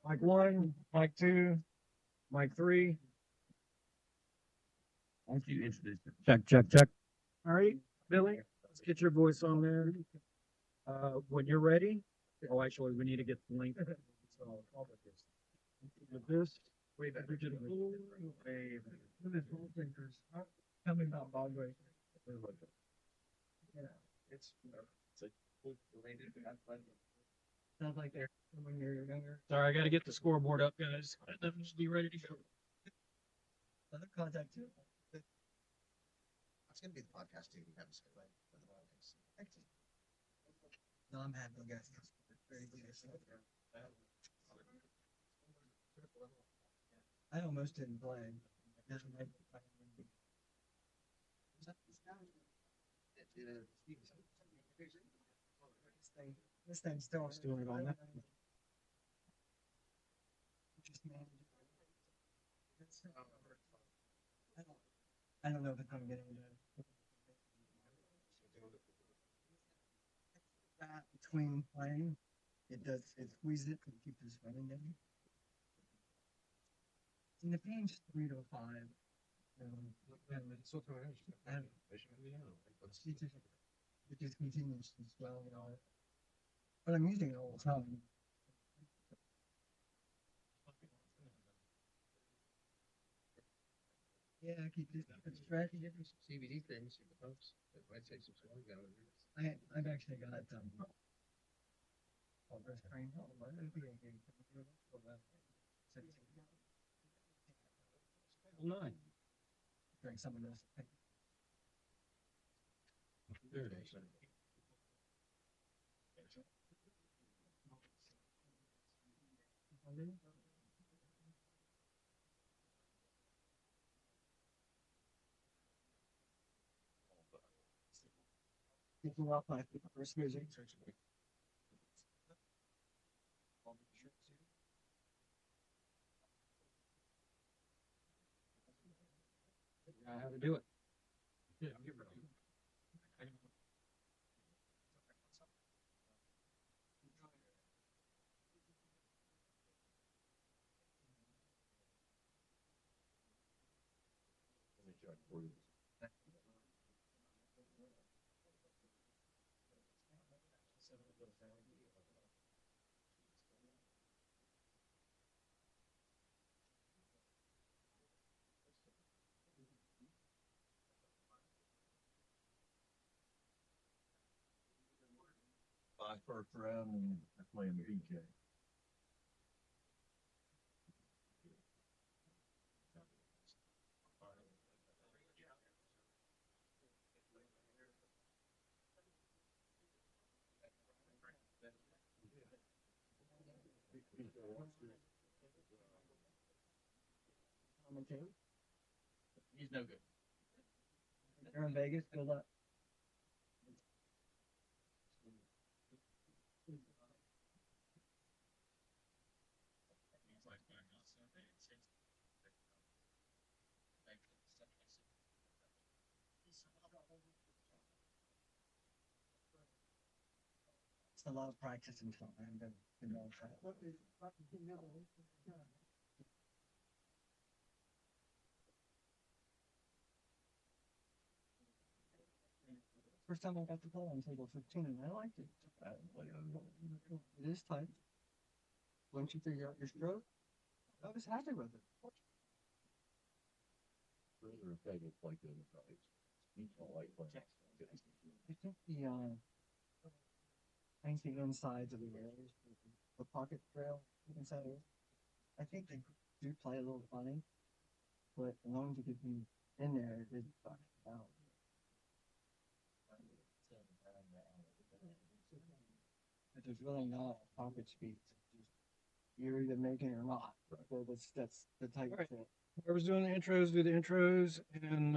Mic one, mic two, mic three. Why don't you introduce it? Check, check, check. All right, Billy, let's get your voice on there. When you're ready. Oh, actually, we need to get the link. So I'll put this. With this, wave digital. Wave. Tell me about Broadway. Yeah, it's Related to that, sounds like they're when you're younger. Sorry, I got to get the scoreboard up, guys. Let me just be ready to go. Other contact too. It's gonna be the podcast too. We have to say for the podcast. No, I'm happy, guys. Very good. I almost didn't play. This thing's still doing it on that. Just manage it. I don't know if it's gonna get into that between playing. It squeezes it to keep the swelling down. And the pain's 3 to 5. It just continues to swell, you know. But I'm using it all the time. Yeah, I keep just stretching it. CBD things, you folks. It might take some swelling down. I've actually got all this cream. Nine. Drink some of this. There it is. Picking up my first music. I how to do it. Yeah, I'll give it My first round and I'm playing BJ. He's no good. You're in Vegas. Good luck. It's a lot of practice and time. First time I got to play on table 15, and I liked it. It is tight. Once you figure out your stroke, I was happy with it. I think the insides of the areas, the pocket trail inside of it, I think they do play a little funny, but as long as you get me in there, it is fucking out. But there's really not pocket speed. You're either making it or not. So that's the type of thing. Whoever's doing the intros, do the intros, and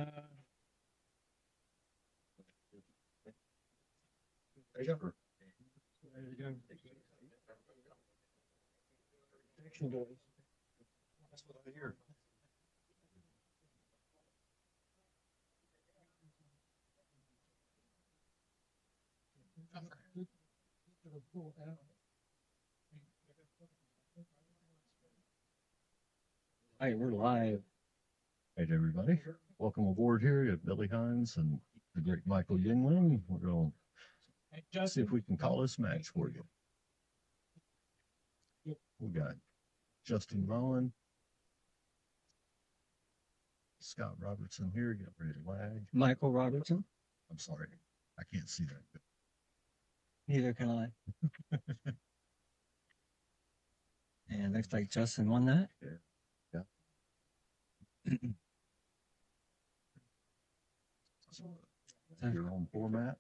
there you go. Action boys. That's what I hear. Hey, we're live. Hey, everybody. Welcome aboard here at Billy Hines and the great Michael Yingling. We're going to see if we can call this match for you. We got Justin Bowen, Scott Robertson here. Get ready to lag. Michael Robertson. I'm sorry. I can't see that. Neither can I. And looks like Justin won that. So, your own format.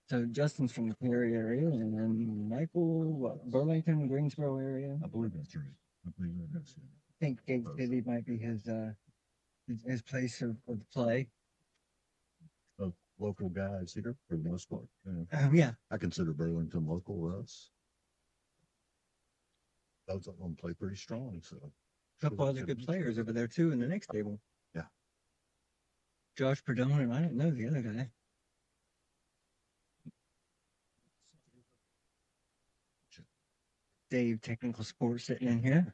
So Justin's from the Cary area, and then Michael, what, Burlington, Greensboro area. I believe that's right. I believe that is. I think Gate City might be his place of play. Both local guys here for the most part. Yeah. I consider Burlington local to us. Both of them play pretty strong, so. A couple other good players over there too in the next table. Yeah. Josh Perdone, and I don't know the other guy. Dave, technical support sitting in here.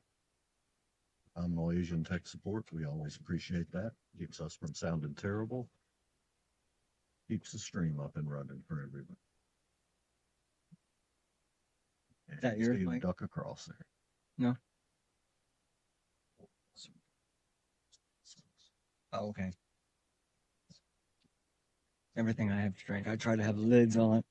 I'm Malaysian tech support. We always appreciate that. Keeps us from sounding terrible. Keeps the stream up and running for everyone. Is that yours, Mike? Duck across there. No. Oh, okay. Everything I have to drink, I try to have lids on it.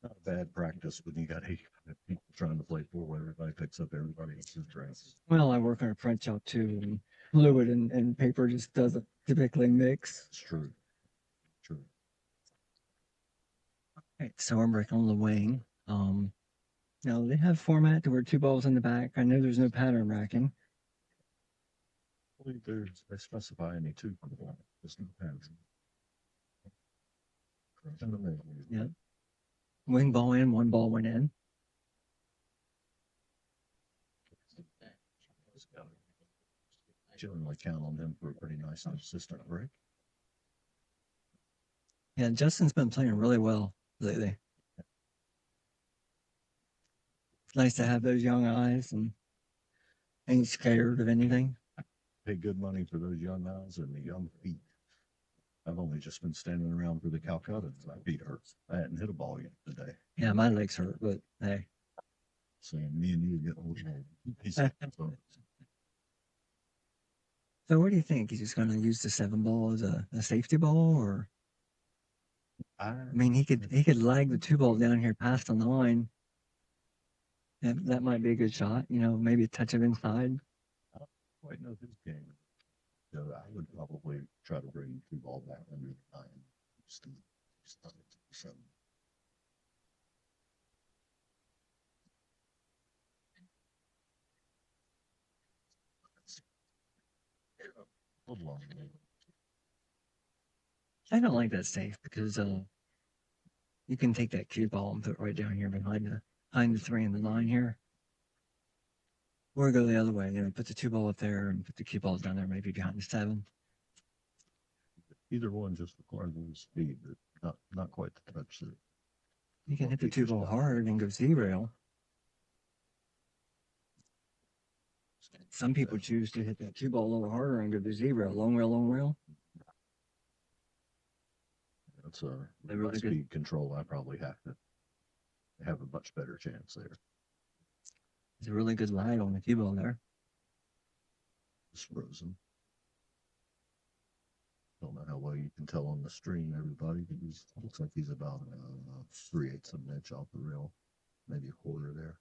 Not a bad practice when you got 8 people trying to play pool. Everybody picks up everybody else's drinks. Well, I work on a print shop too, and fluid and paper just doesn't typically mix. It's true. True. Right, so I'm working on the wing. Now they have format to where 2 balls in the back. I know there's no pattern racking. I believe they specify any 2 for the line. There's no patterns. Yeah. Wing ball in, 1 ball went in. Generally count on them for a pretty nice consistent break. Yeah, Justin's been playing really well lately. It's nice to have those young eyes and ain't scared of anything. Pay good money for those young eyes and the young feet. I've only just been standing around for the Calcutta and my feet hurt. I hadn't hit a ball yet today. Yeah, my legs hurt, but hey. So me and you get a little. So what do you think? He's just going to use the 7 ball as a safety ball, or? I mean, he could lag the 2 ball down here past the 9. That might be a good shot. You know, maybe a touch of inside. I don't quite know his game. So I would probably try to bring 2 ball back under the 9. So. I don't like that safe because you can take that cue ball and put it right down here behind the 3 and the 9 here. Or go the other way, you know, put the 2 ball up there and put the cue balls down there, maybe behind the 7. Either one just requires a little speed, but not quite the touch that. You can hit the 2 ball hard and go Z-rail. Some people choose to hit that 2 ball a little harder and go to Z-rail, long rail, long rail. That's really speed good control. I probably have to have a much better chance there. It's a really good lag on the cue ball there. It's frozen. Don't know how well you can tell on the stream, everybody. But looks like he's about 3/8 of an inch off the rail, maybe a quarter there.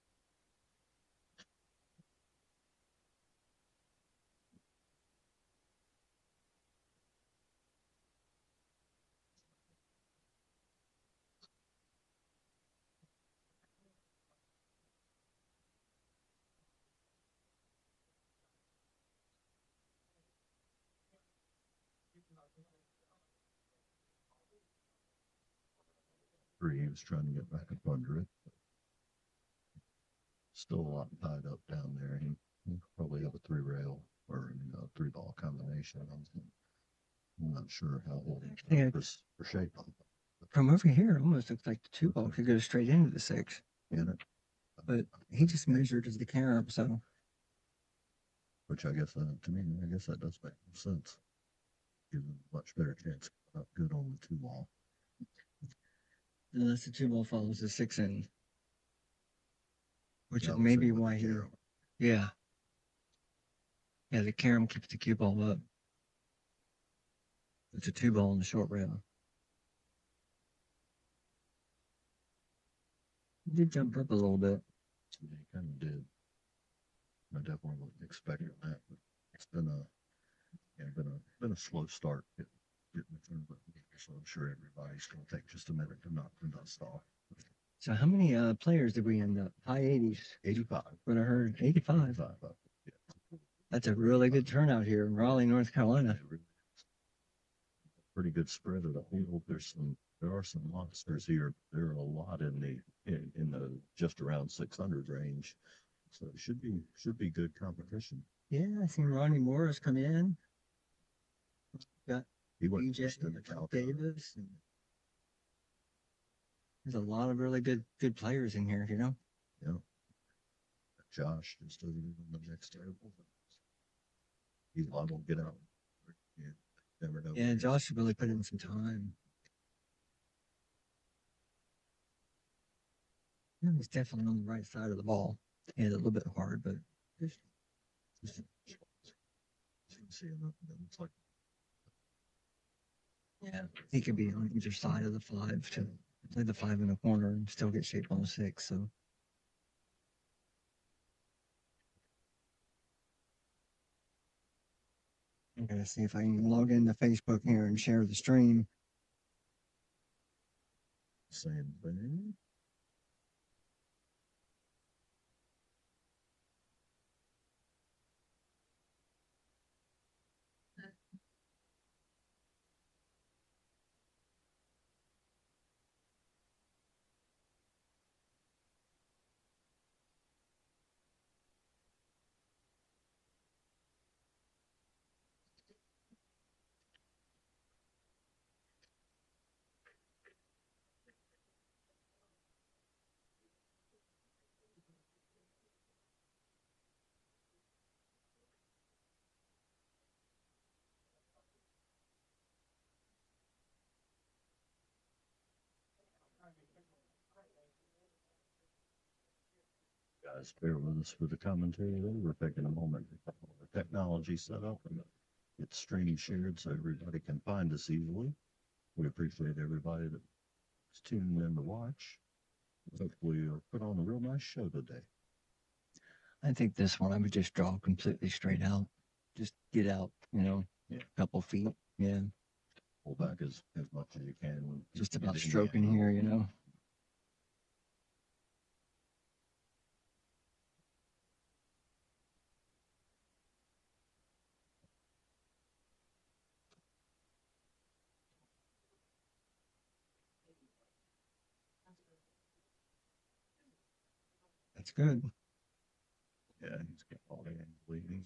He was trying to get back up under it. Still a lot tied up down there. He probably have a 3 rail or 3 ball combination. I'm not sure how he'll for shape on it. from over here, it almost looks like the 2 ball could go straight into the 6. in it. But he just measured as the carom, so Which I guess, to me, I guess that does make sense. Gives him a much better chance of coming up good on the 2 ball. unless the 2 ball follows the 6 in. Which Yeah, I it would may say be with the why he. carom. Yeah. Yeah, the carom keeps the cue ball up. It's a 2 ball in the short rail. It did jump up a little bit. Yeah, he kind of did. I definitely wasn't expecting that, but it's been a slow start getting the tournament. So I'm sure everybody's going to take just a minute to knock the dust off. So how many players did we end up? High 80s. 85. What I heard, 85. 85 up. Yeah. That's a really good turnout here in Raleigh, North Carolina. Pretty good spread of the field. There are some monsters here. There are a lot in the just around 600 range. So it should be good competition. Yeah, I seen Ronnie Morris come in. Got He went BJ first in the Calcutta. Davis. And there's a lot of really good players in here, you know. Yeah. Josh just over there on the next table. He's liable to get out. Yeah, never know. Yeah, Josh really put in some time. Yeah, he's definitely on the right side of the ball. Hit it a little bit hard, but yeah, he could be on either side of the 5 to play the 5 in the corner and still get shape on the 6. So I'm gonna see if I can log into Facebook here and share the stream. Same thing. Guys, bear with us for the commentary there. We're taking a moment to get the technology set up and get stream shared so everybody can find us easily. We appreciate everybody that's tuning in to watch. Hopefully you'll put on a real nice show today. I think this one I would just draw completely straight out. Just get out, you know, Yeah. a couple feet. Yeah. Pull back as much as you can. Just Get about in the stroking angle. here, you know. That's good. Yeah, he's got all the angle leading.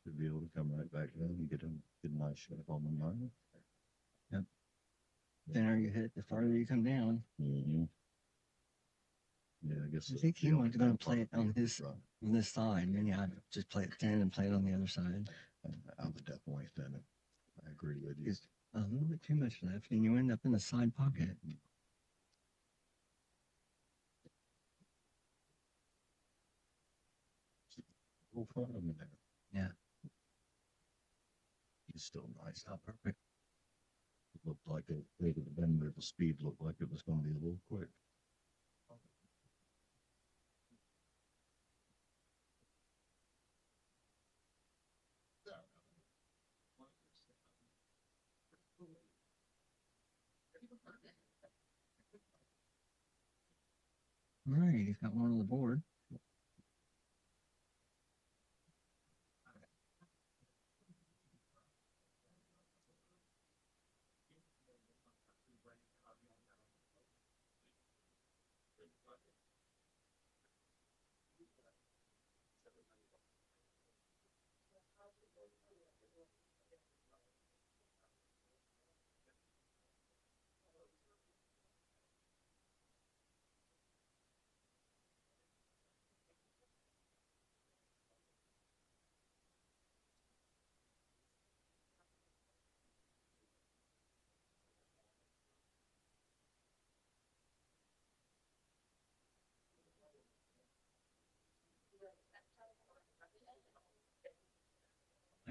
To be able to come right back down and get a nice shot on the 9. Yep. The thinner you hit, the farther you come down. Mm-hmm. Yeah, I guess. I think he was going to play it on this side, and then yeah, just play it thin and play it on the other side. I would definitely thin it. I agree with you. Just a little bit too much left, and you end up in the side pocket. A little fun in there. Yeah. He's still nice. Not perfect. It looked like the bend where the speed looked like it was going to be a little quick. All right, he's got one on the board.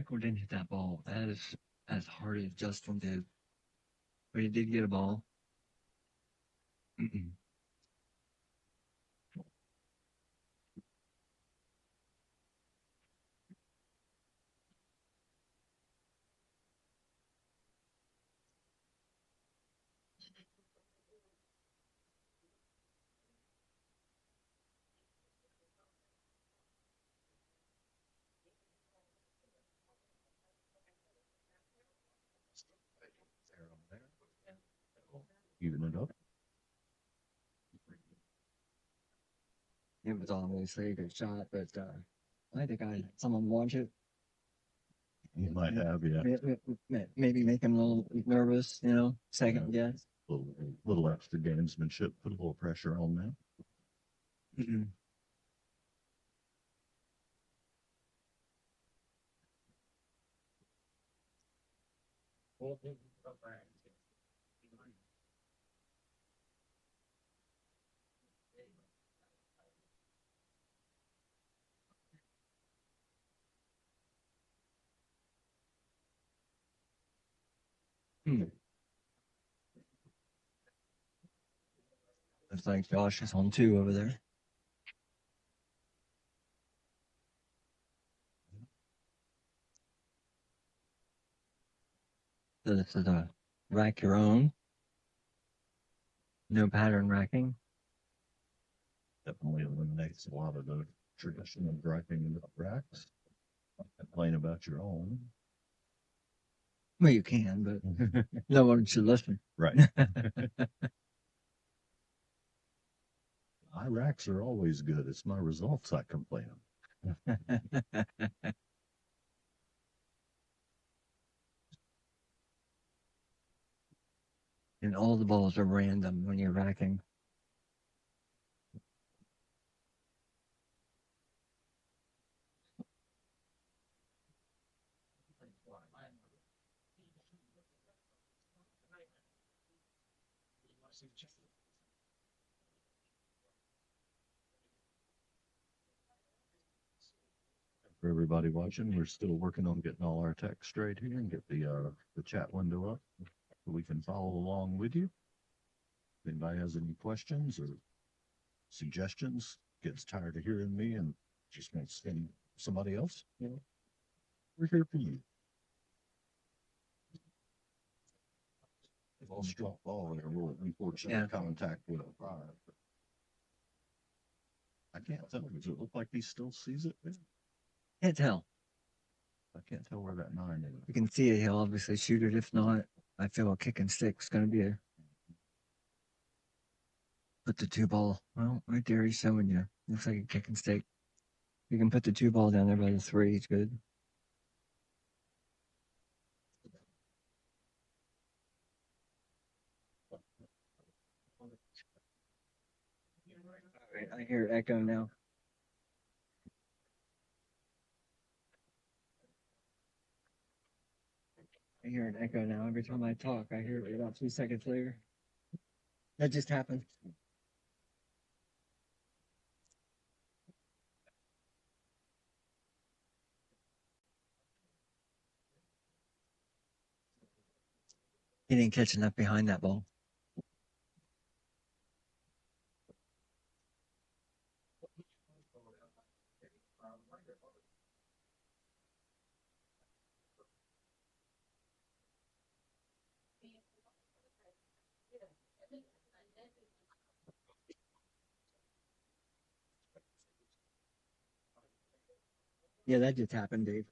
Michael didn't hit that ball as hard as Justin did, but he did get a ball. Even it up. It was obviously a good shot, but I think someone watch it. You might have, yeah. Maybe make him a little nervous, second guess. Little extra gamesmanship, put a little pressure on them. Looks like Josh is on 2 over there. So this is a rack your own. No pattern racking. Definitely eliminates a lot of the traditional griping about racks. Complain about your own. Well, you can, but no one should listen. Right. My racks are always good. It's my results I complain of. And all the balls are random when you're racking. For everybody watching, we're still working on getting all our text straight here and get the chat window up so we can follow along with you. If anybody has any questions or suggestions, gets tired of hearing me and just wants to send somebody else, we're here for you. All struck ball in a little unfortunate contact with a fire. I can't tell. Does it look like he still sees it? Can't tell. I can't tell where that 9 is. You can see it. He'll obviously shoot it. If not, I feel a kick and stick's going to be a. Put the 2 ball. Well, right there he's showing you. Looks like a kick and stick. You can put the 2 ball down there by the 3. It's good. All right, I hear echo now. I hear an echo now. Every time I talk, I hear it about 2 seconds later. That just happened. He didn't catch enough behind that ball. Yeah, that just happened, Dave.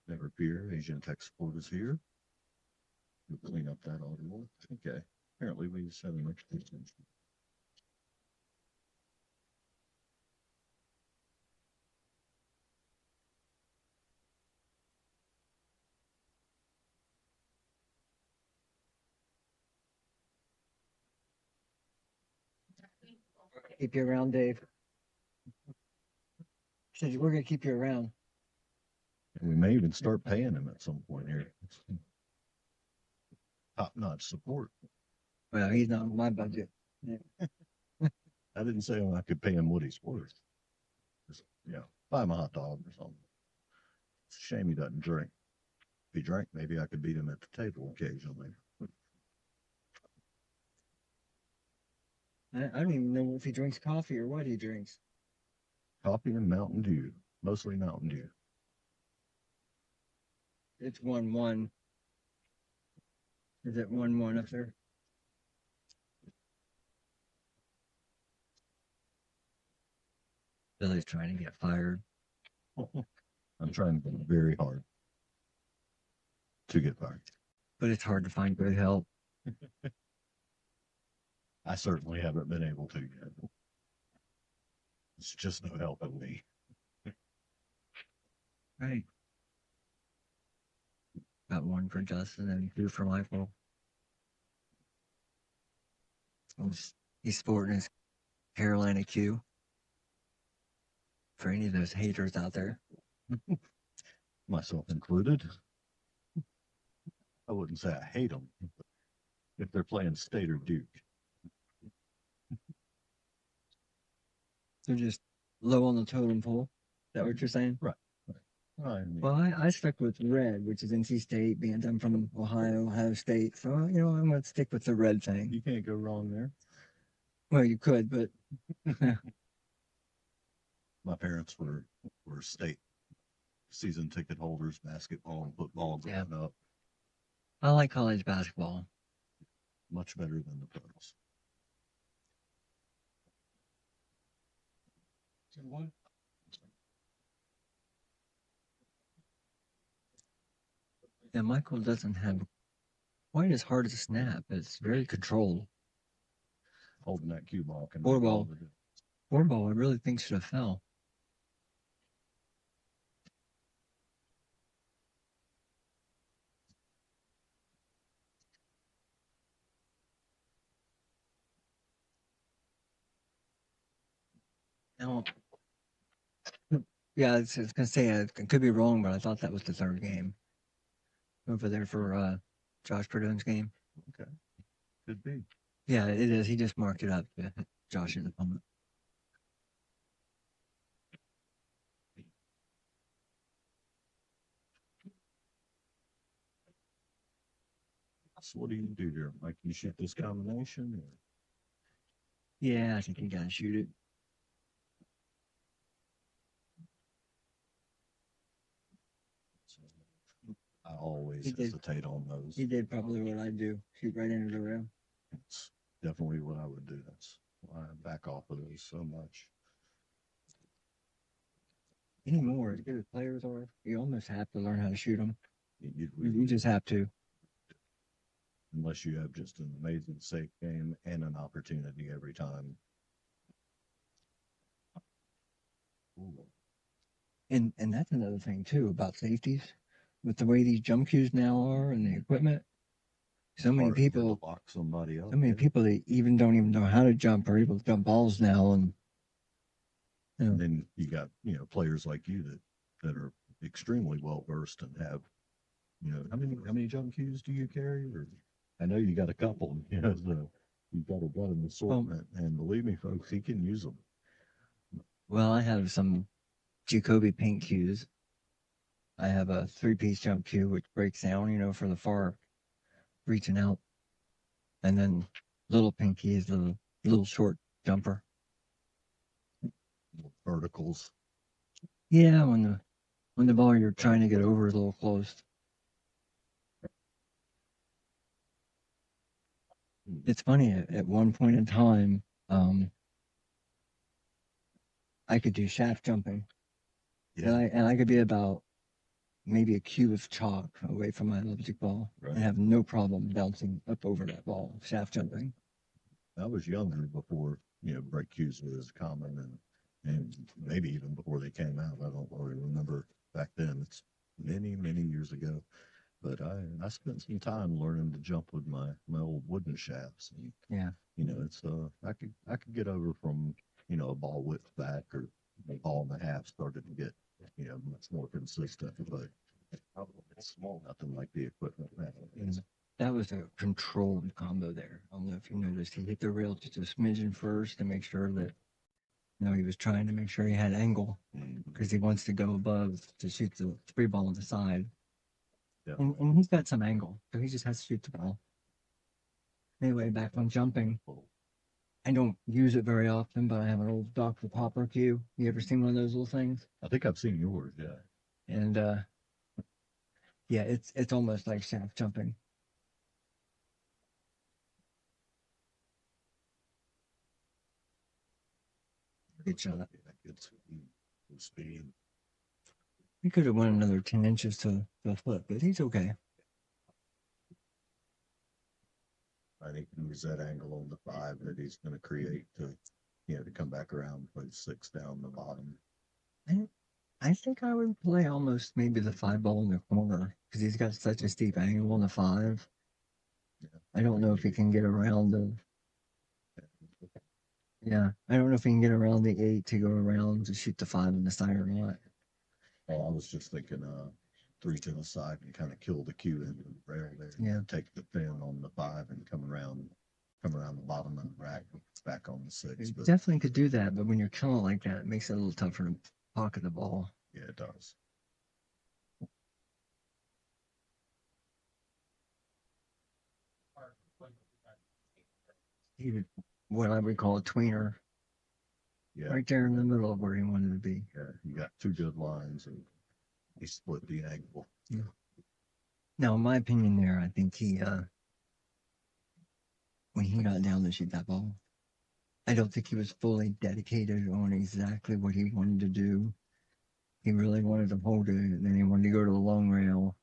Never fear, Asian tech support is here. We'll clean up that audio. Okay. Apparently we just have an extra. Keep you around, Dave. Said we're gonna keep you around. And we may even start paying him at some point here. Top-notch support. Well, he's not on my budget. I didn't say I could pay him what he's worth. Yeah. Buy him a hot dog or something. It's a shame he doesn't drink. If he drank, maybe I could beat him at the table occasionally. I don't even know if he drinks coffee or what he drinks. Coffee and Mountain Dew, mostly Mountain Dew. It's 1-1. Is it 1-1 up there? Billy's trying to get fired. I'm trying very hard to get fired. But it's hard to find good help. I certainly haven't been able to yet. It's just no helping me. Right. Got 1 for Justin and 2 for Michael. He's sporting his Carolina Q. For any of those haters out there. Myself included. I wouldn't say I hate them if they're playing State or Duke. They're just low on the totem pole. Is that what you're saying? I mean, Well, I stuck with red, which is NC State, being I'm from Ohio State. So, I'm going to stick with the red thing. you can't go wrong there. Well, you could, but My parents were state season ticket holders, basketball and football growing up. I like college basketball. Much better than the pros. Yeah, Michael doesn't have quite as hard as a snap. It's very controlled. Holding that cue ball can Four make all ball. the difference. 4 ball, I really think should have fell. Now, yeah, it's going to say I could be wrong, but I thought that was the 3rd game over there for Josh Perdone's game. Okay. Could be. Yeah, it is. He just marked it up to Josh's opponent. So what do you do here? Like you shoot this combination? Or? Yeah, I think he got to shoot it. I always He did. hesitate on those. He did probably what I do. Shoot right into the rim. It's definitely what I would do. That's why I back off of those so much. Anymore, as good as players are, you almost have to learn how to shoot them. You You just have to. unless you have just an amazing safe game and an opportunity every time. Ooh. And that's another thing too about safeties. With the way these jump cues now are and the equipment, so many Hard to get to people, lock somebody up. so many people that even don't even know how to jump are able to jump balls now. And And then you got, players like you that are extremely well versed and have, how many jump cues do you carry? Or I know you got a couple, you've got an assortment, and believe me, folks, he can use them. well, I have some Jacoby paint cues. I have a 3-piece jump cue which breaks down, for the far reaching out, and then little pinky is the little short jumper. Verticals. Yeah, when the ball you're trying to get over is a little close. It's funny. At one point in time, I could do shaft jumping, Yeah, and I could be about maybe a cube of chalk away from my elliptic ball right. and have no problem bouncing up over that ball, shaft jumping. I was younger before, break cues were as common and maybe even before they came out. I don't really remember back then. It's many, many years ago. But I spent some time learning to jump with my old wooden shafts. And, Yeah. it's I could get over from, a ball width back or a ball and a half started to get, much more consistent. But it's nothing like the equipment now. That was a controlled combo there. I don't know if you noticed. He hit the rail just a smidgen first to make sure that You know, he was trying to make sure he had angle because he wants to go above to shoot the free ball on the side. Yeah. And he's got some angle, so he just has to shoot the ball. Anyway, back on jumping. I don't use it very often, but I have an old Dr. Popper cue. You ever seen one of those little things? I think I've seen yours, yeah. And yeah, it's almost like shaft jumping. Good shot. Good speed. He could have went another 10 inches to the foot, but he's okay. I think he use that angle on the 5 that he's going to create to, to come back around and play 6 down the bottom. I think I would play almost maybe the 5 ball in the corner because he's got such a steep angle on the 5. Yeah. I don't know if he can get around the. Yeah, I don't know if he can get around the 8 to go around to shoot the 5 on the side or not. Oh, I was just thinking 3 to the side and kind of kill the cue in the rail there. Yeah. Take the fin on the 5 and come around the bottom of the rack back on the 6. You But definitely could do that, but when you're killing like that, it makes it a little tougher to pocket the ball. yeah, it does. He did what I would call a tweener, Yeah. right there in the middle of where he wanted to be. Yeah, you got 2 good lines and he split the angle. Yeah. Now, in my opinion, there, I think he, when he got down to shoot that ball, I don't think he was fully dedicated on exactly what he wanted to do. He really wanted to hold it, and then he wanted to go to the long rail.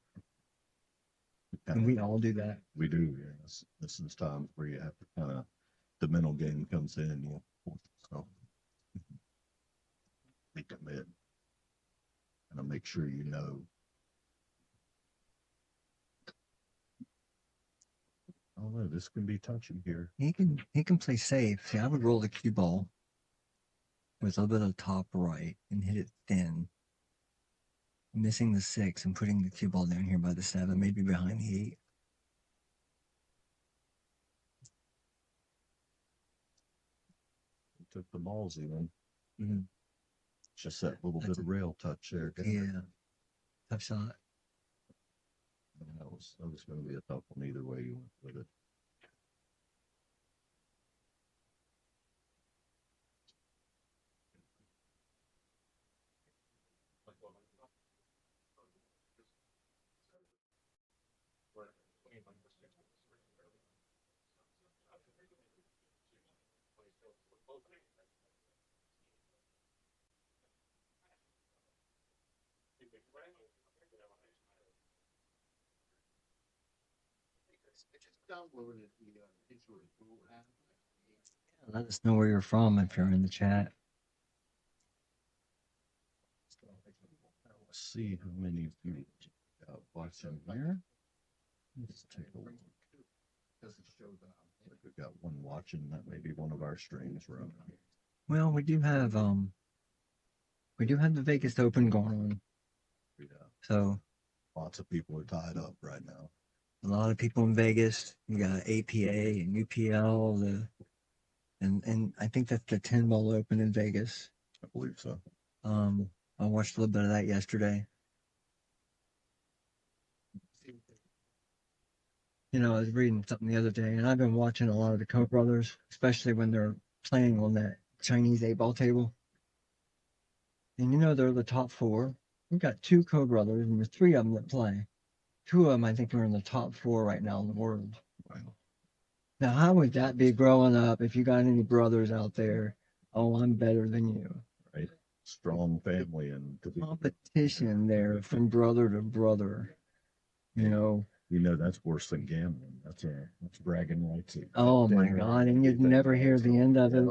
And we all do that. We do, yes. This is times where you have to kind of, the mental game comes in, so we commit. And I'll make sure you know. Oh no, this can be touchy here. He can play safe. See, I would roll the cue ball with a little bit of top right and hit it thin, missing the 6 and putting the cue ball down here by the 7, maybe behind the 8. He took the ballsy one. Mm-hmm. Just that little bit of rail touch there. Yeah, tough shot. That was going to be a tough one either way you went with it. Let us know where you're from if you're in the chat. Let's see how many of you got watching here. Let's take a look. We've got one watching. That may be one of our streams running. Well, we do have the Vegas Open going on. Yeah. So Lots of people are tied up right now. a lot of people in Vegas. You got APA and UPL, and I think that's the 10 ball open in Vegas. I believe so. I watched a little bit of that yesterday. You know, I was reading something the other day, and I've been watching a lot of the Koch brothers, especially when they're playing on that Chinese 8-ball table. And you know, they're the top 4. We've got 2 Koch brothers, and there's 3 of them that play. 2 of them, I think, are in the top 4 right now in the world. Wow. Now, how would that be growing up if you got any brothers out there? Oh, I'm better than you. Right. Strong family and Competition there from brother to brother. You know. You know, that's worse than gambling. That's bragging rights. Oh my God! And you'd never hear the end of it.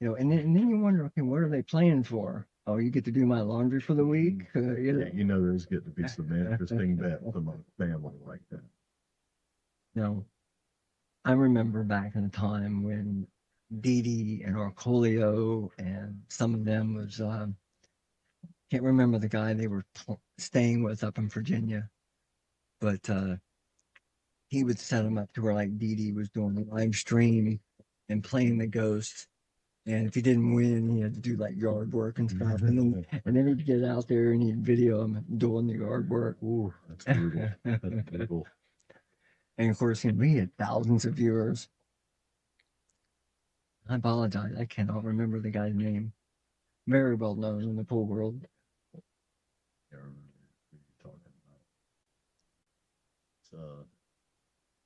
You know, and then you wonder, okay, what are they playing for? Oh, you get to do my laundry for the week. Yeah, you know, there's getting to be some interesting bets among family like that. No, I remember back in a time when Didi and Arcolio and some of them was, can't remember the guy they were staying with up in Virginia, but he would set them up to where like Didi was doing a live stream and playing the Ghost, And if he didn't win, he had to do like yard work and stuff. And then he'd get out there and he'd video him doing the yard work. Ooh, that's brutal. That's brutal. And of course, we had thousands of viewers. I apologize. I cannot remember the guy's name. Very well known in the pool world. I remember who you're talking about. So,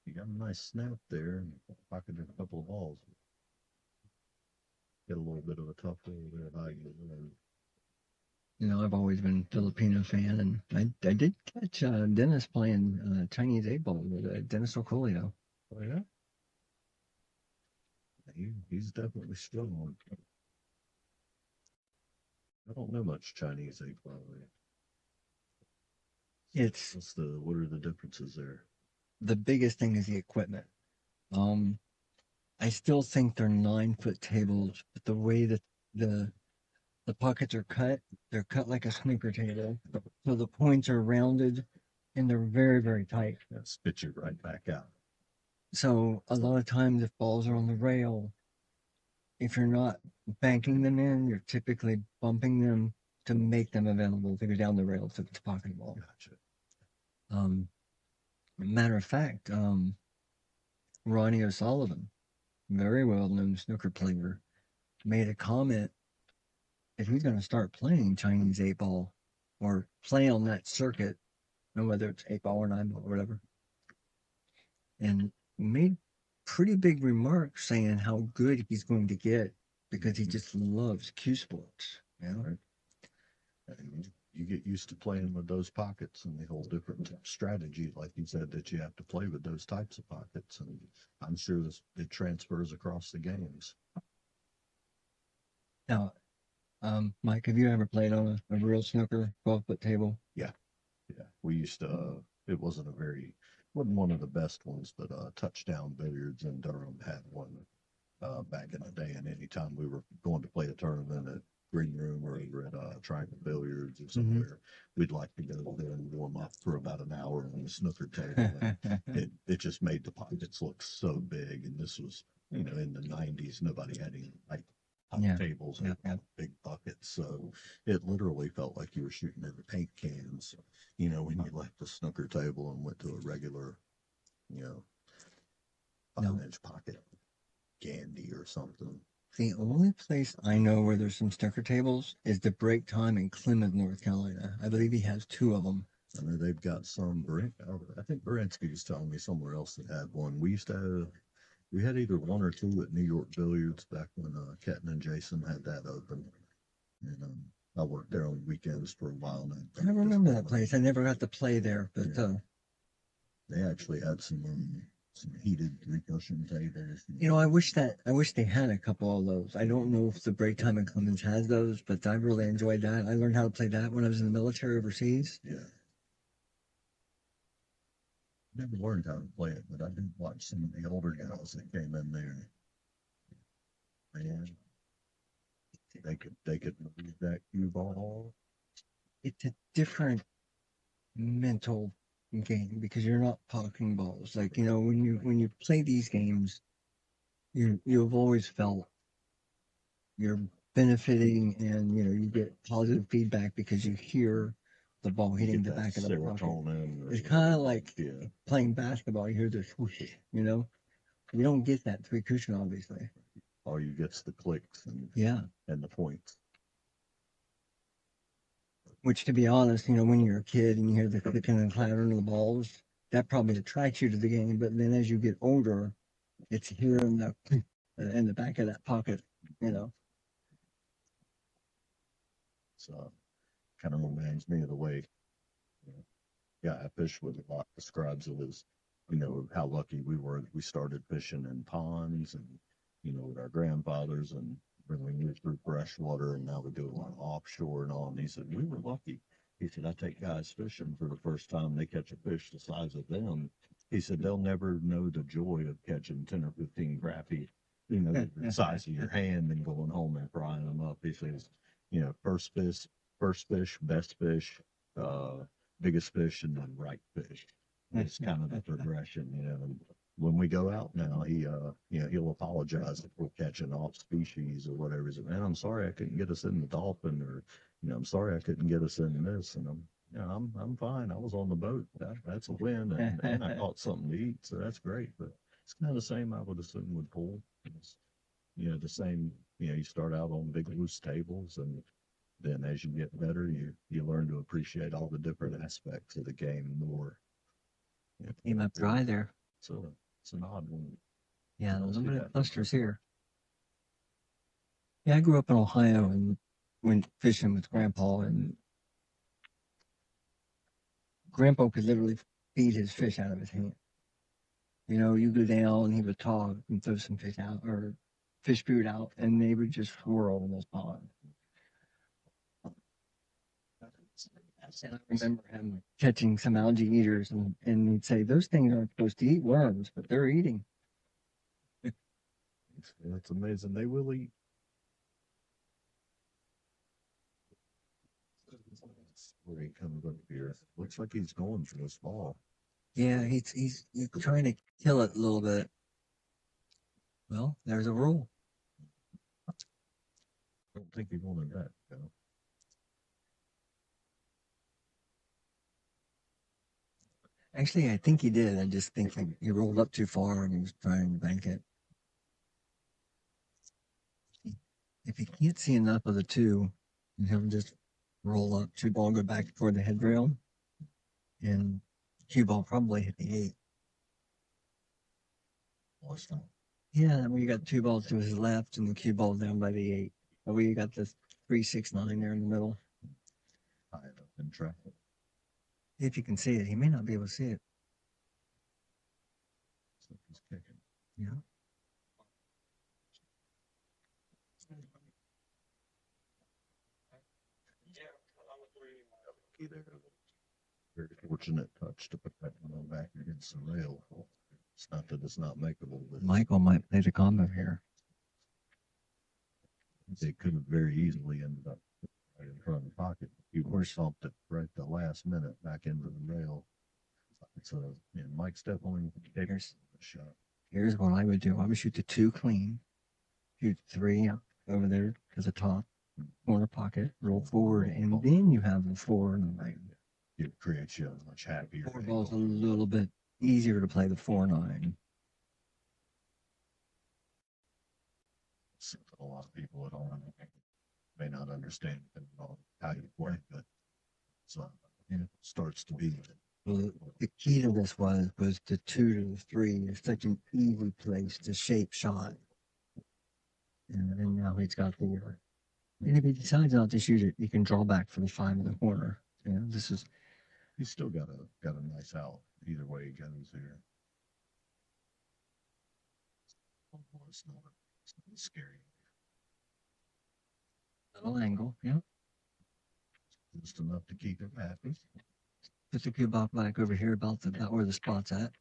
you got a nice snap there and pocketed a couple of balls. Get a little bit of a tough roll there, high and I've always been a Filipino fan, and I did catch Dennis playing Chinese 8-ball with Dennis Ocolio. oh yeah. He's definitely strong. I don't know much Chinese 8-ball. It's What are the differences there? the biggest thing is the equipment. I still think they're 9-foot tables, but the way that the pockets are cut, they're cut like a snooker table. So the points are rounded and they're very, very tight. That spit you right back out. So a lot of times if balls are on the rail, if you're not banking them in, you're typically bumping them to make them available to go down the rail to the pocket ball. Gotcha. Matter of fact, Ronnie O'Sullivan, very well-known snooker player, made a comment that he's going to start playing Chinese 8-ball or play on that circuit, whether it's 8-ball or 9-ball or whatever, and made pretty big remarks saying how good he's going to get because he just loves cue sports. And you get used to playing with those pockets and the whole different strategy, like you said, that you have to play with those types of pockets. And I'm sure it transfers across the games. Now, Mike, have you ever played on a real snooker 12-foot table? Yeah. We used to, wasn't one of the best ones, but Touchdown Billiards in Durham had one back in the day. And anytime we were going to play a tournament at Green Room or at Triangle Billiards or somewhere, we'd like to go there and warm up for about an hour on the snooker table. it just made the pockets look so big. And this was, in the 90s, nobody had any tables and big buckets. So it literally felt like you were shooting in paint cans, when you left the snooker table and went to a regular, 5-inch pocket candy or something. The only place I know where there's some snooker tables is the Break Time in Clement, North Carolina. I believe he has 2 of them. I know they've got some. I think Baranski was telling me somewhere else that had one. We had either 1 or 2 at New York Billiards back when Ketten and Jason had that open. And I worked there on weekends for a while now. I remember that place. I never got to play there, but they actually had some heated recushion tables. I wish they had a couple of those. I don't know if the Break Time in Clemens has those, but I really enjoyed that. I learned how to play that when I was in the military overseas. Yeah. Never learned how to play it, but I did watch some of the older guys that came in there. Man, they could move that cue ball. It's a different mental game because you're not pocketing balls. Like, when you play these games, you've always felt you're benefiting and you get positive feedback because you hear the ball hitting the back of the pocket. It's kind of like playing basketball. You hear the swoosh, You don't get that 3 cushion, obviously. All you get's the clicks and the points. Which, to be honest, when you're a kid and you hear the clicking and clattering of the balls, that probably attracts you to the game. But then as you get older, it's hearing the in the back of that pocket, So kind of reminds me of the way I fished with a lot describes it as, how lucky we were that we started fishing in ponds and, with our grandfathers and when we moved through freshwater and now we do a lot of offshore and all. And he said, we were lucky. He said, I take guys fishing for the first time they catch a fish the size of them. He said, they'll never know the joy of catching 10 or 15 crappie, the size of your hand and going home and frying them up. He says, first fish, best fish, biggest fish, and then right fish. It's kind of the progression, when we go out now, he'll apologize if we're catching off species or whatever. He said, man, I'm sorry I couldn't get us in the dolphin, or, I'm sorry I couldn't get us in this. And I'm fine. I was on the boat. That's a win. And I caught something to eat. So that's great. But it's kind of the same, I would assume, with pool. It's, the same, you start out on big loose tables, and then as you get better, you learn to appreciate all the different aspects of the game more. Came up dry there. So it's an odd one. Yeah, I don't see limited that. clusters here. Yeah, I grew up in Ohio and went fishing with Grandpa, and Grandpa could literally feed his fish out of his hand. You go down and he would talk and throw some fish out or fish food out, and they would just swirl in this pond. And I remember him catching some algae eaters, and he'd say, those things aren't supposed to eat worms, but they're eating. It's amazing. They will eat. Where he comes up here. Looks like he's going for this ball. Yeah, he's trying to kill it a little bit. Well, there's a rule. I don't think he wanted that, Actually, I think he did. I just think he rolled up too far and he was trying to bank it. If he can't see enough of the two, he'll just roll up, two ball, go back toward the head rail, and cue ball probably hit the 8. Awesome. Yeah, that way you got two balls to his left and the cue ball down by the 8. That way you got the 3, 6, 9 there in the middle. High up in traffic. If you can see it, he may not be able to see it. So he's kicking. Yeah. Very fortunate touch to put that one back against the rail. It's not that it's not makeable, but Michael might play the combo here. they could have very easily ended up right in front of the pocket. He stomped it right the last minute back into the rail. So, Mike's definitely taking a shot. Here's what I would do. I would shoot the 2 clean, shoot 3 up over there to the top corner pocket, roll forward, and then you have the 4 and the 9. It creates you a much happier. 4 ball's a little bit easier to play the 4-9. A lot of people at home may not understand how you play, but so it starts to be. Well, the key to this was the 2 to the 3 is such an easy place to shape shot. And now he's got the and if he decides not to shoot it, he can draw back for the 5 in the corner. This is. He's still got a nice out either way he goes here. It's not scary. Little angle, yeah. Just enough to keep him happy. Put the cue ball back over here about where the spot's at.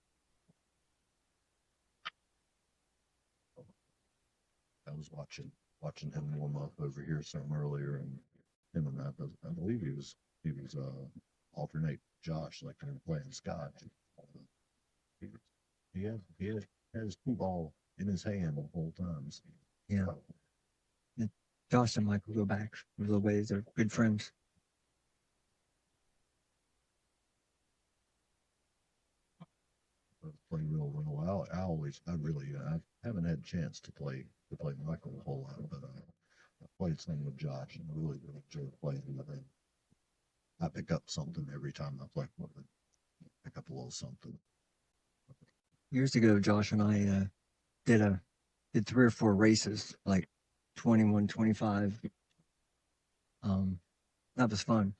I was watching him warm up over here some earlier, and him and I believe he was alternate Josh, like they were playing Scott. He had his cue ball in his hand the whole time. So. Yeah. Josh and Michael go back a little ways. They're good friends. Play real well. I haven't had a chance to play Michael a whole lot, but I played some with Josh, and I really enjoy playing with him. I pick up something every time I play with him. Pick up a little something. Years ago, Josh and I did 3 or 4 races, like 21, 25. That was fun.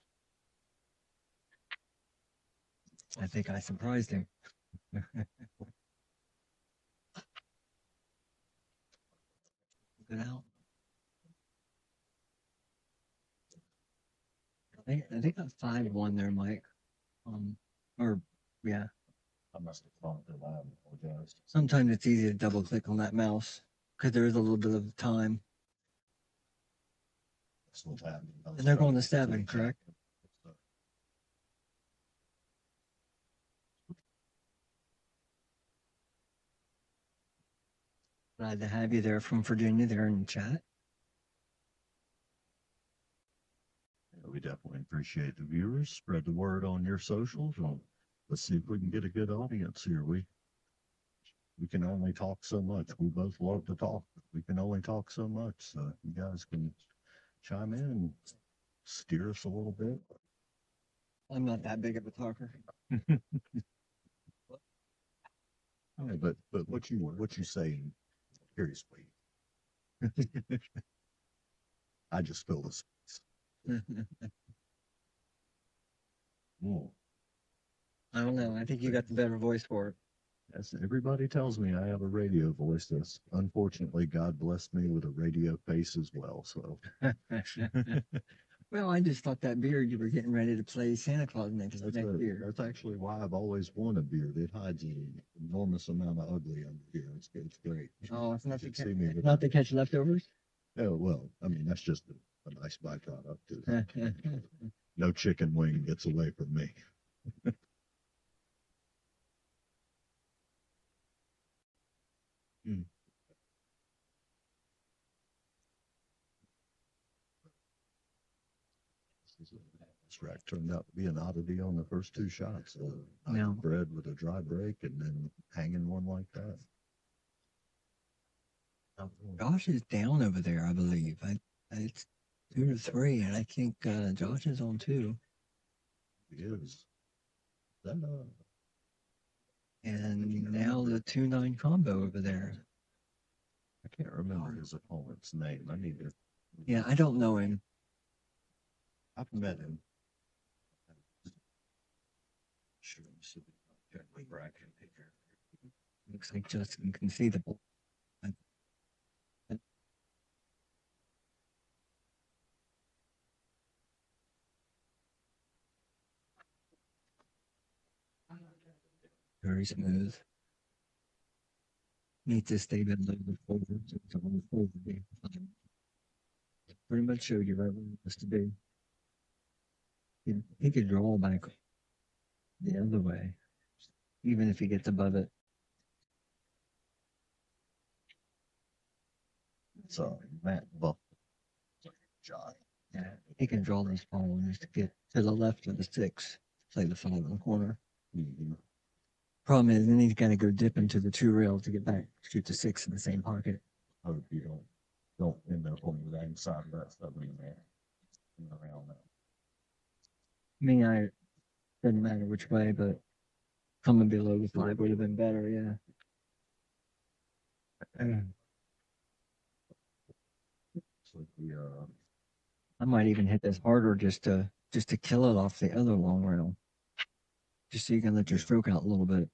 I think I surprised him. Good out. I think that's 5-1 there, Mike. Yeah. I must have thought that I apologize. Sometimes it's easy to double click on that mouse because there is a little bit of time. That's what's happening. And they're going to 7, correct? Glad to have you there from Virginia there in the chat. We definitely appreciate the viewers. Spread the word on your socials, and let's see if we can get a good audience here. We can only talk so much. We both love to talk. But we can only talk so much. So you guys can chime in and steer us a little bit. I'm not that big of a talker. Yeah, but what you say curiously. I just fill the space. Oh, I don't know. I think you got the better voice for yes, everybody tells me I have a radio voice. That's unfortunately God blessed me with a radio face as well. So it. Well, I just thought that beard you were getting ready to play Santa Claus next year. that's actually why I've always worn a beard. It hides an enormous amount of ugly under here. It's great. Oh, it's not You to should catch, see me with not to catch leftovers. Oh, well, I mean, that's just a nice byproduct. Too. No chicken wing gets away from me. This rack turned out to be an oddity on the first two shots. No. Bread with a dry break and then hanging one like that. Josh is down over there, I believe. It's 2-3, and I think Josh is on 2. He is. That, And now the 2-9 combo over there. I can't remember his opponent's name. I need to. Yeah, I don't know him. I've met him. Sure, bracket here. Looks like Justin Conceivable. Very smooth. Need to stay been a little bit forward. So it's on the forward game. Pretty much showed you right where it was to be. He could draw back the other way, even if he gets above it. So Matt Buff, John. Yeah, he can draw this ball and just get to the left of the 6, play the 5 in the corner. Mm-hmm. Problem is, then he's got to go dip into the 2 rail to get back, shoot the 6 in the same pocket. Hope you don't end up on the wrong side of that stuff anymore. Around that. I mean, doesn't matter which way, but coming below the 5 would have been better, yeah. So I might even hit this harder just to kill it off the other long rail. Just so you can let your stroke out a little bit.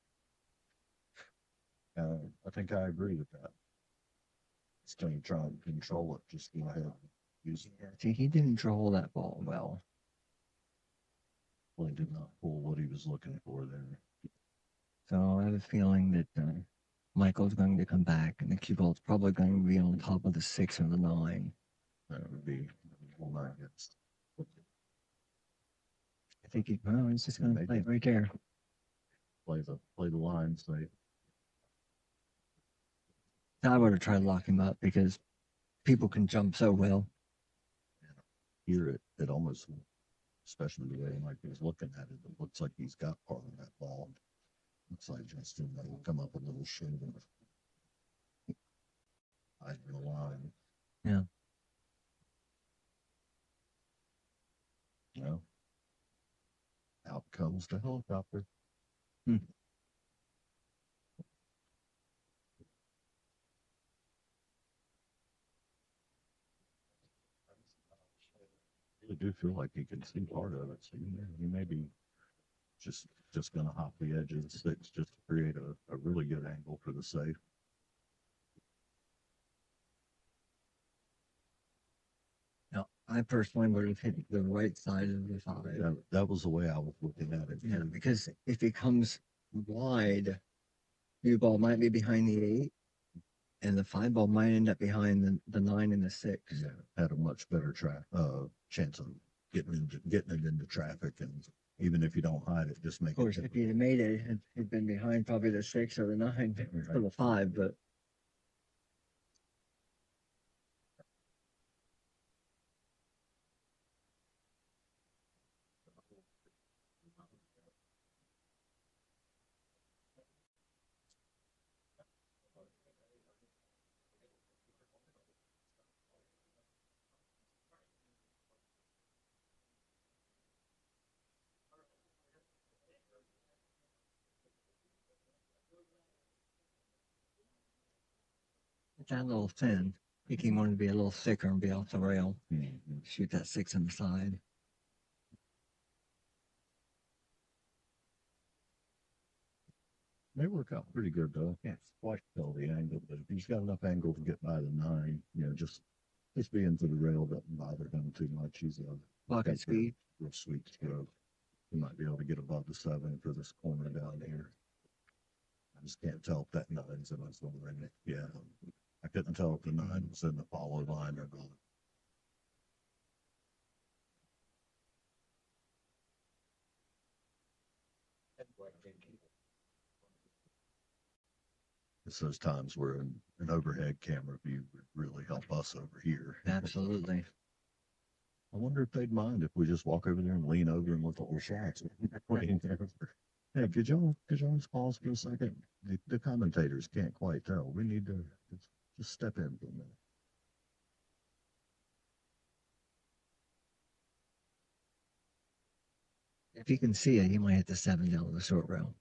I think I agree with that. It's going to try and control it. Just go ahead. Use it. See, he didn't draw that ball well. Well, he did not pull what he was looking for there. So I have a feeling that Michael's going to come back, and the cue ball's probably going to be on top of the 6 or the 9. That would be well, my guess. I think he's just going to play it right there. Play the line, say. I would have tried to lock him up because people can jump so well. Hear it almost, especially the way Mike is looking at it, it looks like he's got part of that ball. Looks like Justin will come up a little short. I the line. Yeah. You know, out comes the helicopter. I really do feel like he can see part of it. So he may be just going to hop the edge of the 6 just to create a really good angle for the safe. No, I personally would have hit the right side of the 5. That was the way I was looking at it. Yeah, because if he comes wide, your ball might be behind the 8, and the 5 ball might end up behind the 9 and the 6. Yeah, had a much better chance of getting it into traffic, and even if you don't hide it, just make Of course, it. if he'd have made it, he'd been behind probably the 6 or the 9 for the 5, but It's that little thin. He wanted to be a little thicker and be off the rail. Mhm. Shoot that 6 on the side. They work out pretty good though. I can't quite tell the angle, but if he's got enough angle to get by the 9, just being to the rail doesn't bother him too much. He's Pocket got speed. real sweet stroke. He might be able to get above the 7 for this corner down here. I just can't tell if that 9's in his line. Yeah, I couldn't tell if the 9 was in the follow line or not. It's those times where an overhead camera view would really help us over here. Absolutely. I wonder if they'd mind if we just walk over there and lean over and look at their shots. Hey, could y'all just pause for a second? The commentators can't quite tell. We need to just step in for a minute. If you can see it, you might hit the 7 down the short rail.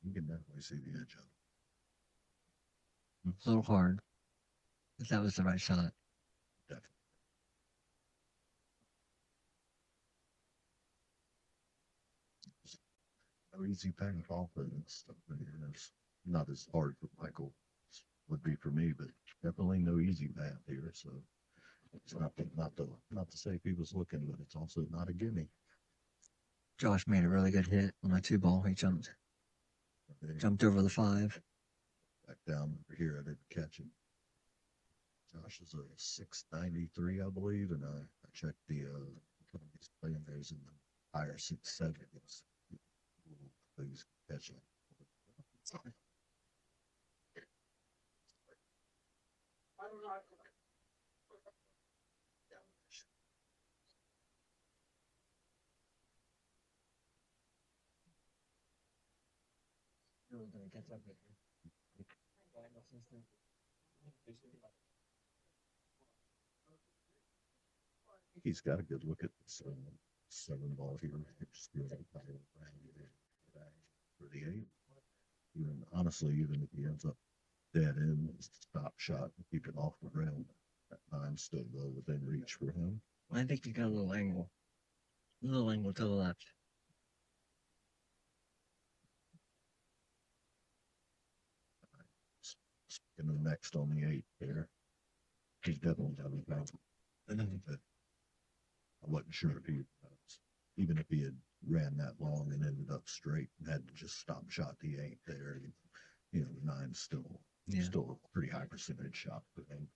You can definitely see the edge of It's a little hard. But that was the right shot. it. Definitely. No easy path off of this stuff. It's not as hard for Michael as would be for me, but definitely no easy path here. So it's not to say if he was looking, but it's also not a gimme. Josh made a really good hit on a 2 ball. He jumped over the 5. Back down over here, I didn't catch him. Josh is a 693, I believe, and I checked the he's playing theirs in the higher 670s. Please catch him. He's got a good look at this 7 ball here. Just feels like for the 8. Even if he ends up dead in, stop shot, keep it off the rail. That 9's still well within reach for him. I think you got a little angle. A little angle to the left. Speaking of next on the 8 there, he's definitely having trouble. But I wasn't sure if even if he had ran that long and ended up straight and had to just stop shot the 8 there. The 9's still a pretty high percentage shot for him.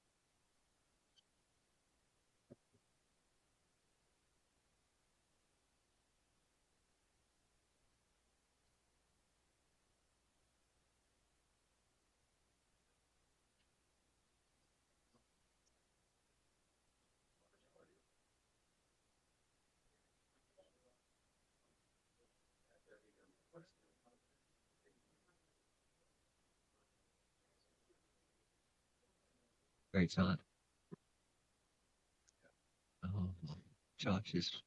Great shot. Oh, Josh just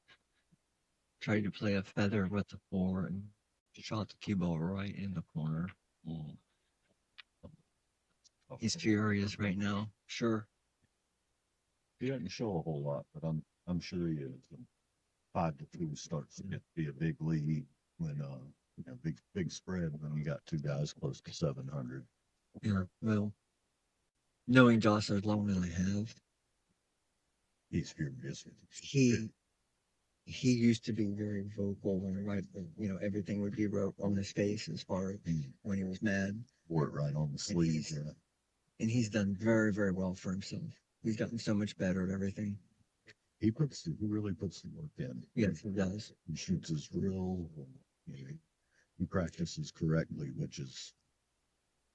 tried to play a feather with the 4 and shot the cue ball right in the corner. He's furious right now. Sure. He doesn't show a whole lot, but I'm sure he is. 5-2 starts to be a big lead when big spread when you got 2 guys close to 700. Yeah, well, knowing Josh as long as I have, He's furious. he used to be very vocal and everything would be wrote on his face as far as when he was mad. Wore it right on the sleeve. And he's done very, very well for himself. He's gotten so much better at everything. He really puts the work in. Yes, he does. He shoots his drill. He practices correctly,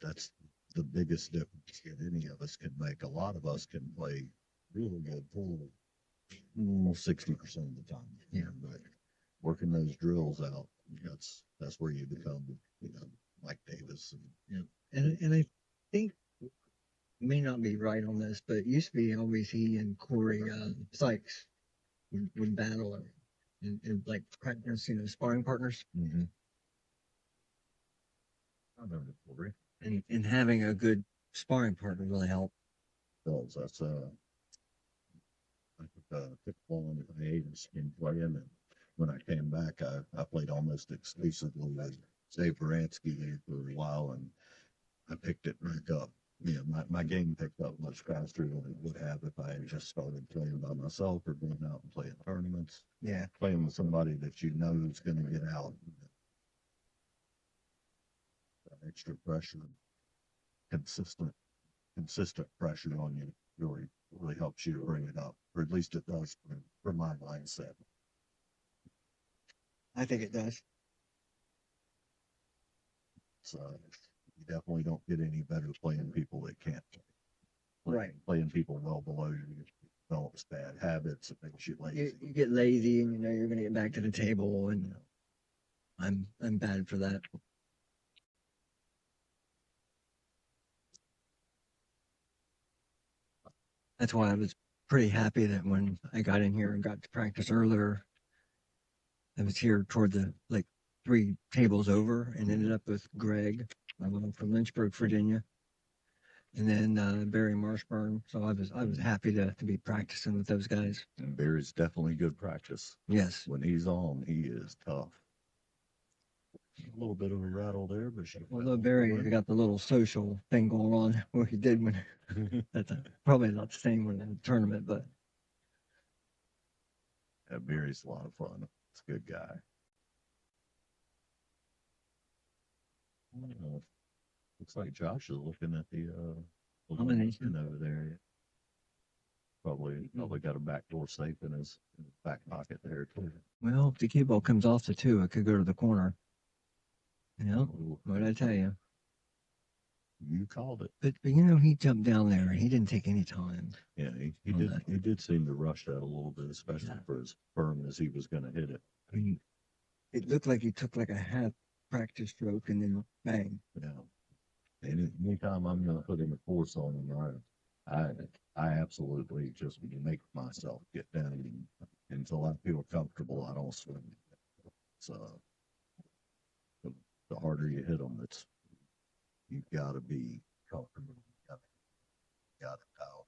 that's the biggest difference that any of us can make. A lot of us can play really good pool almost 60% of the time. Yeah. But working those drills out, that's where you become, Mike Davis. And I think may not be right on this, but it used to be always he and Corey Sykes would battle and like practice, sparring partners. Mm-hmm. I remember Corey. And having a good sparring partner really helped. Does. That's I took pickleball on the hiatus in playing, and when I came back, I played almost exclusively with Dave Baranski there for a while, and I picked it back up. Yeah, my game picked up much faster than it would have if I had just started playing by myself or going out and playing tournaments. Yeah. Playing with somebody that you know is going to get out. That extra pressure, consistent pressure on you really helps you to bring it up, or at least it does for my mindset. I think it does. So you definitely don't get any better playing people that can't play. Right. Playing people well below you develops bad habits. It makes you lazy. You get lazy, and you know you're going to get back to the table, and I'm bad for that. That's why I was pretty happy that when I got in here and got to practice earlier, I was here toward the like 3 tables over and ended up with Greg from Lynchburg, Virginia, and then Barry Marshburn. So I was happy to be practicing with those guys. And Barry's definitely good practice. Yes. When he's on, he is tough. A little bit of a rattle there, but Although Barry got the little social thing going on where he did when that's probably not the same when in the tournament, but yeah, Barry's a lot of fun. He's a good guy. Looks like Josh is looking at the Elimination. over there. Probably got a backdoor safe in his back pocket there too. well, if the cue ball comes off the 2, it could go to the corner. You know, what did I tell you? You called it. But you know, he jumped down there and he didn't take any time. Yeah, he did seem to rush that a little bit, especially for as firm as he was going to hit it. I mean, it looked like he took like a half practice stroke and then bang. Yeah. Anytime I'm going to put in a force on him, I absolutely just make myself get down until I feel comfortable. I don't swing. So the harder you hit them, you've got to be comfortable. You got to dial.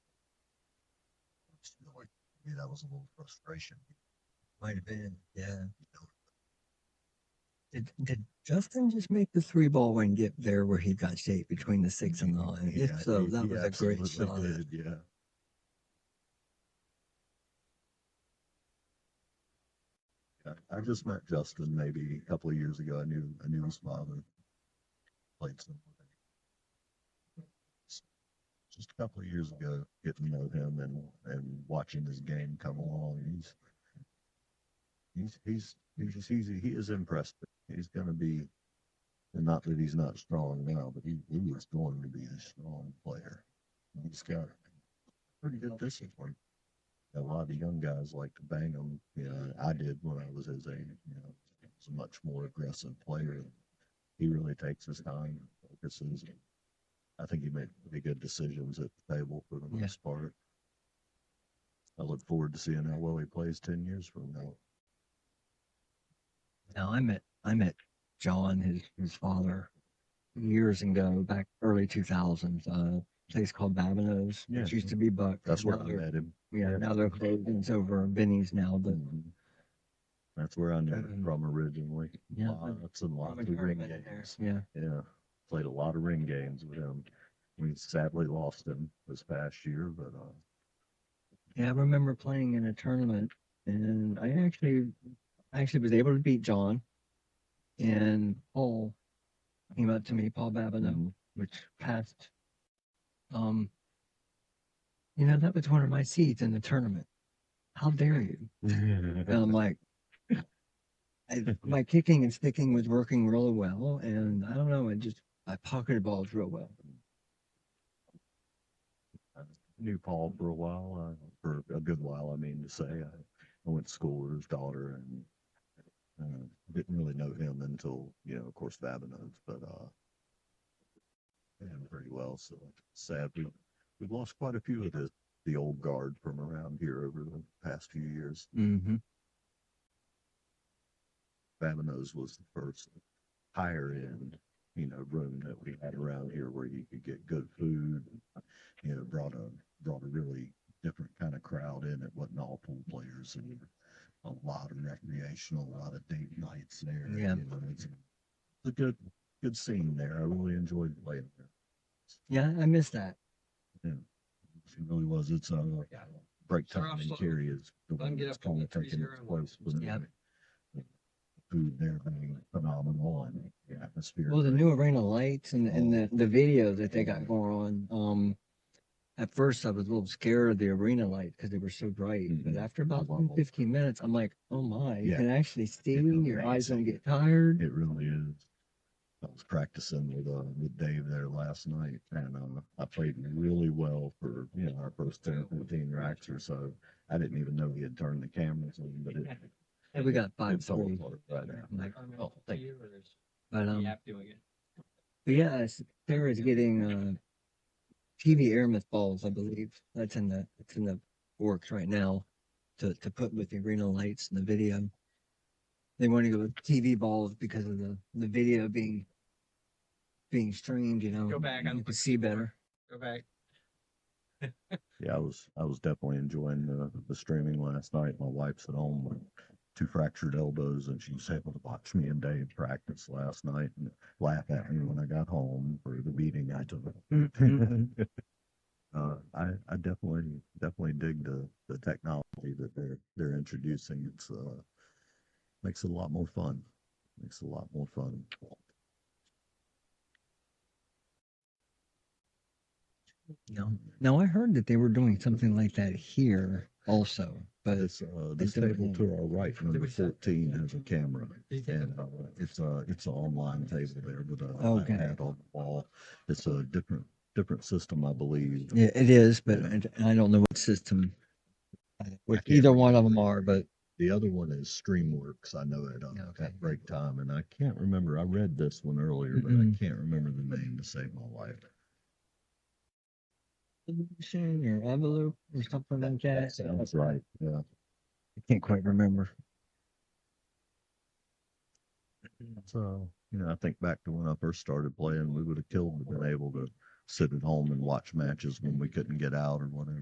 Yeah, that was a little frustration. Might have been, yeah. Did Justin just make the 3-ball and get there where he got shaped between the 6 and the 9? Yeah, If so, that he was a great absolutely shot. did, yeah. I just met Justin maybe a couple of years ago. I knew his father. Played some with him. Just a couple of years ago, getting to know him and watching his game come along. He is impressed. He's going to be, and not that he's not strong now, but he is going to be a strong player. He's got pretty good discipline. A lot of the young guys like to bang him. You know, I did when I was his age. You know, he was a much more aggressive player. He really takes his time, focuses. I think he made pretty good decisions at the table for the most part. I look forward to seeing how well he plays 10 years from now. Now I met John, his father, years ago, back early 2000s. Place called Babineau's, which used to be Buck. That's where I Now they're- met him. Yeah, now they're closed. It's over Benny's now, but That's where I knew him from originally. Yeah, Lots and lots I'm a of ring tournament in there. games. Yeah. Yeah, played a lot of ring games with him. We sadly lost him this past year, but Yeah, I remember playing in a tournament, and I actually was able to beat John, and Paul came up to me, Paul Babineau, which passed. You know, that was one of my seeds in the tournament. How dare you? And I'm like, my kicking and sticking was working really well, and I don't know, I pocketed balls real well. I knew Paul for a while, for a good while, I mean to say. I went to school with his daughter and didn't really know him until, of course, Babineau's, but him pretty well. So sad. We've lost quite a few of the old guard from around here over the past few years. Mm-hmm. Babineau's was the first higher end room that we had around here where you could get good food. Brought a really different kind of crowd in. It wasn't all pool players, and a lot of recreational, a lot of date nights there. Yeah. It's a good scene there. I really enjoyed playing there. Yeah, I miss that. Yeah, it really was. It's break time in Cary is the one that's kind of taking its place. But Yep. the food there being phenomenal and the atmosphere. Well, the great. new arena lights and the video that they got going on. At first, I was a little scared of the arena light because they were so bright. But after about 15 minutes, I'm like, oh my, you Yeah. can actually see. It's Your eyes don't amazing. get tired. It really is. I was practicing with Dave there last night, and I played really well for our first 10, 15 racks or so. I didn't even know he had turned the cameras on, but And we got it fell 5-3. apart right now. I'm like, Oh, thank you. but yeah, Sarah's getting TV airmouth balls, I believe. It's in the works right now to put with the arena lights and the video. They want to go with TV balls because of the video being streamed. Go back. You can see better. Go back. Yeah, I was definitely enjoying the streaming last night. My wife's at home with 2 fractured elbows, and she was able to watch me and Dave practice last night and laugh at me when I got home for the beating I took. I definitely dig the technology that they're introducing. It's makes it a lot more fun. Makes it a lot more fun. Now I heard that they were doing something like that here also, but This It's table different. to our right, number 14, has a camera, and it's an online table there with a Okay. iPad on the wall. It's a different system, I believe. yeah, it is. But I don't know what system. can't Either one of them remember. are, but The other one is StreamWorks. I know it Okay. at break time, and I can't remember. I read this one earlier, but I can't remember the name to save my life. Evolution or Evolution or something like that. Sounds right. Yeah. I can't quite remember. So, I think back to when I first started playing, we would have killed to been able to sit at home and watch matches when we couldn't get out or whatever.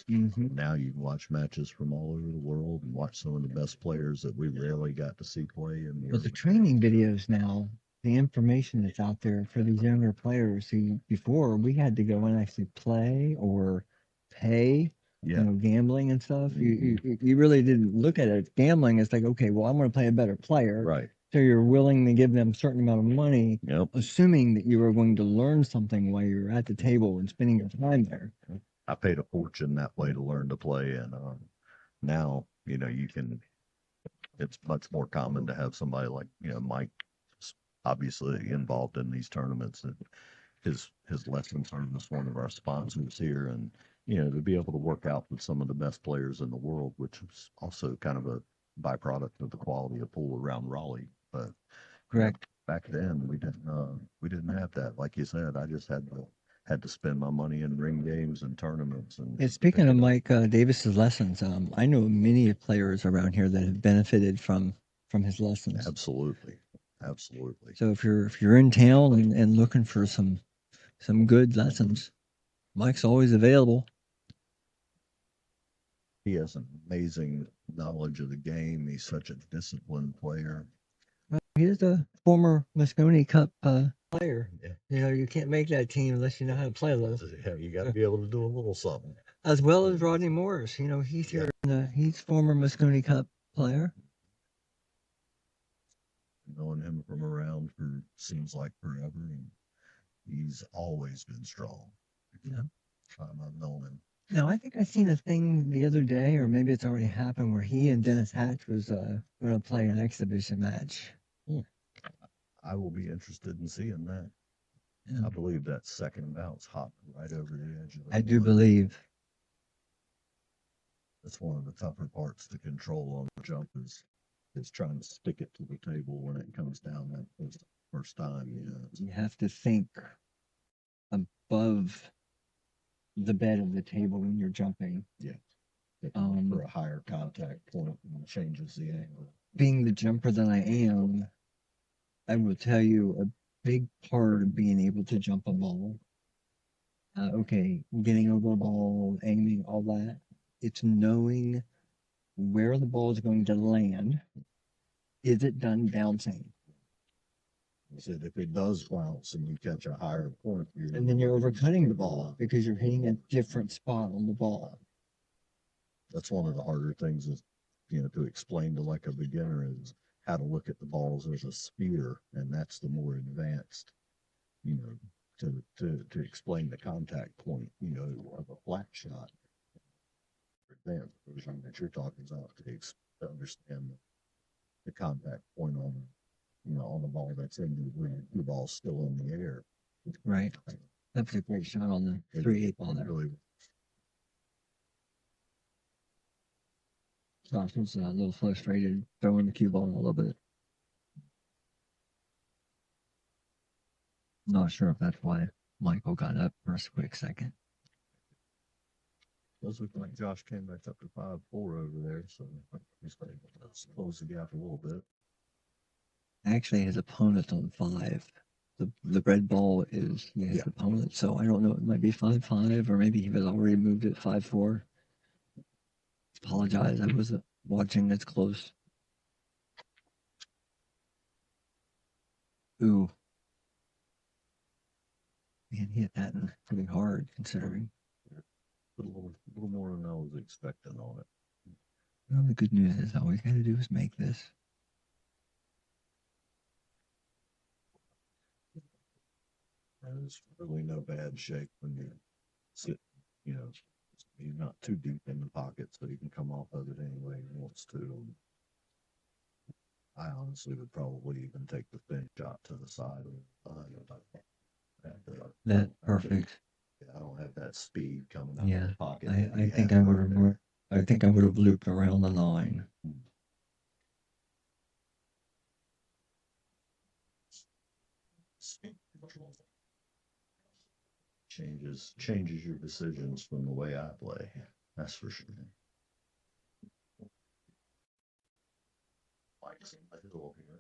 Now you can watch matches from all over the world and watch some of the best players that we rarely got to see play. But the training videos now, the information that's out there for these younger players, see, before we had to go and actually play or pay, Yeah. gambling and stuff. You really didn't look at it. Gambling is like, okay, well, I'm going to play a better player. Right. So you're willing to give them a certain amount of money, Yep. assuming that you are going to learn something while you're at the table and spending your time there. I paid a fortune that way to learn to play, and now you can. It's much more common to have somebody like Mike, obviously involved in these tournaments. And his lesson service, one of our sponsors here, and to be able to work out with some of the best players in the world, which is also kind of a byproduct of the quality of pool around Raleigh. But Correct. back then we didn't have that. Like you said, I just had to spend my money in ring games and tournaments. And Speaking of Mike Davis's lessons, I know many players around here that have benefited from his lessons. Absolutely. So if you're in town and looking for some good lessons, Mike's always available. He has an amazing knowledge of the game. He's such a disciplined player. He is a former Moscone Cup player. Yeah. You can't make that team unless you know how to play those. Yeah, you got to be able to do a little something. As well as Rodney Morris. He's here. He's former Moscone Cup player. Knowing him from around for seems like forever, and he's always been strong. Yeah. I've known him. Now, I think I seen a thing the other day, or maybe it's already happened, where he and Dennis Hatch was going to play an exhibition match. I will be interested in seeing that. Yeah. I believe that second bout's hopped right over the edge of the I do wood. believe. That's one of the tougher parts to control on the jump is trying to stick it to the table when it comes down that first time. You have to think above the bed of the table when you're jumping. For a higher contact point and changes the angle. Being the jumper that I am, I will tell you a big part of being able to jump a ball. Okay, getting over a ball, aiming, all that. It's knowing where the ball is going to land. Is it done bouncing? He said if it does bounce and you catch a higher point, And then you're overcutting the ball because you're hitting a different spot on the ball. that's one of the harder things is, to explain to like a beginner is how to look at the balls as a sphere, and that's the more advanced, to explain the contact point, of a flat shot. Advanced version that you're talking about to understand the contact point on the ball that's in the ball's still in the air. Right. That's a great shot on the 3/8 ball there. Really, Josh was a little frustrated throwing the cue ball a little bit. Not sure if that's why Michael got up for a quick second. does look like Josh came back up to 5-4 over there, so he's going to close the gap a little bit. Actually, his opponent's on 5. The red ball is his opponent, so I don't know. It might be 5-5, or maybe he was already moved at 5-4. Apologize, I wasn't watching this close. Ooh. Man, he hit that pretty hard considering. Put a little more than I was expecting on it. Well, the good news is all we got to do is make this. There's really no bad shape when you sit, you're not too deep in the pocket, so you can come off of it any way he wants to. I honestly would probably even take the thin shot to the side. That perfect. I don't have that speed coming out Yeah, of the pocket. I think I would have. I think I would have looped around the line. Changes your decisions from the way I play. That's for sure. Mike's in the middle here.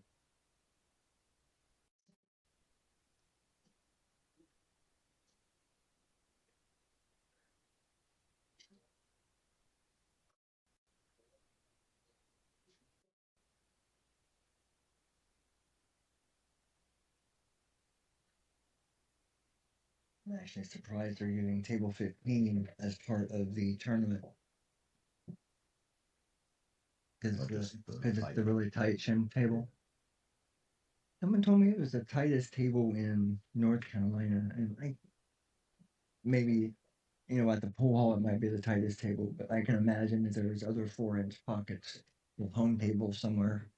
I'm actually surprised they're using table 15 as part of the tournament. Because it's the really tight shin table. Someone told me it was the tightest table in North Carolina, and maybe at the pool hall it might be the tightest table, but I can imagine that there's other 4-inch pockets with home tables somewhere.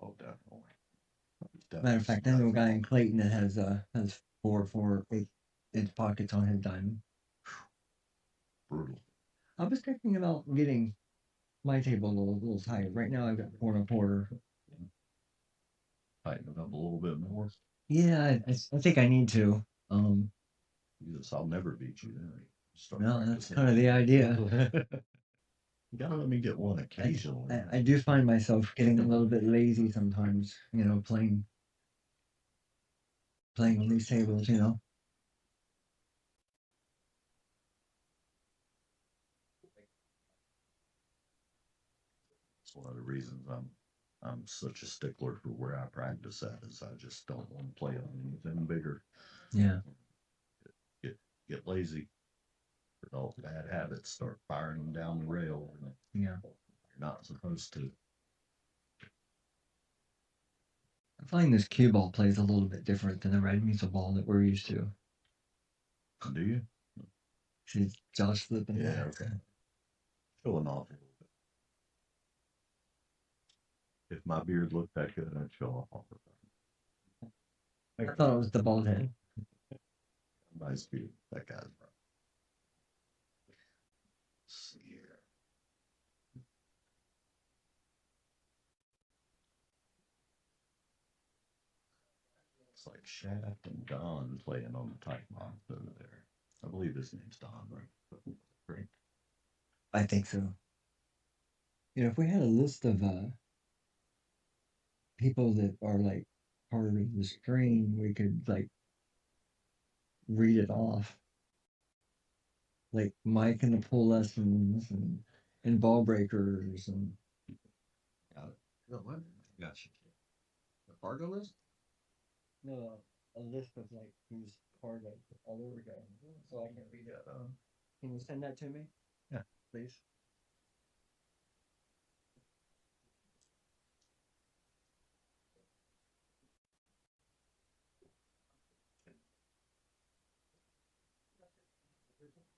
Oh, definitely. Matter of fact, I know a guy in Clayton that has 4 8-inch pockets on his diamond. Brutal. I was thinking about getting my table a little tight. Right now I've got 4 1/4. Tighten it up a little bit more. Yeah, I think I need to. I'll never beat you then. No, that's kind of the idea. You gotta let me get one occasionally. I do find myself getting a little bit lazy sometimes, playing on these tables, It's one of the reasons I'm such a stickler for where I practice at is I just don't want to play on anything bigger. Yeah. Get lazy. All bad habits start firing them down the rail. Yeah. You're not supposed to. I find this cue ball plays a little bit different than the red music ball that we're used to. Do you? See Josh flipping. Yeah, okay. Showing off a little bit. If my beard looked that good, I'd show off. I thought it was the bald head. Nice beard. That guy's right. Let's see here. It's like Shaft and Don playing on the tight box over there. I believe his name's Don, right? Great. I think so. If we had a list of people that are like part of the stream, we could like read it off, like Mike and the pool lessons and ball breakers and Got it. No, what? Gotcha. The cargo list? no, a list of like who's part of all over again. So I can read it. Can you send that to me? Yeah. Please.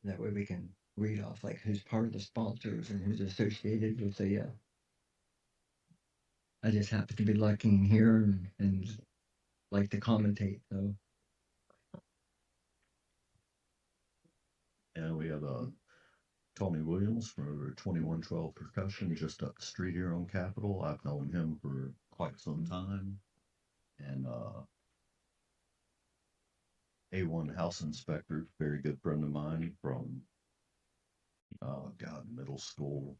That way we can read off like who's part of the sponsors and who's associated with the. I just happen to be lucky here and like to commentate. So And we have Tony Williams for 2112 Percussion just up the street here on Capitol. I've known him for quite some time. And A1 House Inspector, very good friend of mine from middle school.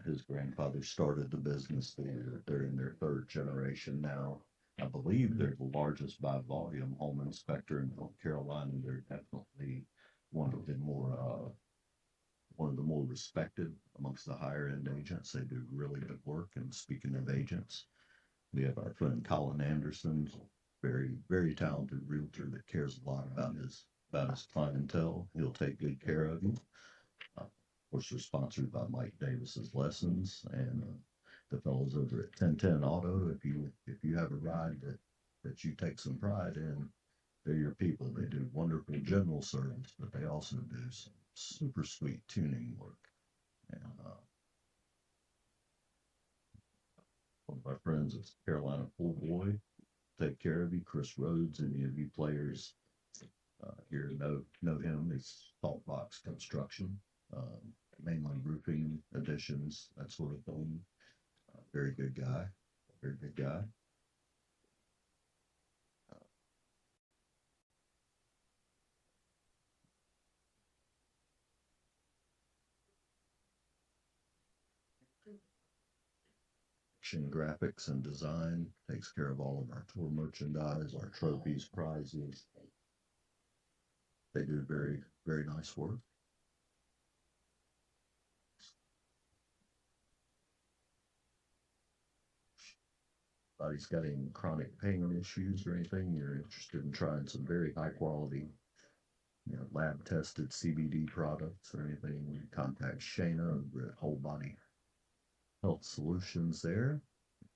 His grandfather started the business. They're in their third generation now. I believe they're the largest by volume home inspector in North Carolina. They're definitely one of the more respected amongst the higher end agents. They do really good work. And speaking of agents, we have our friend Colin Anderson, very, very talented realtor that cares a lot about his clientele. He'll take good care of you. Of course, they're sponsored by Mike Davis's lessons and the fellows over at 1010 Auto. If you have a ride that you take some pride in, they're your people. They do wonderful general service, but they also do some super sweet tuning work. And one of my friends is Carolina Pool Boy. Take care of you, Chris Rhodes. Any of you players here know him. He's Salt Box Construction, mainly roofing additions, that sort of thing. Very good guy. Very good guy. Action Graphics and Design takes care of all of our tour merchandise, our trophies, prizes. They do very, very nice work. Anybody's got any chronic pain issues or anything, you're interested in trying some very high quality, lab tested CBD products or anything, you contact Shayna over at Whole Body Health Solutions there.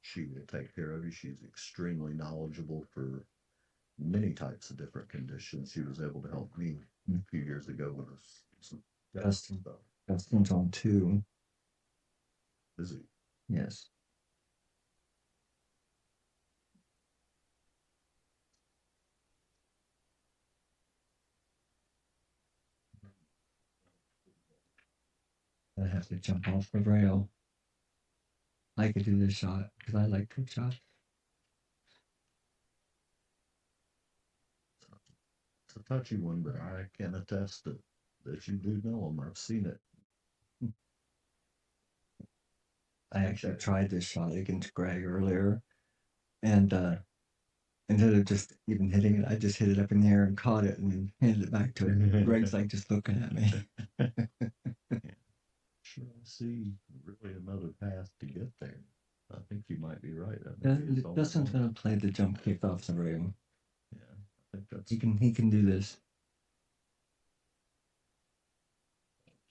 She will take care of you. She's extremely knowledgeable for many types of different conditions. She was able to help me a few years ago with some Justin. stuff. Justin's on 2. Is he? Yes. I have to jump off the rail. I could do this shot because I like good shots. It's a touchy one, but I can attest that you do know him. I've seen it. I actually tried this shot against Greg earlier, and instead of just even hitting it, I just hit it up in the air and caught it and then handed it back to him. Greg's like just looking at me. Sure, I see really another path to get there. I think you might be right. Justin's gonna play the jump kick off the rail. Yeah, I think that's. He can do this.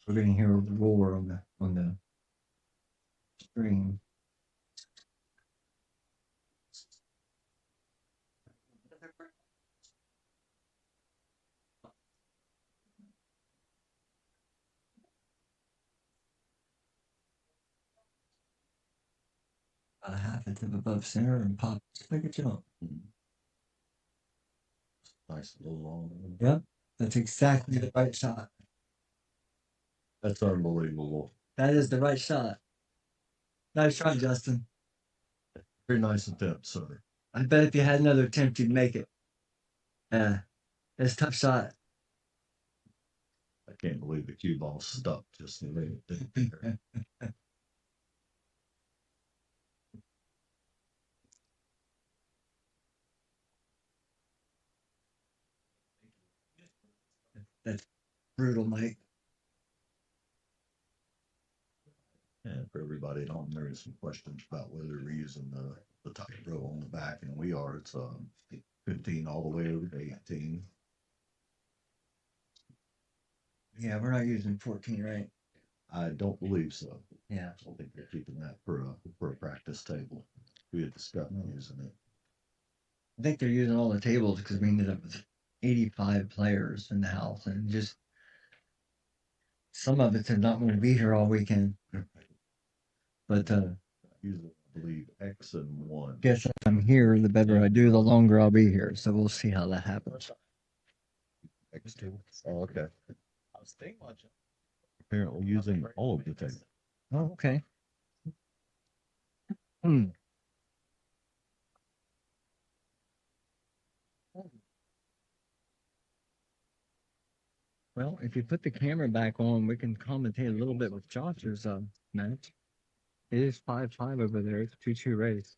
We're gonna hear a roar on the stream. About a half a tip above center and pop just like a jump. Nice little long one. Yep, that's exactly the right shot. That's unbelievable. That is the right shot. Nice try, Justin. Very nice attempt, sir. I bet if you had another attempt, you'd make it. Yeah, it's a tough shot. I can't believe the cue ball stuck just the way it did there. That's brutal, mate. And for everybody at home, there is some questions about whether we're using the top row on the back, and we are. It's 15 all the way over to 18. Yeah, we're not using 14, right? I don't believe so. Yeah. I think they're keeping that for a practice table. We had discussed using it. I think they're using all the tables because we ended up with 85 players in the house, and just some of it's not going to be here all weekend. But Usually, I believe X and 1. guess if I'm here, the better I do, the longer I'll be here. So we'll see how that happens. X2. Oh, okay. I was thinking watching. Apparently using all of the tables. Oh, okay. Hmm. Well, if you put the camera back on, we can commentate a little bit with Josh's match. It is 5-5 over there. It's 2-2 race.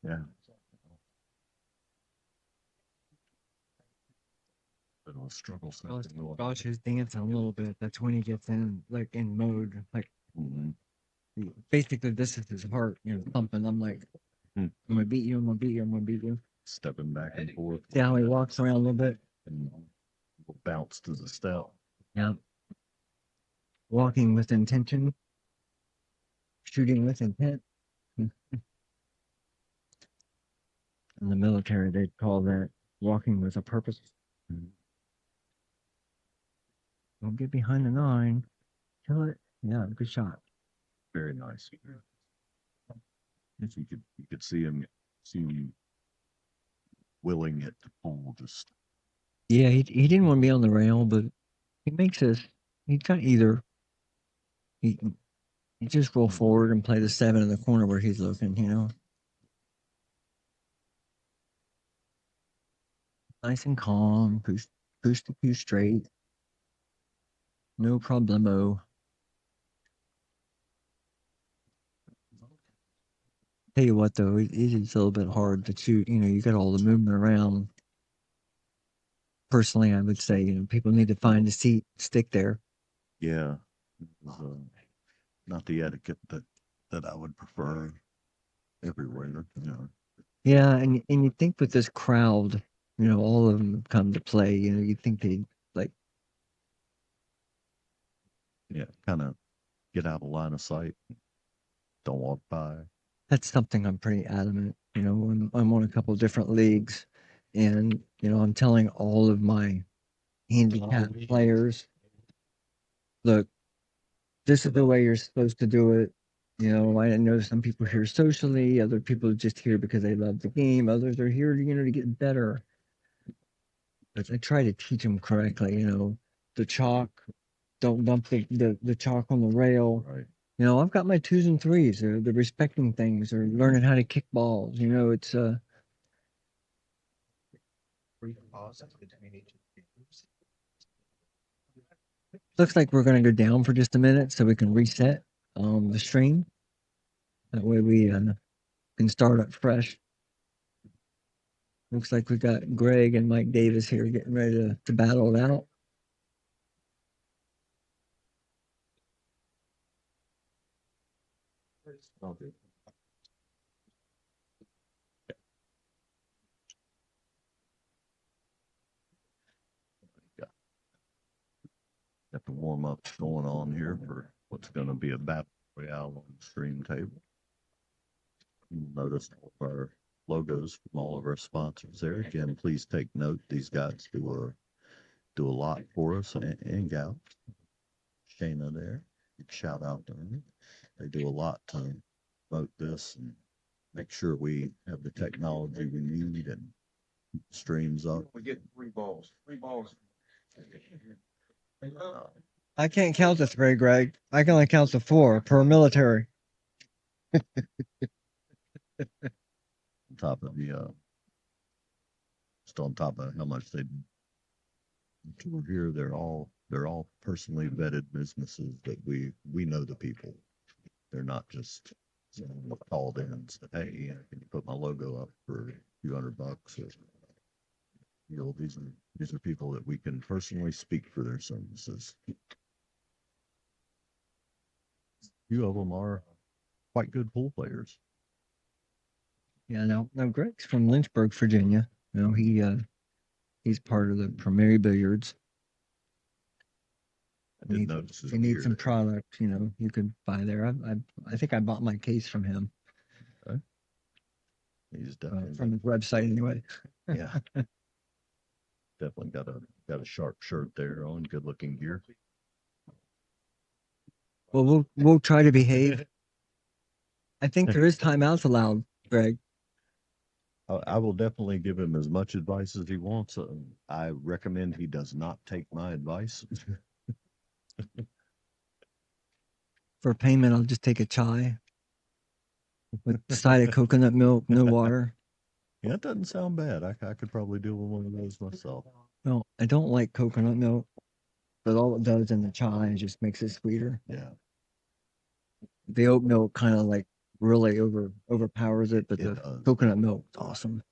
Yeah. Bit of a struggle. Josh is dancing a little bit. That's when he gets in, like, in mode. Like, basically, this is his heart, pumping. I'm like, I'm going to beat you. I'm going to beat you. I'm going to beat you. Stepping back and forth. See how he walks around a little bit? And bounce to the step. Yeah. Walking with intention. Shooting with intent. In the military, they'd call that walking with a purpose. Don't get behind the 9. Kill it. Yeah, good shot. Very nice. If you could see him willing it to pull just. Yeah, he didn't want to be on the rail, but he makes us. He's got either. He just roll forward and play the 7 in the corner where he's looking. Nice and calm, push the cue straight. No problemo. Tell you what, though, it is a little bit hard to shoot. You got all the movement around. Personally, I would say, people need to find a seat, stick there. Yeah. It was, not the etiquette that I would prefer everywhere. Yeah, and you think with this crowd, all of them come to play. You think they'd like. Yeah, kind of get out of line of sight. Don't walk by. That's something I'm pretty adamant. I'm on a couple of different leagues, and I'm telling all of my handicap players, look, this is the way you're supposed to do it. I know some people here socially, other people are just here because they love the game, others are here, to get better. But I try to teach them correctly. The chalk, don't dump the chalk on the rail. Right. I've got my 2s and 3s. They're respecting things, or learning how to kick balls. It's looks like we're gonna go down for just a minute so we can reset the stream. That way we can start up fresh. Looks like we got Greg and Mike Davis here getting ready to battle it out. Okay. Got the warm up going on here for what's going to be a battle royale on the stream table. You'll notice all of our logos from all of our sponsors there. Again, please take note. These guys do a lot for us, and gals. Shayna there, shout out to her. They do a lot to promote this and make sure we have the technology we need and streams up. We get 3 balls. 3 balls. I can't count to 3, Greg. I can only count to 4 per military. On top of the just on top of how much they do here, they're all personally vetted businesses that we know the people. They're not just someone called in and said, hey, can you put my logo up for a few $100 or You know, these are people that we can personally speak for their services. Few of them are quite good pool players. Yeah, now Greg's from Lynchburg, Virginia. You know, he's part of the Premier Billiards. I did notice his You need beard. some product, you know, you could buy there. I think I bought my case from him, He's definitely from his website anyway. yeah. Definitely got a sharp shirt there on, good looking gear. Well, we'll try to behave. I think there is timeouts allowed, Greg. I will definitely give him as much advice as he wants. I recommend he does not take my advice. For payment, I'll just take a chai with a side of coconut milk, no water. Yeah, that doesn't sound bad. I could probably do one of those myself. No, I don't like coconut milk, but all it does in the chai just makes it sweeter. Yeah, The oat milk kind of like really overpowers it, but it the does. coconut milk is awesome.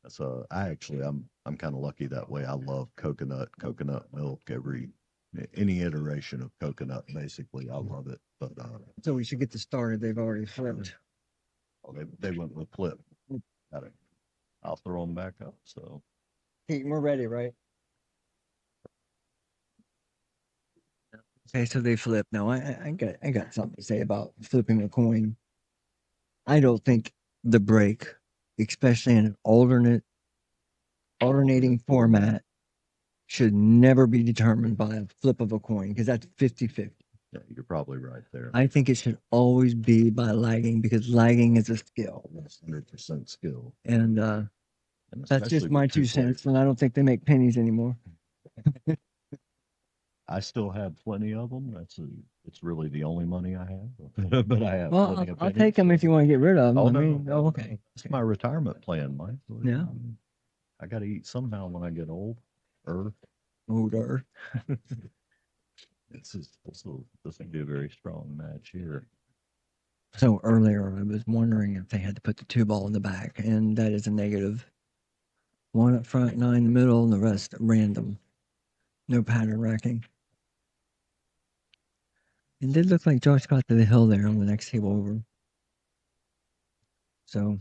So I'm kind of lucky that way. I love coconut milk, any iteration of coconut, basically. I love it. But So we should get this started. They've already flipped. they went with flip. Got it. I'll throw them back up. So Hey, we're ready, right? Okay, so they flip. Now I got something to say about flipping a coin. I don't think the break, especially in an alternating format, should never be determined by a flip of a coin because that's 50-50. yeah, you're probably right there. I think it should always be by lagging because lagging is a skill. That's 100% skill. And And that's especially just my with 2 two cents, players. and I don't think they make pennies anymore. I still have plenty of them. It's really the only money I have. But I have Well, plenty of I'll pennies. take them if you want to get rid of them. Oh, I no, mean, no, okay. It's my retirement plan, Mike. Yeah. I got to eat somehow when I get old. Older. This will be a very strong match here. So earlier, I was wondering if they had to put the 2 ball in the back, and that is a negative. 1 up front, 9 in the middle, and the rest random. No pattern racking. It did look like Josh got to the hill there on the next table over. So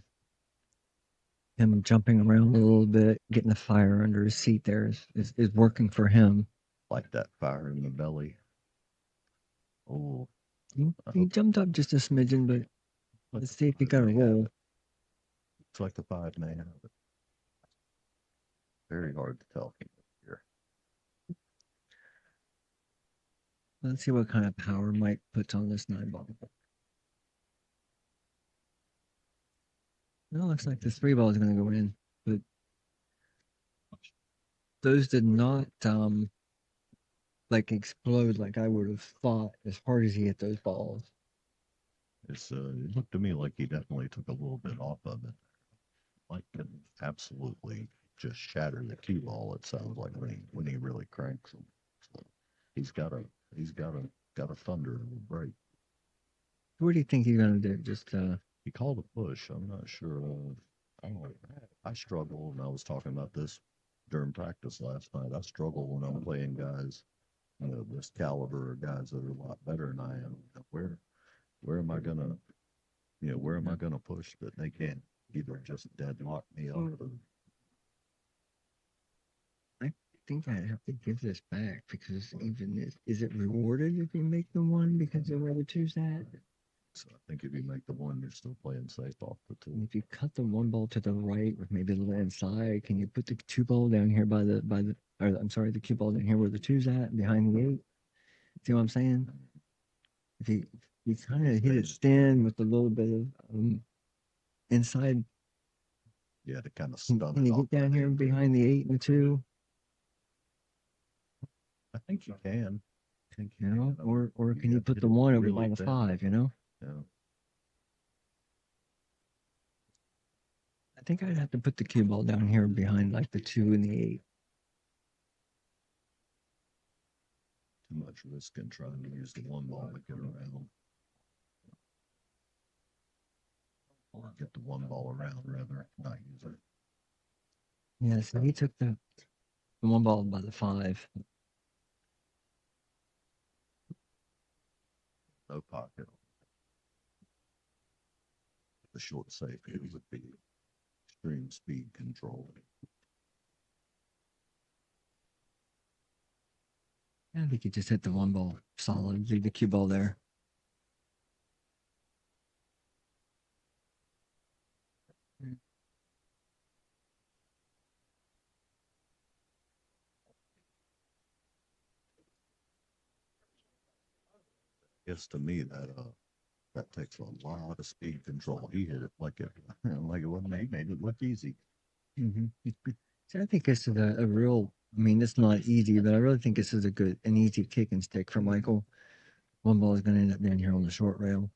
him jumping around a little bit, getting the fire under his seat there is working for him. Like that fire in the belly. Oh, He jumped up just a smidgen, but let's see if he got a roll. Looks like the 5 may have it. Very hard to tell here. Let's see what kind of power Mike puts on this 9 ball. No, looks like the 3 ball is going to go in, but those did not like explode like I would have thought as hard as he hit those balls. It looked to me like he definitely took a little bit off of it. Mike can absolutely just shatter the cue ball. It sounds like when he really cranks them. So he's got a thunder break. What do you think he's going to do? Just He called a push. I'm not sure. I don't know. I struggle, and I was talking about this during practice last night. I struggle when I'm playing guys, this caliber, or guys that are a lot better than I am. Where am I gonna, where am I gonna push that they can't either just deadlock me up or I think I have to give this back because even is it rewarded if you make the 1 because of where the 2's at? So I think if you make the 1, you're still playing safe off the 2. And if you cut the 1 ball to the right with maybe a little inside, can you put the 2 ball down here the cue ball down here where the 2's at behind the 8? See what I'm saying? If you kind of hit it thin with a little bit of inside, Yeah, to kind of stun can it you off get down that here 8. behind the 8 and the 2? I think you can. Or can you put the 1 over by the 5? Yeah. I think I'd have to put the cue ball down here behind like the 2 and the 8. Too much risk in trying to use the 1 ball to get around. Or get the 1 ball around rather, not use it. Yeah, so he took the The one ball by the 5. No pocket. The short safe here would be extreme speed control. I think you just hit the one ball solid, leave the cue ball there. Guess to me that takes a lot of speed control. He hit it like it like it wasn't. He made it look easy. Mm-hmm. So I think this is a real. I mean, it's not easy, but I really think this is an easy kick and stick for Michael. One ball is going to end up down here on the short rail.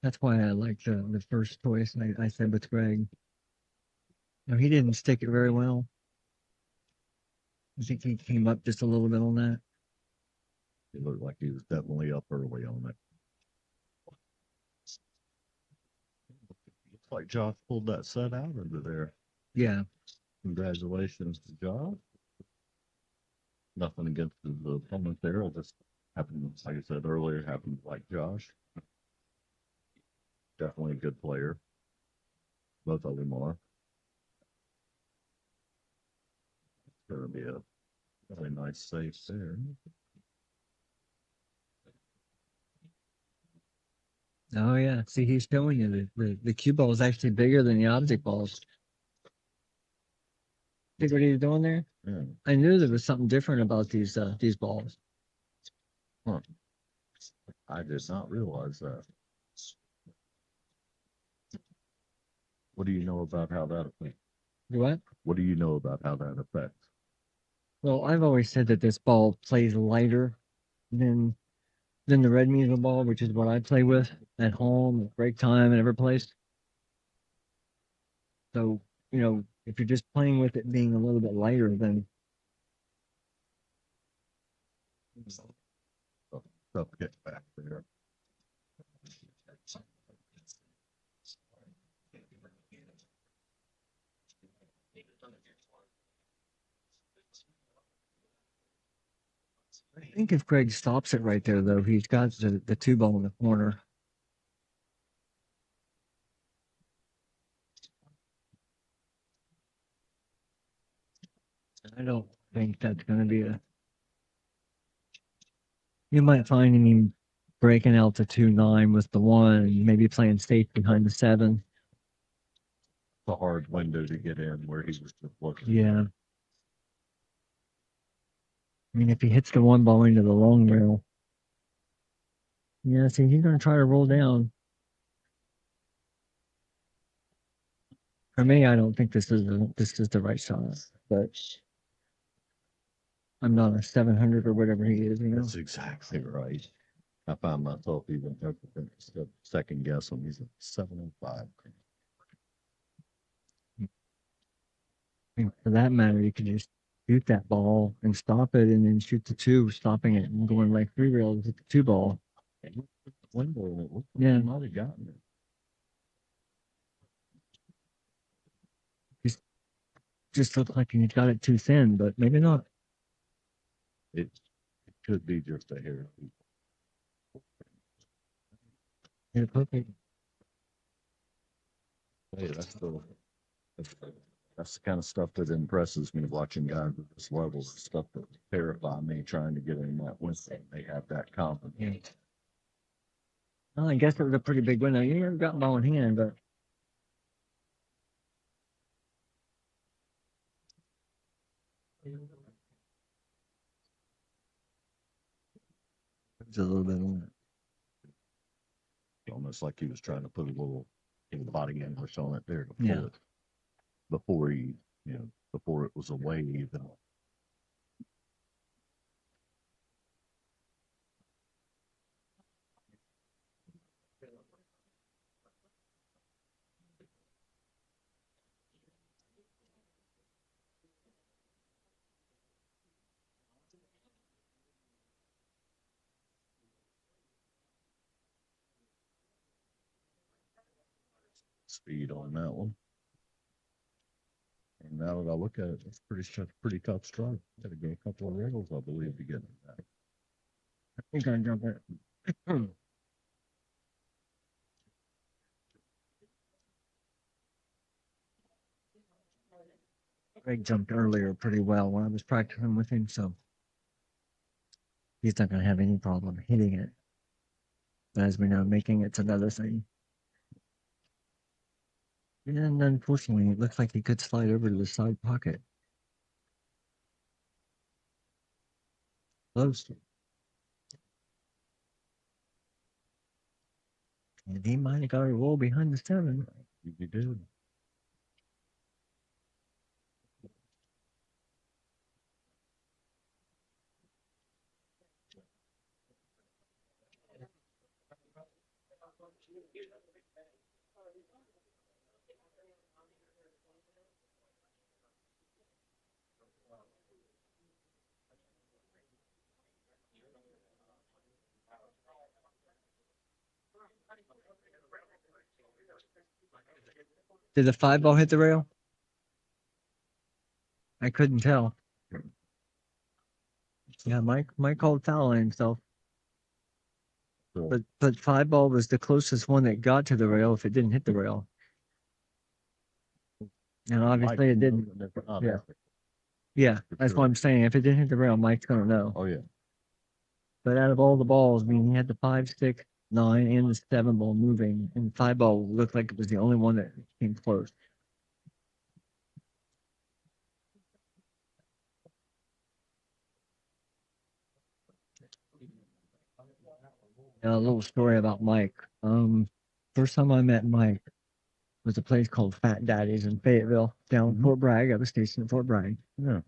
That's why I like the first choice I said with Greg. No, he didn't stick it very well. I think he came up just a little bit on that. It looked like he was definitely up early on it. Looks like Josh pulled that set out over there. Yeah. Congratulations to Josh. Nothing against the opponent there. It just happened, like I said earlier, happened like Josh. Definitely a good player. Both of them are. It's going to be a really nice save there. Oh yeah. See, he's showing you the cue ball is actually bigger than the object balls. See what he's doing there? Yeah. I knew there was something different about these balls. Huh. I did not realize that. What do you know about how that affects? What? What do you know about how that affects? Well, I've always said that this ball plays lighter than the red measle ball, which is what I play with at home, at break time, and every place. So, if you're just playing with it being a little bit lighter, then Tough get back there. I think if Greg stops it right there, though, he's got the two ball in the corner. I don't think that's going to be You might find him breaking out to 2-9 with the 1, and maybe playing safe behind the 7. It's a hard window to get in where he was just looking. Yeah. I mean, if he hits the 1 ball into the long rail. Yeah, see, he's going to try to roll down. For me, I don't think this is the right shot, but I'm not a 700 or whatever he is, That's exactly right. I found myself even second guessing. He's a 705. I mean, for that matter, you can just shoot that ball and stop it, and then shoot the 2, stopping it and going like 3 rails with the 2 ball. Window, and it looked like Yeah. he might have gotten it. Just looked like he got it too thin, but maybe not. It could be just a hair. Yeah, perfect. Hey, that's the kind of stuff that impresses me watching guys at this level. The stuff that terrify me trying to get in that window. They have that confidence. Yeah. Well, I guess it was a pretty big window. You never got ball in hand, but it's a little bit on it. Almost like he was trying to put a little body English on it there to pull Yeah. it before he, before it was a wave. And speed on that one. And now that I look at it, it's pretty tough strike. Got to go a couple of rails, I believe, to get that. You're gonna jump it. Greg jumped earlier pretty well when I was practicing with him, so he's not gonna have any problem hitting it. But as we know, making it's another thing. And unfortunately, it looks like he could slide over to the side pocket. Close. And he might have got a roll behind the 7. You did. Did the 5 ball hit the rail? I couldn't tell. Yeah, Mike called foul on himself. So, But 5 ball was the closest one that got to the rail if it didn't hit the rail. And obviously it didn't. Yeah. Yeah, that's what I'm saying. If it didn't hit the rail, Mike's gonna know. Oh, yeah. But out of all the balls, I mean, he had the 5, 6, 9, and the 7 ball moving, and 5 ball looked like it was the only one that came close. Now, a little story about Mike. First time I met Mike was a place called Fat Daddy's in Fayetteville, down Mhm. Fort Bragg. I was stationed at Fort Bragg, Yeah.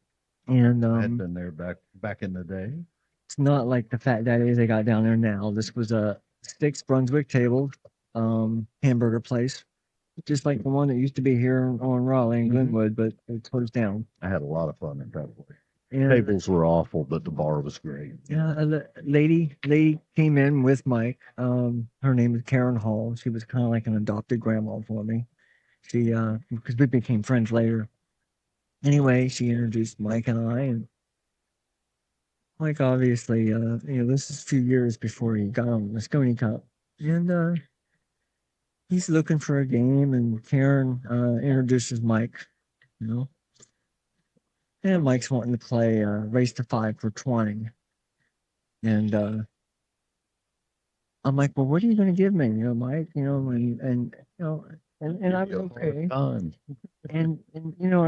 and I had been there back in the day. it's not like the Fat Daddies they got down there now. This was a 6 Brunswick table hamburger place, just like the one that used to be here on Raleigh and Mhm. Glenwood, but it closed down. I had a lot of fun at that place. And Tables were awful, but the bar was great. yeah, a lady came in with Mike. Her name is Karen Hall. She was kind of like an adopted grandma for me. She because we became friends later. Anyway, she introduced Mike and I, and Mike obviously, this is a few years before he got on the Scony Cup, and he's looking for a game, and Karen introduces Mike, you know, and Mike's wanting to play race to 5 for 20, and I'm like, well, what are you going to give me, Mike, and I was okay. And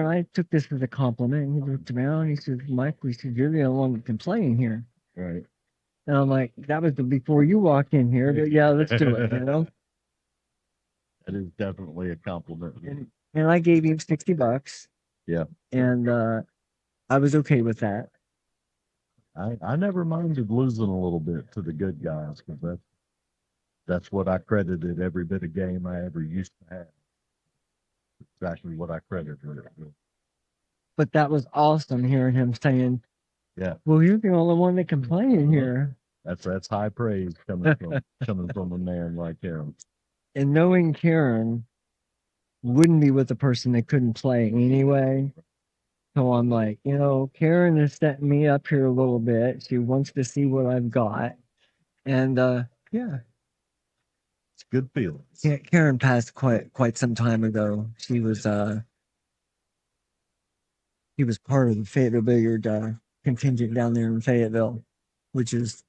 I took this as a compliment. And he looked around and he said, Mike, we said, you're the only one that can play in here. Right. And I'm like, that was before you walked in here, but yeah, let's do it, That is definitely a compliment. And I gave him $60. Yeah. And I was okay with that. I never minded losing a little bit to the good guys because that's what I credited every bit of game I ever used to have. Exactly what I credited it with. But that was awesome hearing him saying, Yeah. well, you're the only one that can play in here. That's high praise coming from a man like him. And knowing Karen wouldn't be with a person that couldn't play anyway. So I'm like, Karen is setting me up here a little bit. She wants to see what I've got. And yeah. It's good feelings. Yeah, Karen passed quite some time ago. He was part of the Fayetteville Billiard contingent down there in Fayetteville, which is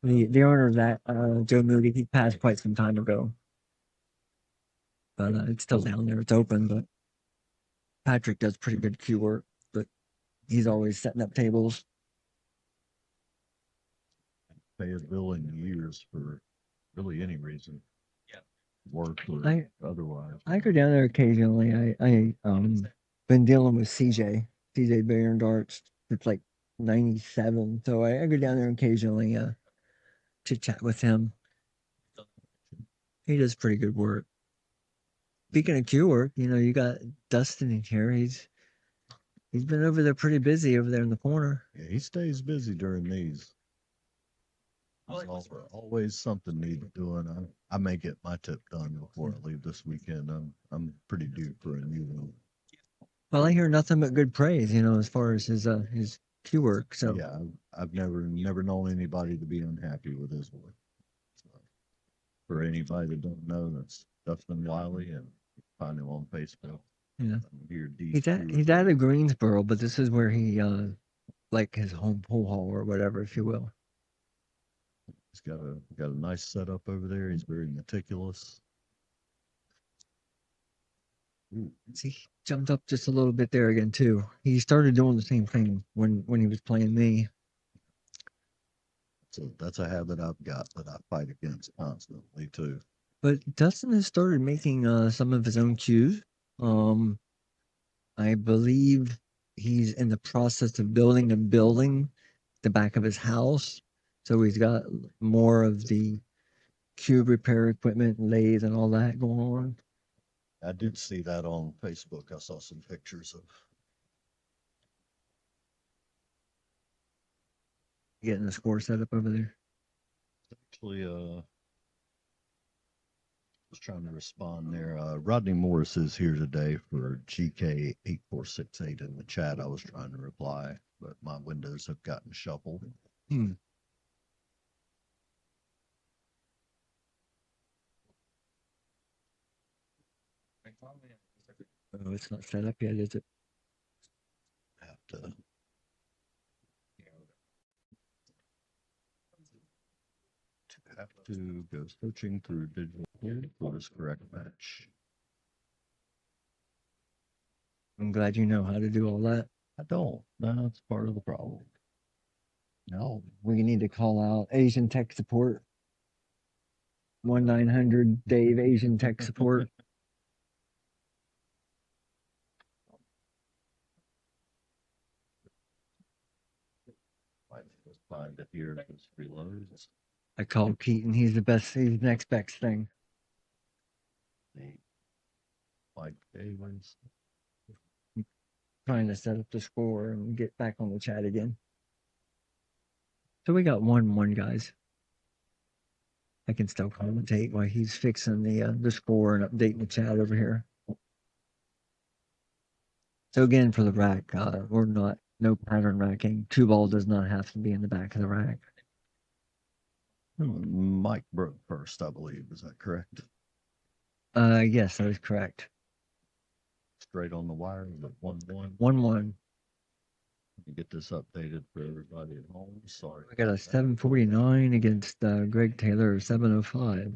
the owner of that, Joe Moody. He passed quite some time ago, but it's still down there. It's open, but Patrick does pretty good cue work, but he's always setting up tables. Fayetteville in years for really any reason. Yeah. Work or otherwise. I go down there occasionally. I been dealing with CJ Billiard Darts. It's like 97, so I go down there occasionally to chat with him. He does pretty good work. Speaking of cue work, you got Dustin in here. He's been over there pretty busy over there in the corner. Yeah, he stays busy during these. There's always something needed doing. I may get my tip done before I leave this weekend. I'm pretty due for a new one. Well, I hear nothing but good praise, as far as his cue work. So Yeah, I've never known anybody to be unhappy with his work. So, for anybody that don't know, that's Dustin Wiley, and find him on Facebook. yeah, I'm here, he's out of Greensboro, but this is where he like his home pool hall or whatever, if you will. He's got a nice setup over there. He's very meticulous. Ooh, See, he jumped up just a little bit there again too. He started doing the same thing when he was playing me. so that's a habit I've got that I fight against constantly too. But Dustin has started making some of his own cues. I believe he's in the process of building a building the back of his house. So he's got more of the cube repair equipment, lathe, and all that going on. I did see that on Facebook. I saw some pictures of. Getting the score set up over there. Actually, was trying to respond there. Rodney Morris is here today for GK8468 in the chat. I was trying to reply, but my windows have gotten shuffled. Hmm. Oh, it's not set up yet, is it? Have to go searching through digital for this correct match. I'm glad you know how to do all that. I don't. That's part of the problem. No, we need to call out Asian tech support. 1-900 Dave Asian tech support. I just find it here if this reloads. I called Keaton. He's the best. He's the next best thing. Like Davis. Trying to set up the score and get back on the chat again. So we got 1-1, guys. I can still commentate while he's fixing the score and updating the chat over here. So again, for the rack, we're no pattern racking. 2-ball does not have to be in the back of the rack. Mike broke first, I believe. Is that correct? Yes, that is correct. Straight on the wire, but 1-1. 1-1. Let me get this updated for everybody at home. Sorry. We got a 749 against Greg Taylor, 705.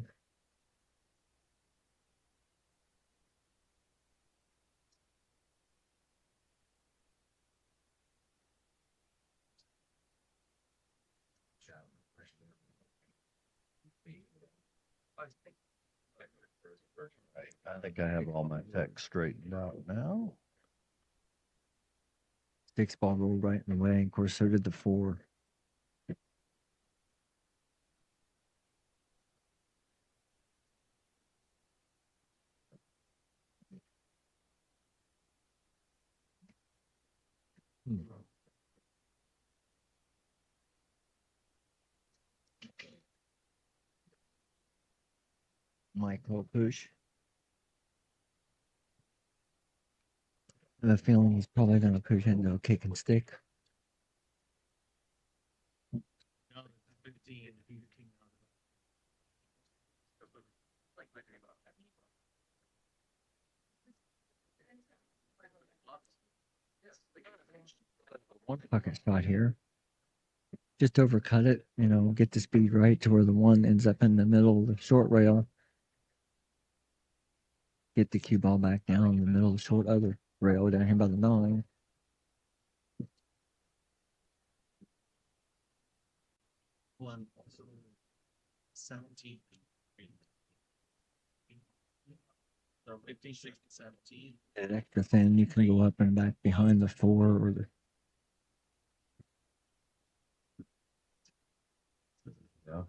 I think I have all my text straightened out now. 6-ball rolled right in the way. Of course, so did the 4. Mike will push. I have a feeling he's probably going to push into a kick and stick. One pocket shot here. Just overcut it, get the speed right to where the 1 ends up in the middle of the short rail. Get the cue ball back down in the middle of the short other rail down here by the 9. One, 17. So 15, 16, 17. That extra thin, you can go up and back behind the 4 or the. Yeah.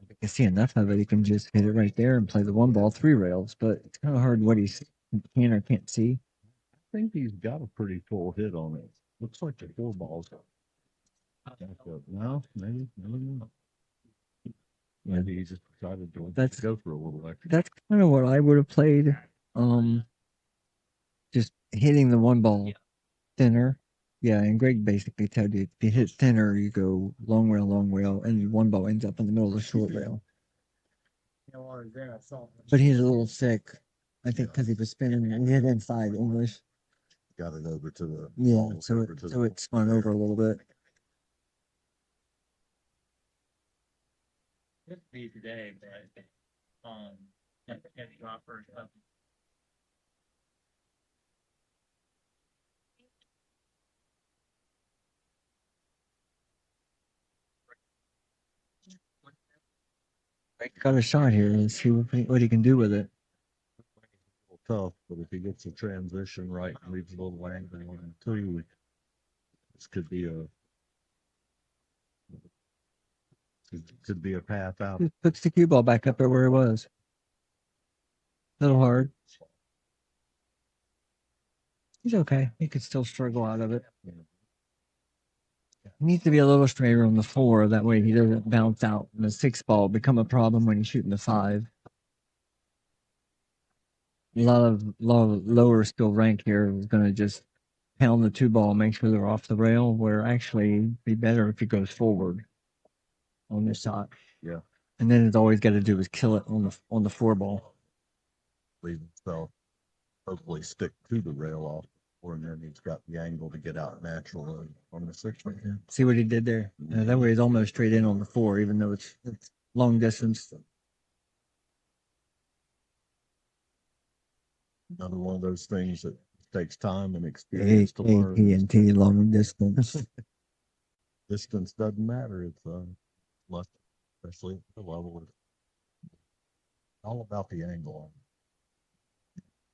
I can see enough of it. He can just hit it right there and play the 1-ball 3 rails, but it's kind of hard what he can or can't see. I think he's got a pretty full hit on it. Looks like the 4 balls. Back up now, maybe. Maybe he just decided to That's- go for a little extra. That's kind of what I would have played. Just hitting the one ball thinner. Yeah, and Greg basically told you if you hit thinner, you go long rail, and one ball ends up in the middle of the short rail. But he's a little sick, I think, because he was spinning and he hit inside English. Got it over to the Yeah, so it spun over a little bit. Could be today, but, at the offer, Got a shot here. Let's see what he can do with it. tough, but if he gets the transition right and leaves a little angle on two, this could be a path out. Just puts the cue ball back up there where it was. A little hard. He's okay. He could still struggle out of it. He needs to be a little straighter on the 4. That way he doesn't bounce out. And the 6 ball become a problem when he's shooting the 5. A lot of lower skill rank here is going to just pound the 2 ball, make sure they're off the rail. Where actually it'd be better if he goes forward on this shot. Yeah. And then it's always got to do is kill it on the 4 ball. Leave himself, hopefully stick to the rail off, and then he's got the angle to get out naturally on the 6 right here. See what he did there? That way he's almost straight in on the 4, even though it's long distance. Another one of those things that takes time and experience to learn. AT&T long distance. Distance doesn't matter. It's less, especially at the level. It's all about the angle.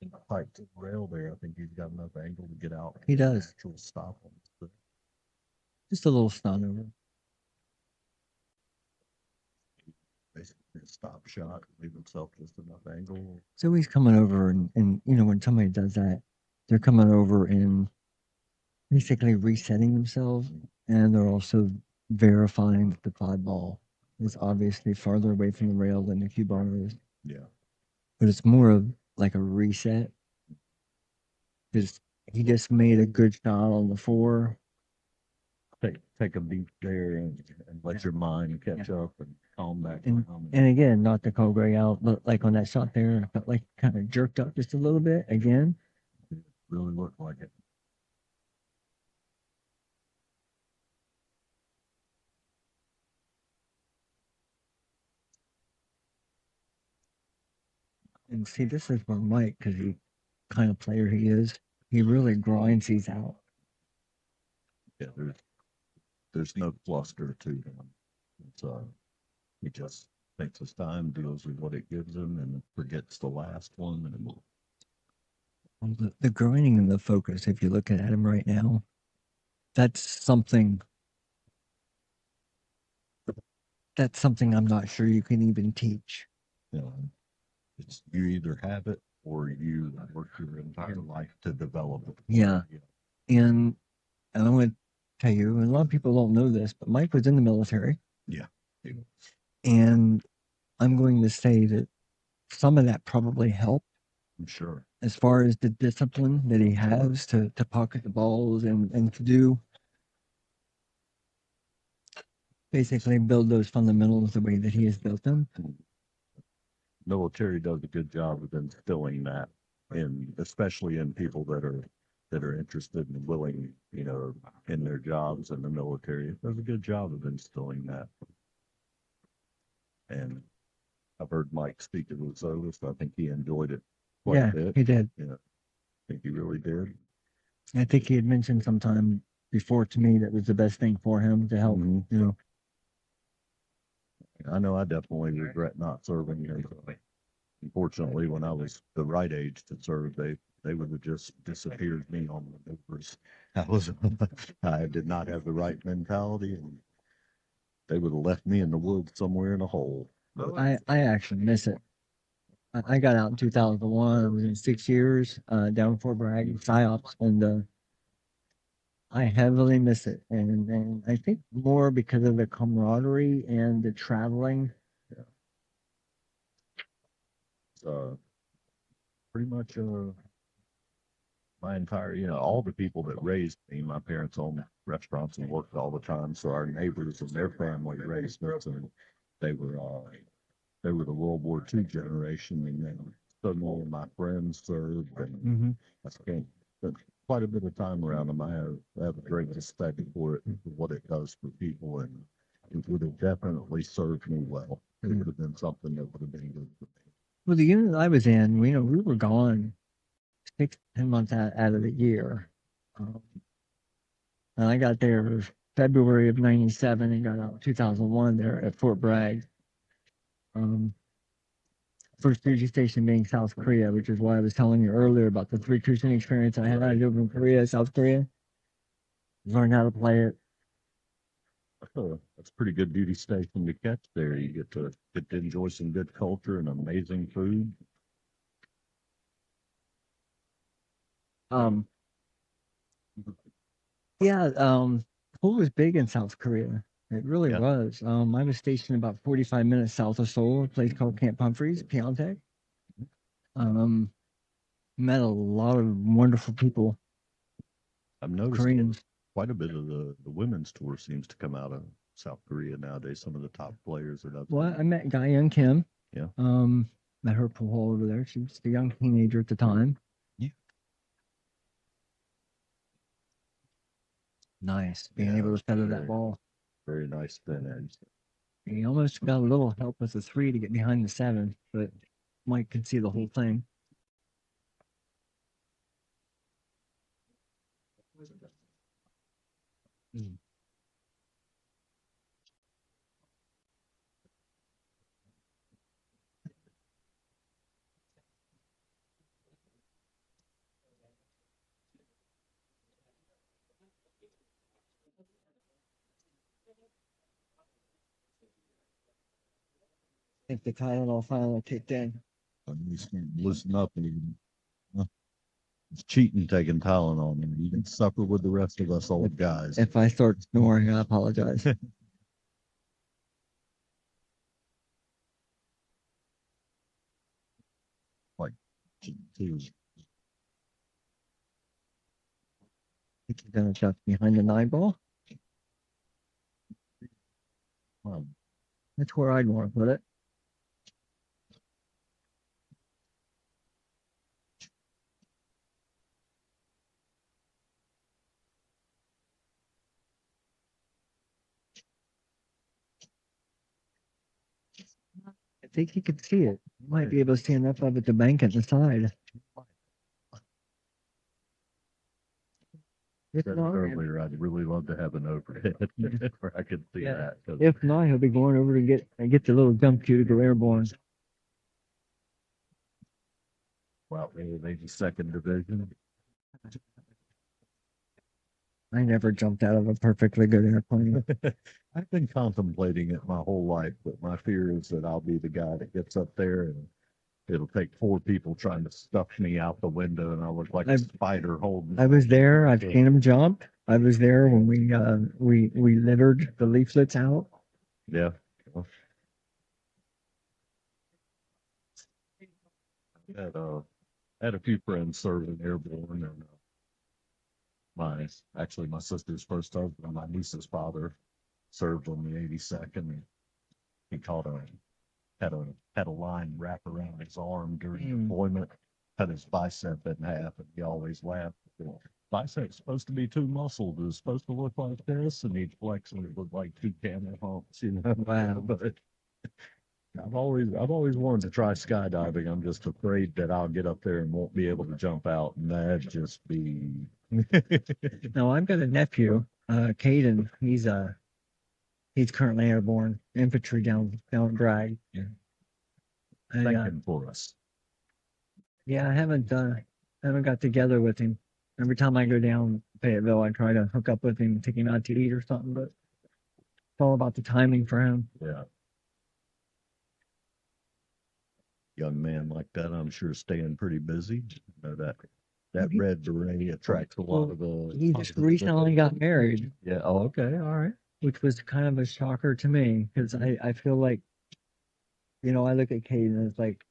In the pipe to the rail there, I think he's got enough angle to get out. He does. Actual stop on it. Just a little stun over. Basically a stop shot, leave himself just enough angle. So he's coming over and you know, when somebody does that, they're coming over and basically resetting themselves, and they're also verifying that the 5 ball is obviously farther away from the rail than the cue ball is. Yeah. But it's more of like a reset. Because he just made a good shot on the 4. Take a beat there and let your mind catch up and calm back And, down. and again, not to call Greg out, but like on that shot there, I felt like kind of jerked up just a little bit again. Really looked like it. And see, this is where Mike, because he kind of player he is, he really grinds these out. Yeah, there's no fluster to him. It's he just takes his time, deals with what it gives him, and forgets the last one. And The grinding and the focus, if you're looking at him right now, that's something I'm not sure you can even teach. you know, it's you either have it or you work your entire life to develop it. Yeah. And I'm going to tell you, and a lot of people don't know this, but Mike was in the military. Yeah. And I'm going to say that some of that probably helped I'm sure. as far as the discipline that he has to pocket the balls and to do basically build those fundamentals the way that he has built them. Military does a good job of instilling that especially in people that are interested and willing, you know, in their jobs in the military. It does a good job of instilling that. And I've heard Mike speak at the service. I think he enjoyed it quite a bit. He did. Yeah, I think he really did. I think he had mentioned sometime before to me that was the best thing for him to help, Mhm. you know. I know I definitely regret not serving. Unfortunately, when I was the right age to serve, they would have just disappeared me on the maneuvers. I did not have the right mentality, and they would have left me in the woods somewhere in a hole. But I actually miss it. I got out in 2001. I was in 6 years down in Fort Bragg, PSYOPs, and I heavily miss it. And I think more because of the camaraderie and the traveling. pretty much my entire, all the people that raised me, my parents owned restaurants and worked all the time. So our neighbors and their family raised us, and they were uh, they were the World War II generation, and then suddenly my friends served, and Mm-hmm. I spent quite a bit of time around them. I have a great respect for it, for what it does for people, and it would have definitely served me well. It would have been something that would have been good for me. Well, the unit I was in, we were gone 10 months out of the year. And I got there February of '97 and got out 2001 there at Fort Bragg. First duty station being South Korea, which is why I was telling you earlier about the 3 cruising experience I had over in Korea, South Korea. Learned how to play it. That's a pretty good duty station to catch there. You get to enjoy some good culture and amazing food. Yeah, pool was big in South Korea. It really Yeah. was. I was stationed about 45 minutes south of Seoul, a place called Camp Humphreys, Pyeongtaek. Met a lot of wonderful people, I've noticed Koreans. quite a bit of the women's tour seems to come out of South Korea nowadays. Some of the top players that I've Well, I met Ga Young Kim. Yeah. Met her pool hall over there. She was a young teenager at the time. Yeah. Nice being Yeah, able to feather that very- ball. very nice thin edge. He almost got a little help with the 3 to get behind the 7, but Mike could see the whole thing. I think the Tylenol finally kicked in. You loosen up and it's cheating taking Tylenol. Man. You can suffer with the rest of us old guys. If I start snoring, I apologize. Too. Think you're gonna duck behind the 9 ball? That's where I'd want to put it. I think he could see it. You might be able to see enough of it to bank at the side. If Said not, earlier, I'd really love to have an overhead where I could see Yeah. that. 'Cause, if not, he'll be going over to get the little jump cue to go airborne. well, maybe second division. I never jumped out of a perfectly good airplane. I've been contemplating it my whole life, but my fear is that I'll be the guy that gets up there and it'll take 4 people trying to stuff me out the window, and I look like a I've- spider holding. I was there. I've Yeah. seen him jump. I was there when we littered the leaflets out. Yeah. Had a few friends serving airborne, and my sister's first husband, my niece's father, served on the 82nd. And he had a line wrap around his arm during deployment, cut his bicep in half, and he always laughed. Bicep's supposed to be 2 muscles. It's supposed to look like this, and he'd flex and it looked like 2 camel humps, Wow. But I've always wanted to try skydiving. I'm just afraid that I'll get up there and won't be able to jump out, and that'd just be. No, I've got a nephew, Caden. He's currently airborne infantry down at Bragg. Yeah. And, Thinking for us. yeah, I haven't got together with him. Every time I go down Fayetteville, I try to hook up with him, take him out to eat or something. But it's all about the timing for him. Yeah. Young man like that, I'm sure, staying pretty busy. You know, that He- red beret attracts a lot of He just recently got married, Yeah. Oh, okay. All right. which was kind of a shocker to me because I feel like, I look at Caden and it's like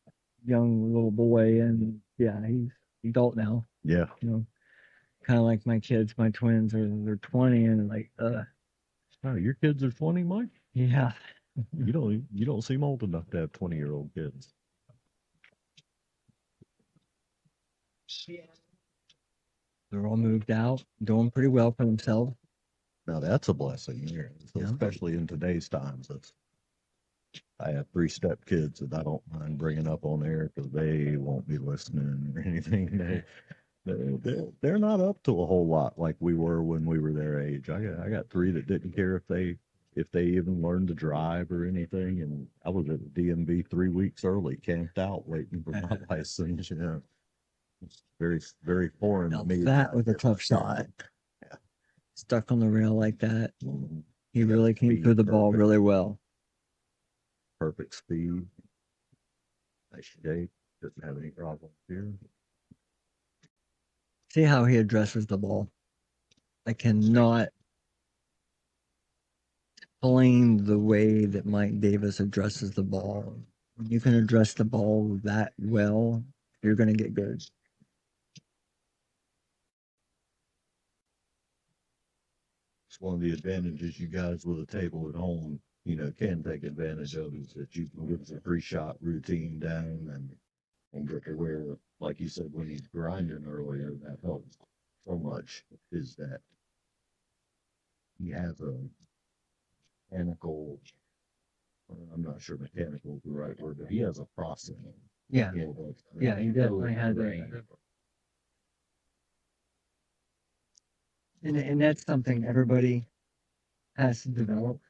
young little boy, and yeah, he's adult now. Yeah. You know, kind of like my kids, my twins they're 20 and like, Oh, your kids are 20, Mike? yeah, You don't seem old enough to have 20-year-old kids. they're all moved out, doing pretty well for themselves. Now that's a blessing here, Yeah. especially in today's times. I have 3 step kids that I don't mind bringing up on air because they won't be listening or anything. They're not up to a whole lot like we were when we were their age. I got 3 that didn't care if they even learned to drive or anything, and I was at the DMV 3 weeks early, camped out waiting for my license. It's very foreign Now to me. that was a tough shot. Yeah. Stuck on the rail like that. He Yeah, really came speed through the ball perfect. really well. Perfect speed. Nice shape. Doesn't have any problems here. See how he addresses the ball. I cannot explain the way that Mike Davis addresses the ball. When you can address the ball that well, you're going to get good. It's one of the advantages you guys with a table at home, can take advantage of is that you can get the 3 shot routine down and get to where, like you said, when he's grinding earlier, that helps so much is that he has a mechanical, I'm not sure mechanical is the right word, but he has a process. Yeah. That Yeah, he definitely has great. and that's something everybody has to develop.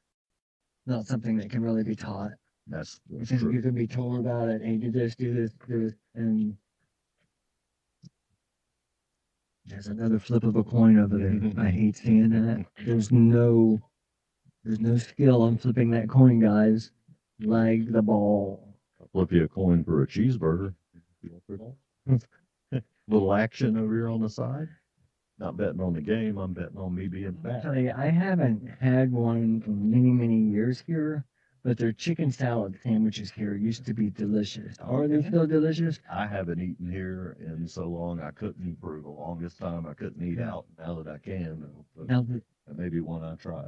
Not something that can really be taught. That's You true. can be told about it, hey, do this, do this, and there's another flip of a coin over there. I hate seeing that. There's no skill on flipping that coin, guys. Like the ball. I'll flip you a coin for a cheeseburger. Little action over here on the side. Not betting on the game. I'm betting on me being fat. Tell you, I haven't had one in many, many years here, but their chicken salad sandwiches here used to be delicious. Are they still delicious? I haven't eaten here in so long. I couldn't for the longest time. I couldn't eat out. Now that I can, Now, maybe one I try.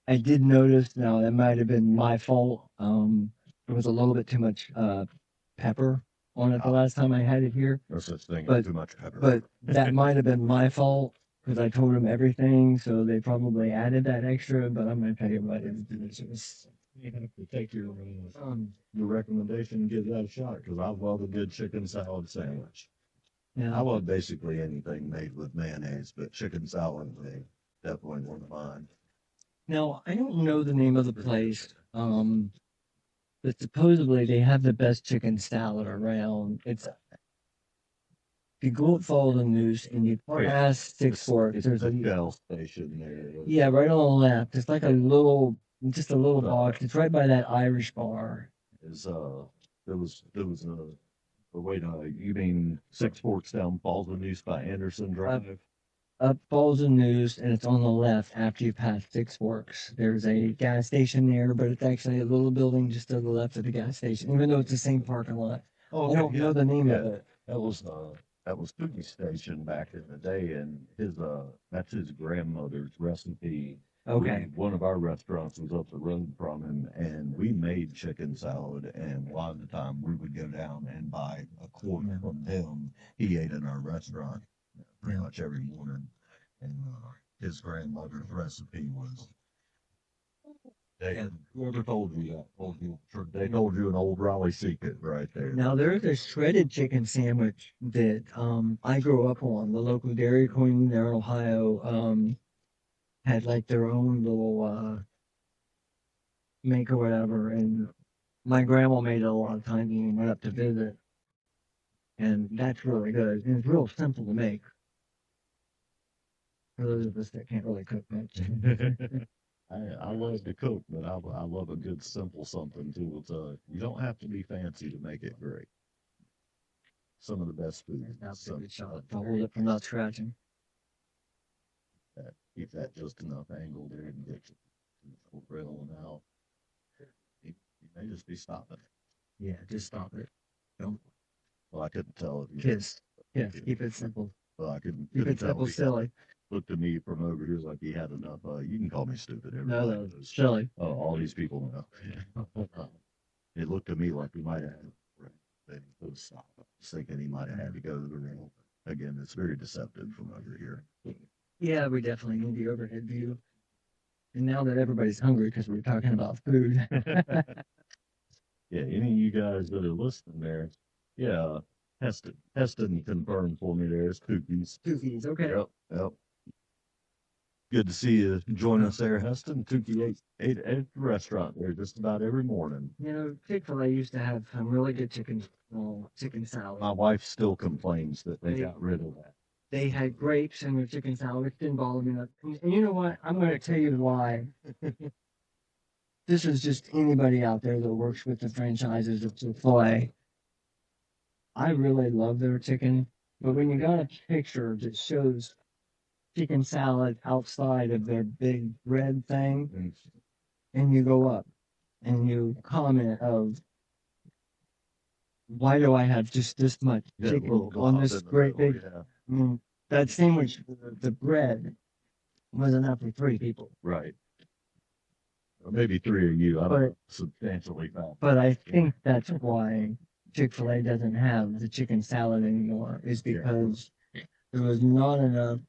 I did notice. Now that might have been my fault. There was a little bit too much pepper on it the last time I had it here. No such thing But- as too much pepper. But that might have been my fault because I told them everything, so they probably added that extra. But I'm gonna tell you what, it's delicious. You have to take your recommendation and give that a shot because I love a good chicken salad sandwich. I Yeah. love basically anything made with mayonnaise, but chicken salad is definitely one of mine. Now I don't know the name of the place, but supposedly they have the best chicken salad around. It's if you go up Follow the News and you Oh, yeah. pass Six Forks, It's there's a a Shell station there. yeah right on the left. It's like a little, just a little box. It's right by that Irish bar. There was wait, you mean Six Forks down Falls of News by Anderson Drive? Up Falls and News, and it's on the left after you pass Six Forks. There's a gas station there, but it's actually a little building just to the left of the gas station, even though it's the same parking lot. Oh, I don't know the name of yeah. it. That was Cookie Station back in the day, and that's his grandmother's recipe. Okay. One of our restaurants was up the road from him, and we made chicken salad. And a lot of the time, we would go down and buy a quart from him. He ate in our restaurant pretty much every morning, and his grandmother's recipe was. Whoever told you that? They told you an old Raleigh secret right there. Now there's a shredded chicken sandwich that I grew up on. The local Dairy Queen there in Ohio had like their own little make or whatever, and my grandma made it a lot of times when we went up to visit, and that's really good. And it's real simple to make for those of us that can't really cook much. I love to cook, but I love a good simple something too. You don't have to be fancy to make it great. Some of the best food. That's a good shot to hold it from not scratching. Keep that just enough angle there and get you grilling out. You may just be stopping. Yeah, just stop it. Well, I couldn't tell if you. Kiss. Yes, keep it simple. Well, I couldn't, Keep couldn't it tell. simple, He had, silly. looked at me from over here like he had enough. You can call me stupid. No, Everybody no, knows. silly. Oh, all these people know. It looked at me like he might have. They put stop. I was thinking he might have had to go to the room. Again, it's very deceptive from over here. Yeah, we definitely need the overhead view. And now that everybody's hungry because we're talking about food. Yeah, any of you guys that are listening there, yeah, Heston confirmed for me there's cookies. Cookies, okay. Yep, yep. Good to see you join us there, Heston. Tukey ate at the restaurant there just about every morning. You know, Chick-fil-A used to have some really good chicken salad. My wife still complains that they They- got rid of that. They had grapes in their chicken salad, which didn't bother me. And you know what? I'm going to tell you why. This is just anybody out there that works with the franchises of Chick-fil-A. I really love their chicken, but when you got a picture that shows chicken salad outside of their big red thing, and you go up and you comment of, why do I have just this much Yeah, chicken little on glob this in the great middle, big? yeah. I mean, that sandwich, the bread was enough for 3 people. Right. Or maybe 3 of you. I'm But- substantially fat. But I think that's why Chick-fil-A doesn't have the chicken salad anymore, is Yeah. because there was not enough,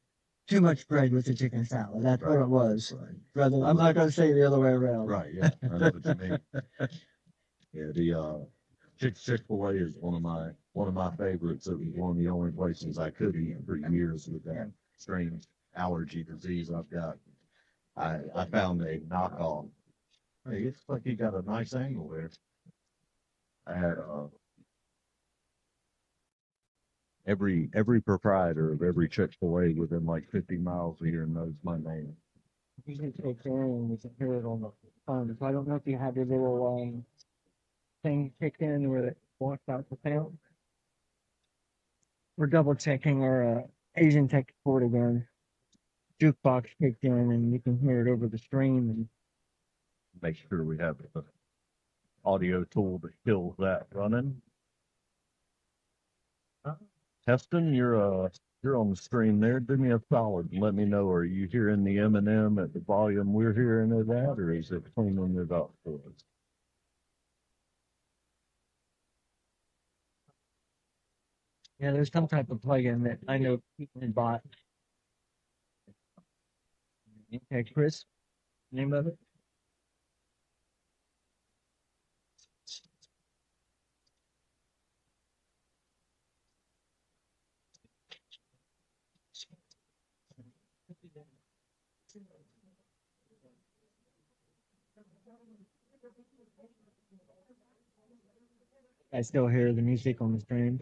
too much bread with the chicken salad. That's what it was. Right. Rather, I'm not going to say the other way around. Right, yeah, I know what you mean. Yeah, the Chick-fil-A is one of my favorites. It was one of the only places I could eat for years with that strange allergy disease I've got. I found a knockoff. Hey, it's like you got a nice angle there. I had every proprietor of every Chick-fil-A within like 50 miles of here knows my name. You can take care and you can hear it on the phone. So I don't know if you have your little thing kicked in where it walks out the sound. We're double checking our Asian tech board again. Jukebox kicked in and you can hear it over the stream. And Make sure we have the audio tool that kills that running. Heston, you're on the stream there. Do me a solid and let me know, are you hearing the M&M at the volume we're hearing it at, or is it cleaning it up for us? yeah, there's some type of plugin that I know people had bought. Okay, Chris, name of it? I still hear the music on the stream.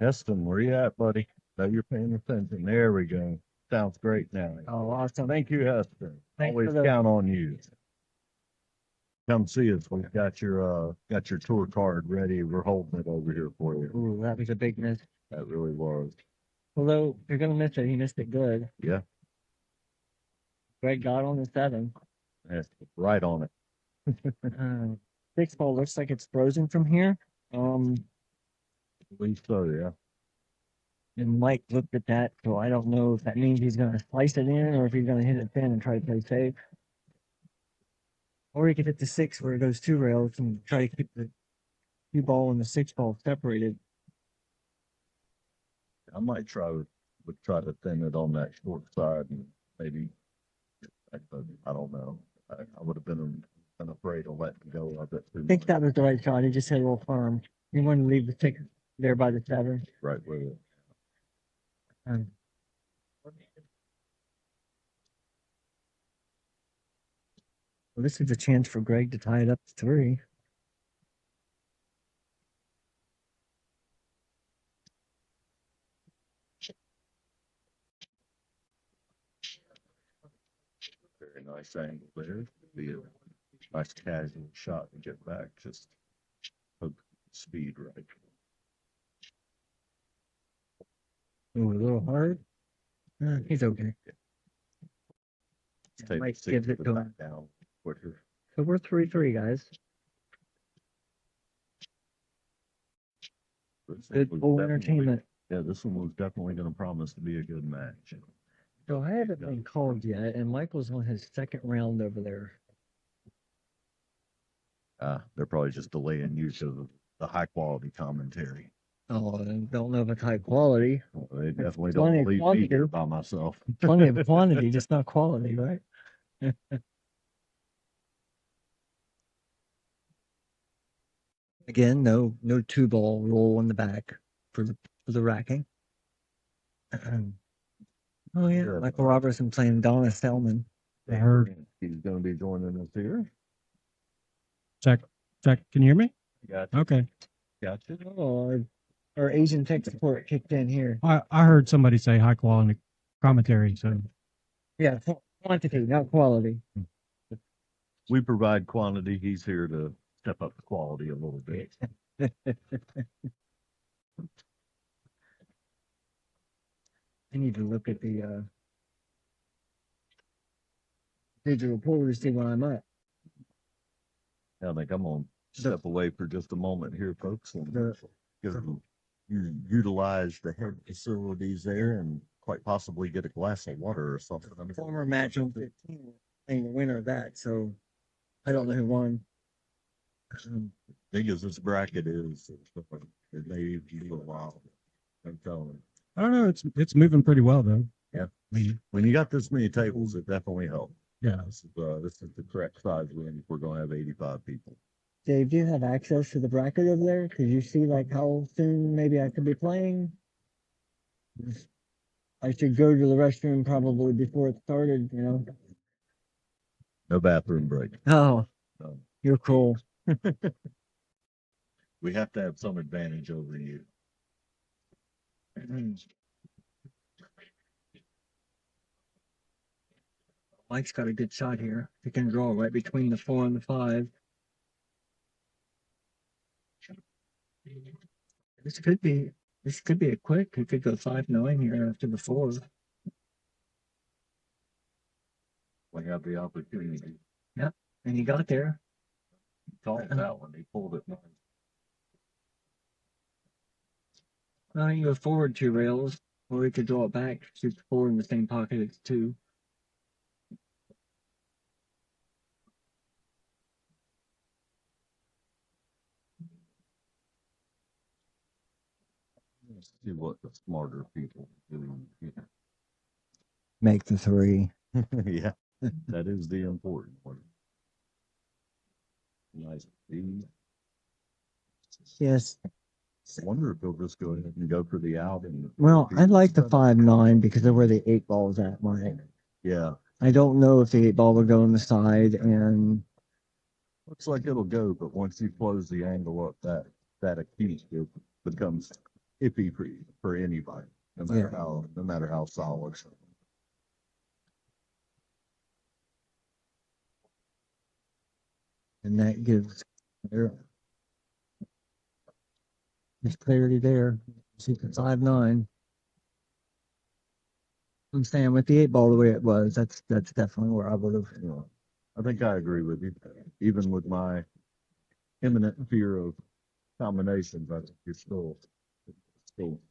Heston, where you at, buddy? Know you're paying attention. There we go. Sounds great now. Oh, awesome. Thank you, Heston. Thanks for Always the- count on you. Come see us. We've got your tour card ready. We're holding it over here for you. Ooh, that was a big miss. That really was. Although, if you're going to miss it, he missed it good. Yeah. Greg got on the 7. That's right on it. 6 ball looks like it's frozen from here. At least so, yeah. And Mike looked at that, so I don't know if that means he's going to slice it in or if he's going to hit it thin and try to play safe. Or he could hit the 6 where it goes 2 rails and try to keep the 2 ball and the 6 ball separated. I might try to thin it on that short side and maybe, I don't know. I would have been afraid of letting go of it. I think that was the right shot. He just hit a little firm. He wanted to leave the 6 there by the 7. Right with it. Um, well, this is a chance for Greg to tie it up to 3. Very nice angle there. Be a nice casual shot to get back. Just hook speed right. Ooh, a little hard. He's okay. Take Mike six gives it foot to back him. down quicker. So we're 3-3, guys. This one Good was full definitely- entertainment. Yeah, this one was definitely gonna promise to be a good match. So I haven't been called yet, and Michael's on his second round over there. They're probably just delaying use of the high quality commentary. Oh, I don't know if it's high quality. Well, they definitely plenty don't of leave me quantity. here by myself. Plenty of quantity, just not quality, right? Again, no two ball rule in the back for the racking. Oh yeah, Good. Michael Robertson playing Donna Selman. I heard. He's gonna be joining us here. Check. Can you hear me? Gotcha. Okay. Gotcha. Oh, our Asian tech support kicked in here. I heard somebody say high quality commentary, so Yeah, quantity, not quality. We provide quantity. He's here to step up the quality a little bit. I need to look at the digital pool to see where I'm at. I think I'm gonna step away for just a moment here, folks, and The give them, utilize the head facilities there and quite possibly get a glass of water or something. I mean, former match on 15 playing the winner of that, so I don't know who won. big as this bracket is, it may be a while. I'm telling you. I don't know. It's moving pretty well though. Yeah. I mean, When you got this many tables, it definitely helps. yeah. This is the correct size room if we're gonna have 85 people. Dave, do you have access to the bracket over there? Could you see like how soon maybe I could be playing? I should go to the restroom probably before it started, you know. No bathroom break. Oh, No. you're cool. We have to have some advantage over you. Mike's got a good shot here. He can draw right between the 4 and the 5. This could be a quick. He could go 5-9 here after the 4. We have the opportunity. And he got there. He called that one. He pulled it. You go forward 2 rails, or he could draw it back, shoot the 4 in the same pocket as 2. Let's see what the smarter people do here. Make the 3. Yeah, that is the important one. Nice. Yes. I wonder if they'll just go ahead and go for the out. And Well, I like the 5-9 because of where the 8 ball's at, Mike. Yeah, I don't know if the 8 ball will go on the side, and looks like it'll go, but once you close the angle up that acute, it becomes iffy for anybody, no matter how solid. that gives there's clarity there. See the 5-9. I'm saying with the 8 ball the way it was, that's definitely where I would have. You know, I think I agree with you. Even with my imminent fear of combinations, I think you're still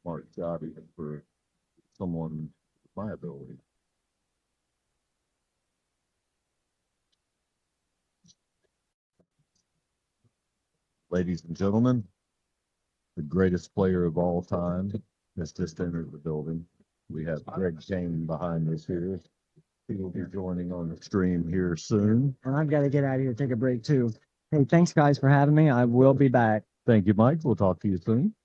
smart job even for someone with my ability. Ladies and gentlemen, the greatest player of all time has just entered the building. We have Greg Kane behind us here. He will be joining on the stream here soon. And I've got to get out of here, take a break too. Hey, thanks guys for having me. I will be back. Thank you, Mike. We'll talk to you soon.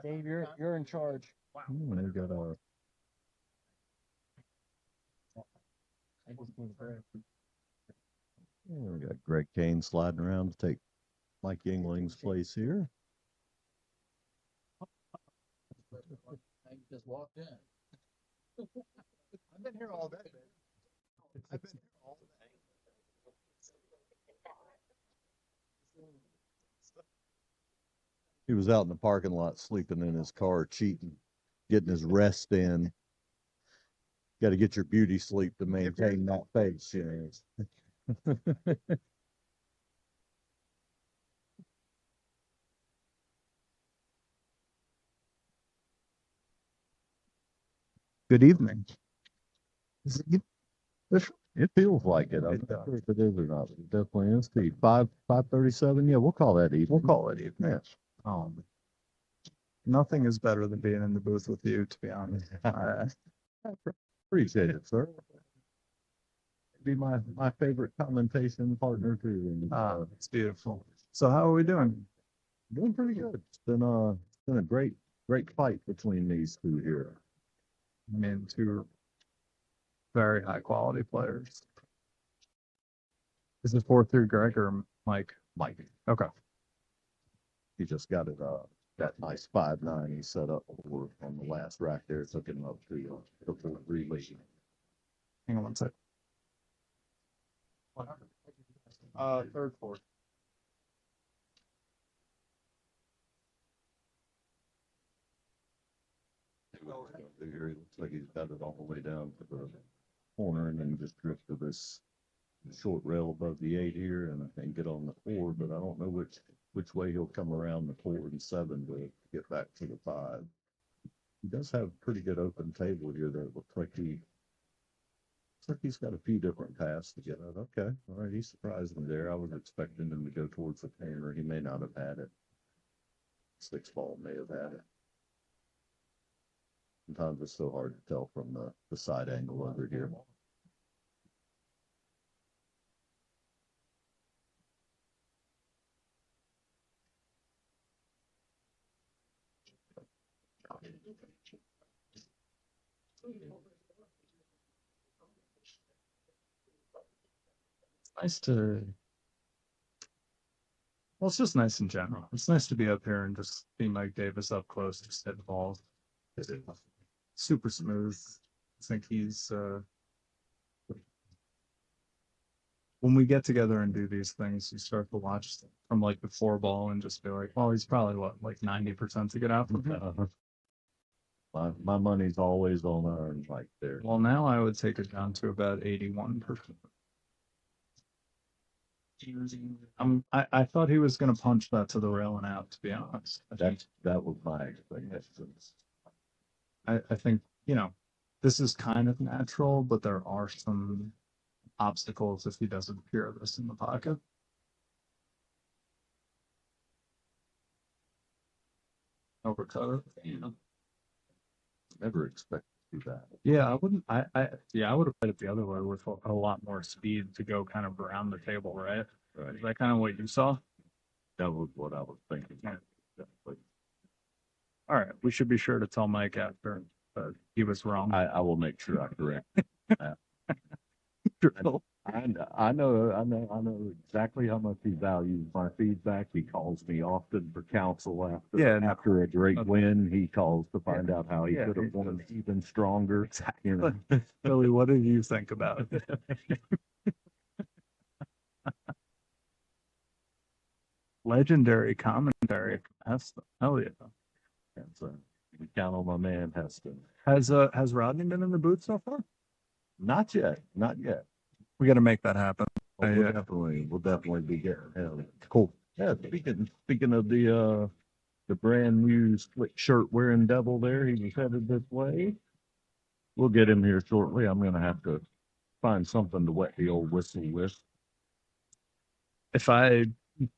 Dave, you're in charge. They've got we got Greg Kane sliding around to take Mike Yingling's place here. Just walked in. I've been here all day, man. I've been here all day. He was out in the parking lot sleeping in his car cheating. getting his rest in. Got to get your beauty sleep to maintain that face, you know. Good evening. It feels like it. I'm not sure if it is or not. It definitely is. The 5:37. Yeah, we'll call that evening. We'll call it evening. Yes. Nothing is better than being in the booth with you, to be honest. Appreciate it, sir. Be my favorite commentation partner too. It's beautiful. So how are we doing? Doing pretty good. It's been a great fight between these two here. I mean, two very high quality players. Is it 4-3 Greg or Mike? Mike, Okay. he just got it that nice 5-9 he set up over on the last rack there, took him up to the 4-3 lead. Hang on one sec. Third, fourth. Here, he looks like he's got it all the way down to the corner and then just drift to this short rail above the 8 here and get on the 4, but I don't know which way he'll come around the 4 and 7 to get back to the 5. He does have a pretty good open table here that looks like he's got a few different paths to get out. Okay, all right, he surprised me there. I was expecting him to go towards the corner. He may not have had it. 6 ball may have had it. Sometimes it's so hard to tell from the side angle over here. Nice to. Well, it's just nice in general. It's nice to be up here and just be Mike Davis up close, just hit the balls. Super smooth. I think he's when we get together and do these things, you start to watch from like the 4 ball and just be like, well, he's probably like 90% to get out from that. My money's always on iron like there. Well, now I would take it down to about 81%. I thought he was going to punch that to the rail and out, to be honest. That was my expectation. I think, this is kind of natural, but there are some obstacles if he doesn't clear this in the pocket. Overcut it. Never expect to do that. Yeah, I wouldn't. I would have played it the other way with a lot more speed to go kind of around the table, right? Right. Is that kind of what you saw? That was what I was thinking. Yeah. All right, we should be sure to tell Mike after, but he was wrong. I will make sure I correct that. Drill. I know exactly how much he values my feedback. He calls me often for counsel after a great win. He calls to find out how he could have won even stronger. Exactly. Billy, what did you think about it? Legendary commentary from Heston. Hell yeah. And so we count on my man Heston. Has Rodney been in the booth so far? Not yet. We got to make that happen. Well, we'll definitely be getting him. Cool. Yeah. Speaking of the brand new slick shirt wearing devil there, he was headed this way. We'll get him here shortly. I'm gonna have to find something to wet the old whistle with. If I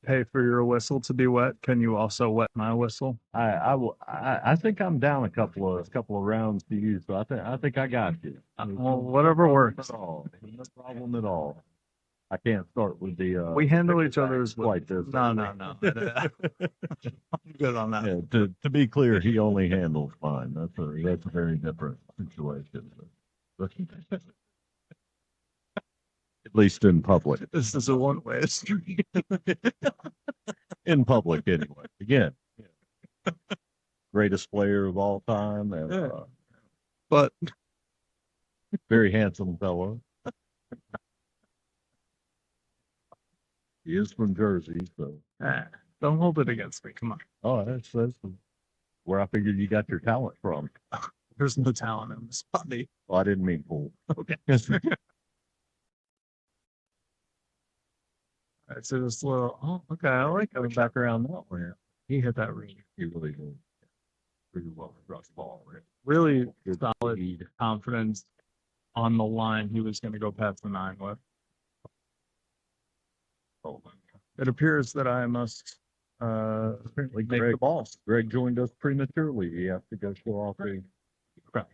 pay for your whistle to be wet, can you also wet my whistle? I will. I think I'm down a couple of rounds to use, so I think I got you. Well, whatever works. No problem at all. I can't start with the. We handle each other's like this. No. I'm good on that. Yeah, to be clear, he only handles mine. That's a very different situation. At least in public. This is a one-way street. In public, anyway. Again, greatest player of all time, and but very handsome fellow. He is from Jersey, so don't hold it against me. Come on. oh, that's Where I figured you got your talent from. There's no talent in this body. Well, I didn't mean pool. Okay. All right, so this little, oh, okay, I like coming back around that way. He hit that really, He really did. Pretty well across the ball. Right? really Good solid speed. confidence on the line he was going to go past the 9 with. Oh, It appears that I must apparently make the ball. Greg joined us prematurely. He has to go show off the. Okay.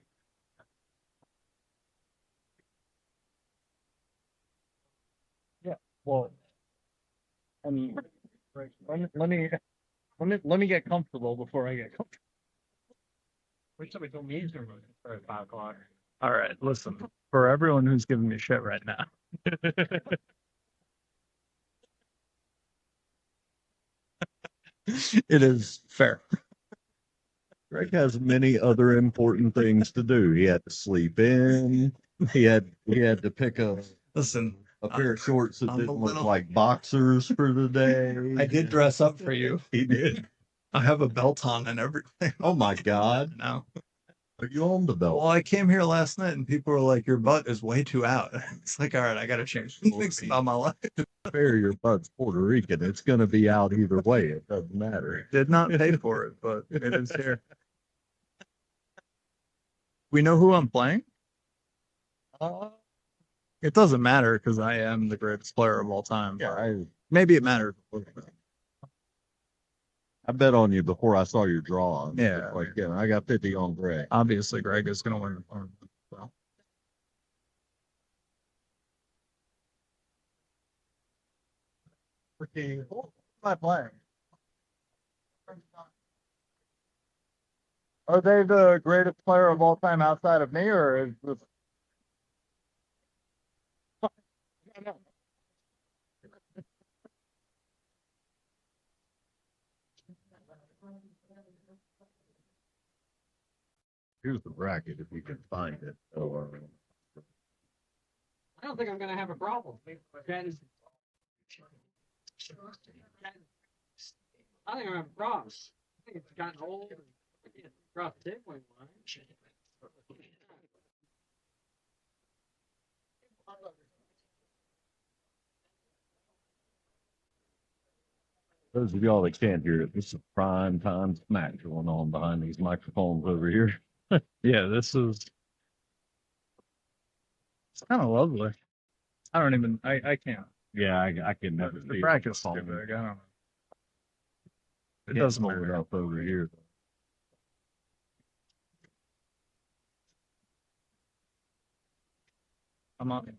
Yeah, well, I mean, let me get comfortable before I get comfortable. Wait, somebody told me he's going to start at 5 o'clock. All right, listen, for everyone who's giving me shit right now. It is fair. Greg has many other important things to do. He had to sleep in. He had to pick up Listen, a pair of shorts that I'm a didn't look little- like boxers for the day. I did dress up for you. He did. I have a belt on and everything. Oh my God. No. Are you on the belt? Well, I came here last night and people were like, your butt is way too out. It's like, all right, I got to change some things about my life. Fair, your butt's Puerto Rican. It's going to be out either way. It doesn't matter. Did not pay for it, but it is here. We know who I'm playing? It doesn't matter because I am the greatest player of all time. Yeah, Maybe it matters. I bet on you before I saw your draw. Yeah. Like, yeah, I got 50 on Greg. Obviously, Greg is going to win the tournament. Well, okay, who am I playing? Are they the greatest player of all time outside of me, or is this? Here's the bracket if you can find it. Or I don't think I'm gonna have a problem. Ken- I think I'm gonna have a problem. I think it's gotten old. And I can't cross the tippling line. those of y'all that can't hear it, this is prime time smack going on behind these microphones over here. Yeah, this is. It's kind of lovely. I don't even. I can't. Yeah, I can never The see practice it. too big. I don't know. It Can't doesn't hold it matter. up over here. I'm on.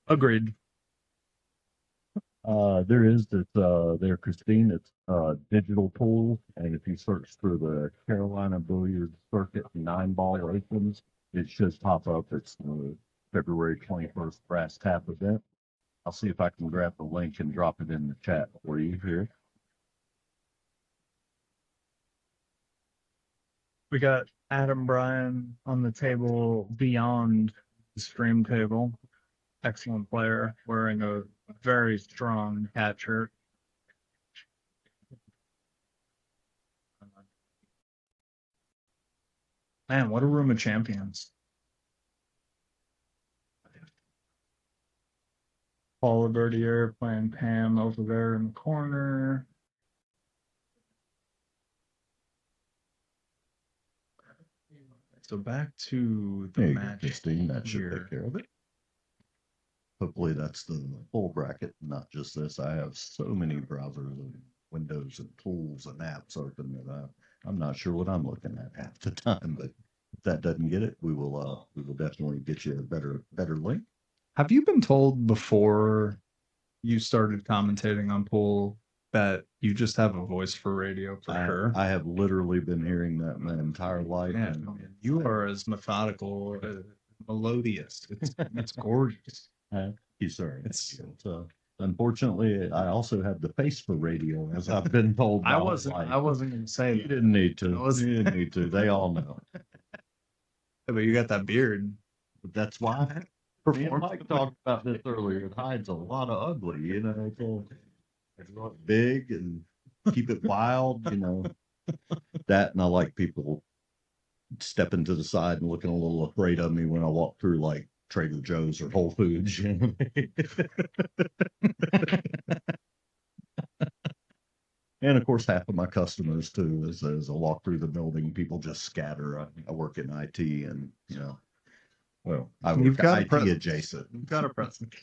Agreed. There is this there, Christine, it's digital pool, and if you search for the Carolina Billiards Circuit 9-ball opens, it should pop up. It's the February 21st brass tap event. I'll see if I can grab the link and drop it in the chat for you here. We got Adam Bryan on the table beyond the stream table. Excellent player, wearing a very strong hat shirt. Man, what a room of champions. Paula Bertier playing Pam over there in the corner. So back to the There you go, match. Christine. That should here. take care of it. Hopefully that's the full bracket, not just this. I have so many browsers and windows and tools and apps open that I'm not sure what I'm looking at half the time. But if that doesn't get it, we will definitely get you a better link. Have you been told before you started commentating on pool that you just have a voice for radio for sure? I have literally been hearing that my entire life. Man, you are as methodical, melodious. It's gorgeous. Yes, sir. It's- Unfortunately, I also have the face for radio, as I've been told. I my whole wasn't. life. I wasn't gonna say You that, didn't need to. I wasn't- You didn't need to. They all know. but you got that beard. But that's why me and Perform. Mike talked about this earlier. It hides a lot of ugly, it's big and keep it wild. That, and I like people stepping to the side and looking a little afraid of me when I walk through like Trader Joe's or Whole Foods. And of course, half of my customers too, as I walk through the building, people just scatter. I work in IT, and well, I You've work got a IT presence. adjacent. You've got a presence.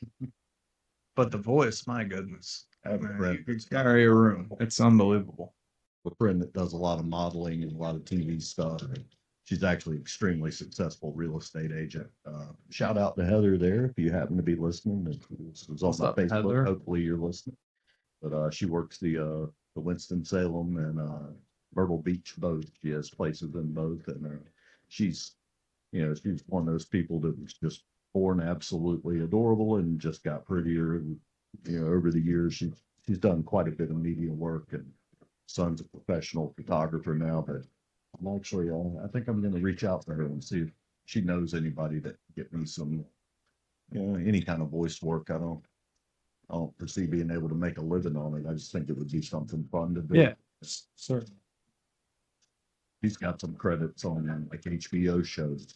But the voice, my goodness. I have a Man, friend, you could carry a room. It's unbelievable. a friend that does a lot of modeling and a lot of TV stuff. She's actually extremely successful real estate agent. Shout out to Heather there if you happen to be listening. This was on What's my up, Facebook. Heather? Hopefully you're listening. But she works the Winston-Salem and Myrtle Beach both. She has places in both, and she's she's one of those people that was just born absolutely adorable and just got prettier. And over the years, she's done quite a bit of media work, and son's a professional photographer now. But I'm actually, I think I'm going to reach out to her and see if she knows anybody that can get me some, any kind of voice work. I don't foresee being able to make a living on it. I just think it would be something fun to do. Yeah, certainly. He's got some credits on like HBO shows.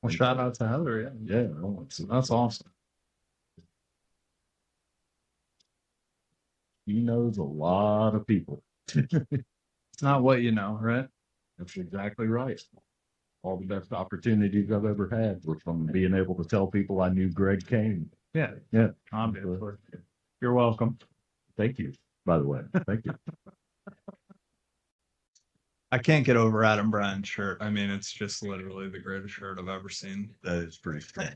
Well, shout out to Heather. Yeah, Yeah, no, that's awesome. he knows a lot of people. It's not what you know, right? That's exactly right. All the best opportunities I've ever had were from being able to tell people I knew Greg Kane. Yeah, Yeah. obviously. You're welcome. Thank you, by the way. Thank you. I can't get over Adam Bryan's shirt. I mean, it's just literally the greatest shirt I've ever seen. That is pretty strong.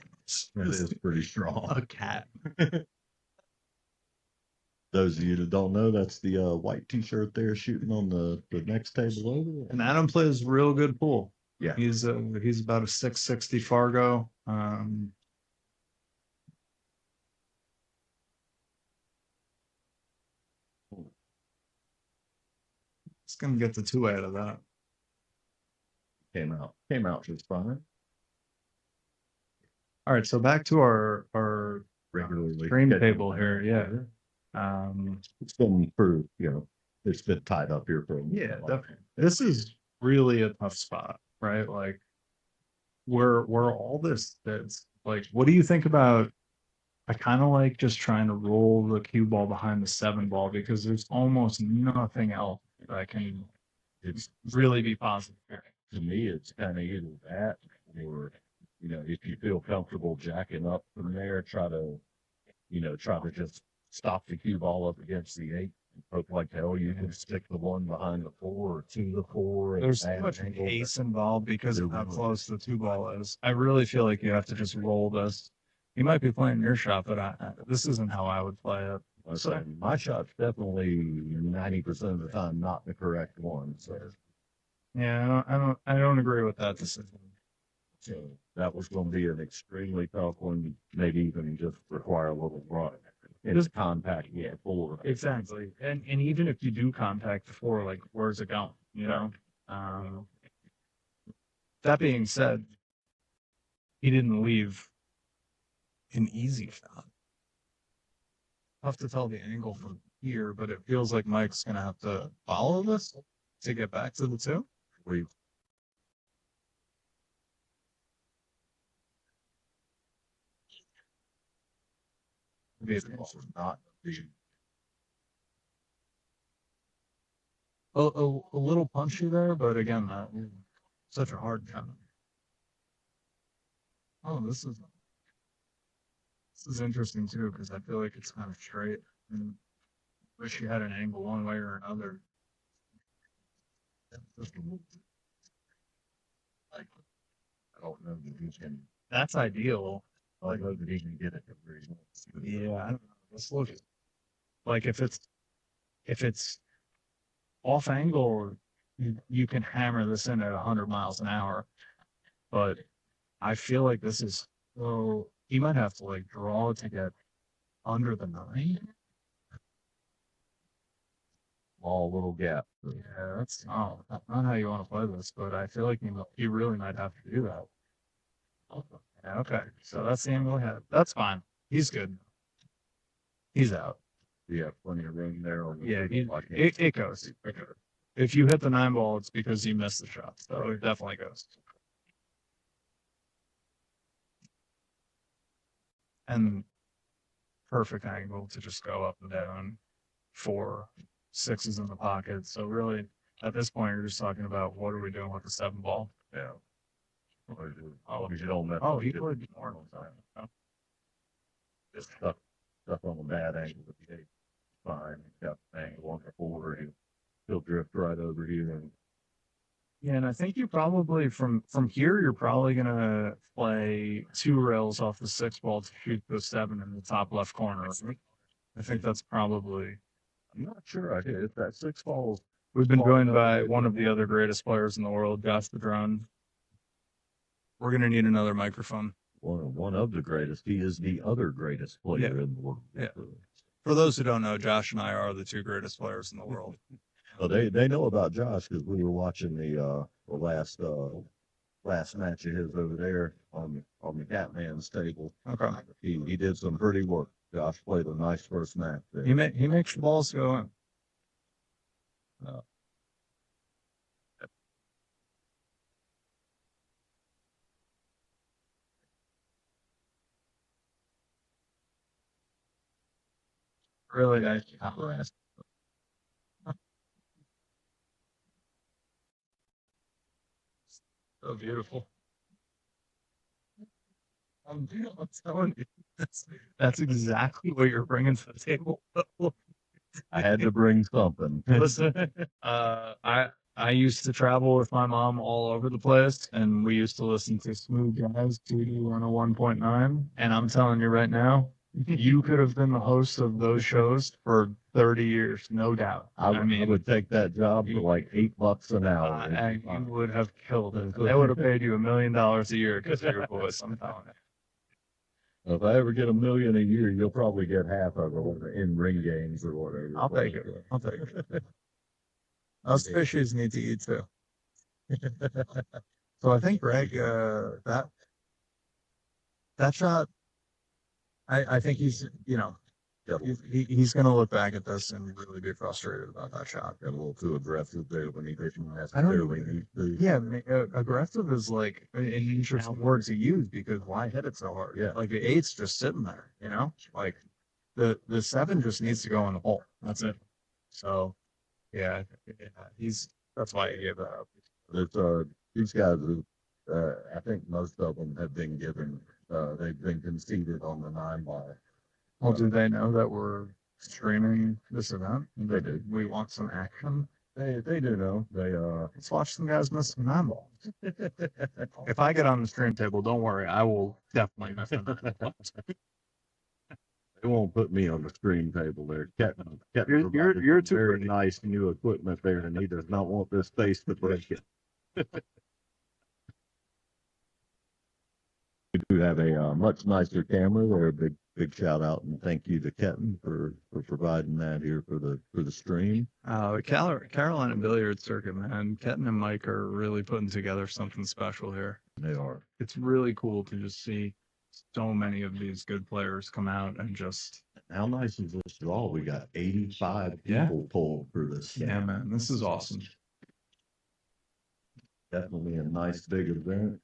That is pretty strong. A cat. Those of you that don't know, that's the white T-shirt there shooting on the next table over. And Adam plays real good pool. Yeah. He's about a 660 Fargo. It's gonna get the 2 out of that. Came out just fine. All right, so back to our Regularly. stream scheduled. table here. Yeah. It's been it's been tied up here for a while. Yeah, definitely. This is really a tough spot, right? Like, where all that's like, what do you think about? I kind of like just trying to roll the cue ball behind the 7 ball because there's almost nothing else that can It's really be positive here. to me, it's kind of either that or, if you feel comfortable jacking up from there, try to just stop the cue ball up against the 8. Hope like hell you can stick the 1 behind the 4 or to the 4. and There's add too much an angle. pace involved because of There how really close the 2 ball is. I really feel like you have to just roll this. You might be playing your shot, but this isn't how I would play it. I say my shot's definitely 90% of the time not the correct one. So Yeah, I don't agree with that decision. that was going to be an extremely tough one, maybe even just require a little run. It's Just- compact, yeah, full. Exactly. And even if you do contact the 4, like, where's it going? That being said, he didn't leave an easy shot. Tough to tell the angle from here, but it feels like Mike's gonna have to follow this to get back to the 2. We Maybe not the a little punchy there, but again, such a hard shot. Oh, this is interesting too because I feel like it's kind of straight. And wish you had an angle one way or another. I don't know that he can. That's ideal. I don't know that he can get it to where he wants to. Yeah, I don't know. Let's look. Like if it's off angle, you can hammer this in at 100 miles an hour. But I feel like this is so he might have to like draw to get under the 9. Small little gap. Yeah, that's not how you want to play this, but I feel like he really might have to do that. Yeah, okay, so that's the angle ahead. That's fine. He's good. He's out. You have plenty of room there on the. Yeah, like it goes. If you hit the 9 ball, it's because you missed the shot. So it definitely goes. And perfect angle to just go up and down. 4 6s in the pocket. So really, at this point, you're just talking about what are we doing with the 7 ball? Yeah. Oh, You don't mess oh, up, he you would just- more. Oh, Just stuck on a bad angle with the 8. Fine. He's got an angle on the 4. He'll drift right over here. And yeah, and I think you probably from here you're probably gonna play 2 rails off the 6 ball to shoot the 7 in the top left corner. I think that's probably. I'm not sure I did. If that 6 balls. We've been joined by one of the other greatest players in the world, Josh the Drone. We're gonna need another microphone. One of the greatest. He is the other greatest player in the world. Yeah. For those who don't know, Josh and I are the 2 greatest players in the world. Well, they know about Josh because we were watching the last match of his over there on the Catman's table. Okay. He did some pretty work. Josh played a nice first match there. He makes the balls go in. Really nice. So beautiful. I'm telling you, that's exactly what you're bringing to the table. I had to bring something. Listen, I used to travel with my mom all over the place, and we used to listen to Smooth Jazz, TD 101.9. And I'm telling you right now, you could have been the host of those shows for 30 years, no doubt. I would take that job for like $8 an hour. And you would have killed it. They would have paid you $1 million a year because of your voice. I'm telling you. If I ever get $1 million a year, you'll probably get half of it in ring games or whatever. I'll take it. I'll take it. Us fishies need to eat too. So I think Greg, that shot, I think he's, he's going to look back at this and really be frustrated about that shot. Got a little too aggressive there when he didn't I don't necessarily need to. Yeah, aggressive is like an interesting word to use because why hit it so hard? Yeah. Like the 8's just sitting there, like the 7 just needs to go in the hole. That's it. So yeah, that's why I gave that up. There's these guys I think most of them have been given they've been conceded on the 9 ball. Well, do they know that we're streaming this event? They do. We want some action. They do know. Let's watch some guys miss some 9 balls. If I get on the stream table, don't worry, I will definitely miss them. They won't put me on the screen table there. Captain You're provided too some very pretty. nice new equipment there, and he does not want this face to break it. We do have a much nicer camera there. Big shout out and thank you to Kenton for providing that here for the stream. Carolina Billiards circuit, man. Ketten and Mike are really putting together something special here. They are. It's really cool to just see so many of these good players come out and just. How nice is this draw? We got 85 Yeah. people pulled for this. Yeah, man, this is awesome. Definitely a nice big event.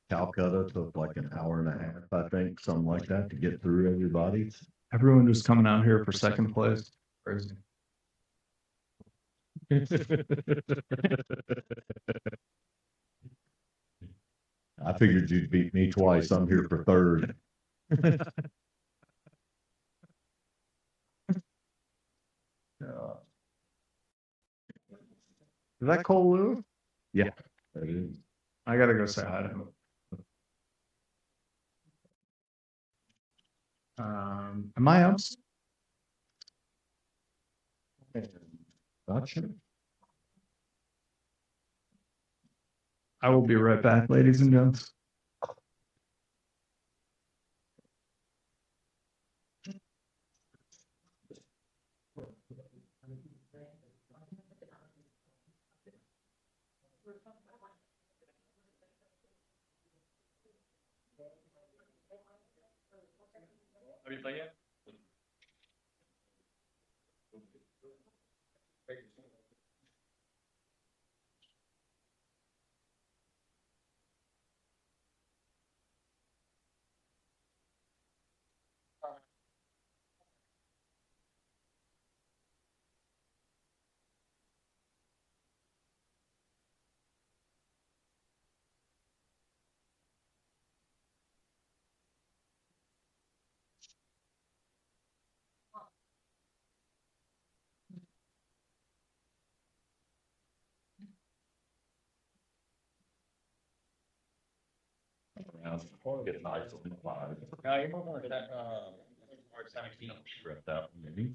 Calcutta took like an hour and a half, I think, something like that, to get through everybody. Everyone just coming out here for second place. Crazy. I figured you'd beat me twice. I'm here for third. Is that Cole Lou? Yeah. That is. I gotta go say hi to him. Am I up? Gotcha. I will be right back, ladies and gents. you played yet? Get nice and five. No, you're more like that, or 17. Rep that one, maybe.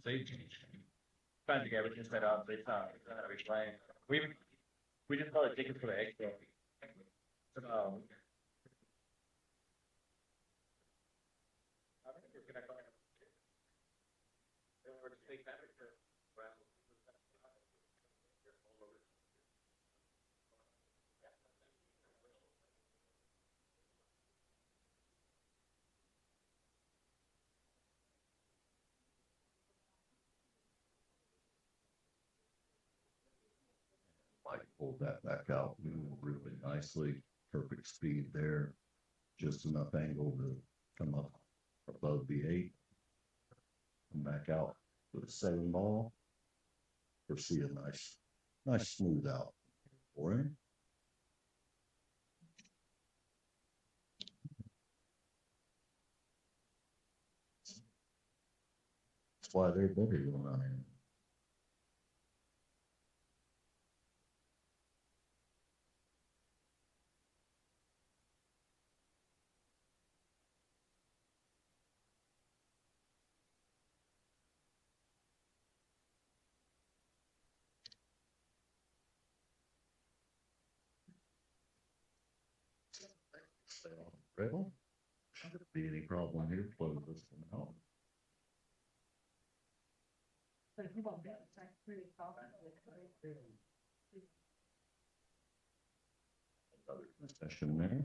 Trying to get everything set up, it's gonna be playing. We just got a ticket for the extra. Um. I think we're gonna go. We're just take that. Mike pulled that back out really nicely, perfect speed there. Just enough angle to come up above the 8. Come back out with the 7 ball. Foresee a nice smooth out for him. That's why they're better than I am. Stay on the rail. Not gonna be any problem here, close this one out. Another concession there.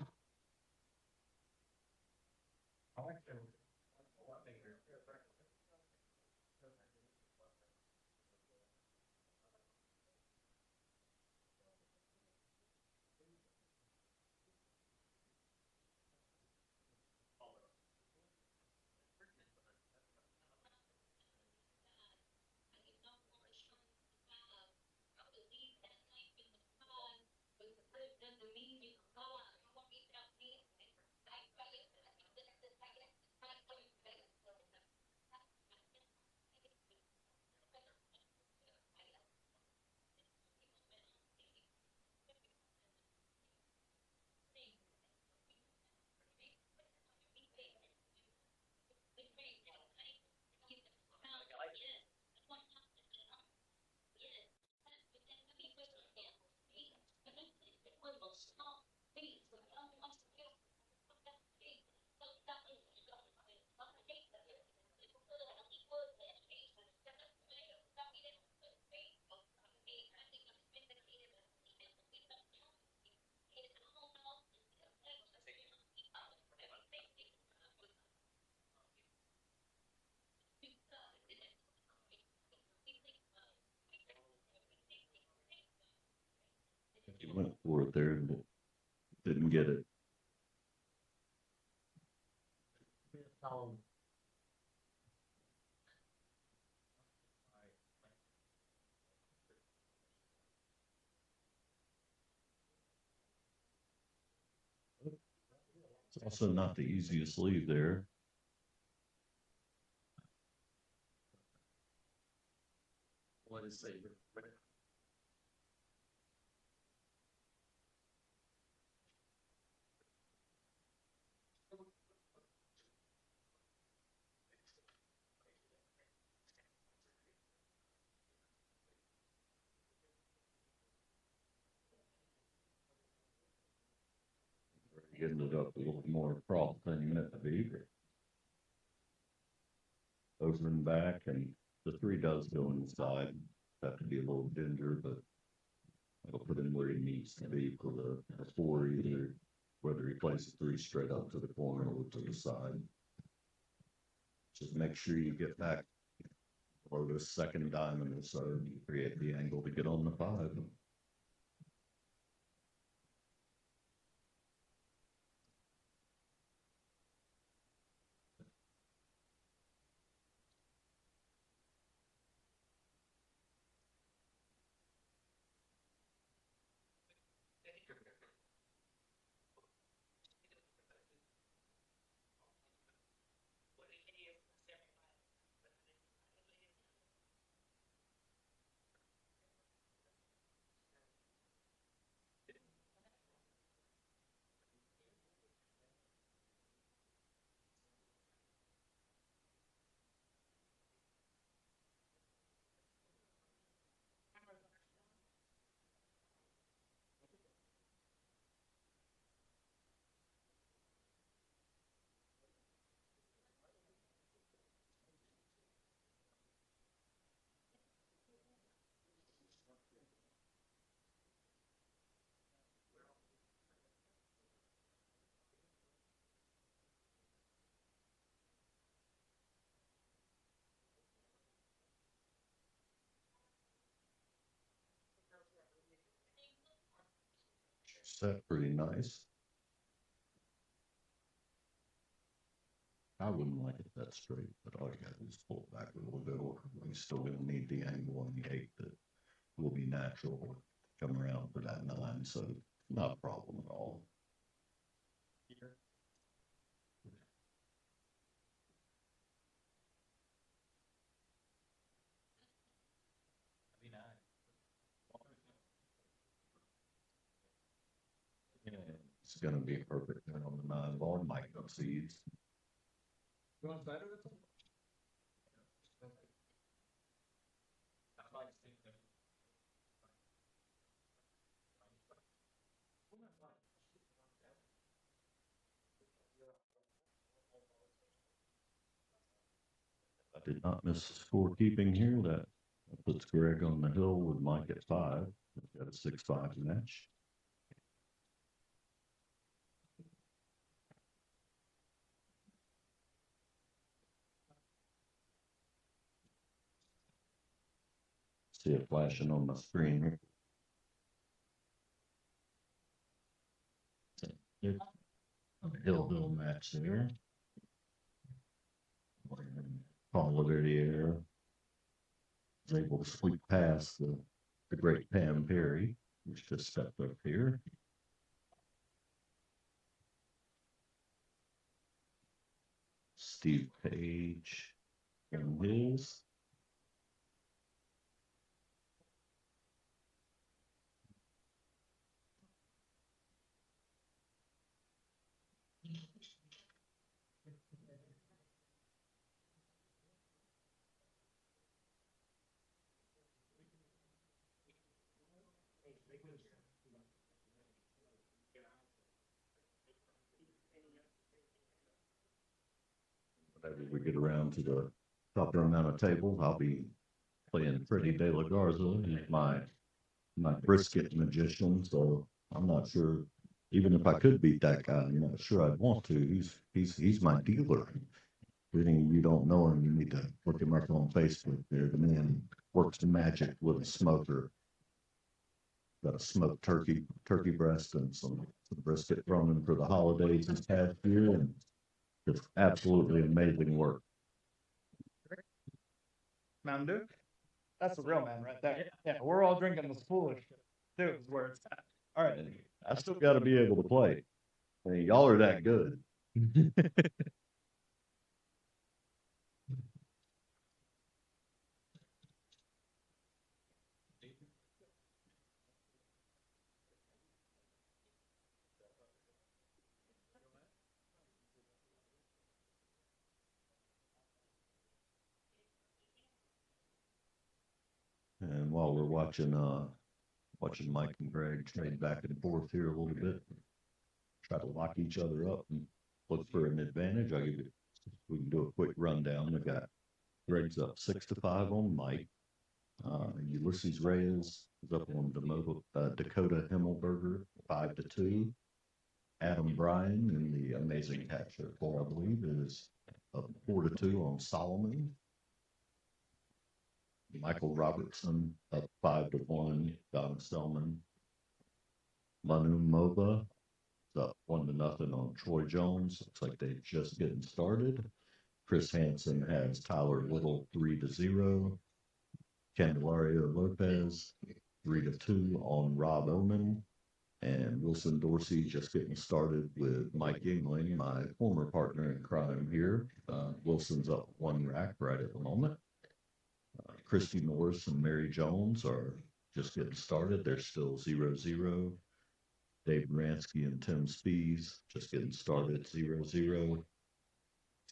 I like to. He went for it there, but didn't get it. It's also not the easiest lead there. What is it? He ended up a little more across than he meant to be. Over and back, and the 3 does go inside. Have to be a little ginger, but it'll put him where he needs to be for the 4 either, whether he plays the 3 straight up to the corner or to the side. Just make sure you get back below the second diamond, so you create the angle to get on the 5. Set pretty nice. I wouldn't like it that straight, but all you gotta do is pull it back a little bit, or you're still gonna need the angle on the 8 that will be natural come around for that 9, so not a problem at all. It's gonna be perfect then on the 9 ball, Mike concedes. I did not miss scorekeeping here. That puts Greg on the hill with Mike at 5. We've got a 6-5 match. See it flashing on my screen here. There's a hill match there. Paul Verdier was able to sweep past the great Pam Perry, which just stepped up here. Steve Page and his. Whenever we get around to the proper amount of tables, I'll be playing Freddie De La Garza, my brisket magician. So I'm not sure, even if I could beat that guy, I'm not sure I'd want to. He's my dealer. If any of you don't know him, you need to look him up on Facebook. There, the man works the magic with a smoker. Got a smoked turkey breast and some brisket from him for the holidays this past year, and just absolutely amazing work. Mountain Dew? That's the real man right there. Yeah, we're all drinking this foolish too, is where it's at. All right. And I still got to be able to play. I mean, y'all are that good. And while we're watching Mike and Greg trade back and forth here a little bit, try to lock each other up and look for an advantage. We can do a quick rundown. We've got Greg's up 6-5 on Mike. Ulysses Reyes is up on Dakota Himmelberger 5-2. Adam Bryan in the amazing catcher, I believe, is up 4-2 on Solomon. Michael Robertson up 5-1, Don Selman. Manu Mova is up 1-0 on Troy Jones. Looks like they're just getting started. Chris Hansen has Tyler Little 3-0. Candelario Lopez 3-2 on Rob Oman. And Wilson Dorsey just getting started with Mike Yingling, my former partner in crime here. Wilson's up 1 rack right at the moment. Christy Norris and Mary Jones are just getting started. They're still 0-0. Dave Ransky and Tim Spees just getting started 0-0.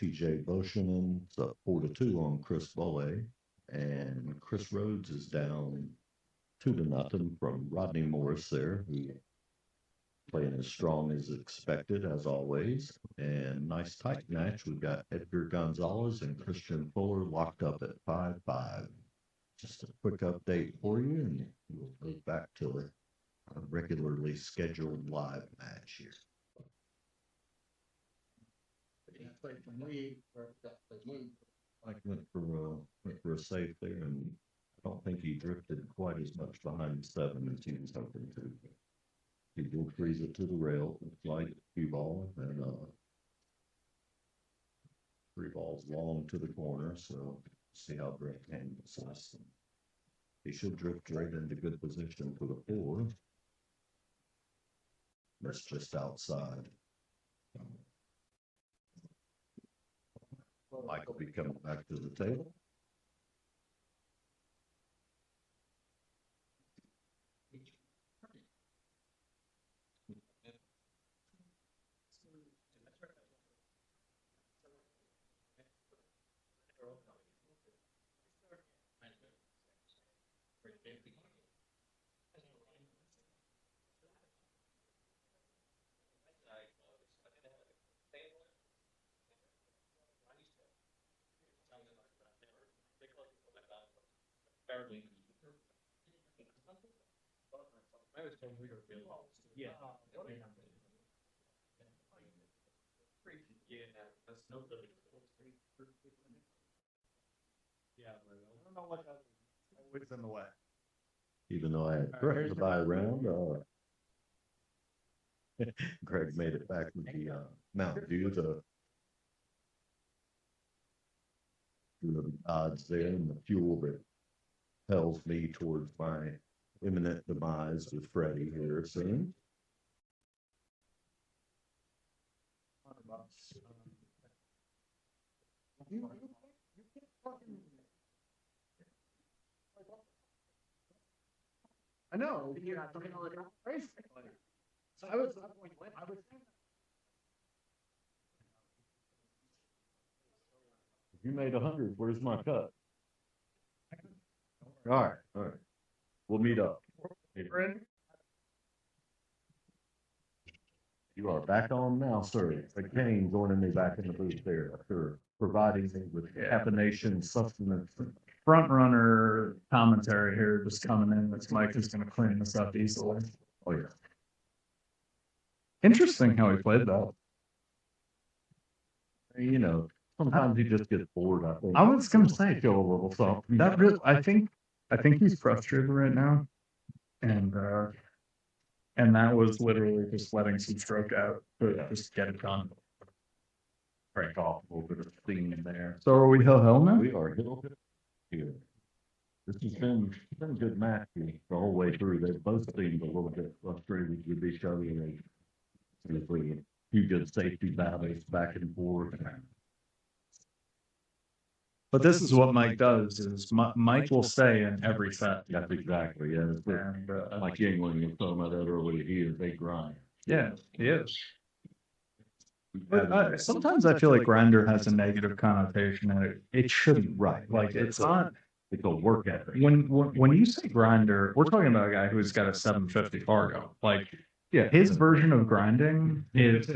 TJ Boscheman is up 4-2 on Chris Bolle. And Chris Rhodes is down 2-0 from Rodney Morris there, who playing as strong as expected, as always. And nice tight match. We've got Edgar Gonzalez and Christian Fuller locked up at 5-5. Just a quick update for you, and we'll go back to a regularly scheduled live match here. Mike went for a save there, and I don't think he drifted quite as much behind 7 as he was hoping to. He will freeze it to the rail, like cue ball, and 3 balls long to the corner, so see how Brett handles this. He should drift right into good position for the 4. That's just outside. Mike will be coming back to the table. Yeah. That's no good. Yeah. I don't know what that was in the way. Even though I had threatened to buy a round, Greg made it back with the Mountain Dew, the odds there and the fuel that tells me towards my imminent demise with Freddie here soon. I know. You're not talking all the time. So I was saying You made 100. Where's my cut? All right. We'll meet up. You are back on now, sir. McCain joining me back in the booth there after providing me with caffeination sustenance. Front runner commentary here just coming in. This Mike is going to clean this up easily. Oh, yeah. Interesting how he played that. You know, sometimes he just gets bored. I think. I was going to say, feel a little something. that really, I think he's frustrated right now, and that was literally just letting some stroke out to just get it done. Crank off a little bit of steam in there. So are we hill now? We are hill here. This has been a good match the whole way through. They both seemed a little bit frustrated with each other. There's a few good safety battles back and forth. But this is what Mike does: is Mike will stay in every set. That's exactly, yeah. And Like Yingling was talking about that earlier, he is a grind. yeah, he is. But sometimes I feel like grinder has a negative connotation, and it shouldn't. Right. Like it's not. It's a work ethic. When you say grinder, we're talking about a guy who's got a 750 Fargo. Like, yeah, his version of grinding is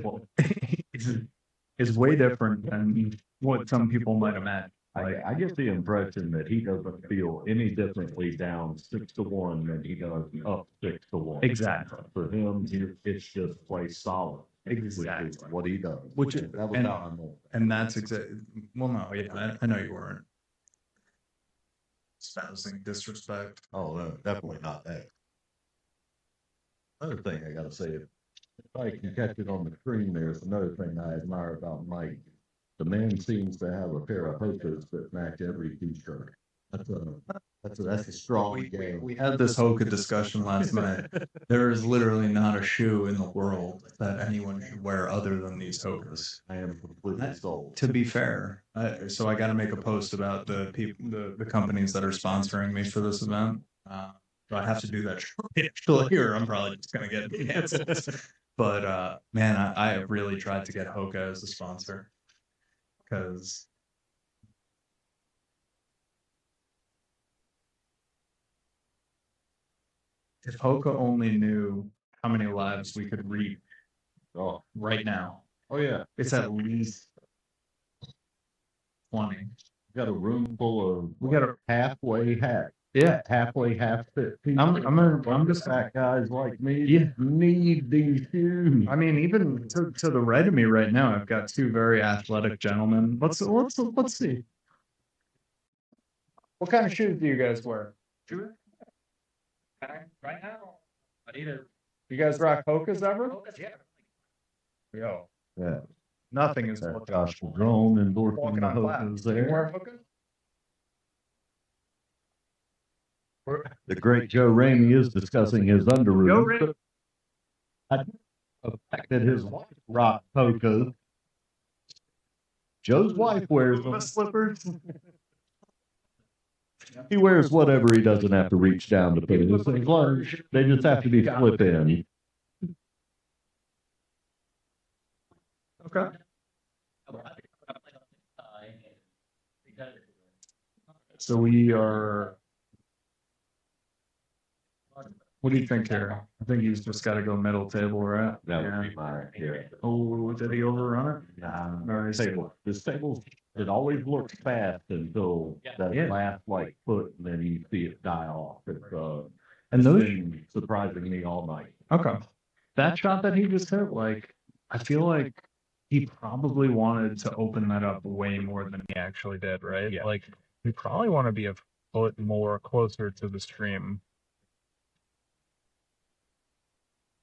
way different than what some people might imagine. I get the impression that he doesn't feel any differently down 6-1 than he does up 6-1. Exactly. For him, it's just play solid. Exactly. Which is what he does. Which that was and- how I know. And that's exactly Well, no, yeah, I know you weren't espousing disrespect. Oh, no, definitely not that. Another thing I gotta say, if I can catch it on the screen, there's another thing I admire about Mike. The man seems to have a pair of Hokas that match every t-shirt. That's a strong game. We had this Hoka discussion last night. There is literally not a shoe in the world that anyone should wear other than these Hokas. I am completely sold. To be fair, so I got to make a post about the companies that are sponsoring me for this event. So I have to do that shortly, actually, or I'm probably just gonna get canceled. But man, I have really tried to get Hoka as a sponsor because if Hoka only knew how many lives we could reach Oh, right now, oh yeah, it's at least 20. got a room full of We got a halfway half fit people. I'm just Fat guys like me. Yeah. Need these shoes. I mean, even to the right of me right now, I've got two very athletic gentlemen. Let's see. What kind of shoes do you guys wear? Right now, I need a. You guys rock Hokas ever? Yeah. Yo, Yeah, nothing is that more Josh Padron endorsing walking the on glass. Hokas Do you there. wear Hokas? The great Joe Ramey is discussing his Joe underoos. The fact that his wife rocks Hokas. Joe's wife wears them. Slippers. He wears whatever he doesn't have to reach down to put in his lunch. They just have to be slip in. Okay. So we are. What do you think here? I think he's just got to go middle table, right? That would be my, yeah. Oh, did he overrun it? Nah, Nice. this table, it always looks fast until that Yeah. last like foot, and then you see it die off. And It's those. been surprising me all night. Okay. That shot that he just hit, like, I feel like he probably wanted to open that up way more than he actually did, right? Yeah. Like, we probably want to be a foot more closer to the stream.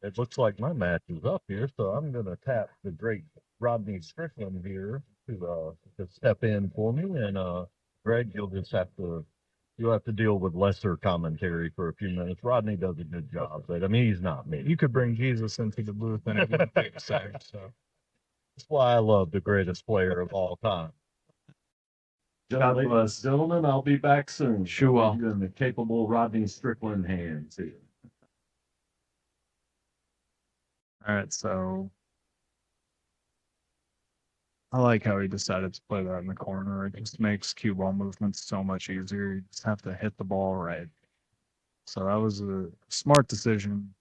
It looks like my match is up here, so I'm gonna tap the great Rodney Strickland here to step in for me. And Greg, you'll have to deal with lesser commentary for a few minutes. Rodney does a good job, but I mean he's not me. You could bring Jesus into the booth and it wouldn't be the same. So That's why I love the greatest player of all time. God bless. Gentlemen, I'll be back soon. Sure will. You're in the capable Rodney Strickland hands here. All right, so I like how he decided to play that in the corner. It just makes cue ball movements so much easier. You just have to hit the ball right. So that was a smart decision,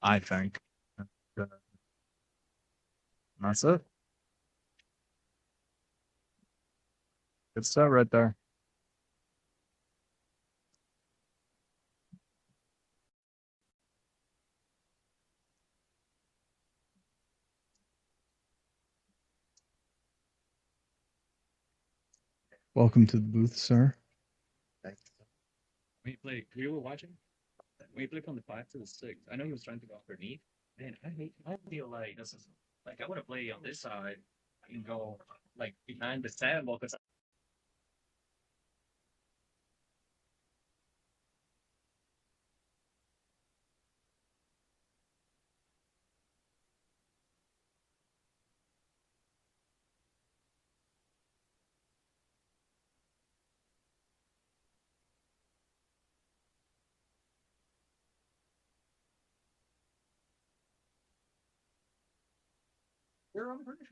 I think. And that's it. Good stuff right there. Welcome to the booth, sir. When you play, we were watching. When you flick from the 5 to the 6, I know he was trying to go underneath. Man, I feel like this is like I want to play on this side and go like behind the sandball because we're on the British.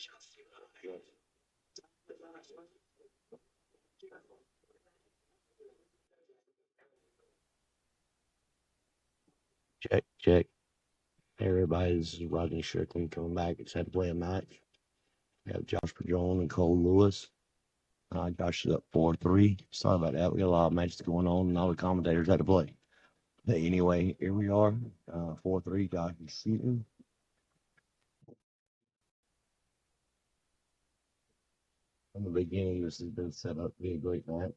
Check, check. Hey everybody, this is Rodney Strickland coming back. Just had to play a match. We have Josh Padron and Cole Lewis. Josh is up 4-3. Sorry about that. We got a lot of matches going on and all the commentators had to play. But anyway, here we are. 4-3, Josh is shooting. From the beginning, this has been set up to be a great match.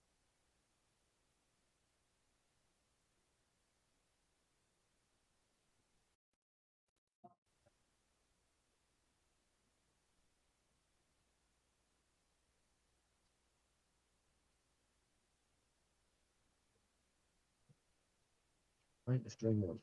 Right, the string up.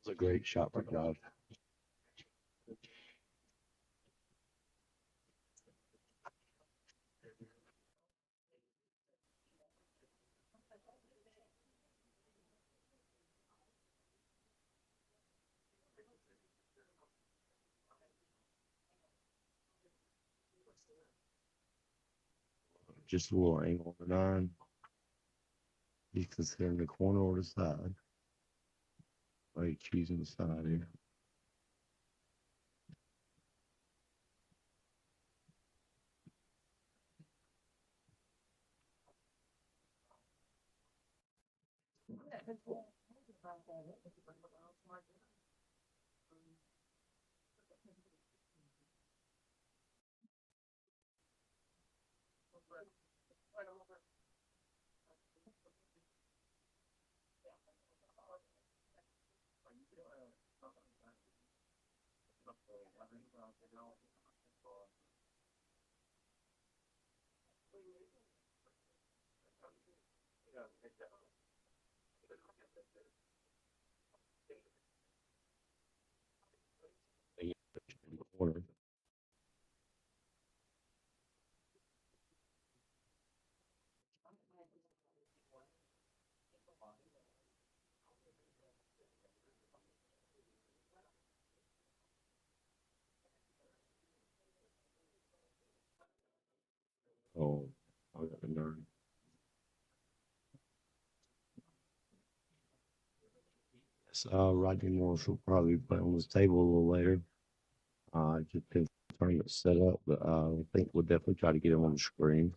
It's a great shot for Josh. Just a little angle on the 9. He's considering the corner or the side. Right, choosing the side here. In the corner. Oh, I got the nerve. So Rodney Morris will probably play on this table a little later. Just depends on the tournament set up, but I think we'll definitely try to get him on the screen.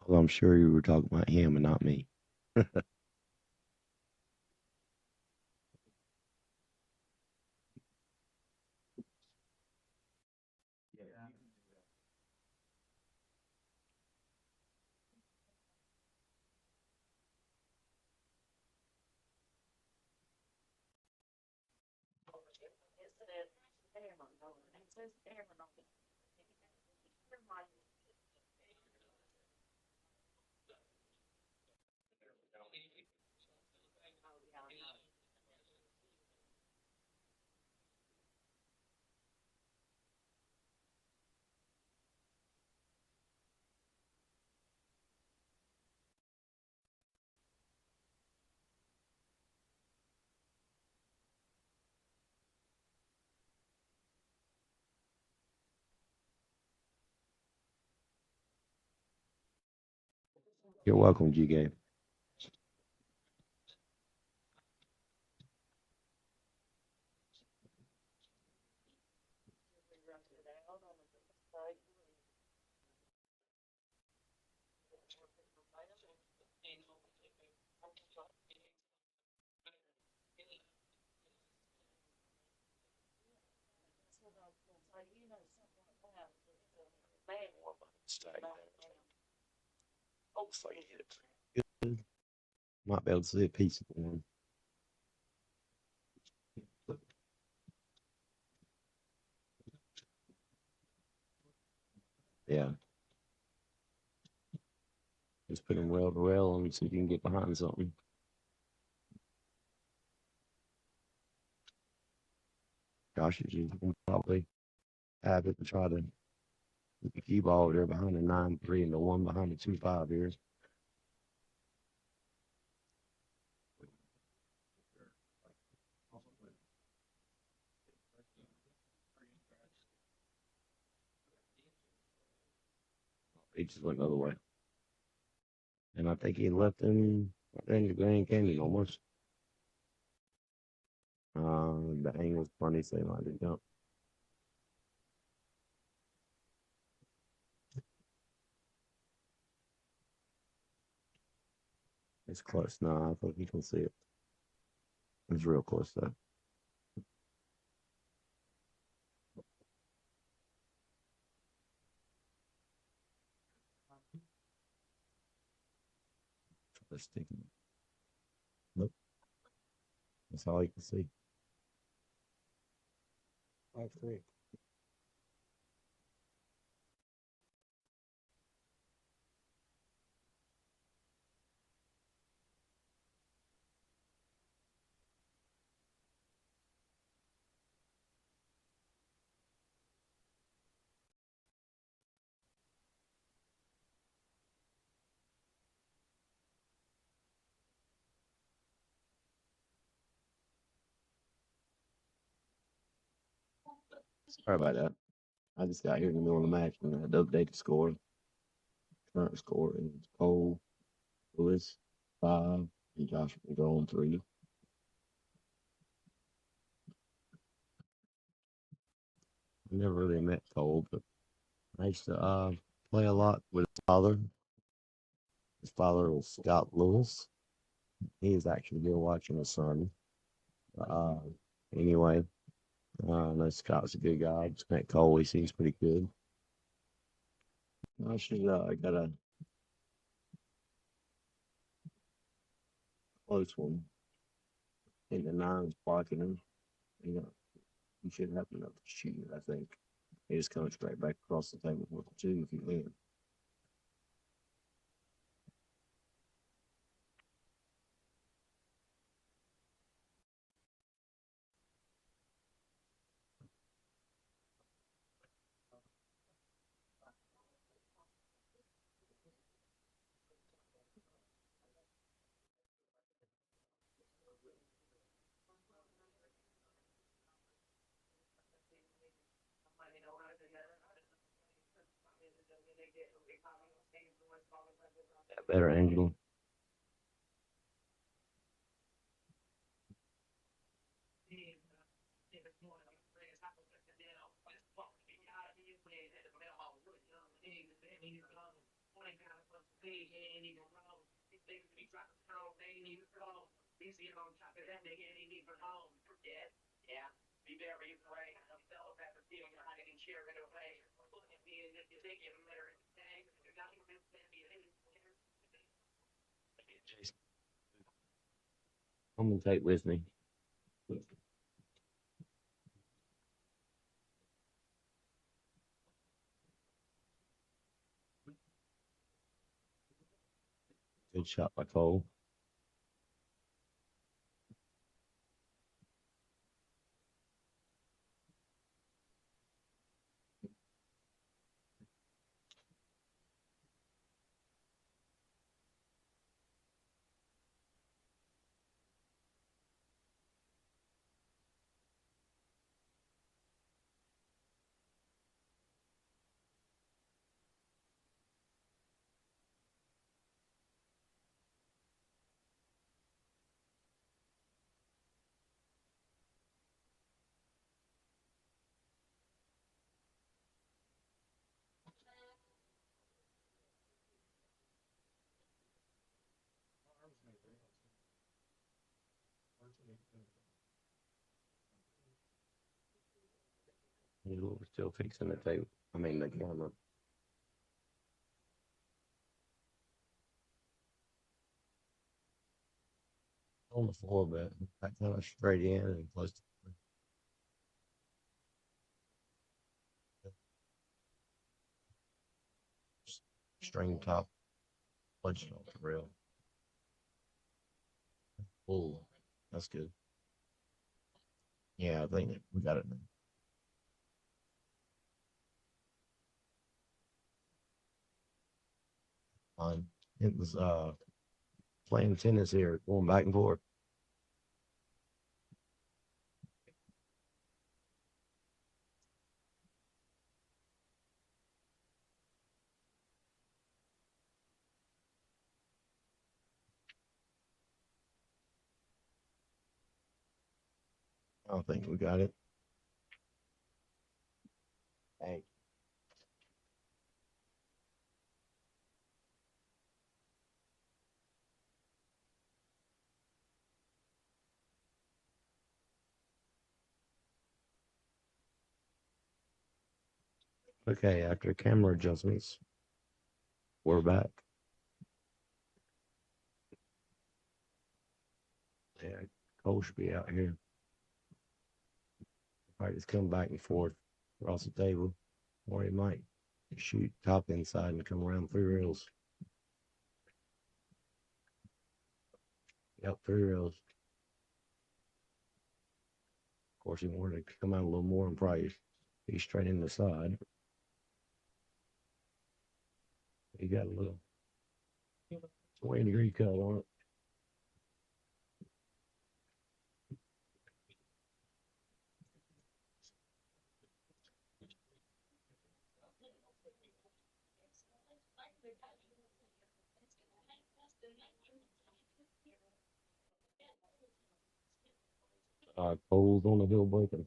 Well, I'm sure you were talking about him and not me. You're welcome, G-Game. Stack there. Looks like he hit it pretty good. Might be able to see a piece of one. Yeah. Just put him rail to rail and see if you can get behind something. Gosh, you can probably have it and try to get the cue ball there behind the 9-3 and the one behind the 2-5 here. He just went the other way. And I think he left him right there in the Grand Canyon almost. The angle's funny, so he might have jumped. It's close. No, I think you can see it. It's real close though. Let's stick it. Nope. That's all you can see. 5-3. Sorry about that. I just got here in the middle of the match and I had to update the score. Current score is Cole, Lewis, 5, and Josh McGraw 3. I never really met Cole, but I used to play a lot with his father. His father was Scott Lewis. He is actually here watching his son. Uh, anyway, I know Scott's a good guy. I just met Cole. He seems pretty good. I should got a close one. I think the 9's blocking him. You know, he should have enough to shoot it, I think. He just comes straight back across the table with the 2 if you win. That better, Angel. I'm gonna take with me. Good shot by Cole. We're still fixing the table. I mean the camera. on the floor, but back kind of straight in and close to string top, punch it off the rail. Oh, that's good. Yeah, I think we got it now. Fine. It was playing tennis here, going back and forth. I don't think we got it. Hey. Okay, after camera adjustments, we're back. Yeah, Cole should be out here. Probably just come back and forth across the table, or he might shoot top inside and come around 3 rails. Yep, 3 rails. Of course, he wanted to come out a little more and probably be straight in the side. He got a little 20-degree cut on it. Cold on the hill breaking.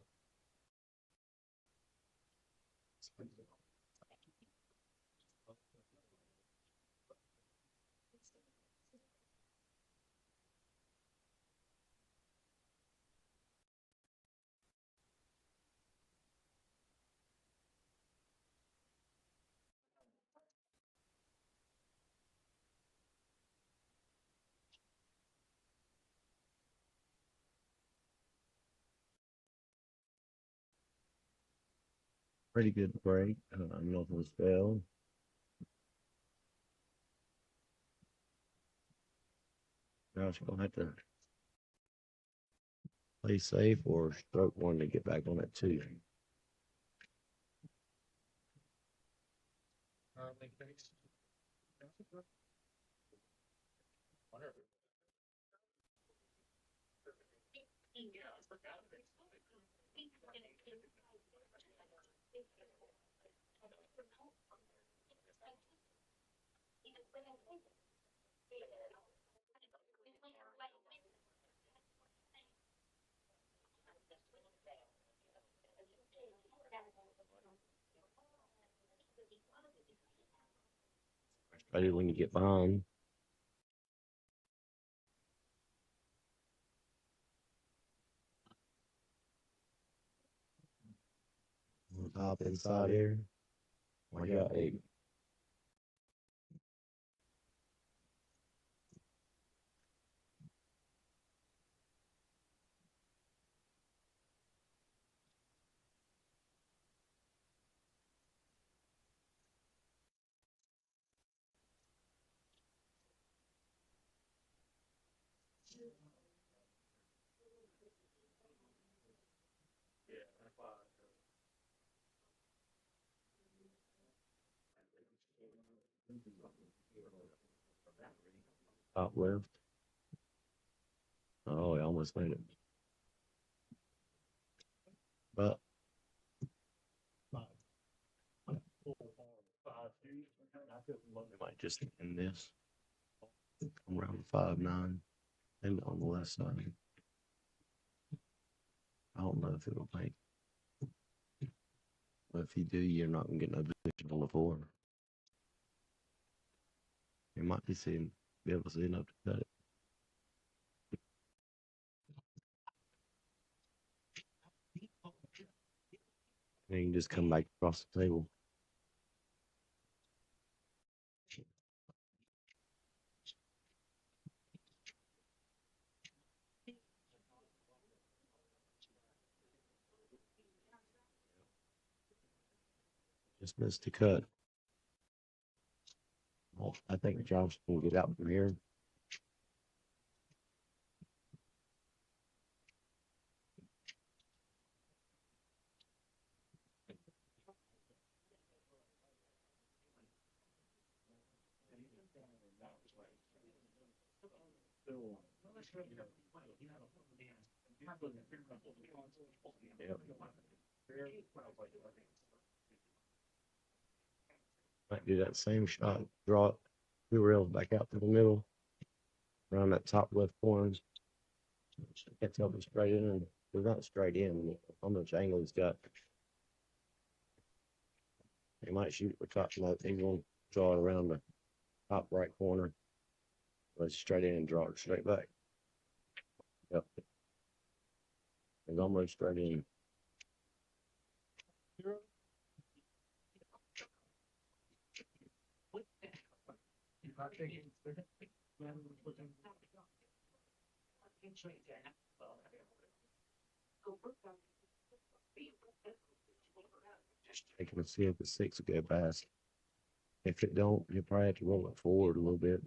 Pretty good break. Nothing's fell. Now it's gonna have to play safe or stroke one to get back on it too. Especially when you get behind. Top inside here. I got 8. Top left. Oh, he almost made it. But we might just end this. Around 5-9 and on the left side. I don't know if it'll make. But if you do, you're not gonna get no position on the 4. You might be able to see enough to cut it. And you can just come back across the table. Just missed the cut. Well, I think Josh can get out from here. Yep. Might do that same shot, draw it 2 rails back out to the middle, around that top left corner. Can't tell if it's straight in, and it's not straight in. How much angle he's got. He might shoot for top left. He's gonna draw it around the top right corner. But straight in and draw it straight back. Yep. It's almost straight in. Just checking to see if the 6 will go past. If it don't, you probably have to roll it forward a little bit.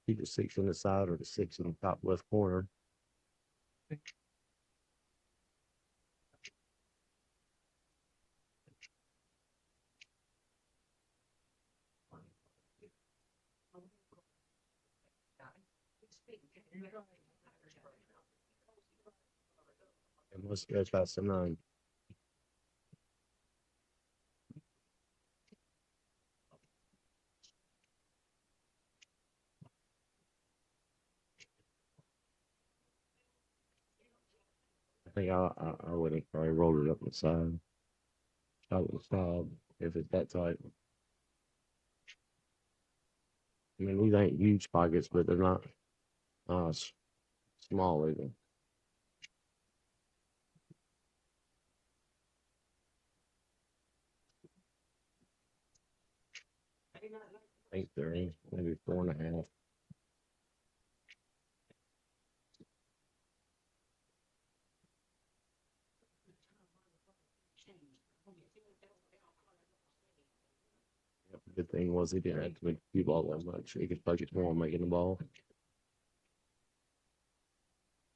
Keep the 6 on the side or the 6 in the top left corner. And let's go past the 9. I think I would have probably rolled it up the side. I would stop if it's that tight. I mean, these ain't huge pockets, but they're not small either. I think they're maybe 4.5. Yep, the good thing was he didn't have to make the cue ball that much. He could focus more on making the ball.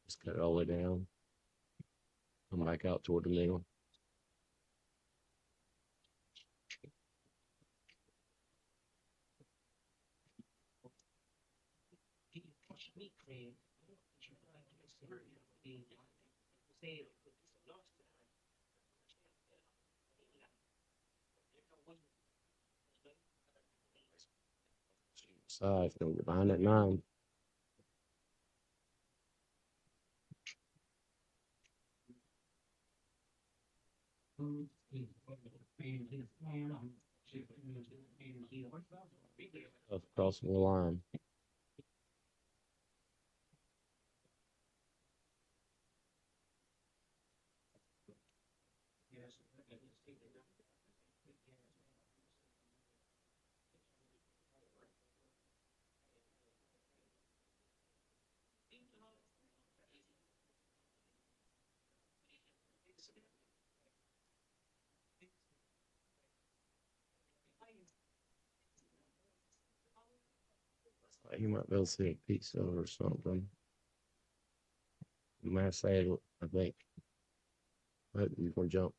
Just cut it all the way down. Come back out toward the middle. Side, don't get behind that 9. Tough crossing the line. You might be able to see a piece of it or something. You might say it, I think. But you can jump.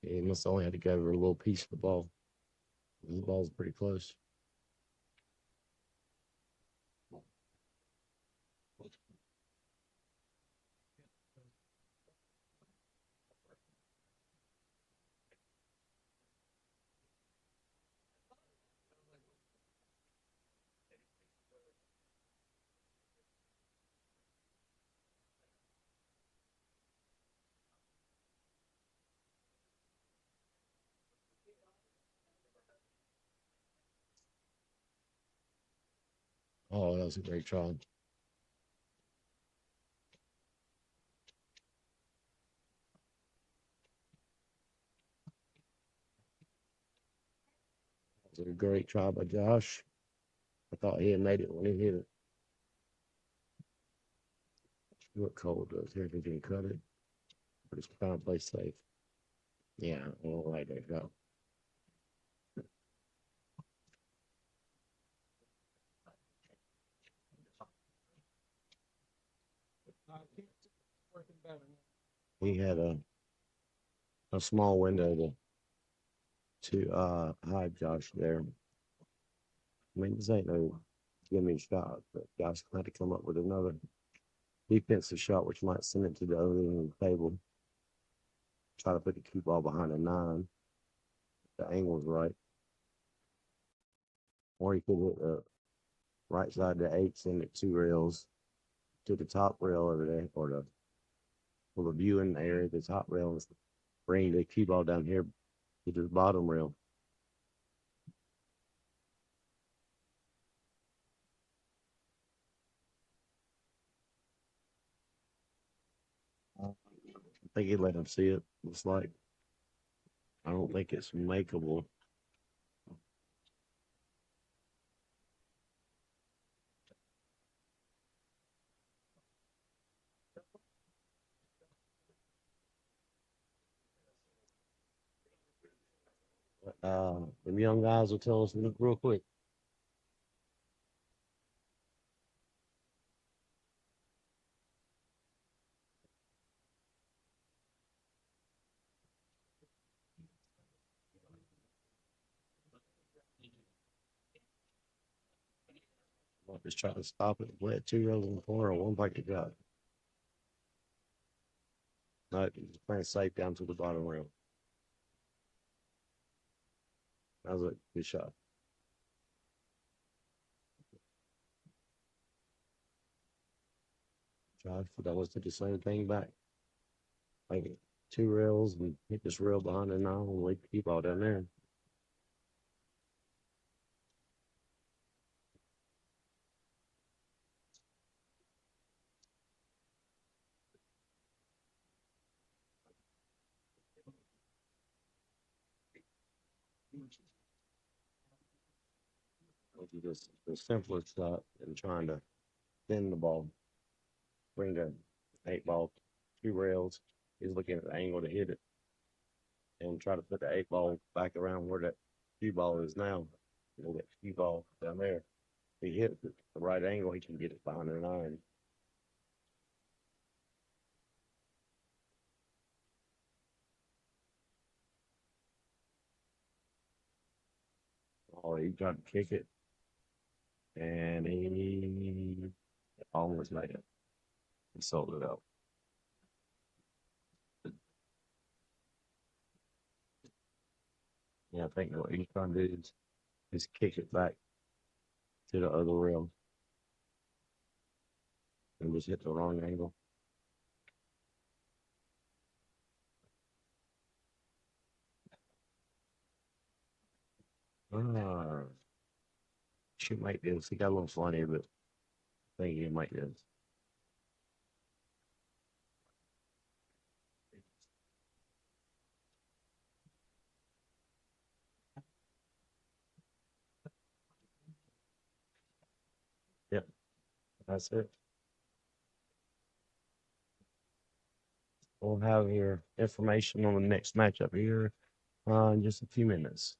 Yeah, he must only have to go over a little piece of the ball. The ball's pretty close. Oh, that was a great try. That was a great try by Josh. I thought he had made it when he hit it. See what Cole does here if he can cut it. Just trying to play safe. Yeah, all right, there you go. He had a small window to hide Josh there. I mean, this ain't no gimme shot, but Josh had to come up with another defensive shot, which might send it to the other end of the table. Try to put the cue ball behind a 9. The angle's right. Or he could hit the right side of the 8, send it 2 rails to the top rail over there, or the viewing area, the top rail, and bring the cue ball down here to the bottom rail. I think he let him see it. It's like, I don't think it's makeable. Them young guys will tell us real quick. I'll just try to stop it. Play it 2 rails in the corner, or 1 pocket drop. No, he's playing safe down to the bottom rail. That was a good shot. Josh, that was to the same thing back. Like 2 rails and hit this rail behind the 9 and leave the cue ball down there. Which is just the simplest shot in trying to thin the ball. Bring the 8 ball 2 rails. He's looking at the angle to hit it. And try to put the 8 ball back around where that cue ball is now. That cue ball down there. If he hits it the right angle, he can get it behind the 9. Oh, he tried to kick it. And he almost made it. He sold it out. Yeah, I think what he's trying to do is kick it back to the other rail. And just hit the wrong angle. Should make this. He got a little funny, but I think he might this. Yep, that's it. We'll have your information on the next matchup here in just a few minutes.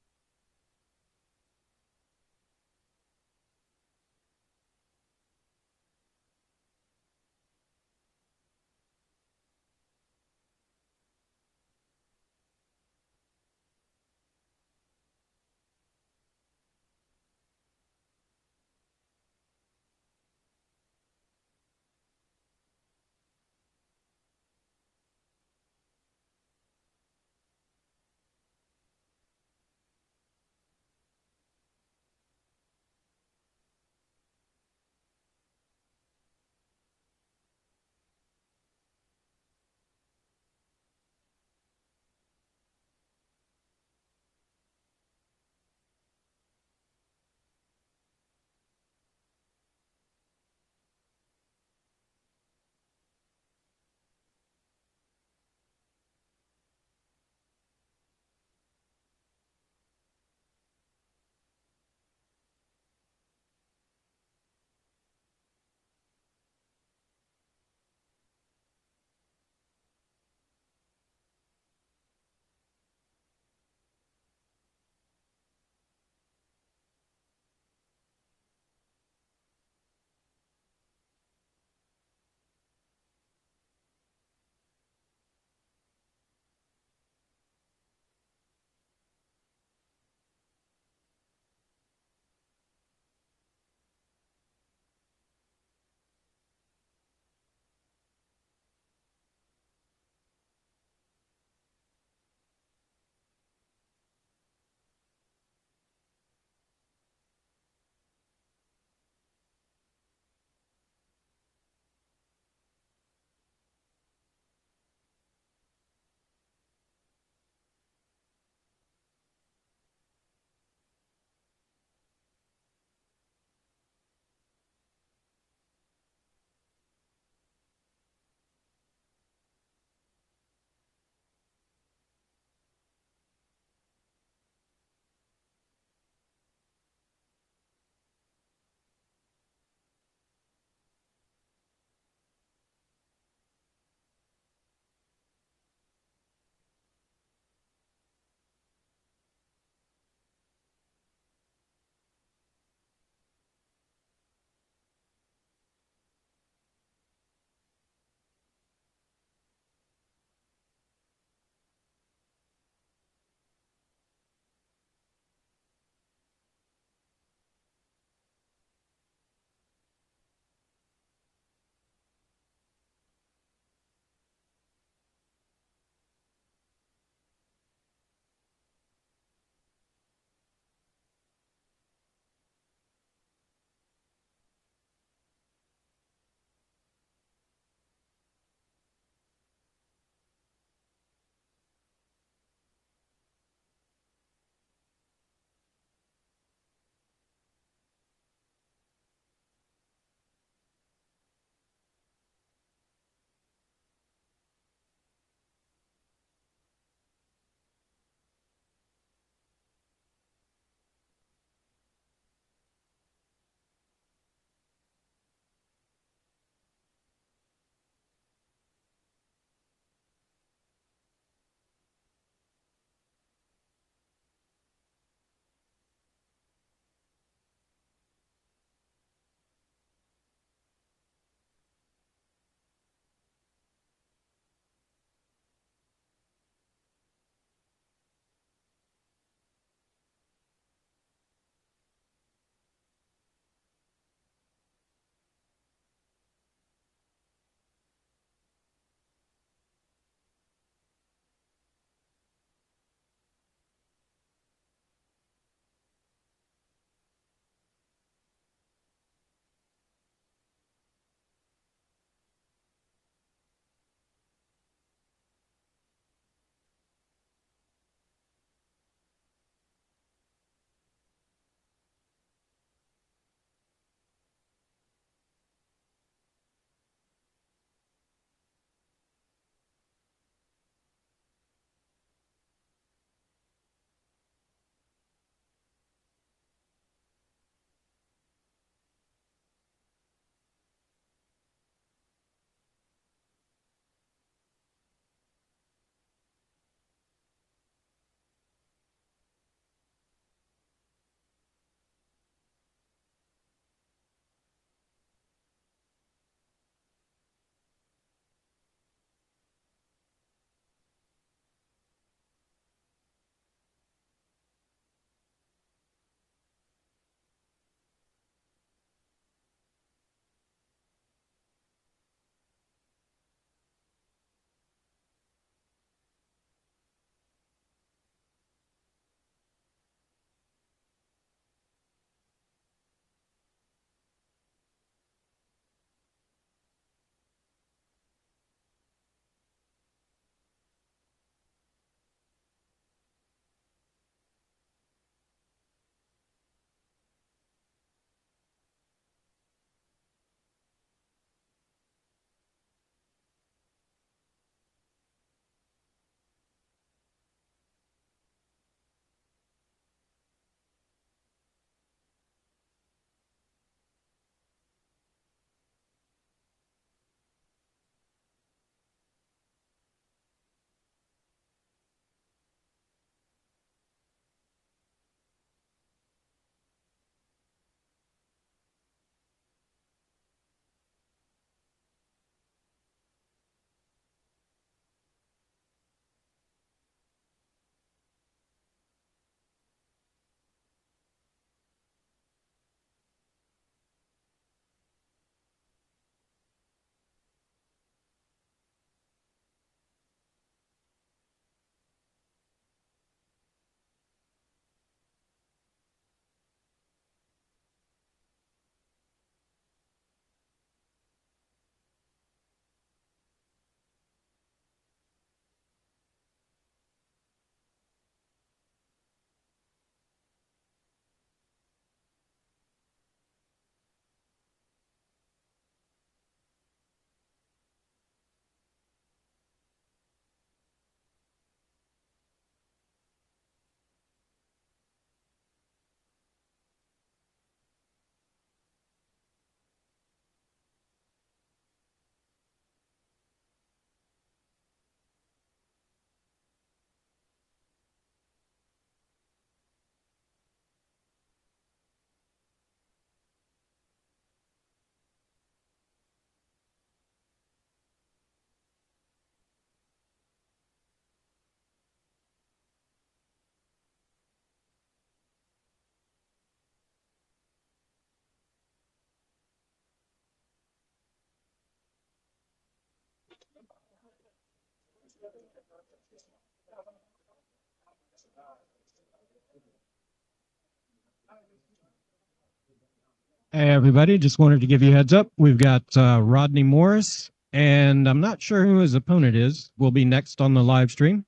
Hey, everybody, just wanted to give you a heads up. We've got Rodney Morris, and I'm not sure who his opponent is, will be next on the live stream.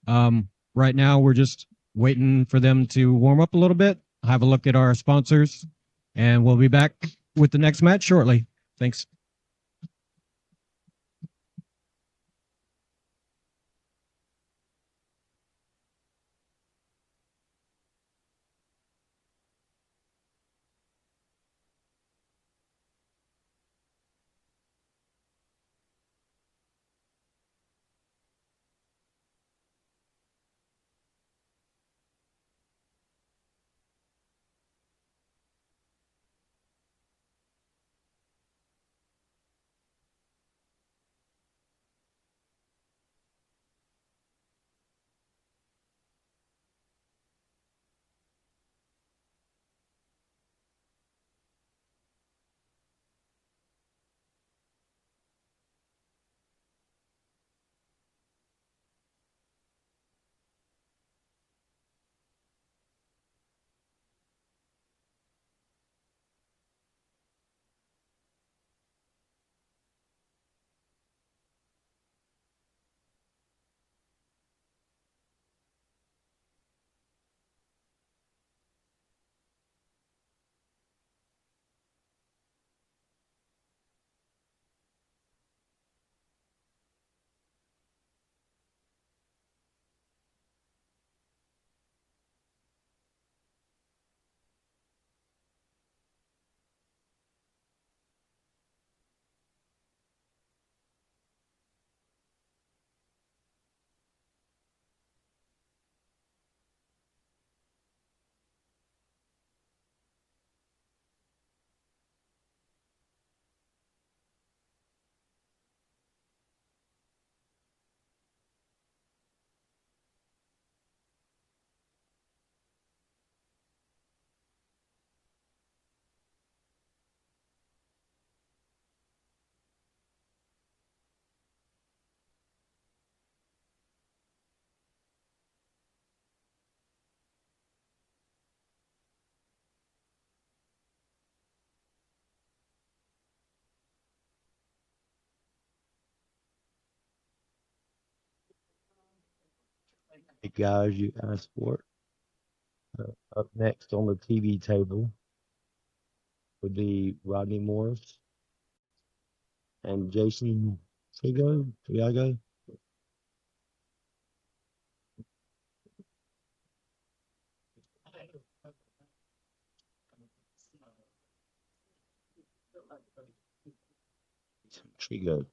Right now, we're just waiting for them to warm up a little bit, have a look at our sponsors, and we'll be back with the next match shortly. Thanks. Hey guys, you asked for it. Up next on the TV table would be Rodney Morris and Jason Triago. Trigo.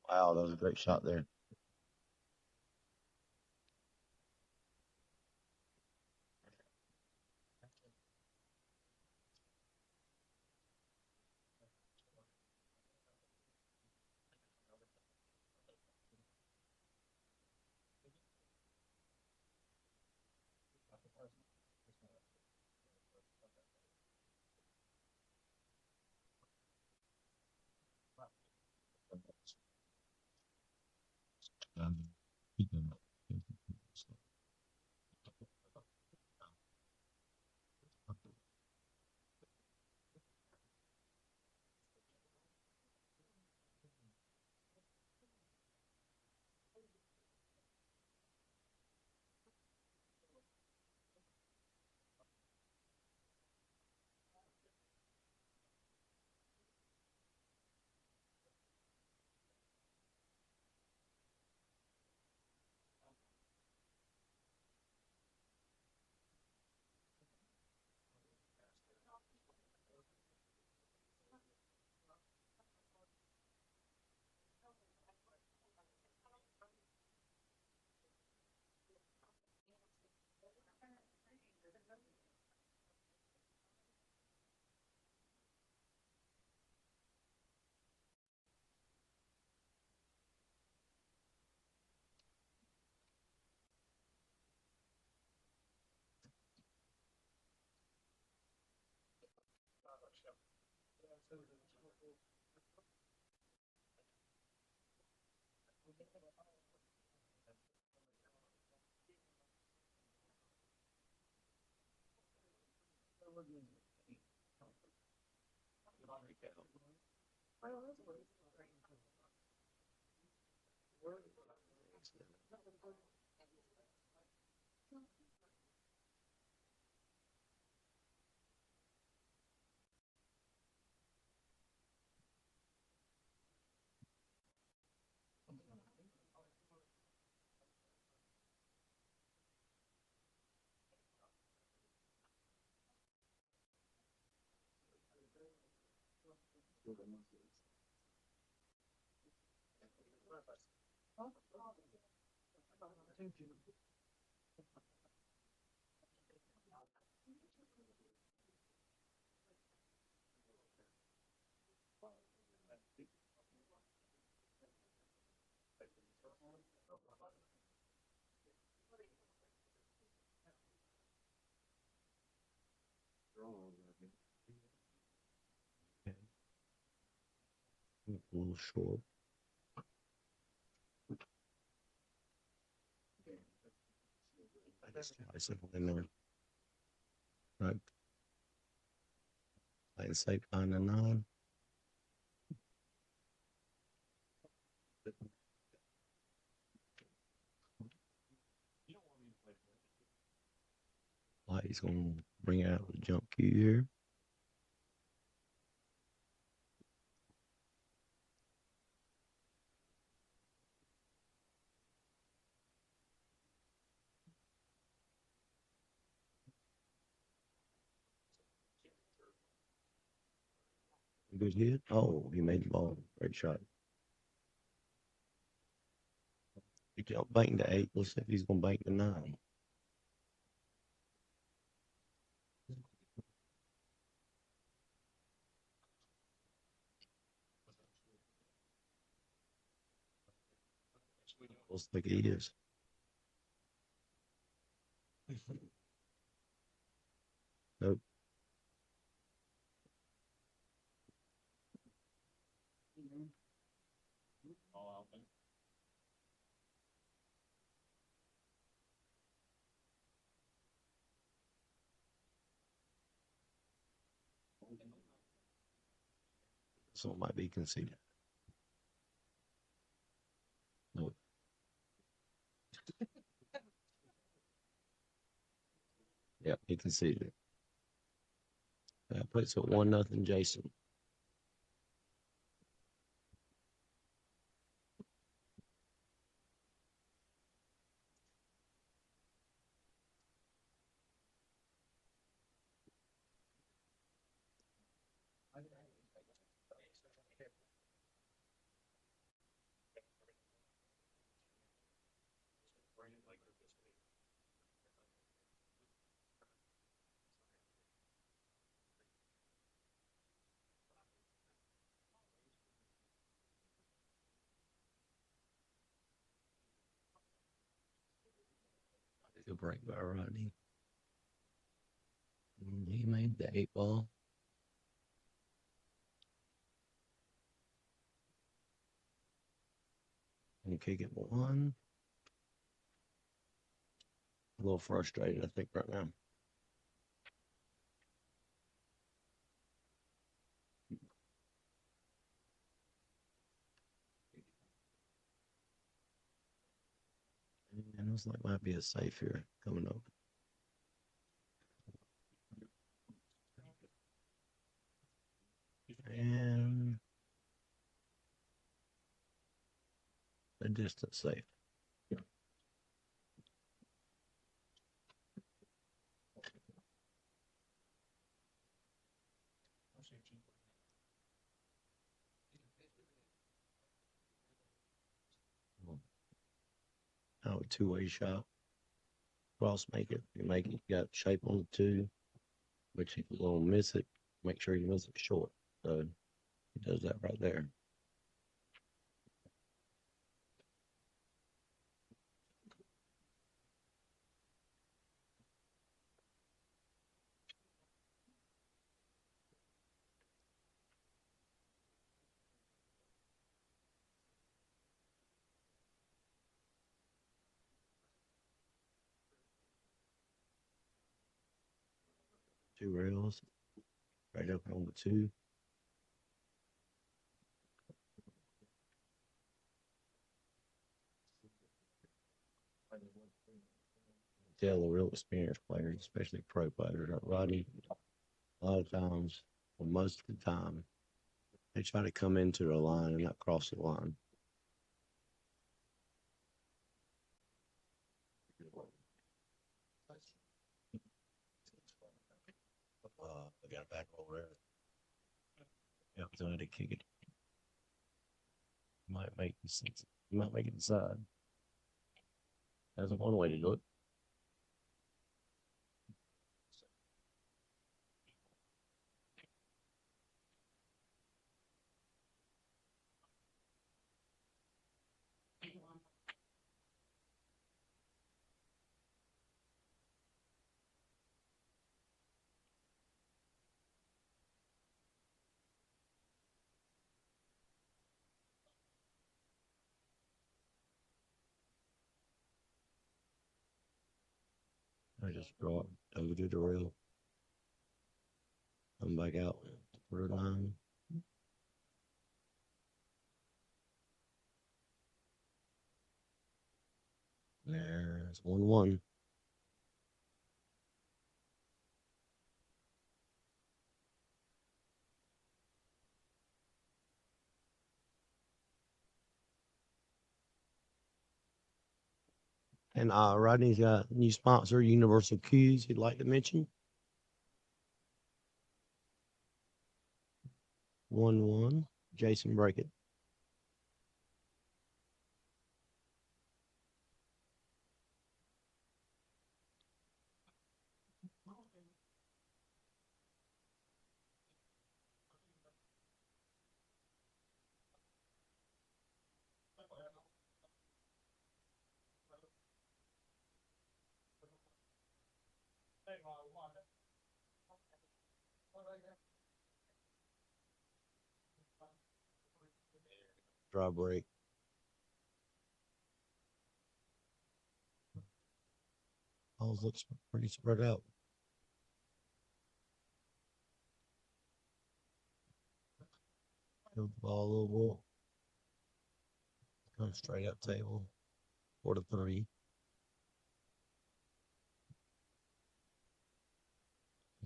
Wow, that was a great shot there. A little short. I said, in there. Right. Playing safe 9 and 9. Like he's gonna bring out the jump cue here. Good hit. Oh, he made the ball. Great shot. He jumped bank to 8. Let's see if he's gonna bank to 9. Looks like he is. Nope. So it might be conceded. Nope. Yep, he conceded it. That puts it 1-0 Jason. Good break by Rodney. He made the 8 ball. And kick it 1. A little frustrated, I think, right now. And it looks like might be a safe here coming up. And a distance safe. Now a two-way shot. Cross make it. You make it. You got shape on the 2. But if you want to miss it, make sure you miss it short. So he does that right there. Two rails. Right up on the 2. Tell the real experienced players, especially pro players like Rodney, a lot of times, or most of the time, they try to come into the line and not cross the line. I got a back roll there. The opportunity to kick it. Might make it inside. That's one way to do it. I just draw it over to the rail. Come back out for a 9. There's 1-1. And Rodney's got a new sponsor, Universal Cues, he'd like to mention. 1-1. Jason, break it. Draw break. All looks pretty spread out. Field the ball a little bit. Come straight up table. 4-3.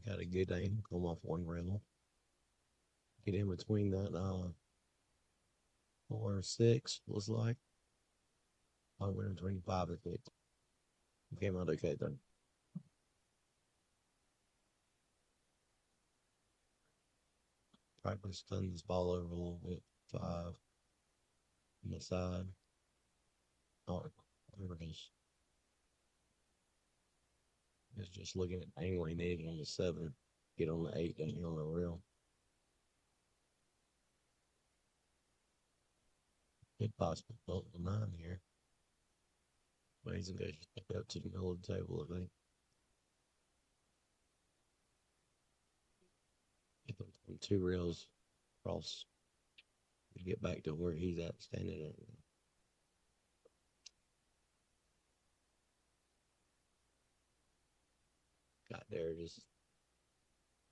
Got a good aim. Come off one rail. Get in between that 4 or 6 looks like. I went between 5 and 6. Came out okay then. Probably stun this ball over a little bit. 5 on the side. Oh, there it is. It's just looking at angling it on the 7. Get on the 8 down here on the rail. Could possibly bolt the 9 here. Well, he's gonna go back up to the middle of the table, I think. If I'm on 2 rails across to get back to where he's at standing at. Got there, just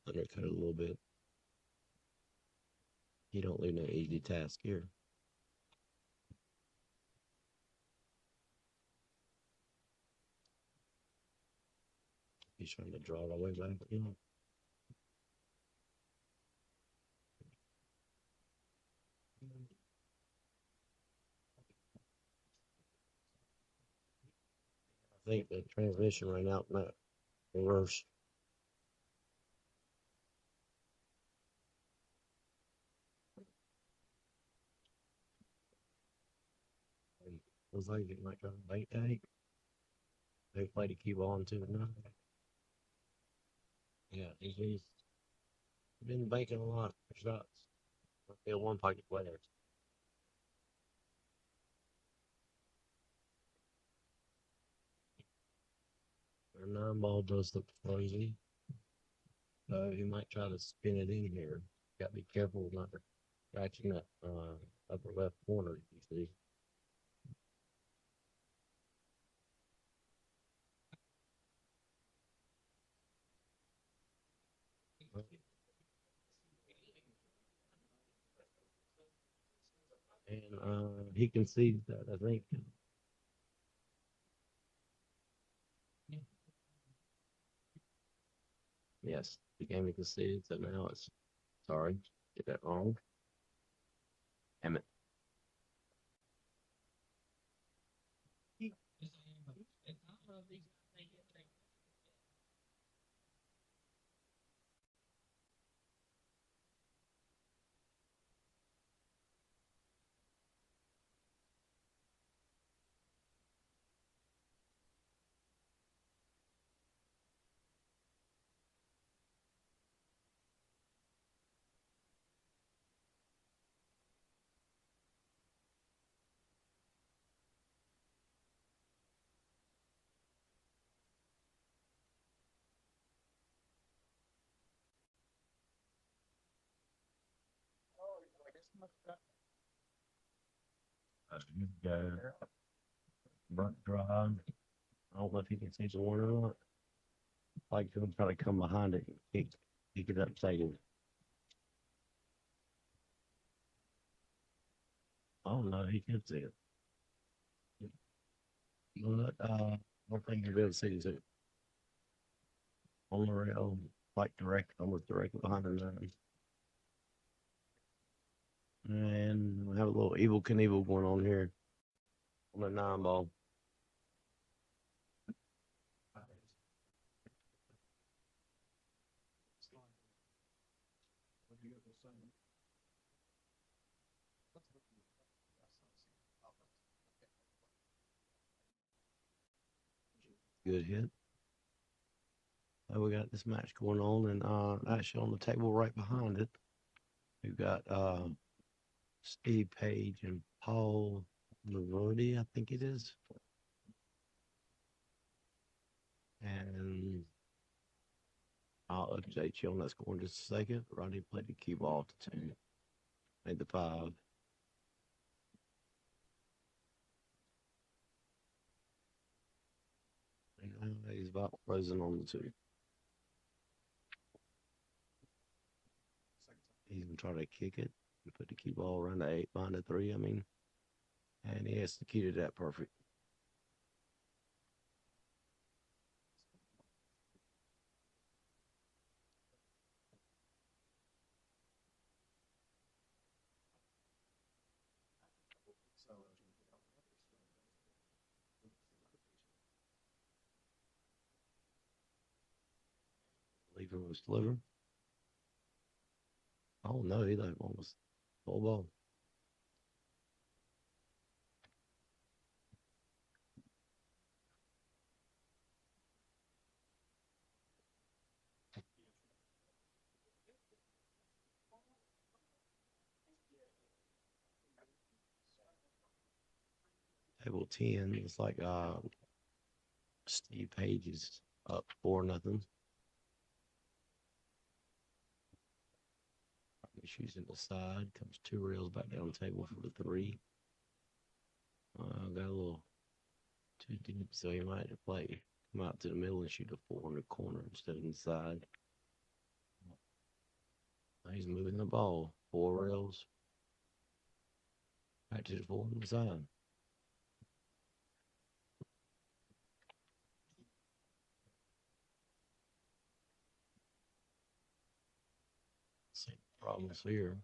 undercut it a little bit. You don't leave no easy task here. He's trying to draw it all the way back, you know. I think the transmission ran out in that reverse. Looks like it might try to bait tag. They played a key ball into it now. Yeah, he's been banking a lot of shots. I feel one pocket players. Their 9 ball does look crazy. So he might try to spin it in here. Gotta be careful not scratching that upper left corner, you see. And he concedes that, I think. Yes, the game he conceded, so now it's sorry, get that wrong. Damn it. That's a good go. Front drive. I don't know if he can see the one or not. Like he'll try to come behind it and kick it up table. Oh no, he can see it. But I don't think he'll be able to see it. On the rail, like almost directly behind the nine. And we have a little evil Knievel going on here on the 9 ball. Good hit. So we got this match going on, and actually on the table right behind it, we've got Steve Page and Paul Marodi, I think it is. And I'll update you on that score in just a second. Rodney played the cue ball to 2, made the 5. And he's about frozen on the 2. He's gonna try to kick it and put the cue ball around the 8, behind the 3. I mean, and he executed that perfect. Leaving with sliver. Oh no, he like almost full ball. table 10. It's like Steve Page is up 4-0. Issues in the side. Comes 2 rails back down the table for the 3. Got a little too deep, so he might play come out to the middle and shoot a 4 in the corner instead of inside. He's moving the ball. 4 rails. Back to the 4 on the side. Same problems here.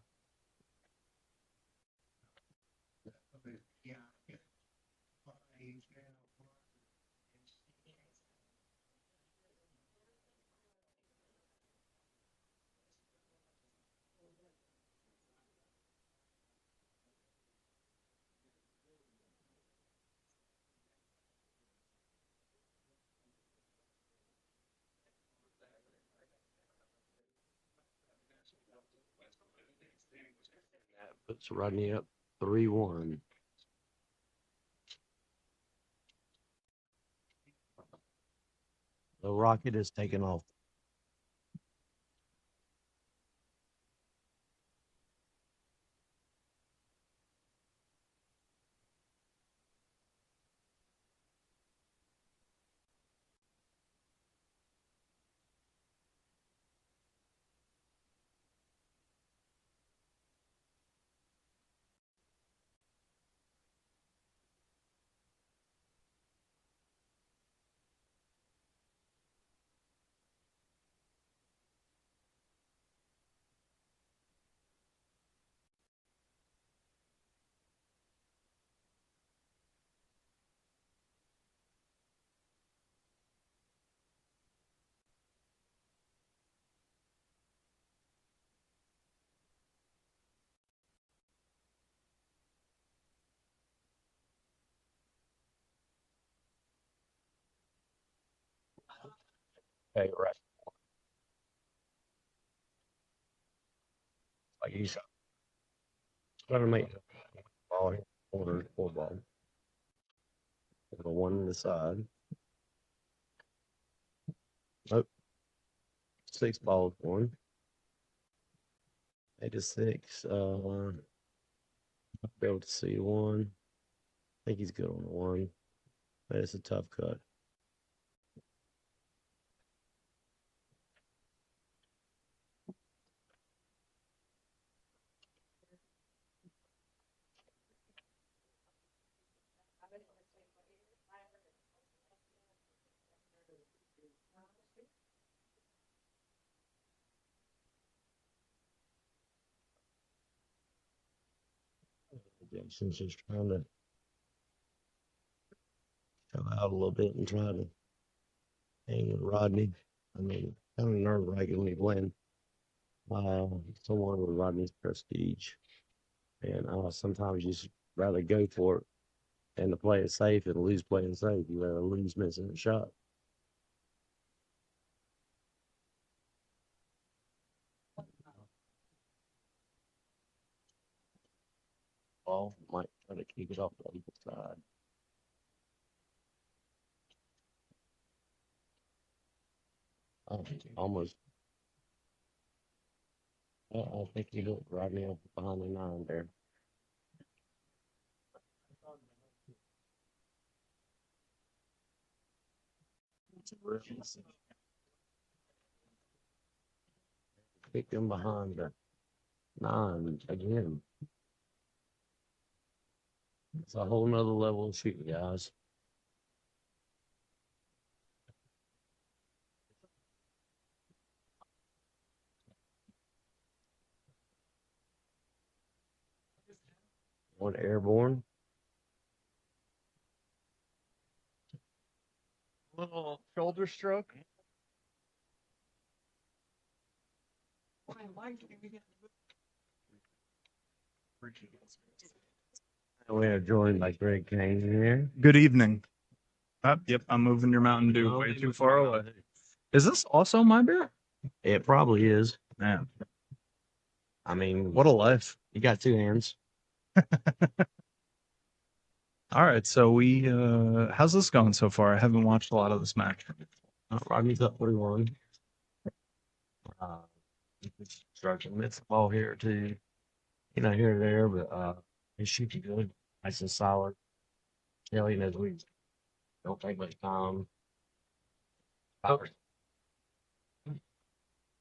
That puts Rodney up 3-1. The Rocket is taken off. Okay, right. Like he's trying to make the ball here. Corner 4 ball. The 1 on the side. Nope. 6 balls 1. 8-6. Be able to see 1. I think he's good on the 1. But it's a tough cut. Jackson's just trying to come out a little bit and try to hang with Rodney. I mean, kind of nerve wracking when he playing someone with Rodney's prestige. And sometimes you just rather go for it and to play it safe and lose playing safe. You rather lose missing a shot. Ball might try to keep it off the other side. Almost. I think he looked Rodney up behind the 9 there. Kicked him behind the 9 again. It's a whole nother level of shooting, guys. One airborne. Little shoulder stroke. We are joined by Greg Kane here. Good evening. Yep, I'm moving your Mountain Dew way too far away. Is this also my beer? It probably is. Man, I mean, what a life. you got 2 hands. All right, so how's this going so far? I haven't watched a lot of this match. Rodney's up 41. Struggling with the ball here or two. Here or there, but he's shooting good. Nice and solid. Kelly knows we don't take much time. Power.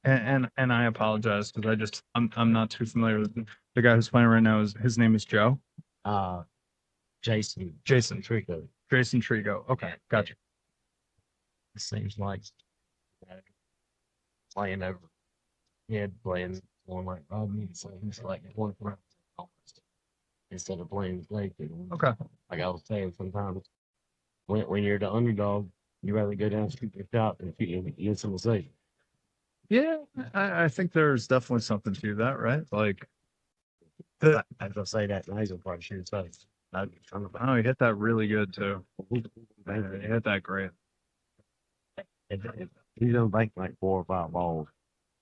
And I apologize because I'm not too familiar with the guy who's playing right now. His name is Joe. Jason Trico. Jason Trigo. Okay, gotcha. It seems like playing over head, playing one like Rodney, so he's like one for instead of playing play. Okay. Like I was saying, sometimes when you're the underdog, you rather go down, shoot your shot, than shoot against someone safe. Yeah, I think there's definitely something to that, right? Like, As I say that, now he's gonna probably shoot his face. oh, he hit that really good too. He hit that great. If he's gonna bank like 4 or 5 balls,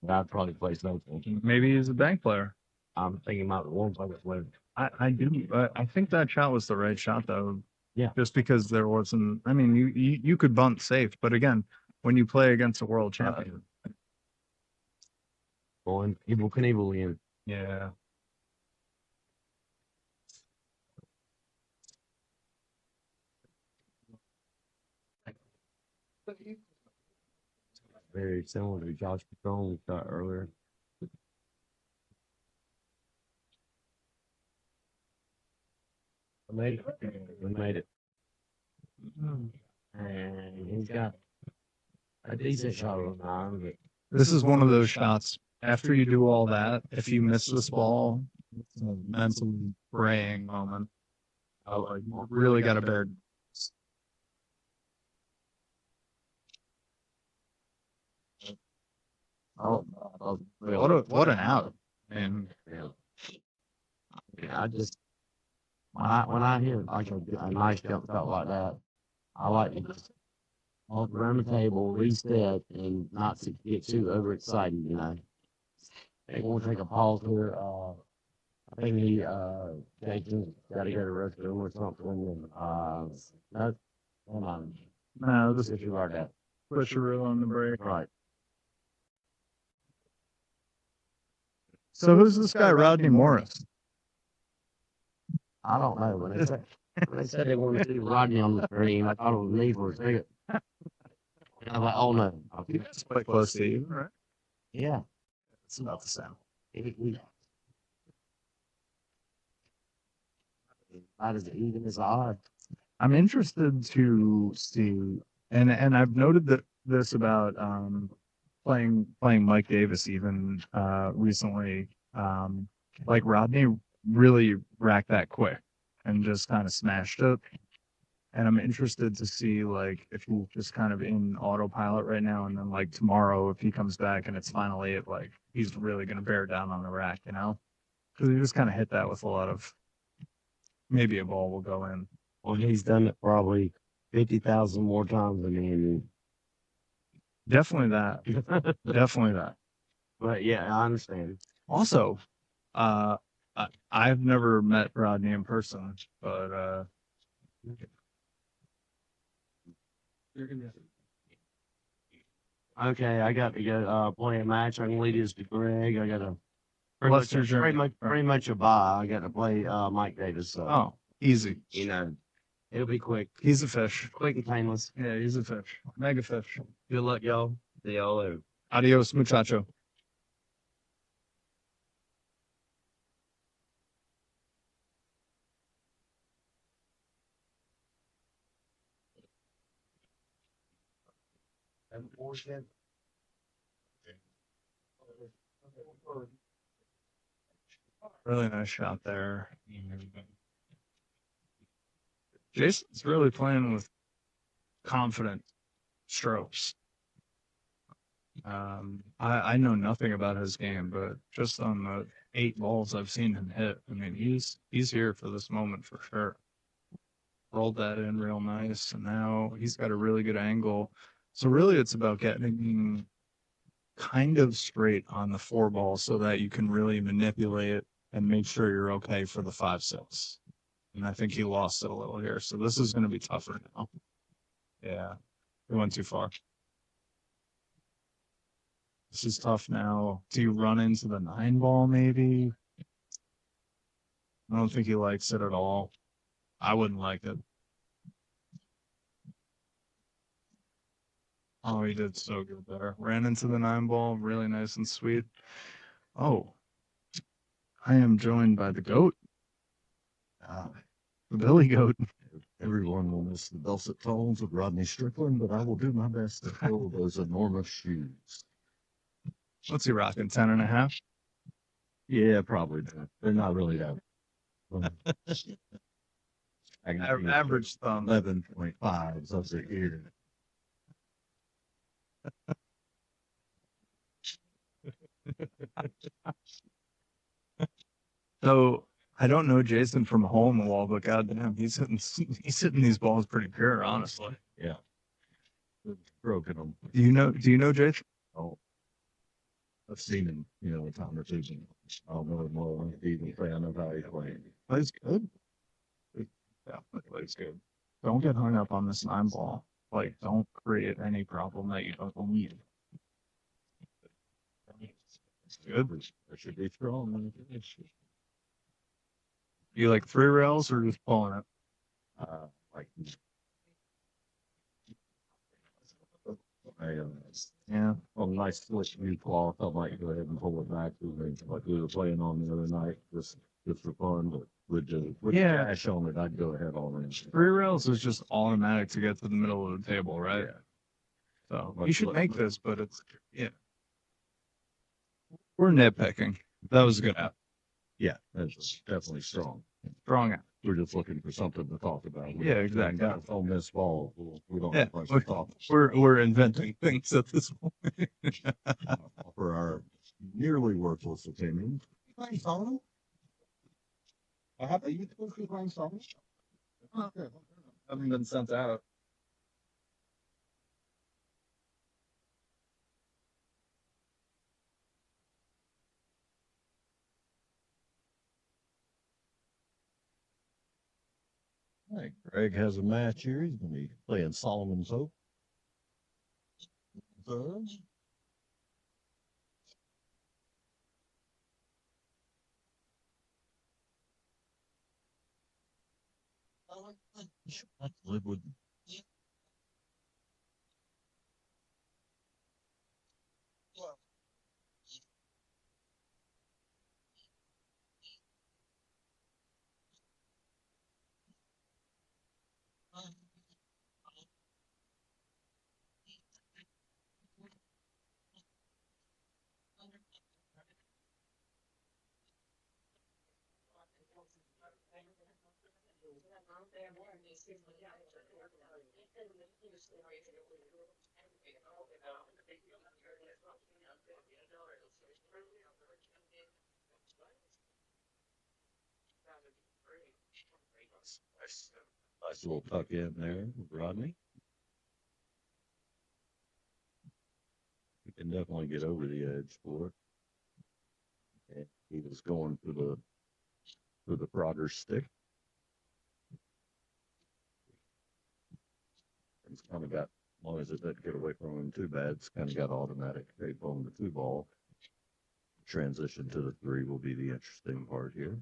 I'd probably play snowball. Maybe he's a bank player. I'm thinking about one player player. I do. I think that shot was the right shot though. Yeah. Just because there wasn't. I mean, you could bunt safe, but again, when you play against a world champion, Going Evil Knievel in. yeah. Very similar to Josh Patron we thought earlier. We made it. We made it. And he's got a decent shot on 9, but This is one of those shots. After you do all that, if you miss this ball, it's a mental braying moment. Like, you really got to bear. Oh, what an out! And yeah, I just when I hear like a nice jump shot like that, I like to just walk around the table, reset, and not to get too overexcited. They won't take a pause here. I think Jason's got to go to the restroom or something. And no, hold on. no, this Disregard that. push a reel on the brake. Right. So who's this guy, Rodney Morris? I don't know. When they said they wanted to see Rodney on the screen, I thought it was me for a second. And I was like, oh no. It's quite close to you, right? Yeah. It's about the same. Not as even as odd. I'm interested to see, and I've noted that this about playing Mike Davis even recently. Like Rodney really racked that quick and just kind of smashed it. And I'm interested to see like if he's just kind of in autopilot right now, and then like tomorrow if he comes back and it's finally it, like he's really gonna bear down on the rack, Because he just kind of hit that with a lot of maybe a ball will go in. Well, he's done it probably 50,000 more times than me. Definitely that. Definitely that. But yeah, I understand. Also, I've never met Rodney in person, but Okay, I got to go play a match. I can lead this to Greg. I got to What's your journey? pretty much a bye. I got to play Mike Davis. So oh, easy. It'll be quick. He's a fish. Quick and painless. Yeah, he's a fish. Mega fish. Good luck, y'all. See y'all later. Adios, muchacho. Really nice shot there. Jason's really playing with confident strokes. I know nothing about his game, but just on the 8 balls I've seen him hit, I mean, he's here for this moment for sure. Rolled that in real nice, and now he's got a really good angle. So really it's about getting kind of straight on the 4 ball so that you can really manipulate it and make sure you're okay for the 5-6. And I think he lost it a little here. So this is going to be tougher now. Yeah. We went too far. This is tough now. Do you run into the 9 ball maybe? I don't think he likes it at all. I wouldn't like it. Oh, he did so good there. Ran into the 9 ball, really nice and sweet. Oh, I am joined by the goat, Ah, the Billy goat. everyone will miss the dulcet tones of Rodney Strickland, but I will do my best to fill those enormous shoes. What's he rocking? 10.5? Yeah, probably. They're not really that. I can see Average thumb. 11.5s of the ear. So I don't know Jason from home well, but goddamn, he's hitting these balls pretty pure, honestly. Yeah. Broken them. Do you know Jason? Oh, I've seen him, a time or two. I don't know him well enough to even say I know how he played. Plays good. Yeah, plays good. Don't get hung up on this 9 ball. Like, don't create any problem that you don't need. It's good. That should be strong. You like 3 rails or just pulling it? Like, Yeah. nice slick new cloth. I might go ahead and pull it back. Like we were playing on the other night, just for fun. But with Yeah. cash on it, I'd go ahead all in. 3 rails is just automatic to get to the middle of the table, right? Yeah. So Much you should like- make this, but yeah. We're nitpicking. That was a good app. Yeah, that's definitely strong. Strong app. We're just looking for something to talk about. Yeah, exactly. On this ball, we don't Yeah, have much to talk. we're inventing things at this point. For our nearly worthless opinion. Playing Solomon? I have a youth coach playing Solomon. Haven't been sent out. Hey, Greg has a match here. He's going to be playing Solomon's Hope. Live with. Nice little tuck in there, Rodney. He can definitely get over the edge for it. And he was going for the Frogger stick. It's kind of got, as long as it doesn't get away from him too bad, it's kind of got automatic shape on the 2 ball. Transition to the 3 will be the interesting part here.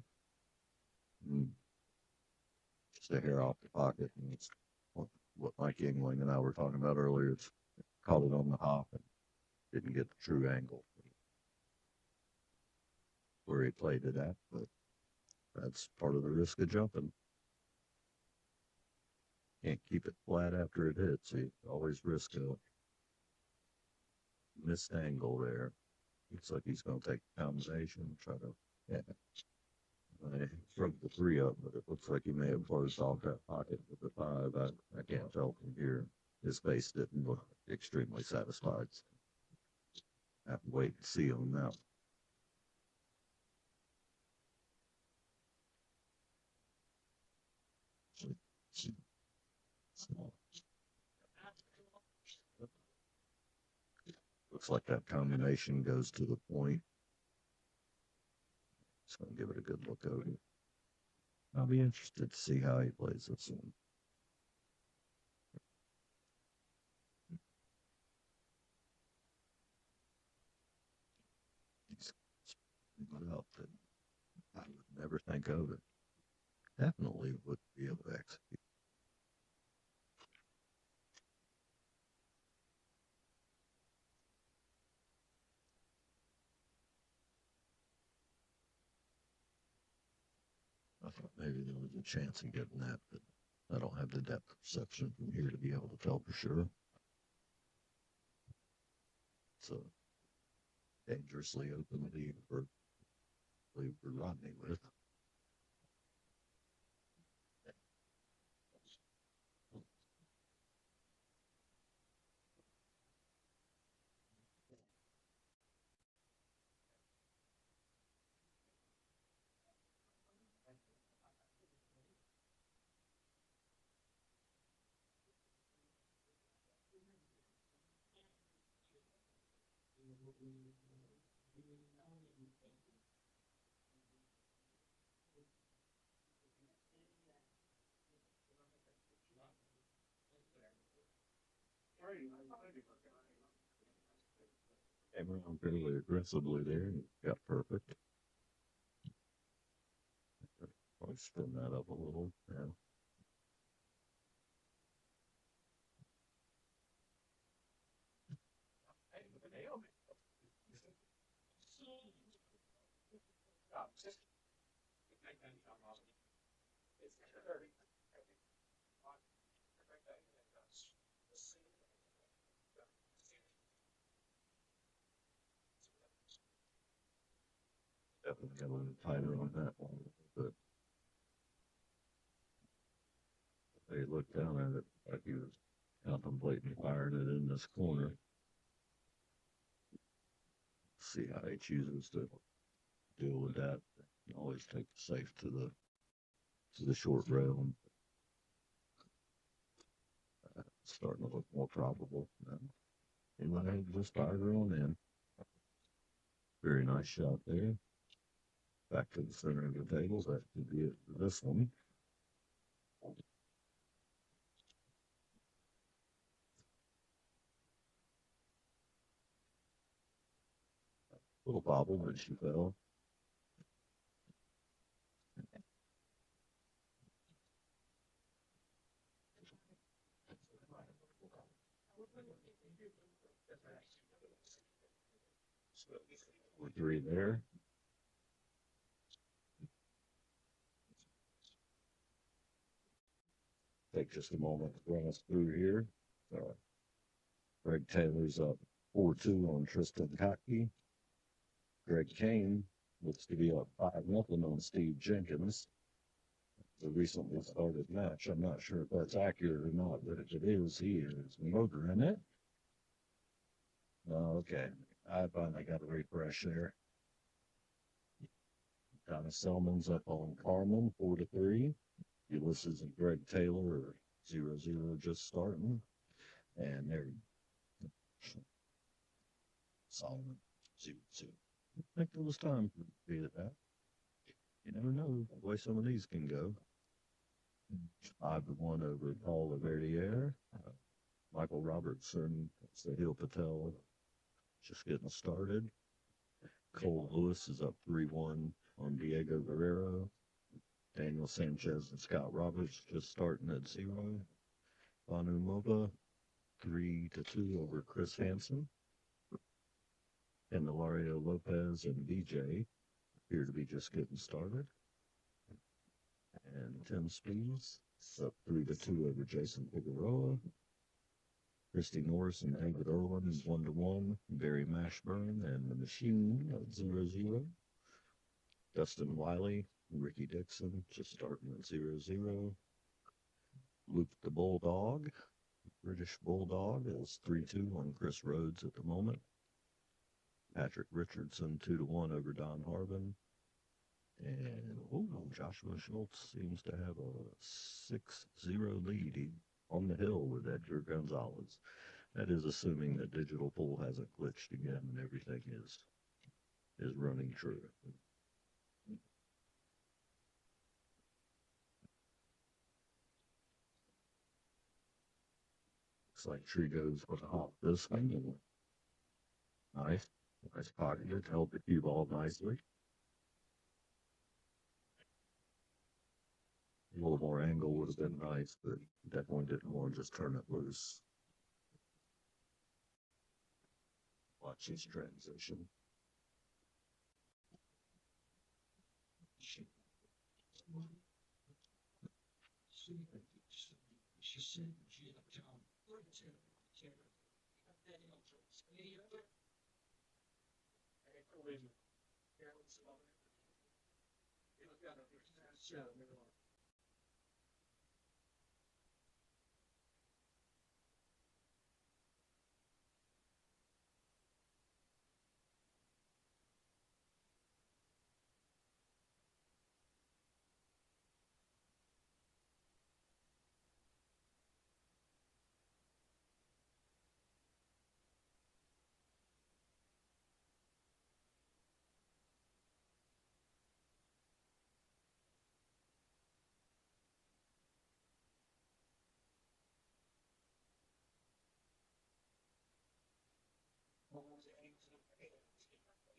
Just a hair off the pocket, and it's what Mike Yingling and I were talking about earlier. It's caught it on the hop and didn't get the true angle where he played it at, but that's part of the risk of jumping. Can't keep it flat after it hits. You always risk a missed angle there. Looks like he's going to take the combination, try to, I broke the 3 up, but it looks like he may have closed off that pocket with the 5. I can't tell from here. His face didn't look extremely satisfied. Have to wait and see on that. Looks like that combination goes to the point. Just gonna give it a good look over. I'll be interested to see how he plays this one. He's out that I would never think of it. Definitely would be able to execute. I thought maybe there was a chance of getting that, but I don't have the depth perception from here to be able to tell for sure. It's a dangerously open lead for Rodney with. Came around fairly aggressively there and got perfect. Probably spin that up a little. Yeah. Definitely got a little tighter on that one, but they looked down at it like he was contemplating firing it in this corner. See how he chooses to deal with that. Always take the safe to the short rail. It's starting to look more probable now. He went ahead and just fired her on in. Very nice shot there. Back to the center of the table. That could be it for this one. Little bobble, but she fell. So, 4-3 there. Take just a moment to run us through here. Greg Taylor's up 4-2 on Tristan Cockey. Greg Kane looks to be up 5-0 on Steve Jenkins. The recently started match. I'm not sure if that's accurate or not, but if it is, he is motoring it. Okay, I finally got a refresh there. Donna Selman's up on Carmen 4-3. Ulysses and Greg Taylor are 0-0 just starting. And they're Solomon 0-2. I think it was time for to be at that. You never know the way some of these can go. 5-1 over Paul Laverdiere. Michael Robertson, Sahil Patel, just getting started. Cole Lewis is up 3-1 on Diego Guerrero. Daniel Sanchez and Scott Roberts just starting at 0. Banu Mova 3-2 over Chris Hansen. And Hilario Lopez and BJ appear to be just getting started. And Tim Speeds up 3-2 over Jason Figueroa. Christy Norris and David Irwin is 1-1. Barry Mashburn and the Machine at 0-0. Dustin Wiley and Ricky Dixon just starting at 0-0. Luke the Bulldog, British Bulldog, is 3-2 on Chris Rhodes at the moment. Patrick Richardson 2-1 over Don Harbin. And Joshua Schultz seems to have a 6-0 lead. He on the hill with Edgar Gonzalez. That is assuming that digital pool hasn't glitched again and everything is running true. Looks like tree goes with off this one. Nice. Nice pocket. Held the cue ball nicely. A little more angle would have been nice, but definitely didn't want to just turn it loose. Watch his transition.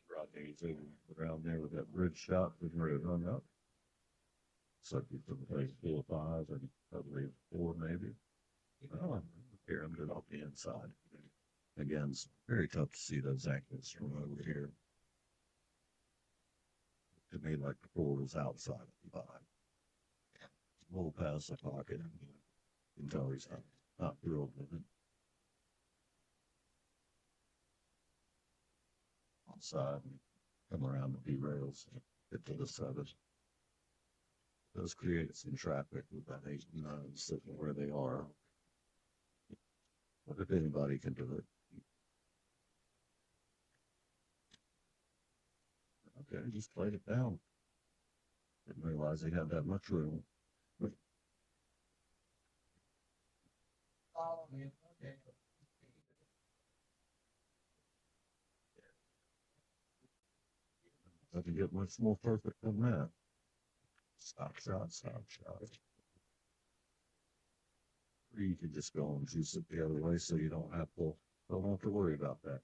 Rodney's in around there with that bridge shot, with where it hung up. Subject to the place 4-5 and probably 4 maybe. Oh, here I'm good off the inside. Again, it's very tough to see those ankles from over here. To me, like the 4 was outside of the 5. A little past the pocket. You can tell he's not thrilled with it. Outside, come around the derails, get to the 7. Does create some traffic with that 8 and 9 sitting where they are. But if anybody can do it. Okay, just played it down. Didn't realize he had that much room. Doesn't get much more perfect than that. Stop shot, stop shot. Or you could just go and juice it the other way so you don't have to worry about that.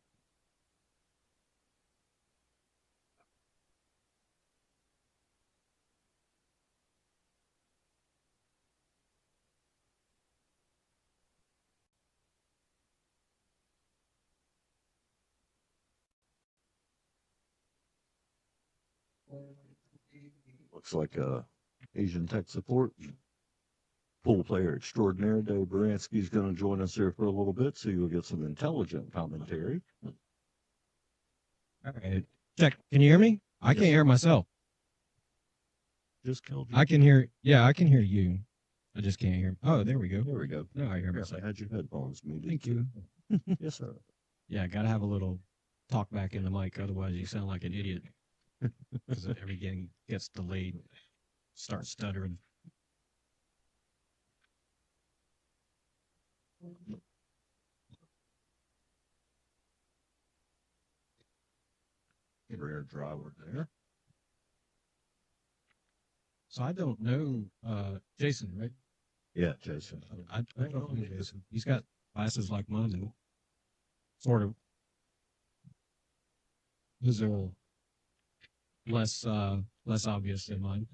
Looks like Asian tech support. Pool player extraordinaire Dave Baranski is going to join us here for a little bit, so you'll get some intelligent commentary. All right. Check. Can you hear me? I can't hear myself. Just killed you. I can hear. Yeah, I can hear you. I just can't hear. Oh, there we go. There we go. Now I hear Yeah, myself. I had your headphones muted. Thank you. Yes, sir. Yeah, gotta have a little talk back in the mic, otherwise you sound like an idiot. Because everything gets delayed, starts stuttering. Rear driver there. So I don't know Jason, right? Yeah, Jason. I don't know Jason. He's got glasses like mine, and sort of. His are less obvious than mine.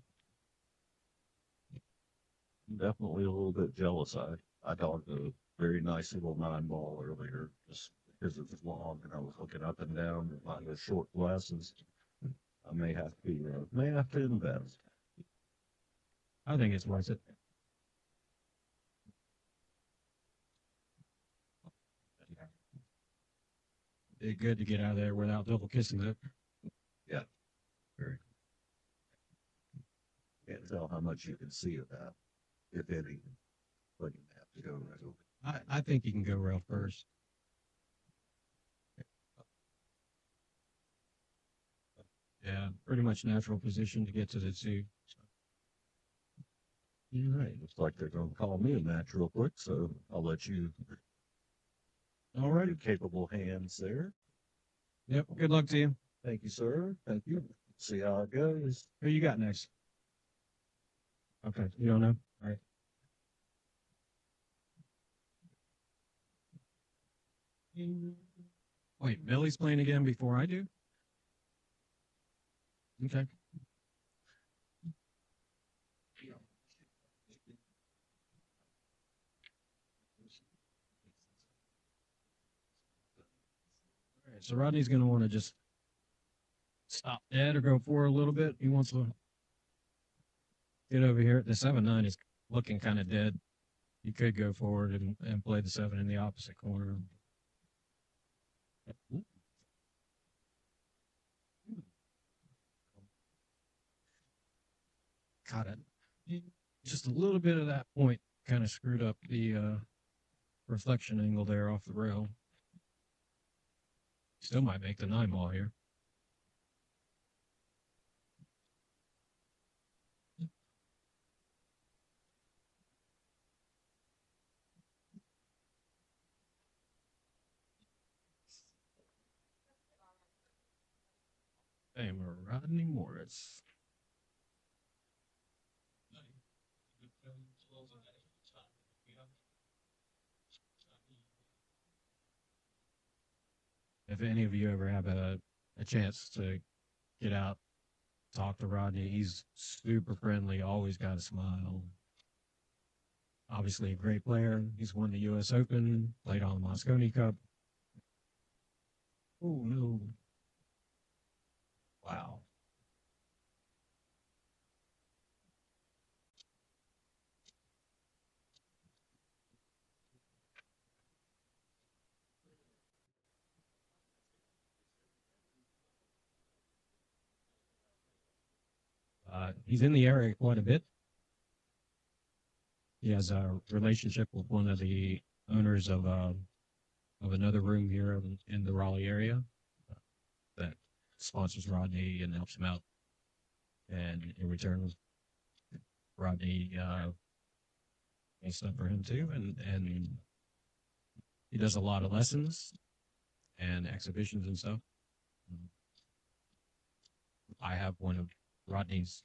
Definitely a little bit jealous. I dogged a very nice little 9-ball earlier just because it was long and I was looking up and down with my short glasses. I may have to invest. I think it's worth it. It's good to get out of there without double kissing it. Yeah, very. Can't tell how much you can see of that, if any. But you have to go right over. I think you can go rail first. Yeah, pretty much natural position to get to the 2. All right, looks like they're going to call me a match real quick, so I'll let you. All righty, capable hands there. Yep. Good luck to you. Thank you, sir. Thank you. See how it goes. Who you got next? Okay, you don't know. All right. Wait, Billy's playing again before I do? Okay. All right, so Rodney's going to want to just stop dead or go forward a little bit. He wants to get over here. The 7-9 is looking kind of dead. You could go forward and play the 7 in the opposite corner. Caught it. Just a little bit of that point kind of screwed up the reflection angle there off the rail. Still might make the 9 ball here. Hey, we're Rodney Morris. If any of you ever have a chance to get out, talk to Rodney, he's super friendly, always got a smile. Obviously a great player. He's won the U.S. Open, played on the Moscone Cup. Oh, no. Wow. He's in the area quite a bit. He has a relationship with one of the owners of another room here in the Raleigh area that sponsors Rodney and helps him out. And in return, Rodney makes stuff for him too, and he does a lot of lessons and exhibitions and stuff. I have one of Rodney's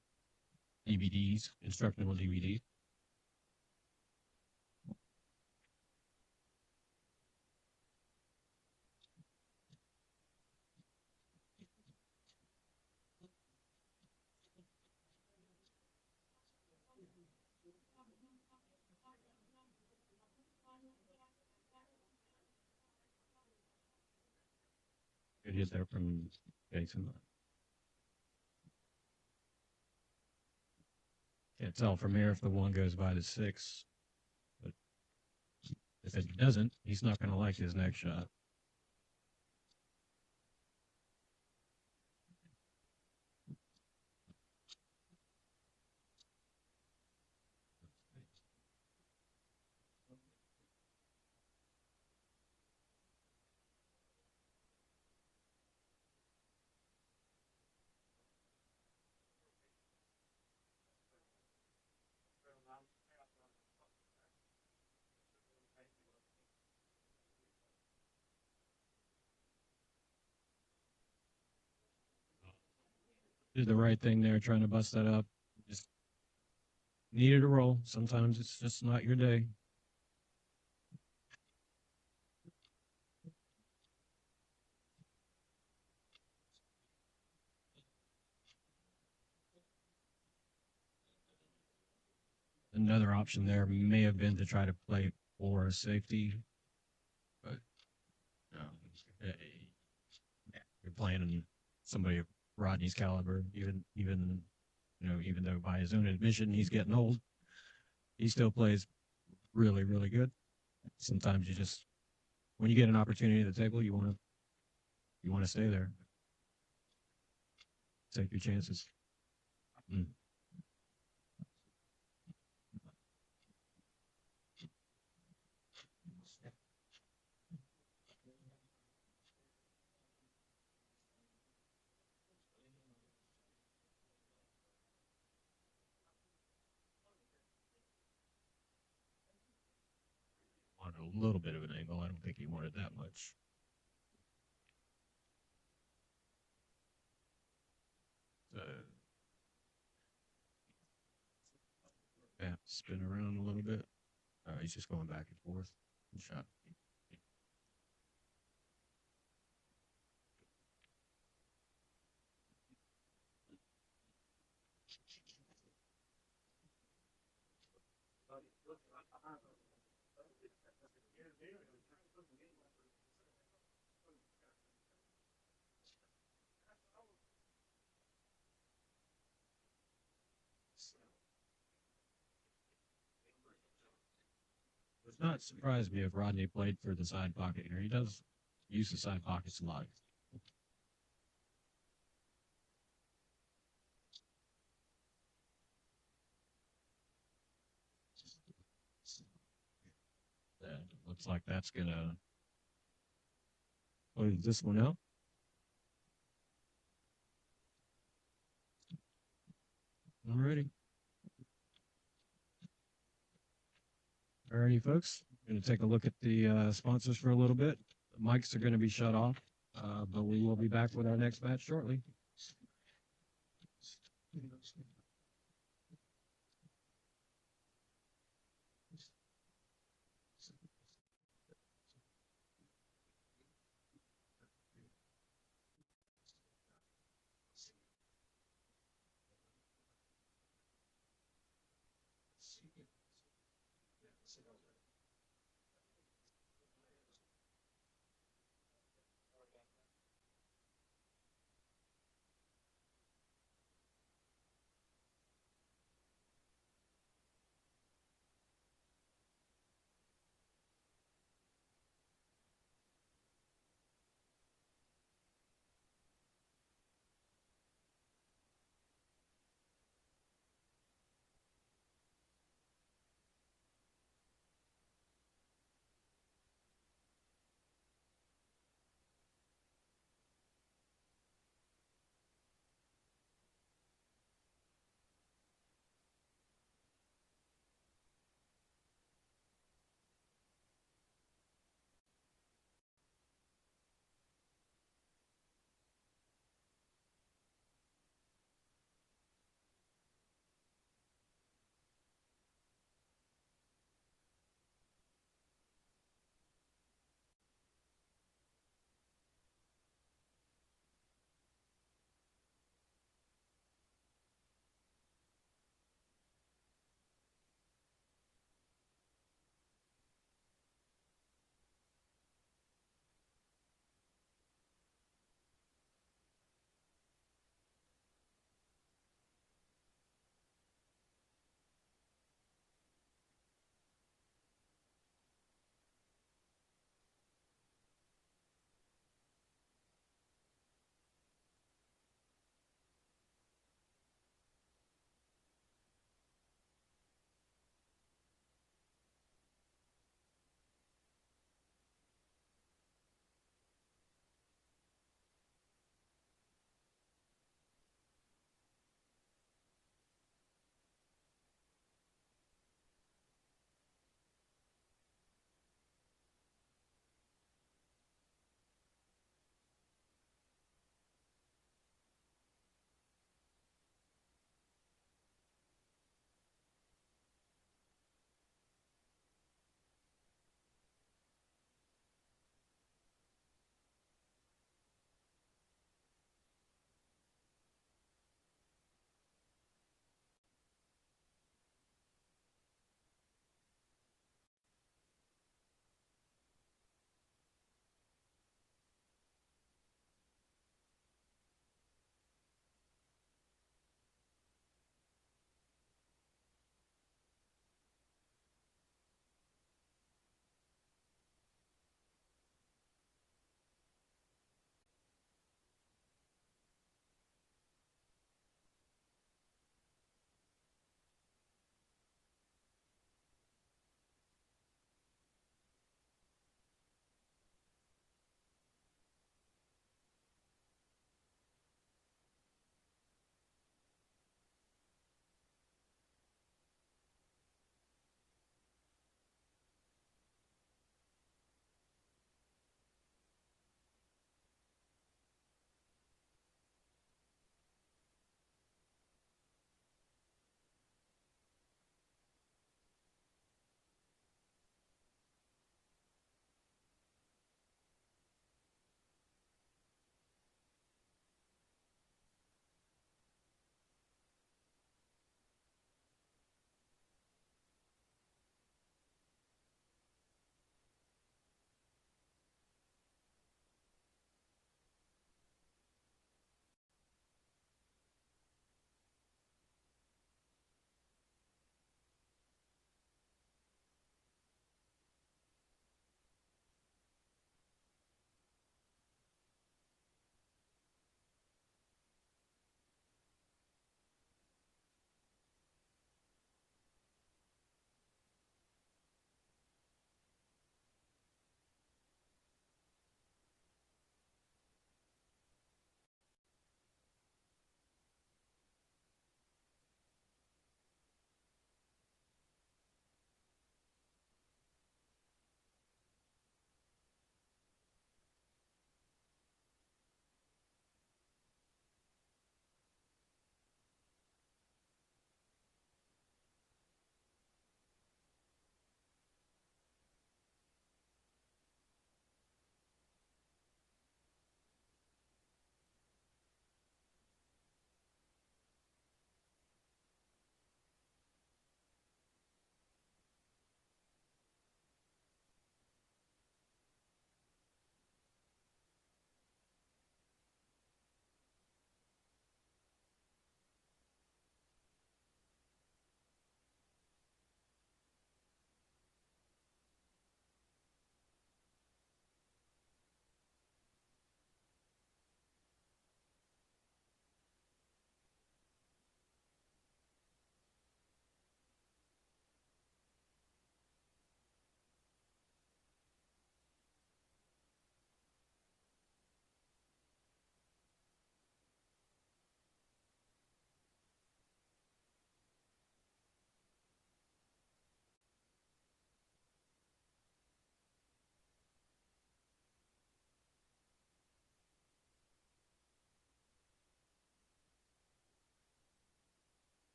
DVDs, instructional DVDs. Good hit there from Jason. Can't tell from here if the 1 goes by the 6, but if it doesn't, he's not going to like his next shot. Did the right thing there, trying to bust that up. Just needed a roll. Sometimes it's just not your day. Another option there may have been to try to play for a safety, but eh, you're playing somebody of Rodney's caliber, even even though by his own admission he's getting old, he still plays really, really good. Sometimes you just, when you get an opportunity at the table, you want to stay there, take your chances. Wanted a little bit of an angle. I don't think he wanted that much. Yeah, spin around a little bit. He's just going back and forth. Good shot. It's not surprised me if Rodney played for the side pocket here. He does use the side pockets a lot. Yeah, looks like that's gonna close this one out. Alrighty. Alrighty, folks. Going to take a look at the sponsors for a little bit. The mics are going to be shut off, but we will be back with our next match shortly.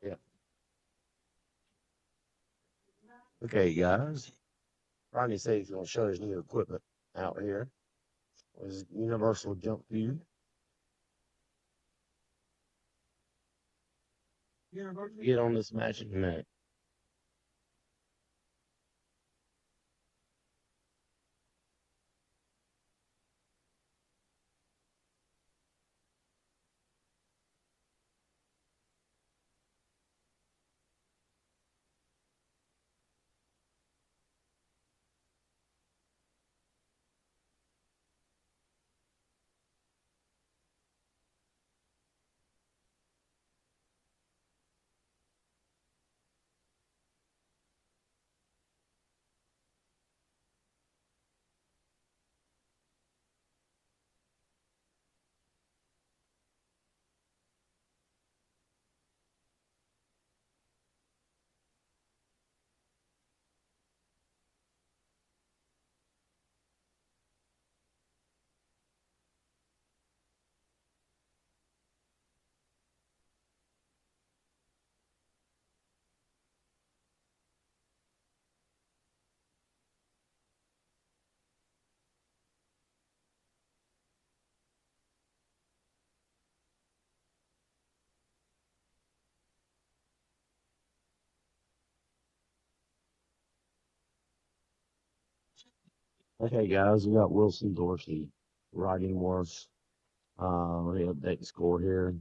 Yeah. Okay, guys. Rodney said he's gonna show his new equipment out here. His universal jump view. Get on this match in a minute. Okay, guys, we got Wilson Dorsey riding worse. Let me update the score here.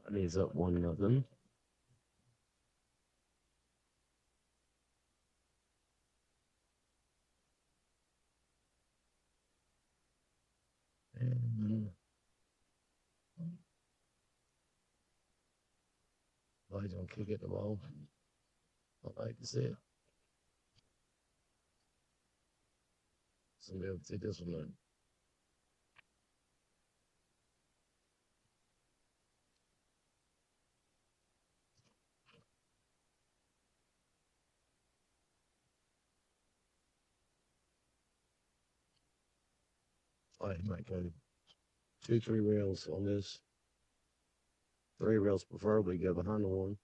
That is up 1-0. And oh, he's gonna kick it the ball. I like to see it. Somebody able to take this one then. Oh, he might go 2-3 rails on this. 3 rails preferably go behind the one.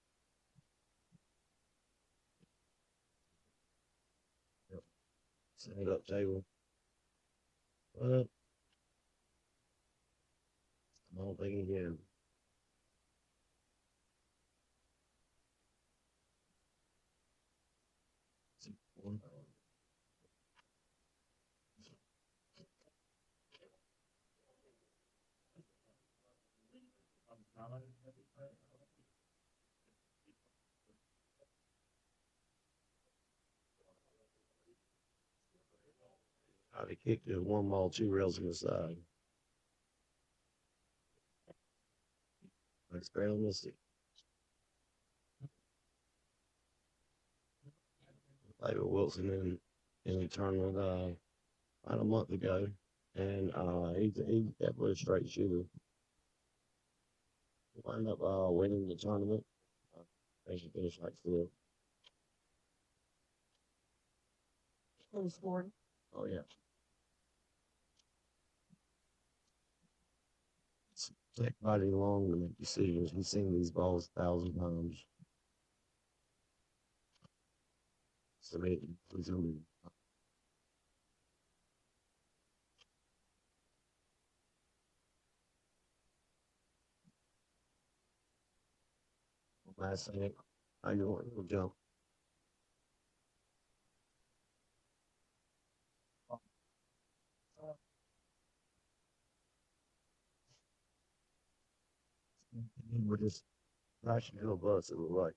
Yep. Set it up table. But I don't think he can. One. He kicked it 1 ball, 2 rails on the side. That's barely missed it. David Wilson in the tournament about a month ago, and he's definitely a straight shooter. Wound up winning the tournament. I think he finished like 4th. Oh yeah. Take mighty long to make decisions. He's seen these balls 1,000 times. So he's gonna be last thing. I know it will jump. We're just crashing to a bus. It looked like.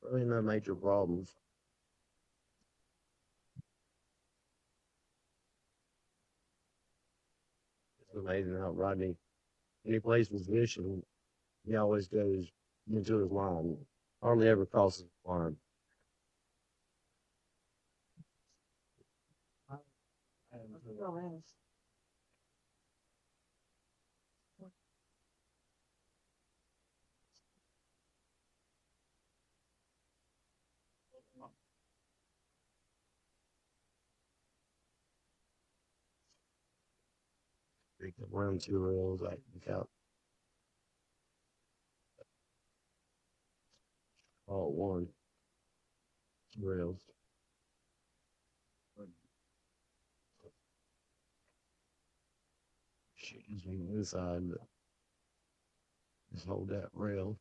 Really no major problems. It's amazing how Rodney, when he plays position, he always goes into his line. Hardly ever crosses the line. Take the round two rails, I can count all one rails. Shooting from this side, but just hold that rail.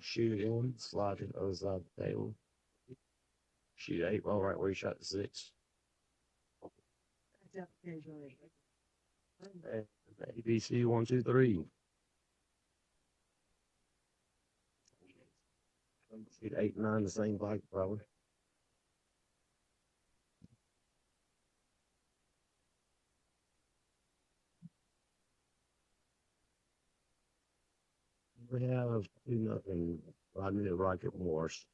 Shoot it in, slide to the other side of the table. Shoot 8 ball right where you shot the 6. And ABC 1, 2, 3. Shoot 8 and 9 the same bike probably. We have 2-0 Rodney the Rocket Morse.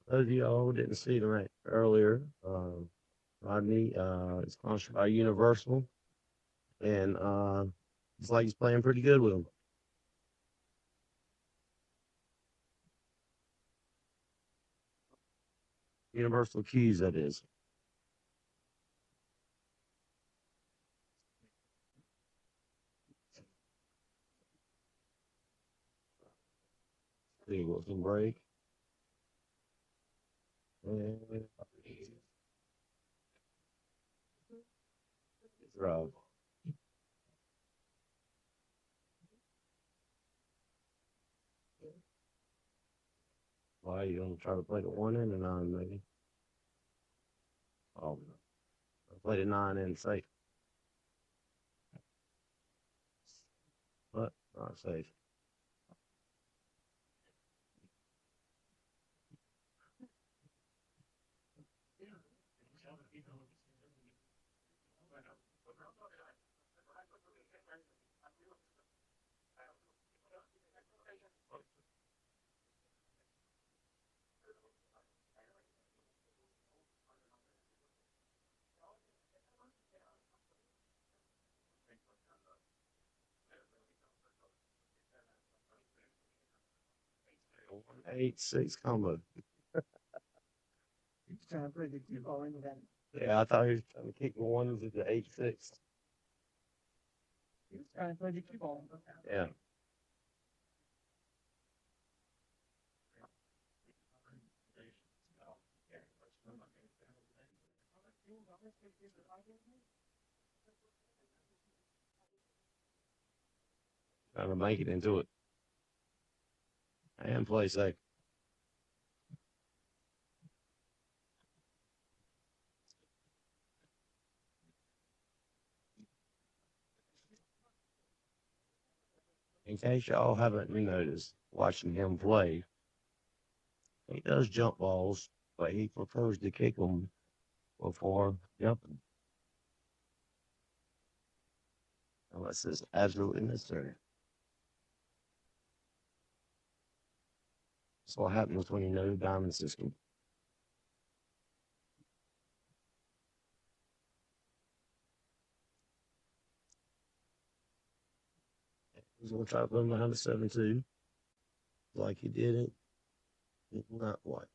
Those of y'all who didn't see the right earlier, Rodney is sponsored by Universal, and it's like he's playing pretty good with them. Universal Keys, that is. See what's in break. And drop. Why you gonna try to play the 1 and the 9, maybe? Oh, I'll play the 9 and safe. But not safe. One, 8, 6 combo. Yeah, I thought he was trying to kick the 1s at the 8, 6. Yeah. Trying to make it into it. And play safe. In case y'all haven't noticed, watching him play, he does jump balls, but he prefers to kick them before jumping. Unless it's absolutely necessary. That's what happens when you know the diamond system. He's gonna try to put him behind the 7-2. Like he did it. Not what.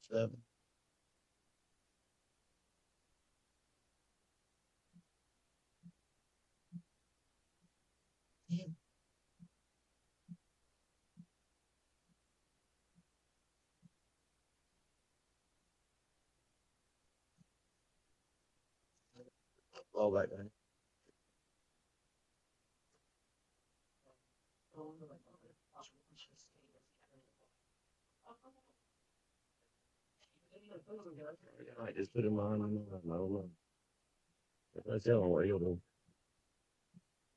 Seven. Ball back there. I just put him on. I don't know. I tell him what he'll do.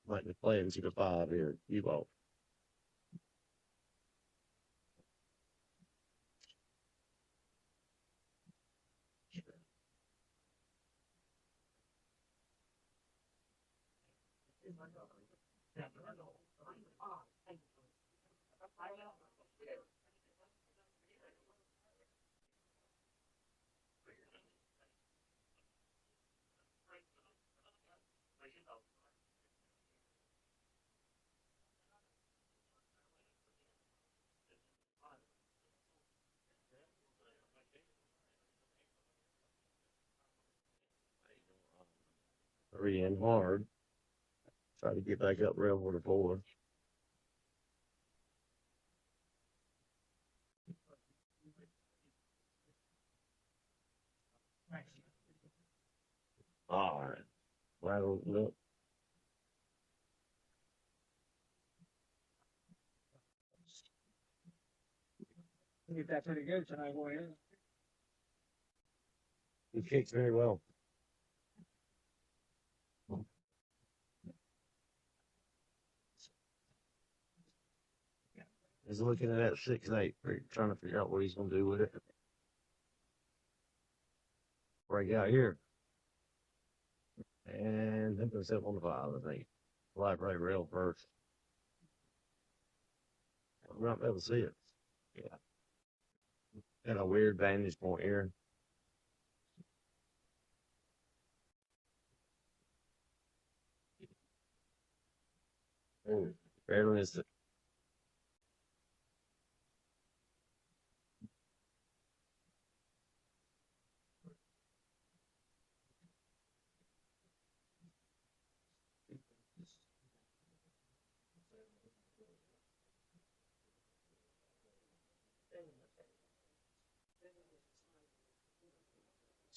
Might be playing to the 5 here. You ball. Three in hard. Try to get back up real for the 4. All right. Rattle it up. Get that pretty good tonight, boy. He kicks very well. He's looking at that 6-8, trying to figure out what he's gonna do with it. Break out here. And hit himself on the 5, I think. Live right rail first. I'm not able to see it. Yeah. Got a weird vantage point here. Oh, barely missed it.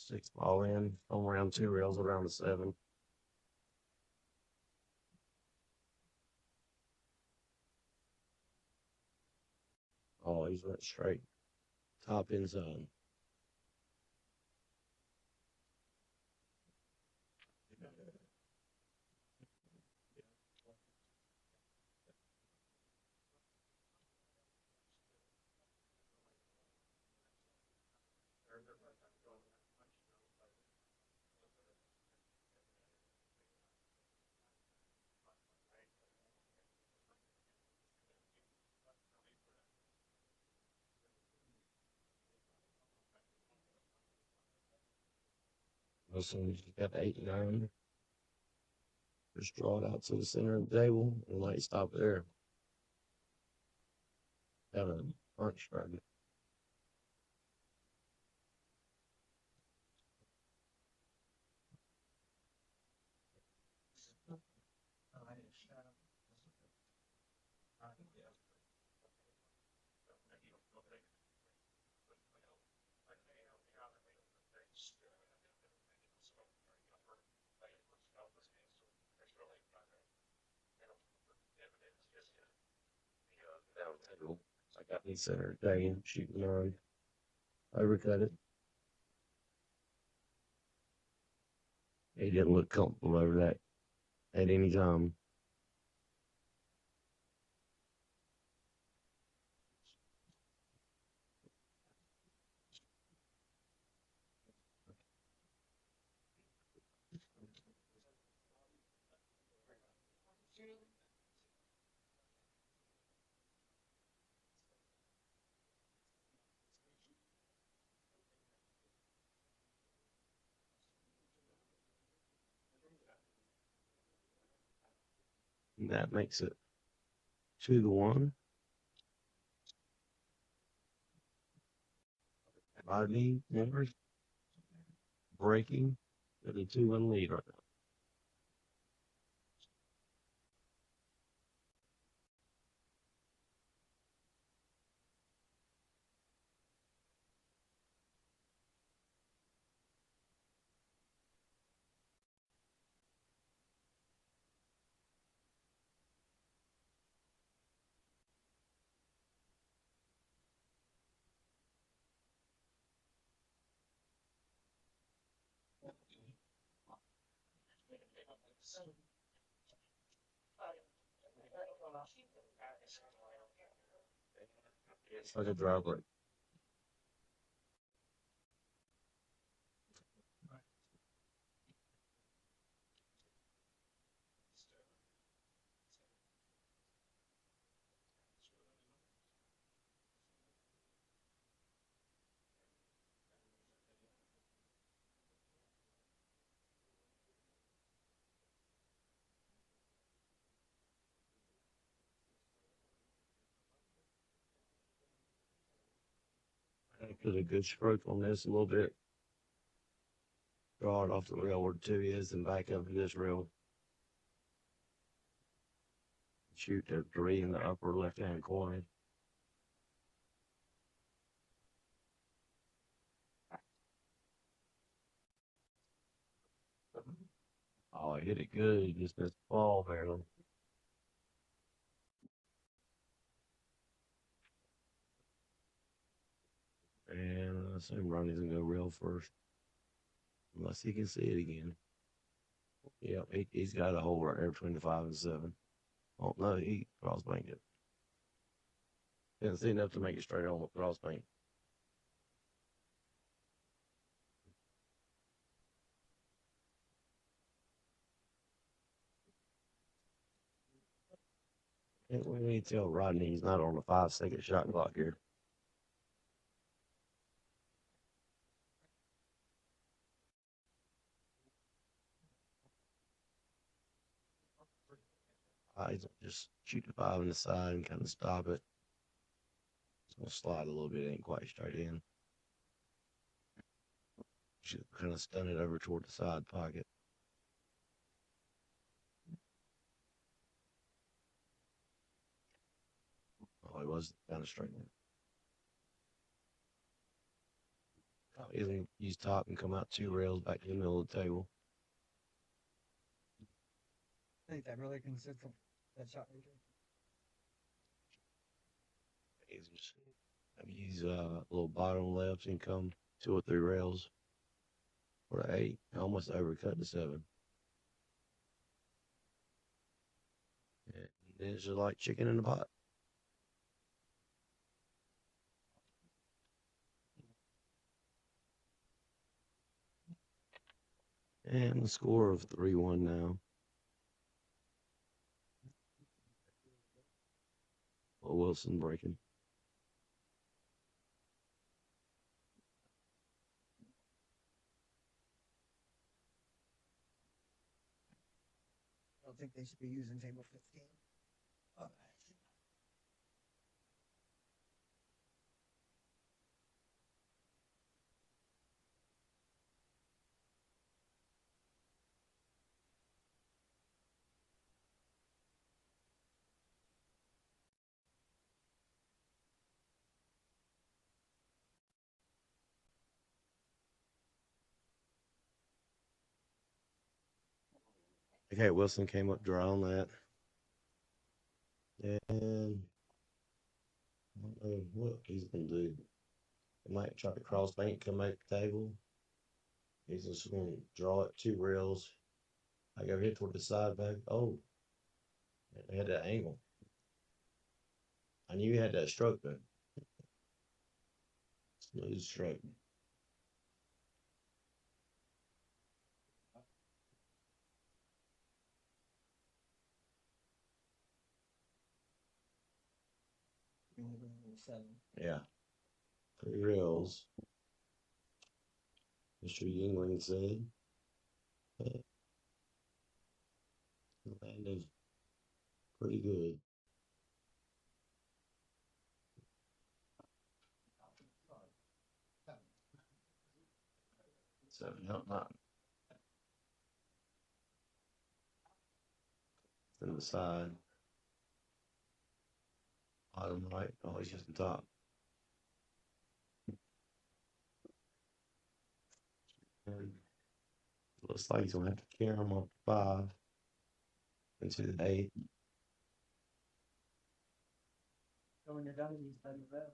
Six ball in, on round 2 rails around the 7. Oh, he's went straight. Top end zone. Listen, he's got 8-9. Just draw it out to the center of the table and might stop there. Got a punch strike. Down table. I got the center of the table, shooting on. Overcut it. He didn't look comfortable over that at any time. And that makes it 2-1. Rodney numbers breaking with a 2-1 lead right now. It's like a driver. I put a good stroke on this a little bit. Draw it off the rail where two is and back up to this rail. Shoot the 3 in the upper left hand corner. Oh, I hit it good. He just missed the ball barely. And I assume Ronnie's gonna go rail first. Unless he can see it again. Yep, he's got a hole right there between the 5 and 7. Oh, no, he cross banked it. Didn't see enough to make it straight on the cross bank. And we need to tell Rodney he's not on the 5-second shot clock here. He's just shoot the 5 in the side and kind of stop it. It's gonna slide a little bit, ain't quite straight in. Should kind of stun it over toward the side pocket. Oh, he was kind of straight in. Either use top and come out 2 rails back to the middle of the table. I think that really consists of that shot right there. Use little bottom left and come 2 or 3 rails for the 8. Almost overcut the 7. And then it's just like chicken in the pot. And the score of 3-1 now. Well, Wilson breaking. I don't think they should be using table 15. Okay, Wilson came up dry on that. And I don't know what he's going to do. He might try to cross bank, come make the table. He's just going to draw it 2 rails. I go hit toward the side back. Oh, it had that angle. I knew he had that stroke though. Smooth stroke. Yeah. 3 rails. Mr. Yingling said. Landed pretty good. So, not in the side. Bottom right, always just the top. And looks like he's gonna have to carry him up 5 into the 8. So when you're done, you study that.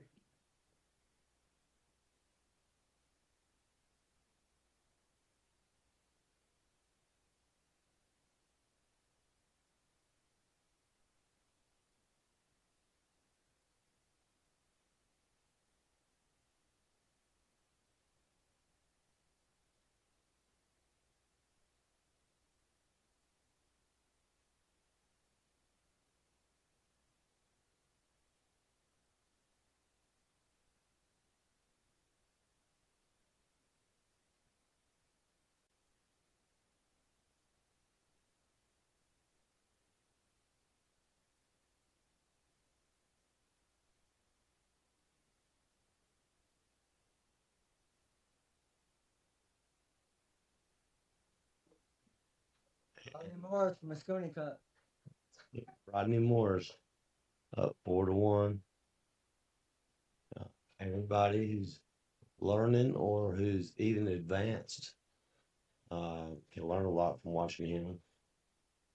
Morris, Moscone Cup. Rodney Morris up 4-1. Everybody who's learning or who's even advanced can learn a lot from watching him.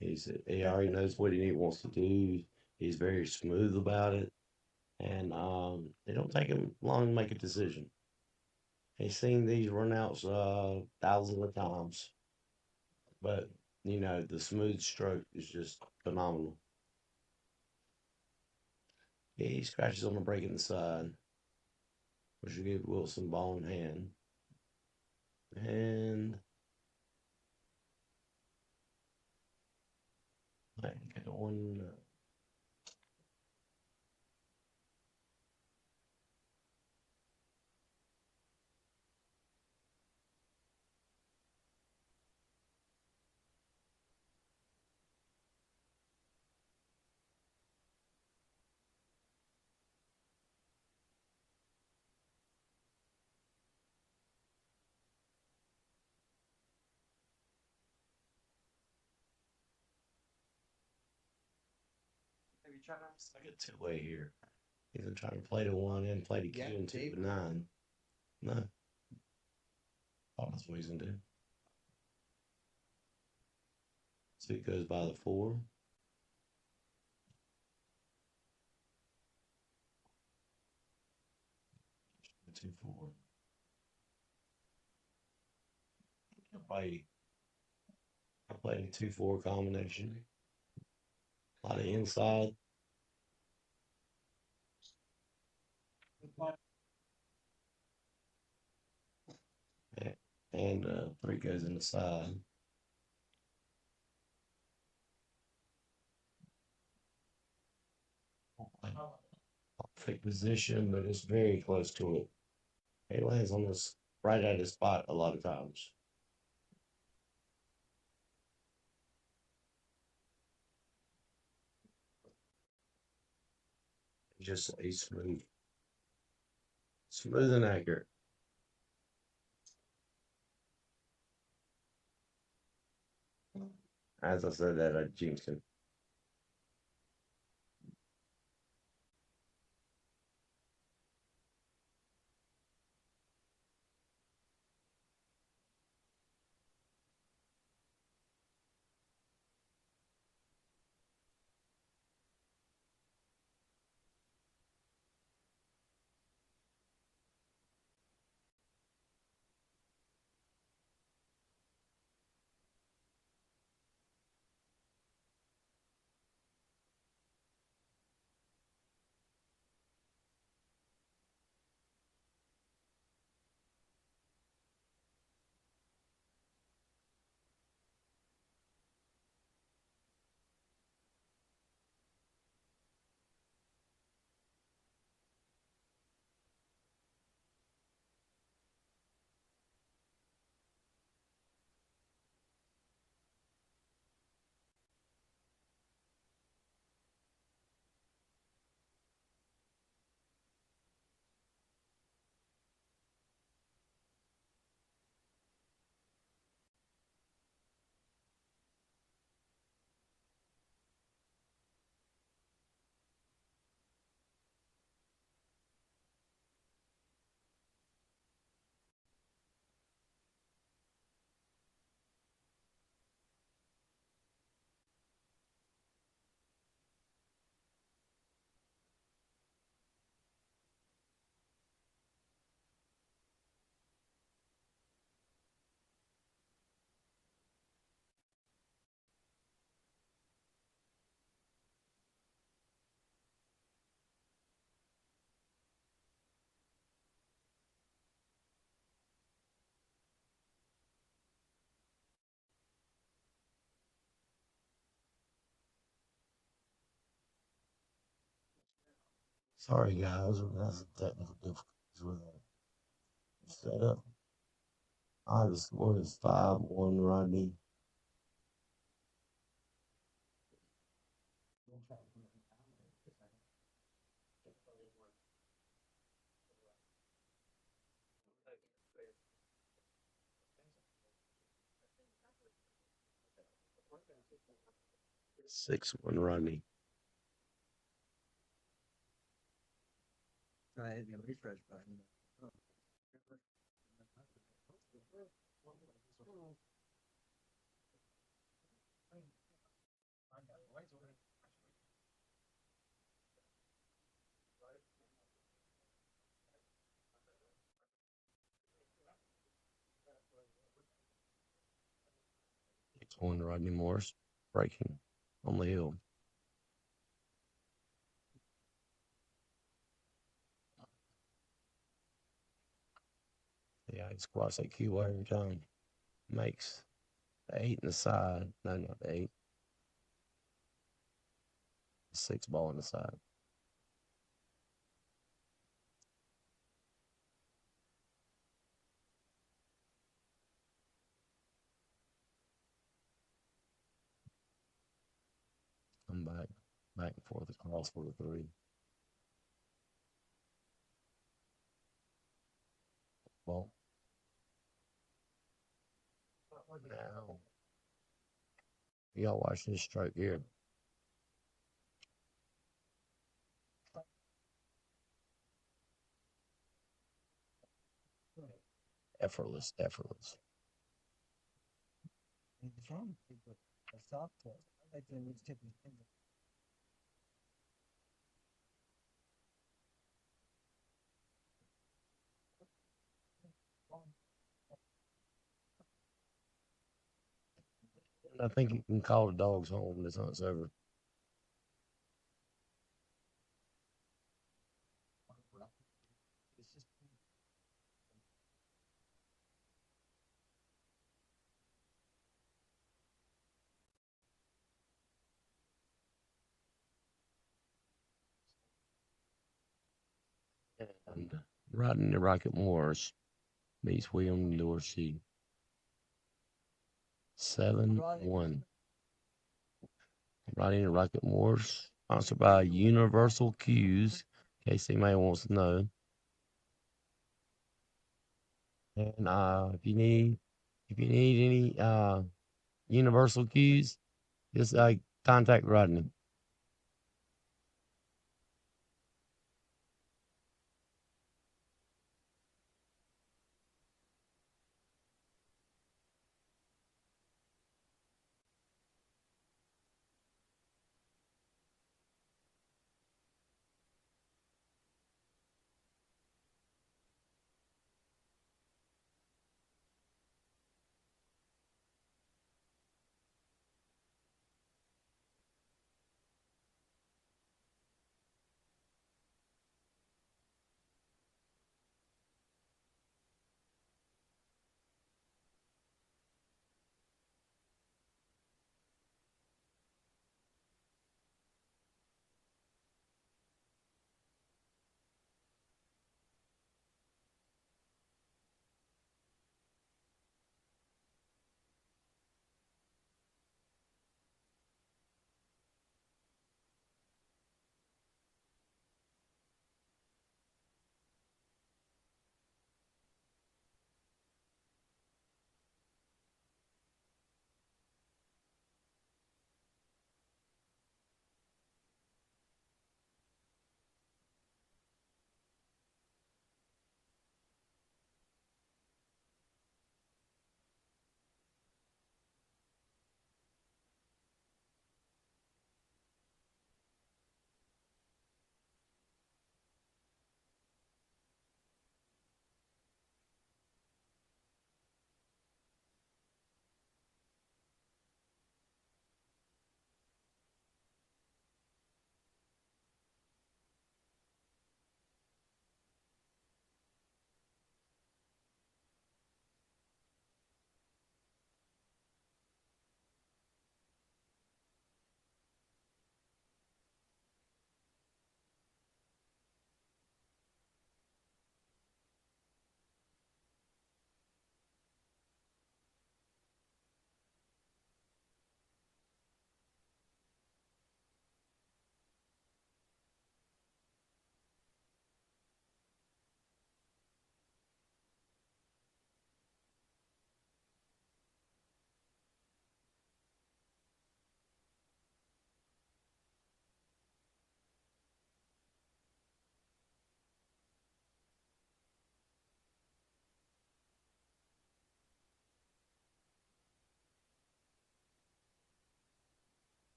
He already knows what he wants to do. He's very smooth about it, and it don't take him long to make a decision. He's seen these runouts thousands of times, but the smooth stroke is just phenomenal. He scratches on the break in the side, which will give Wilson ball in hand, and I get one. It's like a two-way here. Either trying to play to one and play to Q and 2 to 9. No. Oh, that's what he's gonna do. So it goes by the 4. 2-4. I play a 2-4 combination. A lot of inside. And 3 goes in the side. Perfect position, but it's very close to it. He lands on this right at his spot a lot of times. He's smooth. Smooth and accurate. As I said that, I jinxed him. Sorry, guys. That's technical difficulties with the setup. The score is 5-1 Rodney. 6-1 Rodney. Try hitting the refresh button. It's one Rodney Morris breaking on the hill. Yeah, he squats that cue every time. Makes the 8 in the side. No, not the 8. 6 ball in the side. Come back and forth across for the 3. Ball. Now, y'all watch this stroke here. Effortless. What's wrong? A soft touch. I think it's tipping finger. And I think you can call the dogs home. This hunt's over. And riding the Rocket Morris beats William Dorsey 7-1. Riding the Rocket Morris, sponsored by Universal Cues, in case anybody wants to know. And if you need any Universal Cues, just contact Rodney.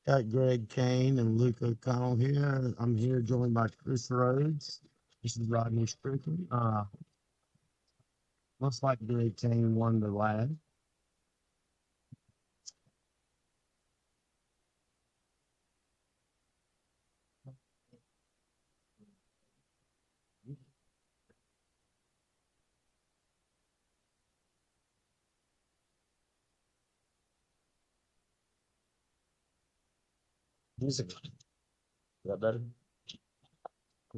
Got Greg Kane and Luke O'Connell here. I'm here joined by Chris Rhodes. This is Rodney Strickland. Looks like Greg Kane won the lad. Music. Is that better?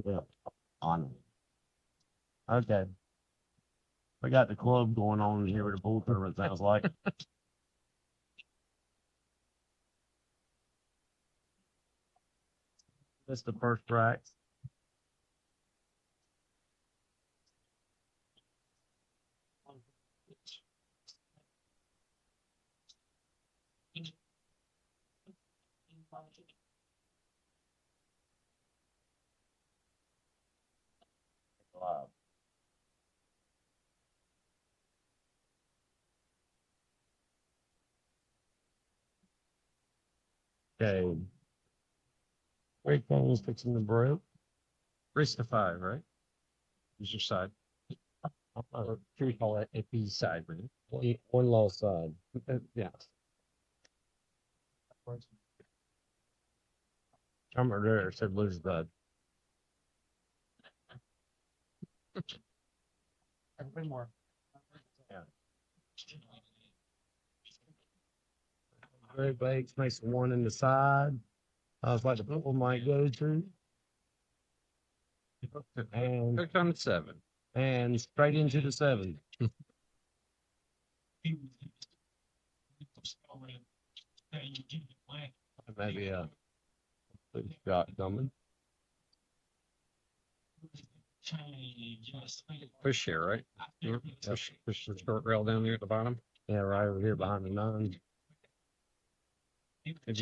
Yeah. On. Okay. We got the club going on here with the pool tournament, sounds like. That's the first track. Wow. Okay. Greg Kane's fixing the broke. Race to 5, right? Is your side. Or should we call it a B side, right? One lost side. Yeah. Camera there said lose side. Everybody more. Yeah. Greg Bates makes one in the side. I was like the pool might go to. And Hooked on 7. and straight into the 7. Maybe a good shot coming. Push here, right? Push the short rail down there at the bottom. Yeah, right over here behind the 9. Would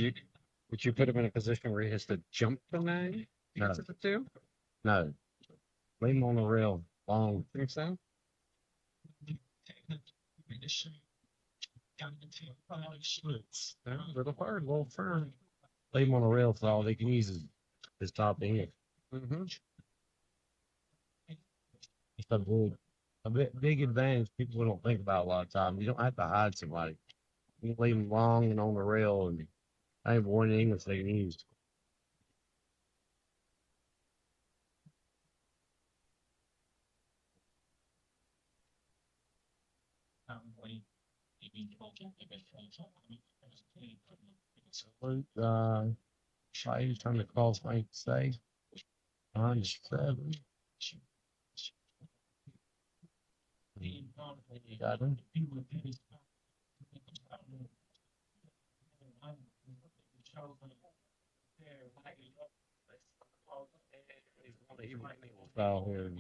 you put him in a position where he has to jump the 9? No. To the 2? No. Leave him on the rail long. Think so? A little hard, a little firm. Leave him on the rail so all they can use is his top end. Mm-hmm. It's a big advantage people don't think about a lot of times. You don't have to hide somebody. You can leave them long and on the rail, and I have one English they can use. Try trying to call Frank say. 7. Got him. Foul here.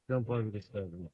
Jump over the 7.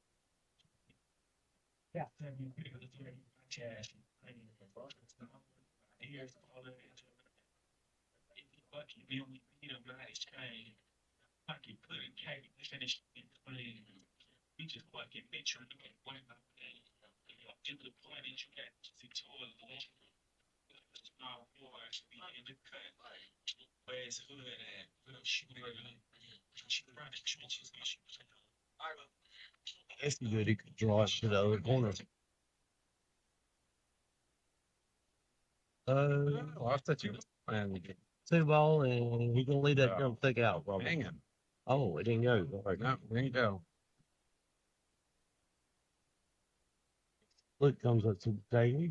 It's good. He could draw it to the other corner. I thought you and 2 ball, and he can leave that jump thick out. Probably. hang him. Oh, it didn't go. All right. No, there you go. Luke comes up to the table.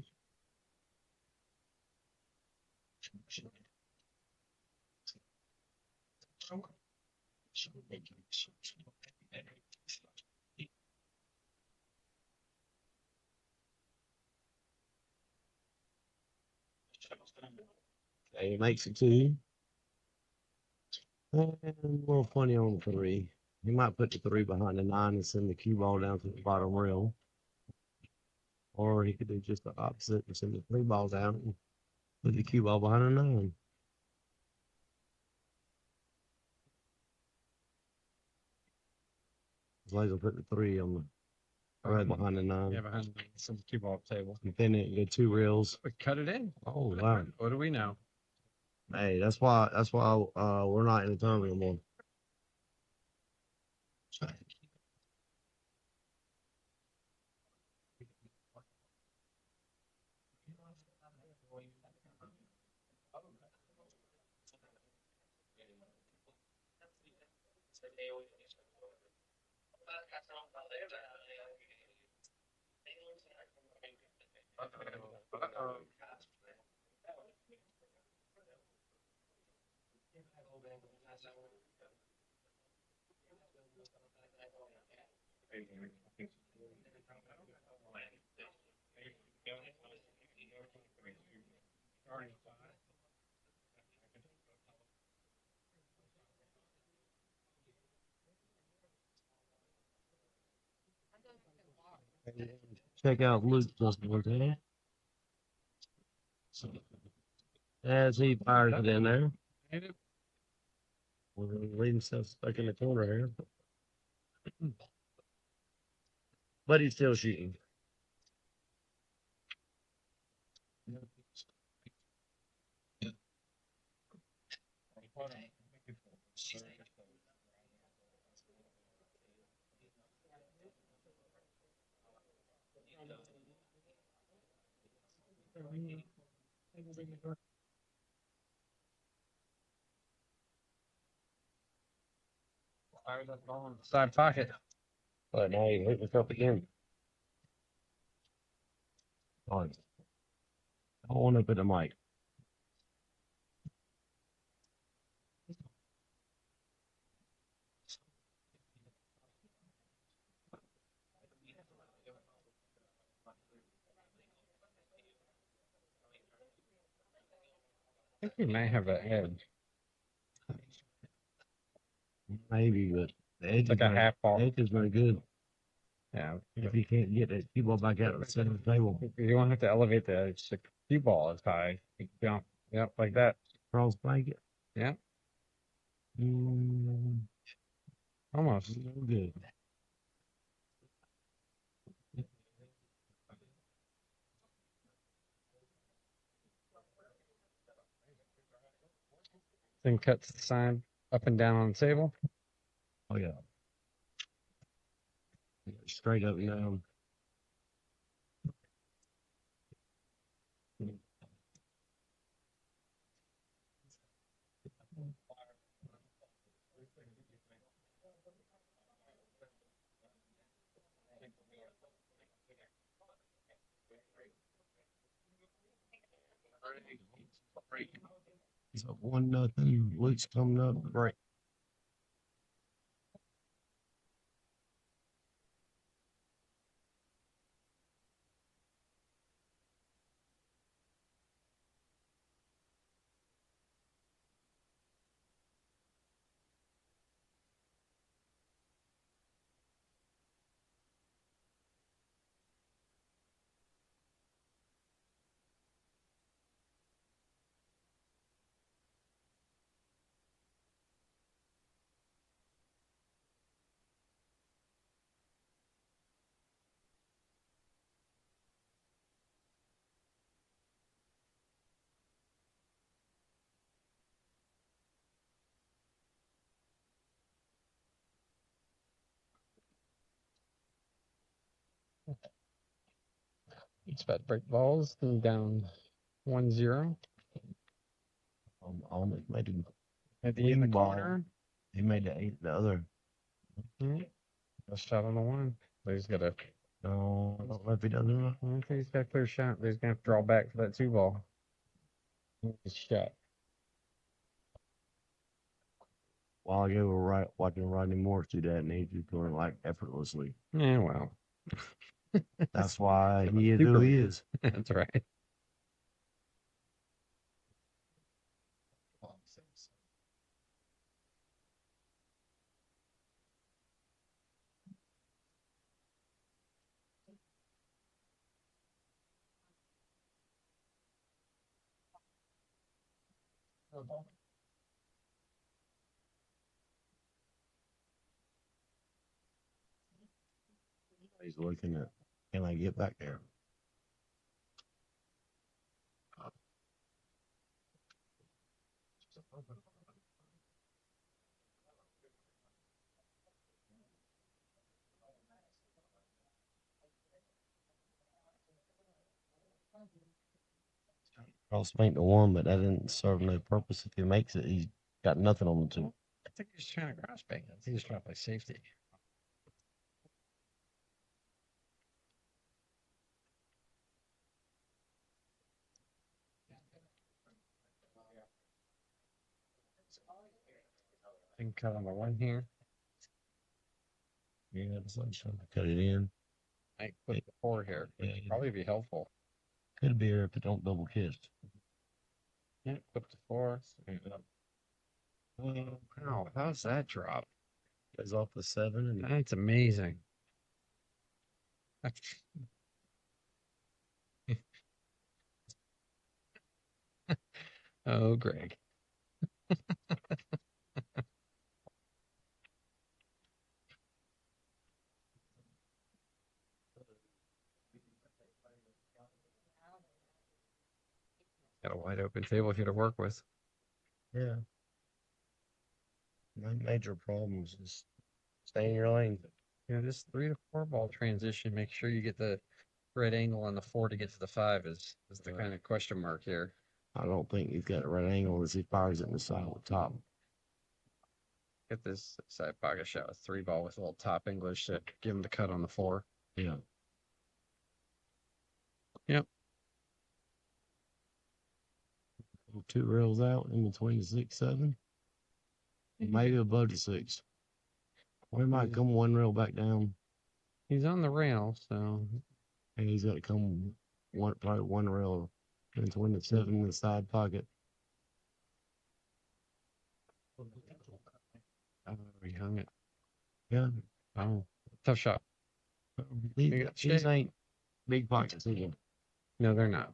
Okay, he makes it 2. And a little funny on 3. He might put the 3 behind the 9 and send the cue ball down to the bottom rail. Or he could do just the opposite and send the 3 ball down and put the cue ball behind the 9. Laser put the 3 on Right behind the Yeah, nine. behind some cue ball table. And then it get 2 reels. We cut it in. Oh wow. What do we know? Hey, that's why we're not in the tournament anymore. Check out Luke just one time. As he fires it in there. We're leaving stuff stuck in the corner here. But he's still shooting. Side pocket. But now he hit us up again. On. I want to put the mic. I think we may have an edge. Maybe, but the edge, It's like a half ball. edge is very good. Yeah. If he can't get that cue ball back out of the center of the table. You don't have to elevate the cue ball as high. You jump. Yep, like that. Cross blanket. Yeah. Mm, Almost. no good. Then cut to the side, up and down on the table. Oh yeah. Straight up and down. So 1-0. Luke's coming up. Break. It's about to break balls and down 1-0. Almost made him. At the end of Wing the ball. corner. He made the 8 the other. A shot on the one. But he's got a. No, I don't know if he does or not. I don't think he's got a clear shot, but he's gonna have to draw back for that 2 ball. He's shot. While ago, we were watching Rodney Morris do that, and he's just doing it like effortlessly. Yeah, well. That's why he is who he is. That's right. He's looking at, can I get back there? Cross paint the one, but that didn't serve no purpose. If he makes it, he's got nothing on the two. I think he's trying to cross bank. I think he's trying to play safety. I can cut on the one here. Yeah, that's like trying to cut it in. I put the 4 here, which would probably be helpful. Could be here if it don't double kiss. Yeah, put the 4. Oh, wow, how's that drop? Goes off the 7 and That's amazing. Oh, Greg. Got a wide open table here to work with. yeah. No major problems. Just stay in your lane. Yeah, this 3 to 4 ball transition, make sure you get the right angle on the 4 to get to the 5 is the Right. kind of question mark here. I don't think he's got the right angle as he fires it in the side of the top. Get this side pocket shot with 3 ball with a little top English to give him the cut on the 4. Yeah. Yep. 2 rails out in between the 6, 7. Maybe above the 6. We might come 1 rail back down, He's on the rail, so and he's got to come probably 1 rail in between the 7 and the side pocket. oh, he hung it. Yeah. Oh, tough shot. These ain't big pockets either. No, they're not.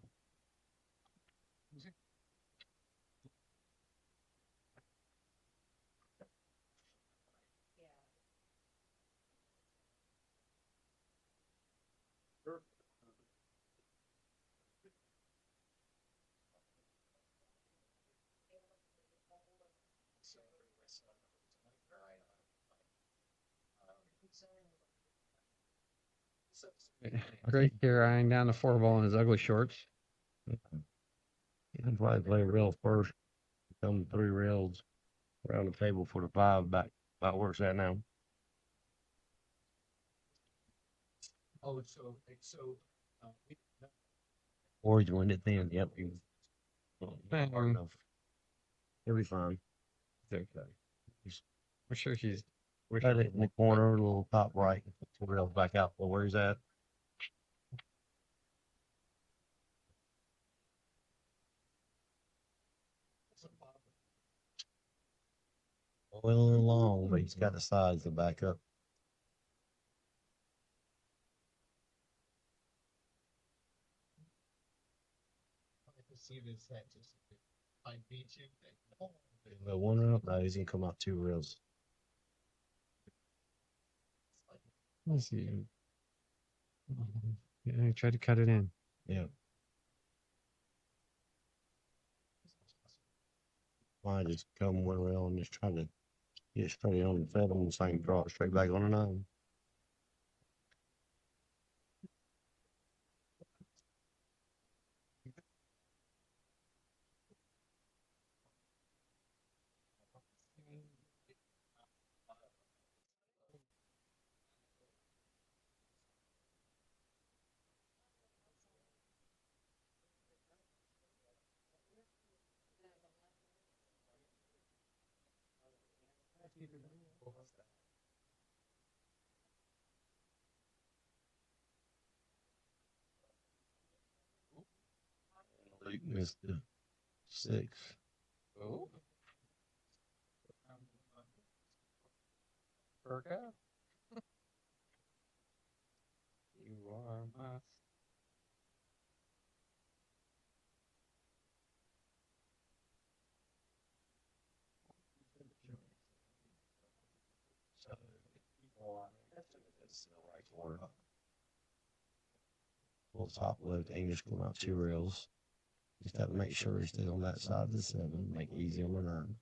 Great here, eyeing down the 4 ball in his ugly shorts. You can probably play rail first, come 3 rails around the table for the 5 back. About works that now. Oh, Or he's win it then. Yep. Bang. Hard enough. He'll be fine. It's okay. I'm sure he's. Cut it in the corner, a little top right. 2 rails back out. Well, where's that? Well and long, but he's got the sides to back up. The 1 rail? No, he's gonna come out 2 rails. Let's see. Yeah, I tried to cut it in. Yeah. I just come 1 rail and just try to get straight on the fed on the same draw it straight back on a 9. Luke missed the 6. Oh. Virgo. You are my. So, this is the right corner. Full top lift, English going out 2 rails. Just have to make sure you stay on that side of the 7, make it easy on the 9.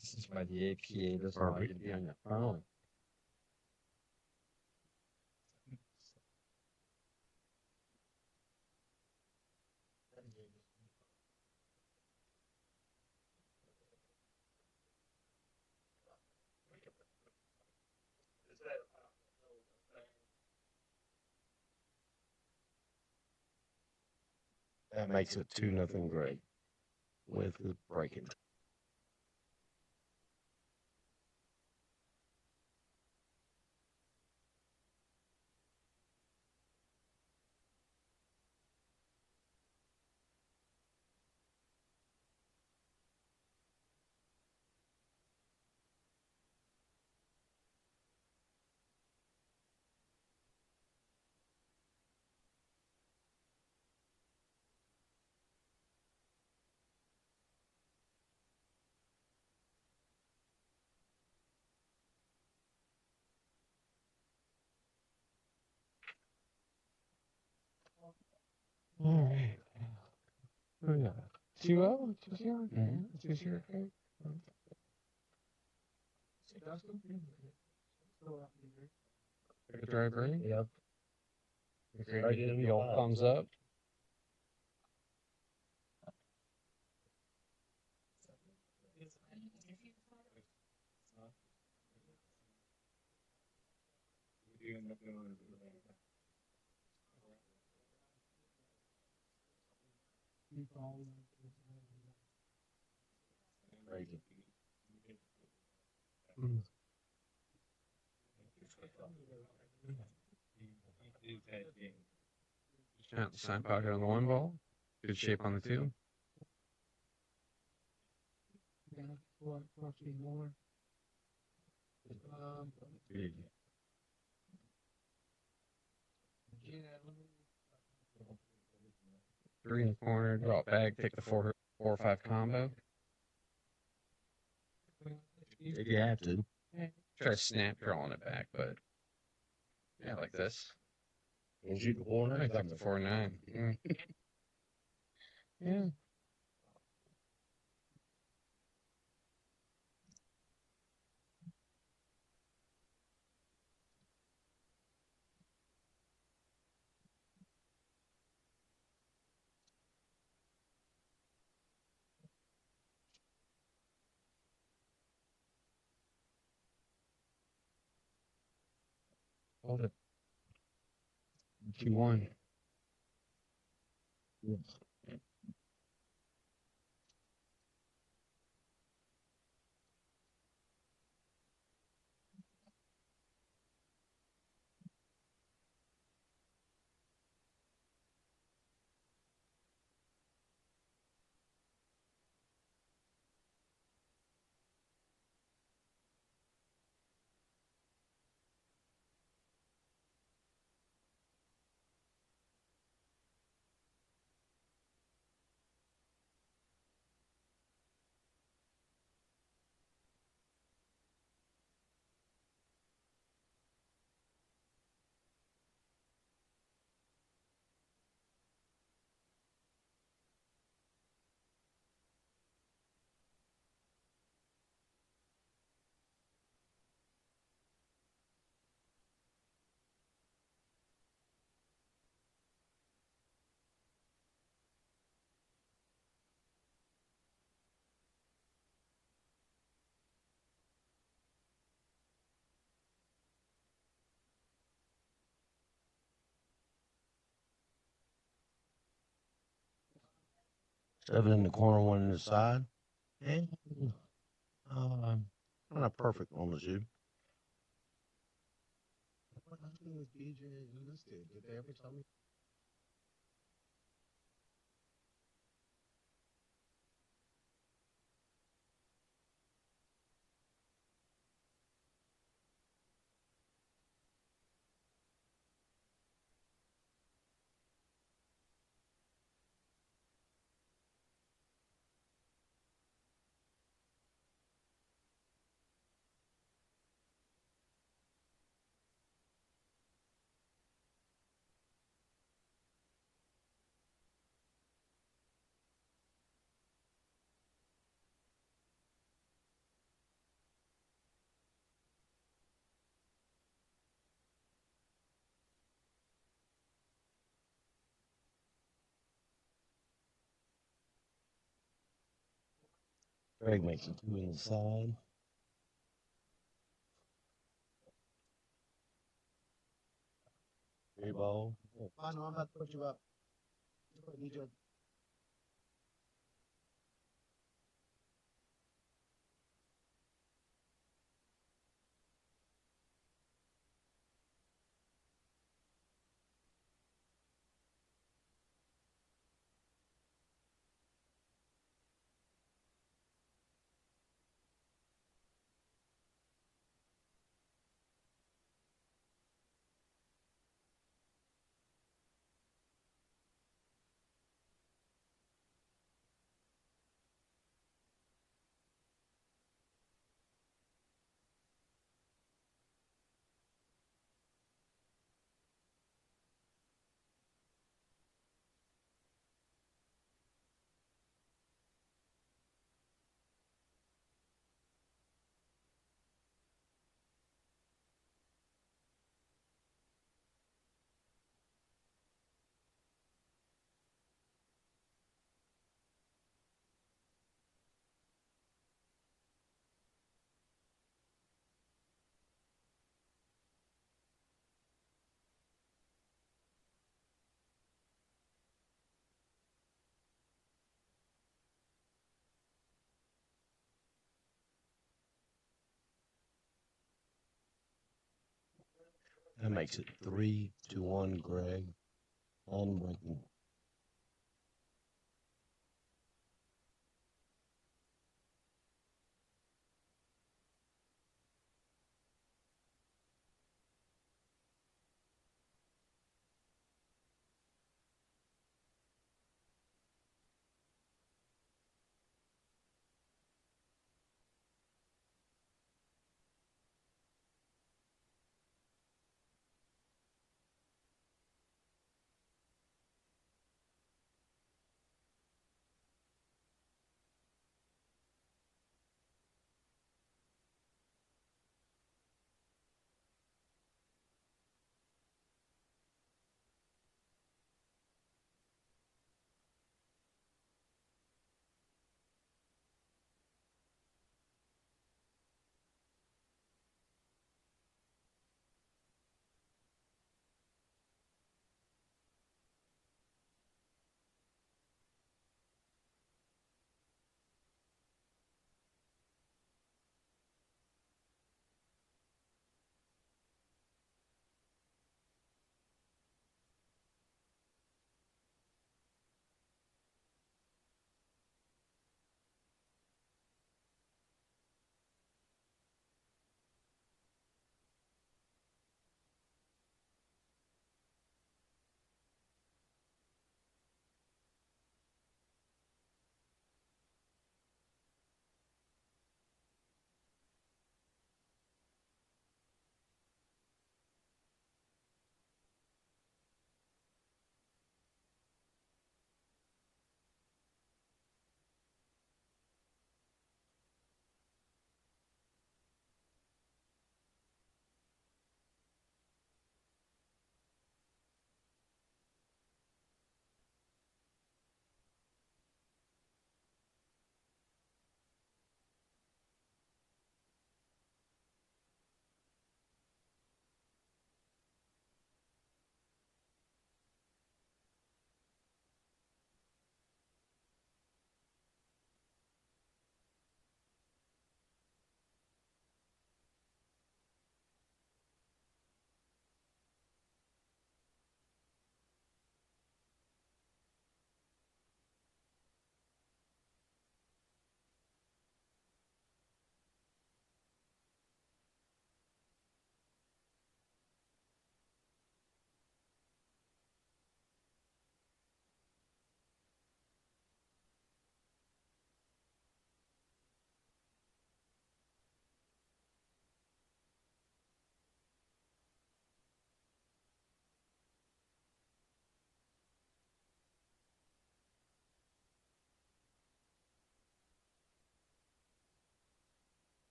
This is why the APA doesn't allow you to be on your phone. That makes it 2-0 Greg with the breaking. All right. Oh yeah. 2-0? 2-0? Mm-hmm. 2-0. Take a drive right? Yep. Okay, give me all thumbs up. Crazy. Shot the side pocket on the 1 ball. Good shape on the 2. Big. Three in the corner, drop back, take the 4 or 5 combo. If you have to. Try to snap drawing it back, but yeah, like this. And shoot the 4-9. I took the 4-9. Yeah. Hold it. 2-1. Seven in the corner, 1 in the side. And kind of perfect on the shoe. What happened with BJ and Listed? Did they ever tell me? Greg makes a 2 inside. Three ball. Oh, fine, I'm about to put you up. Need you. That makes it 3-1, Greg. Unbreaking.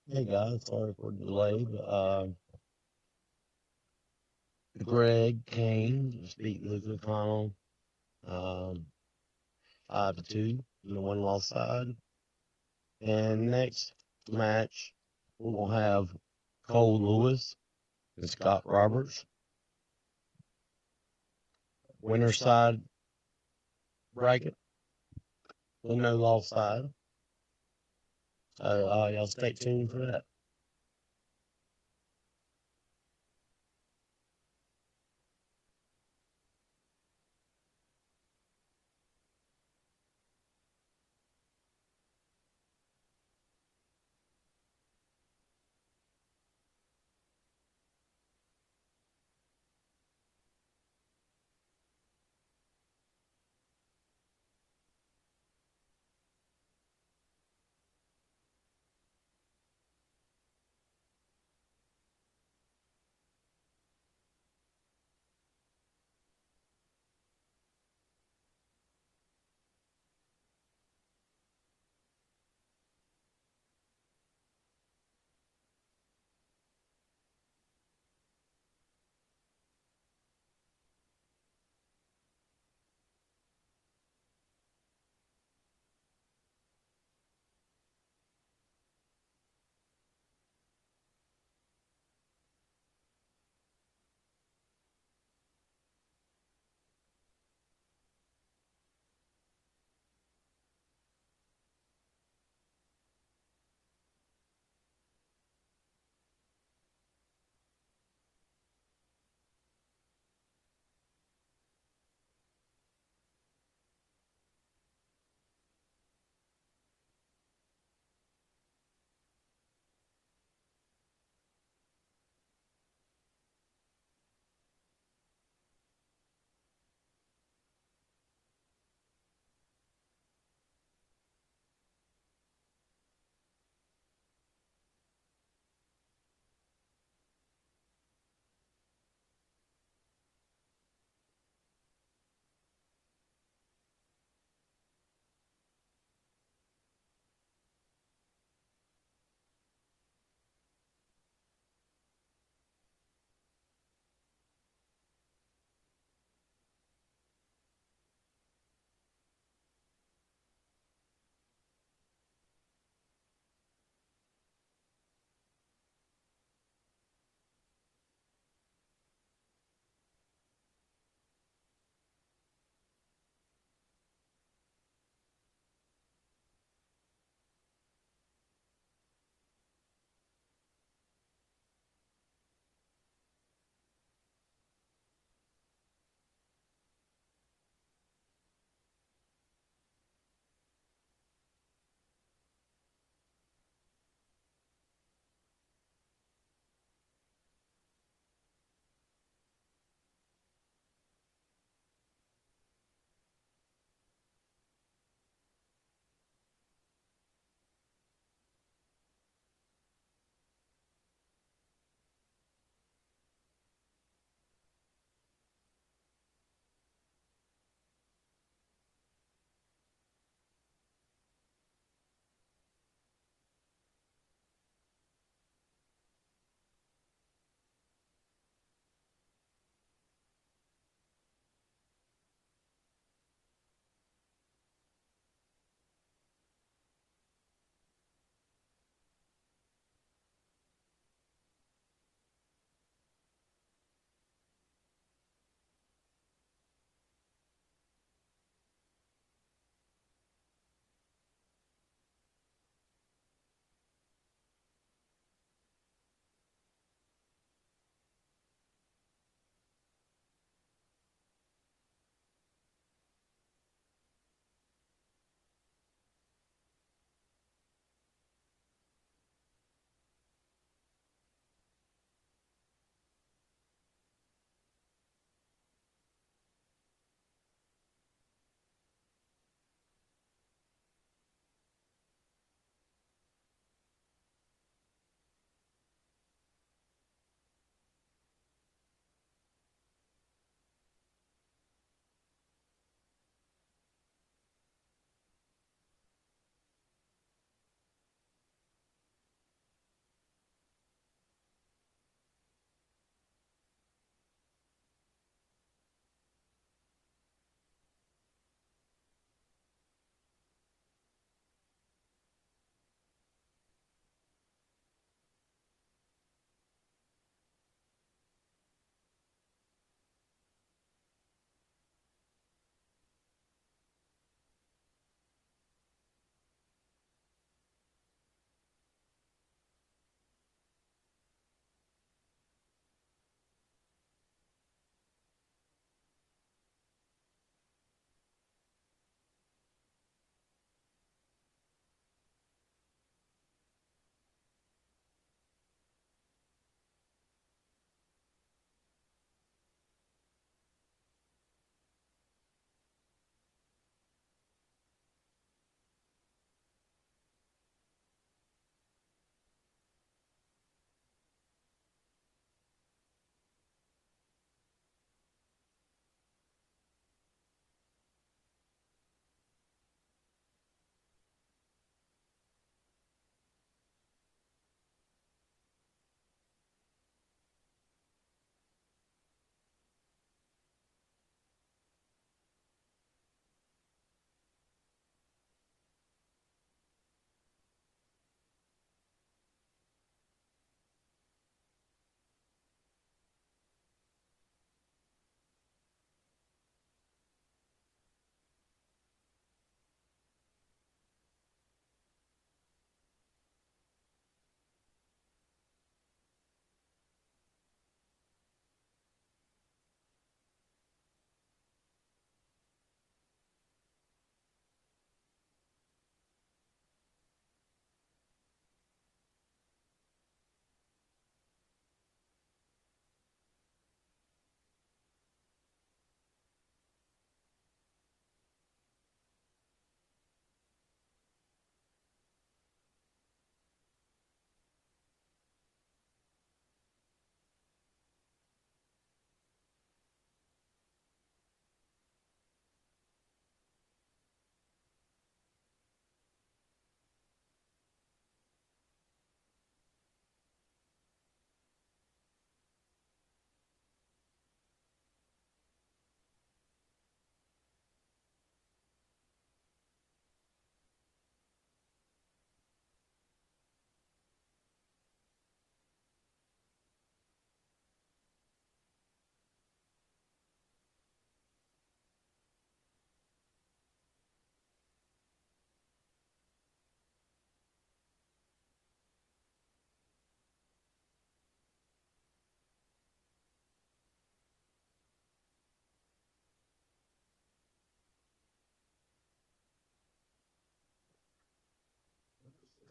Hey guys, sorry for the delay, but Greg Kane just beat Luke McConnell 5-2 in the one loss side. And next match we'll have Cole Lewis and Scott Roberts. Winner side bracket, the no loss side. So y'all stay tuned for that.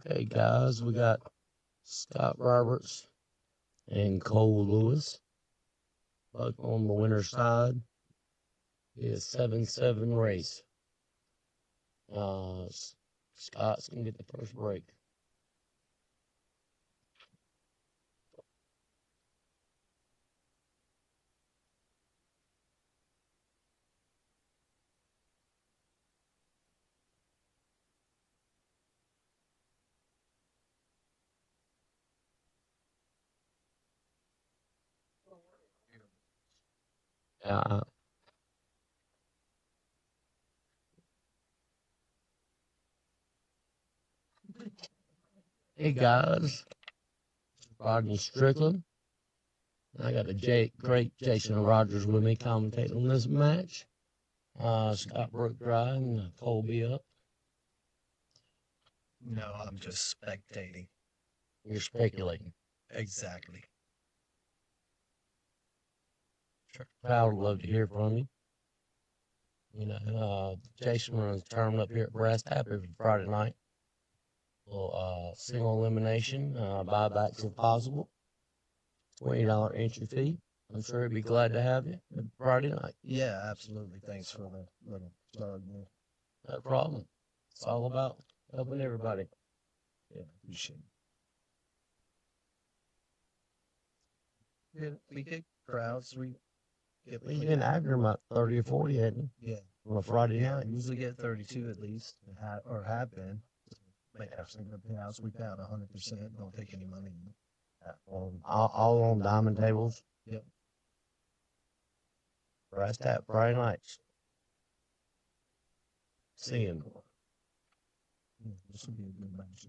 Okay, guys, we got Scott Roberts and Cole Lewis. But on the winner's side is 7-7 race. Scott's gonna get the first break. Uh, hey guys, Rodney Strickland. I got the great Jason Rogers with me commentating on this match. Scott Brook dry and Colby up. No, I'm just spectating. You're speculating. Exactly. Crowd would love to hear from you. Jason runs a tournament up here at Brass Tap every Friday night. Little single elimination, buybacks if possible. $20 entry fee. I'm sure he'd be glad to have you Friday night. Yeah, absolutely. Thanks for the little plug there. No problem. It's all about helping everybody. Yeah, appreciate it. We get crowds. We get He's been after him about 30 or 40, hasn't he? Yeah. On a Friday Yeah, night. usually get 32 at least, or have been. Might have some good payouts. We pay out 100%. Don't take any money. All on diamond tables. Yep. Brass Tap Friday nights. Seeing. Yeah, this will be a good match.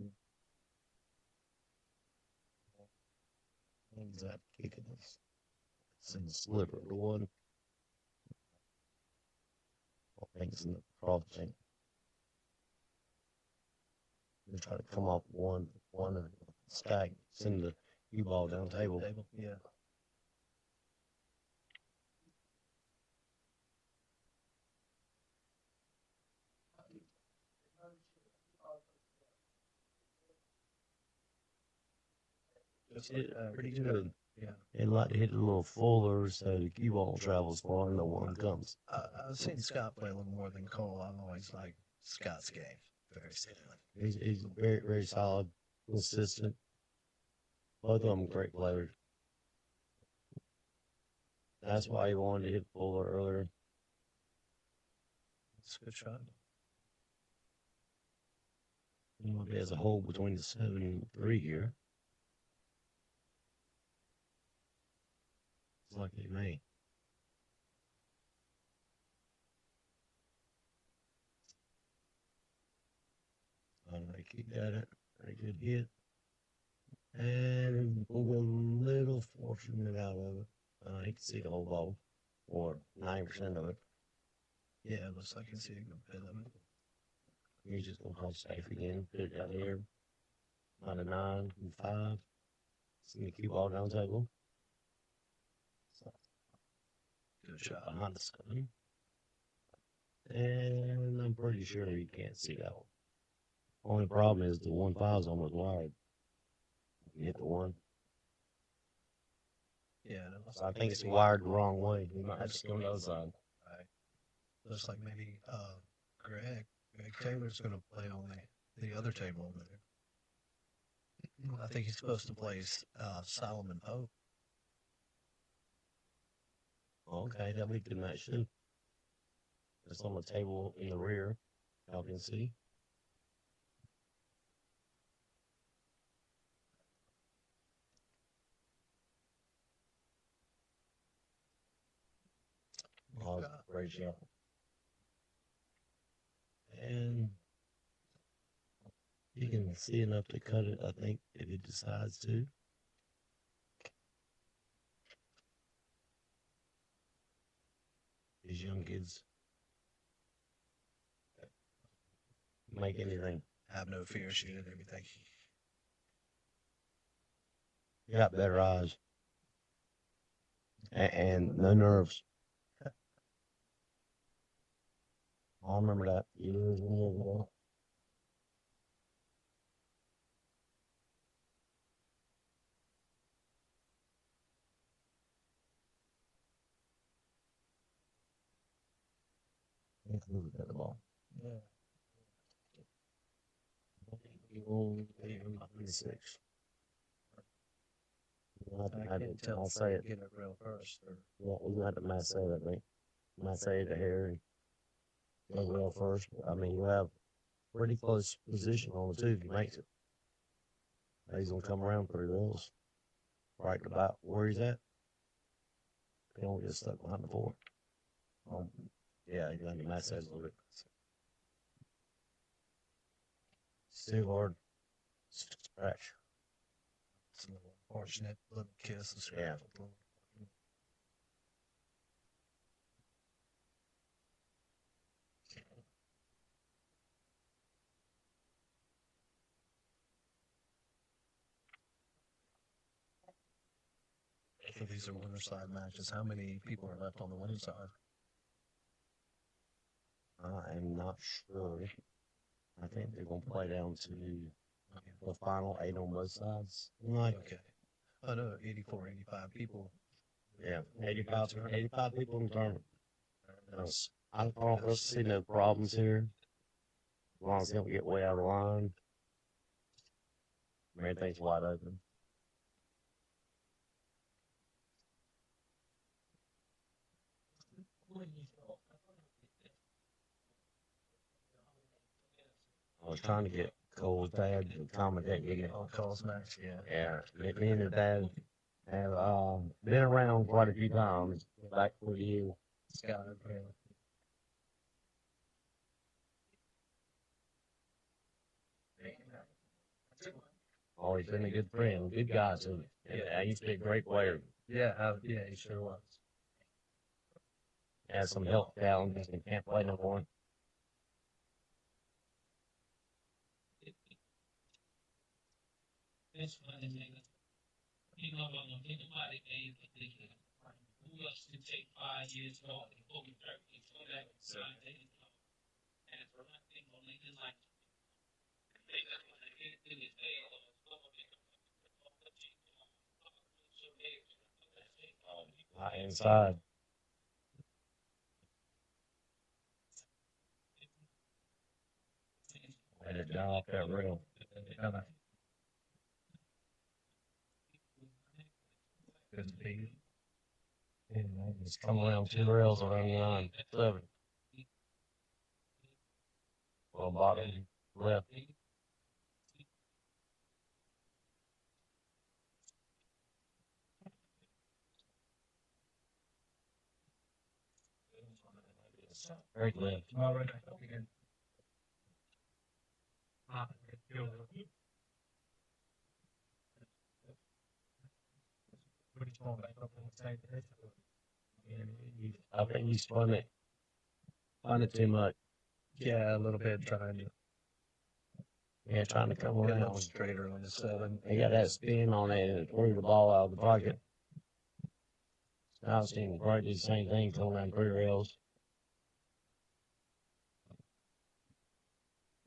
He's that kicking this. It's in the sliver to one. I think it's in the cross thing. They try to come off one and stack, send the cue ball down table. Yeah. It's pretty good. Yeah. They'd like to hit it a little fuller so the cue ball travels far and no one comes. I've seen Scott play a little more than Cole. I've always liked Scott's game. Very silly. He's very, very solid, consistent. Both of them great players. That's why he wanted to hit fuller earlier. It's a good shot. There's a hole between the 7 and 3 here. It's like they may. I keep that it. Very good hit. And we'll go a little fortunate out of it. You can see the whole ball, or 9% of it. Yeah, it looks like I can see a good bit of it. You're just gonna hold safe again. Put it out here. Not a 9 and 5. See the cue ball down table. Good shot. Behind the 7. And I'm pretty sure you can't see that one. Only problem is the 1-5 is almost wide. You hit the 1. Yeah, and it looks So I like think it's maybe- wired the wrong way. You might have to go on the other side. Right. Looks like maybe Greg Taylor's going to play on the other table over there. I think he's supposed to play Solomon Pope. Okay, that'll be a good match too. It's on the table in the rear. Y'all can see. Oh, great shot. And you can see enough to cut it, I think, if it decides to. These young kids make anything. Have no fear, shoot at everything. You got better eyes. And no nerves. I remember that years and years ago. Can't move that ball. Yeah. 36. I can't tell I'll if say they it. get it real first or. Yeah, we're gonna have to match that, I think. Match that to Harry. Go real first. I mean, you have pretty close position on the two if he makes it. He's gonna come around 3 rails. Right about where he's at. He don't get stuck behind the 4. Yeah, he's gonna match that a little bit. It's too hard. Scratch. It's a little unfortunate little kiss and scratch. Yeah. with the little- So these are winner side matches. How many people are left on the winning side? I am not sure. I think they're gonna play down to the final 8 on both sides. Like, Okay. I know 84, 85 people. yeah, 85 people in the tournament. I don't see no problems here. As long as they don't get way out of line. Everything's wide open. I was trying to get Cole's dad to accommodate me. Oh, calls match, yeah. Yeah, me and his dad have been around quite a few times back for you. Scott, yeah. Always been a good friend, good guy too. Yeah, he used to be a great player. Yeah, yeah, he sure was. Had some health challenges and can't play no more. That's funny, nigga. You know what I'm thinking about it, man. Who else could take 5 years off before we start before that side dating? And it's one thing on niggas like they just want to get to this day. Inside. Had it down off that rail. Good speed. Yeah, just come around 2 rails around the 9, 7. Well, bottom left. Right left. All right. I think he spun it too much. Yeah, a little bit trying to Yeah, trying to come get a little around. straighter on the 7. He got that spin on it and it threw the ball out of the pocket. I've seen him probably do the same thing coming around 3 rails.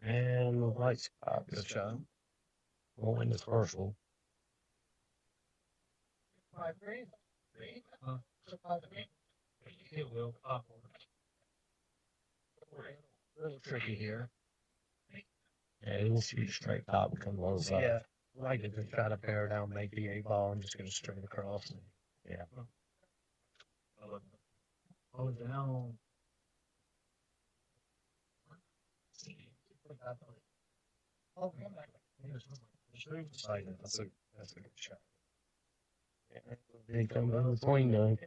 And the right spot. Good shot. Won't win this first one. It will pop. A little tricky here. Yeah, he'll shoot straight top and come on the side. Yeah, I like to just try to bear down, make the 8 ball, and just go straight across. Yeah. Oh, down. That's a good shot. He come in between though.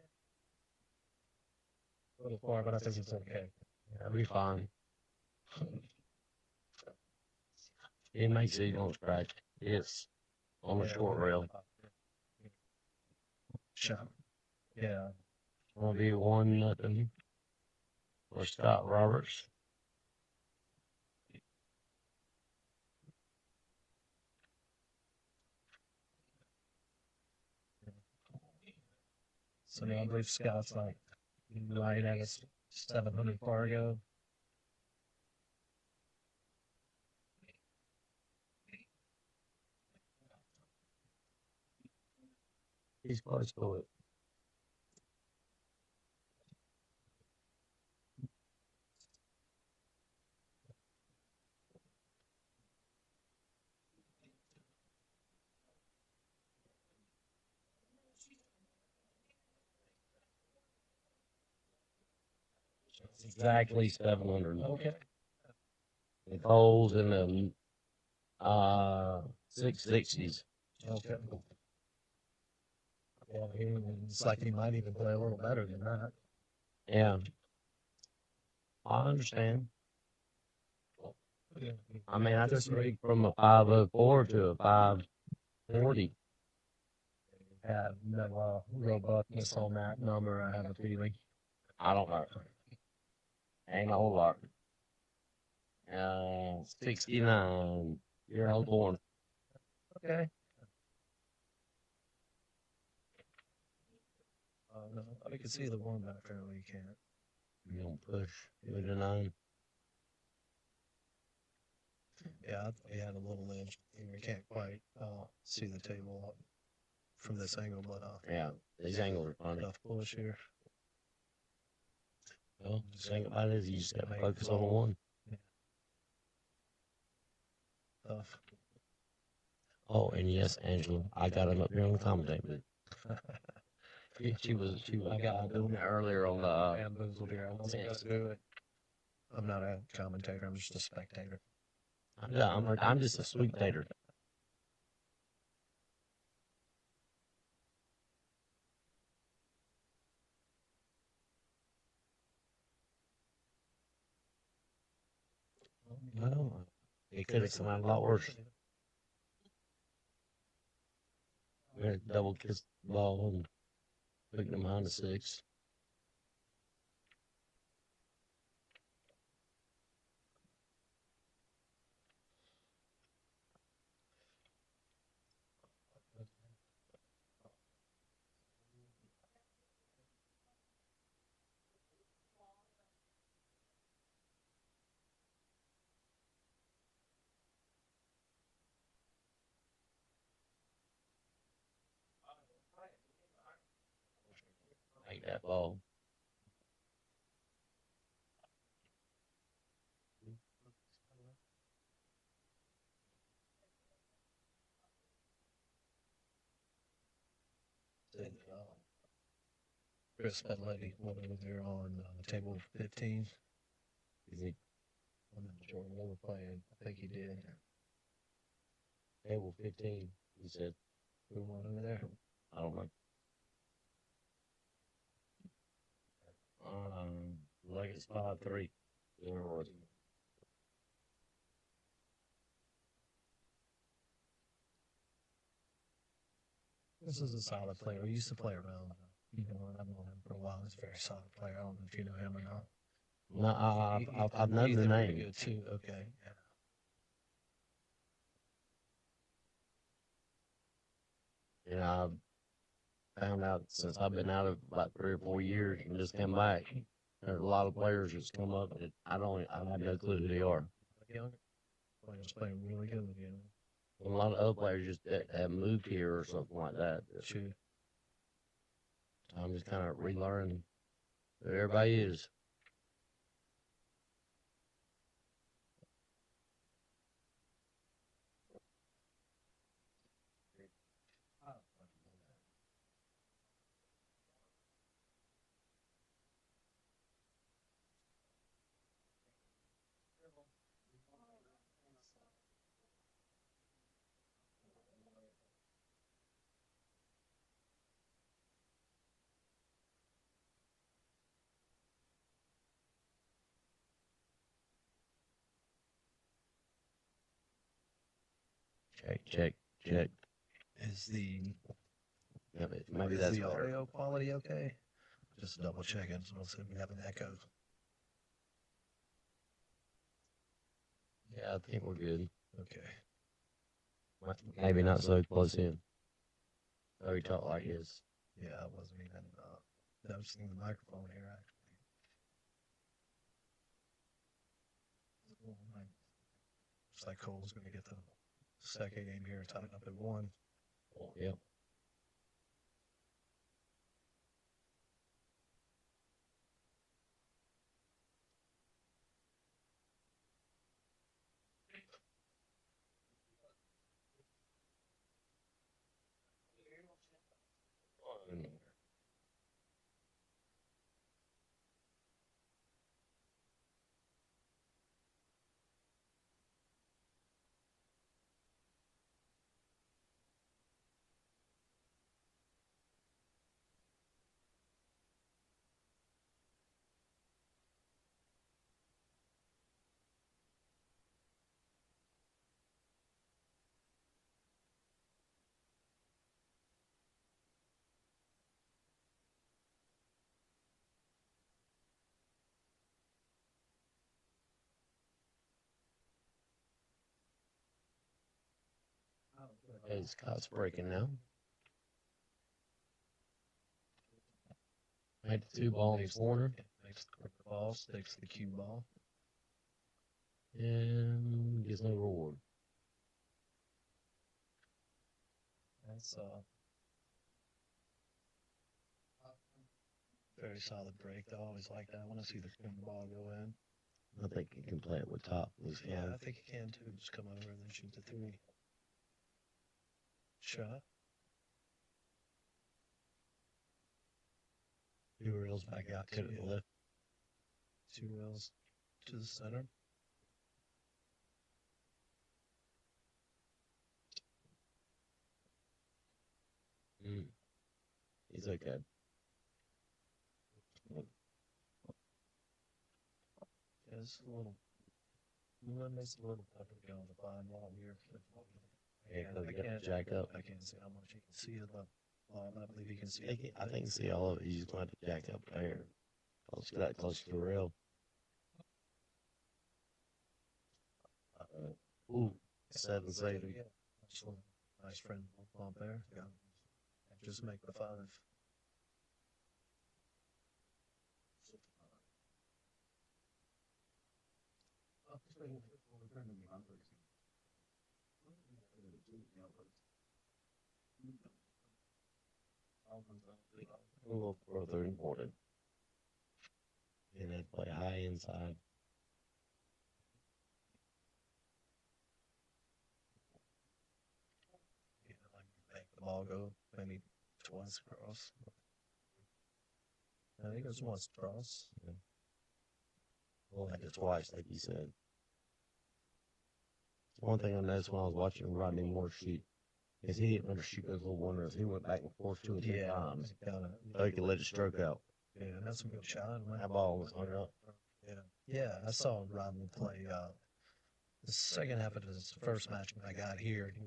A little far, but I think it's okay. That'll be fine. It makes it on scratch. It's on the short rail. Shot. Yeah. Gonna be 1-0 for Scott Roberts. So now I believe Scott's like right at us 700 Fargo. He's close to it. It's exactly 700. Okay. It falls in the 660s. Okay. Yeah, it's like he might even play a little better than that. Yeah, I understand. I mean, I just read from a 504 to a 540. Have no robustness on that number, I have a feeling. I don't know. Ain't a whole lot. 69. Year I was born. Okay. No, I can see the one back there where you can't. You don't push. Give it a 9. Yeah, he had a little edge. You can't quite see the table up from this angle, but Yeah, these angles are funny. tough push here. Well, the thing about it is you just gotta focus on one. Tough. Oh, and yes, Angela, I got him up here on the commentator. She was, I got doing it earlier on the, Bamboozled here. I wasn't gonna do it. I'm not a commentator. I'm just a spectator. I'm just a sweet tater. Well, it could have come out a lot worse. We had a double kiss the ball and took them behind the 6. Like that ball. Chris Pedletti went over there on table 15. Is he I'm not sure when they were playing. I think he did. table 15? He said, Who went over there? I don't know. Like it's 5-3. Where was he? This is a solid player. We used to play around. You know, and I've known him for a while. He's a very solid player. I don't know if you know him or not. No, I've known He's the very name. good too. Okay. Yeah. And I found out since I've been out of about 3 or 4 years and just came back, there's a lot of players that's come up that I have no clue who they are. Younger players playing really good with you. A lot of other players just have moved here or something like that. True. I'm just kind of relearning who everybody is. Check. Is the Yeah, maybe that's the better. audio quality okay? Just double checking. So we'll see if we have an echo. Yeah, I think we're good. Okay. Maybe not so close in. So he talked like this. Yeah, I wasn't even noticing the microphone here actually. Looks like Cole's going to get the second game here tied up at 1. Yep. Okay, Scott's breaking now. 92 ball in his corner. Makes the corner ball, sticks the cue ball. And gets no reward. That's very solid break. I always like that. I want to see the corner ball go in. I think he can play it with top. Yeah, I think he can too. Just come over and then shoot the three. Shot. Two rails back out to the left. 2 rails to the center. He's okay. Yeah, it's a little. It makes it a little tougher to go on the fine ball here. Yeah, because he got to jack up. I can't see how much he can see it. But I believe he can see I it. think see all of it. He's going to have to jack up there. Let's get that close to the rail. Ooh, 7-7. Yeah, that's a nice friend bump there. Yeah. Just make the 5. A little further important. And they play high inside. Yeah, like make the ball go maybe twice across. I think it was once across. Yeah. Well, like it's twice, like you said. One thing I noticed when I was watching Rodney Moore shoot is he didn't undershoot those little wonders. He went back and forth 2 or 3 times. So he could let it stroke out. Yeah, that's a good shot. That ball was hung up. Yeah, I saw Rodney play the second half of his first match when I got here. He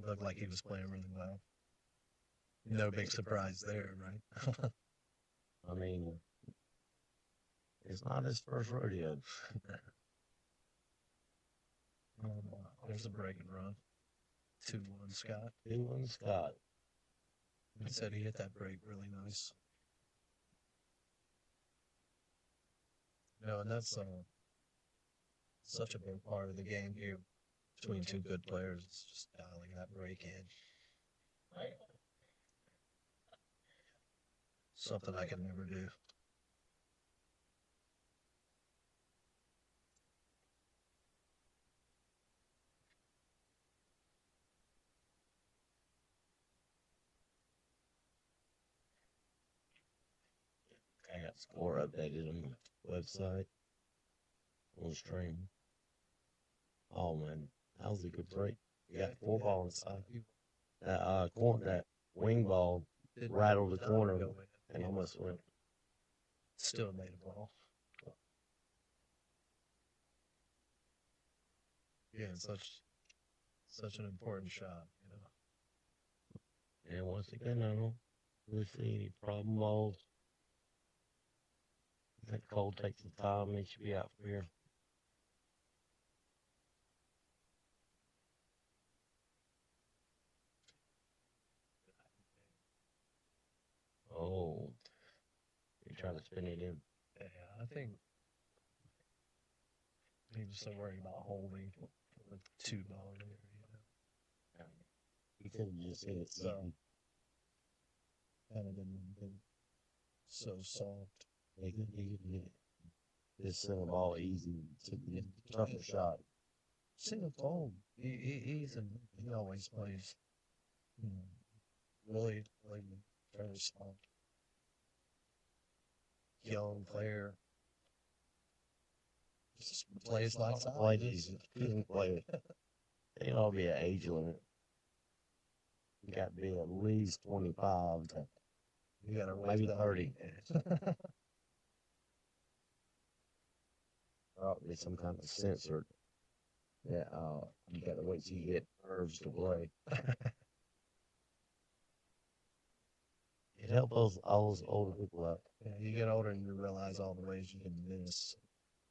looked like he was playing really well. No big surprise there, right? I mean, it's not his first rodeo. There's a break and run. 2-1 Scott. 2-1 Scott. He said he hit that break really nice. No, and that's such a big part of the game here between 2 good players. It's just dialing that break in. Something I can never do. I got score updated on the website. On stream. Oh man, that was a good break. You got 4 ball inside. That wing ball rattled the corner and almost went. Still made a ball. Yeah, such an important shot, you know. And once again, I don't really see any problem balls. I think Cole takes the time. He should be out for here. Oh, you're trying to spin it in. Yeah, I think he was so worried about holding with 2 ball there, you know. He could have just hit it. So, kind of been so soft. He could hit this center ball easy. It's a tougher shot. Single fold. He always plays, you know, really very soft. Young player. Just plays like that. Play easy. Play it. Ain't ought to be an age limit. You got to be at least 25 to You gotta maybe 30. There ought to be some kind of sensor. Yeah, you got to wait till you get nerves to play. It helps all those older people out. Yeah, you get older and you realize all the ways you can miss.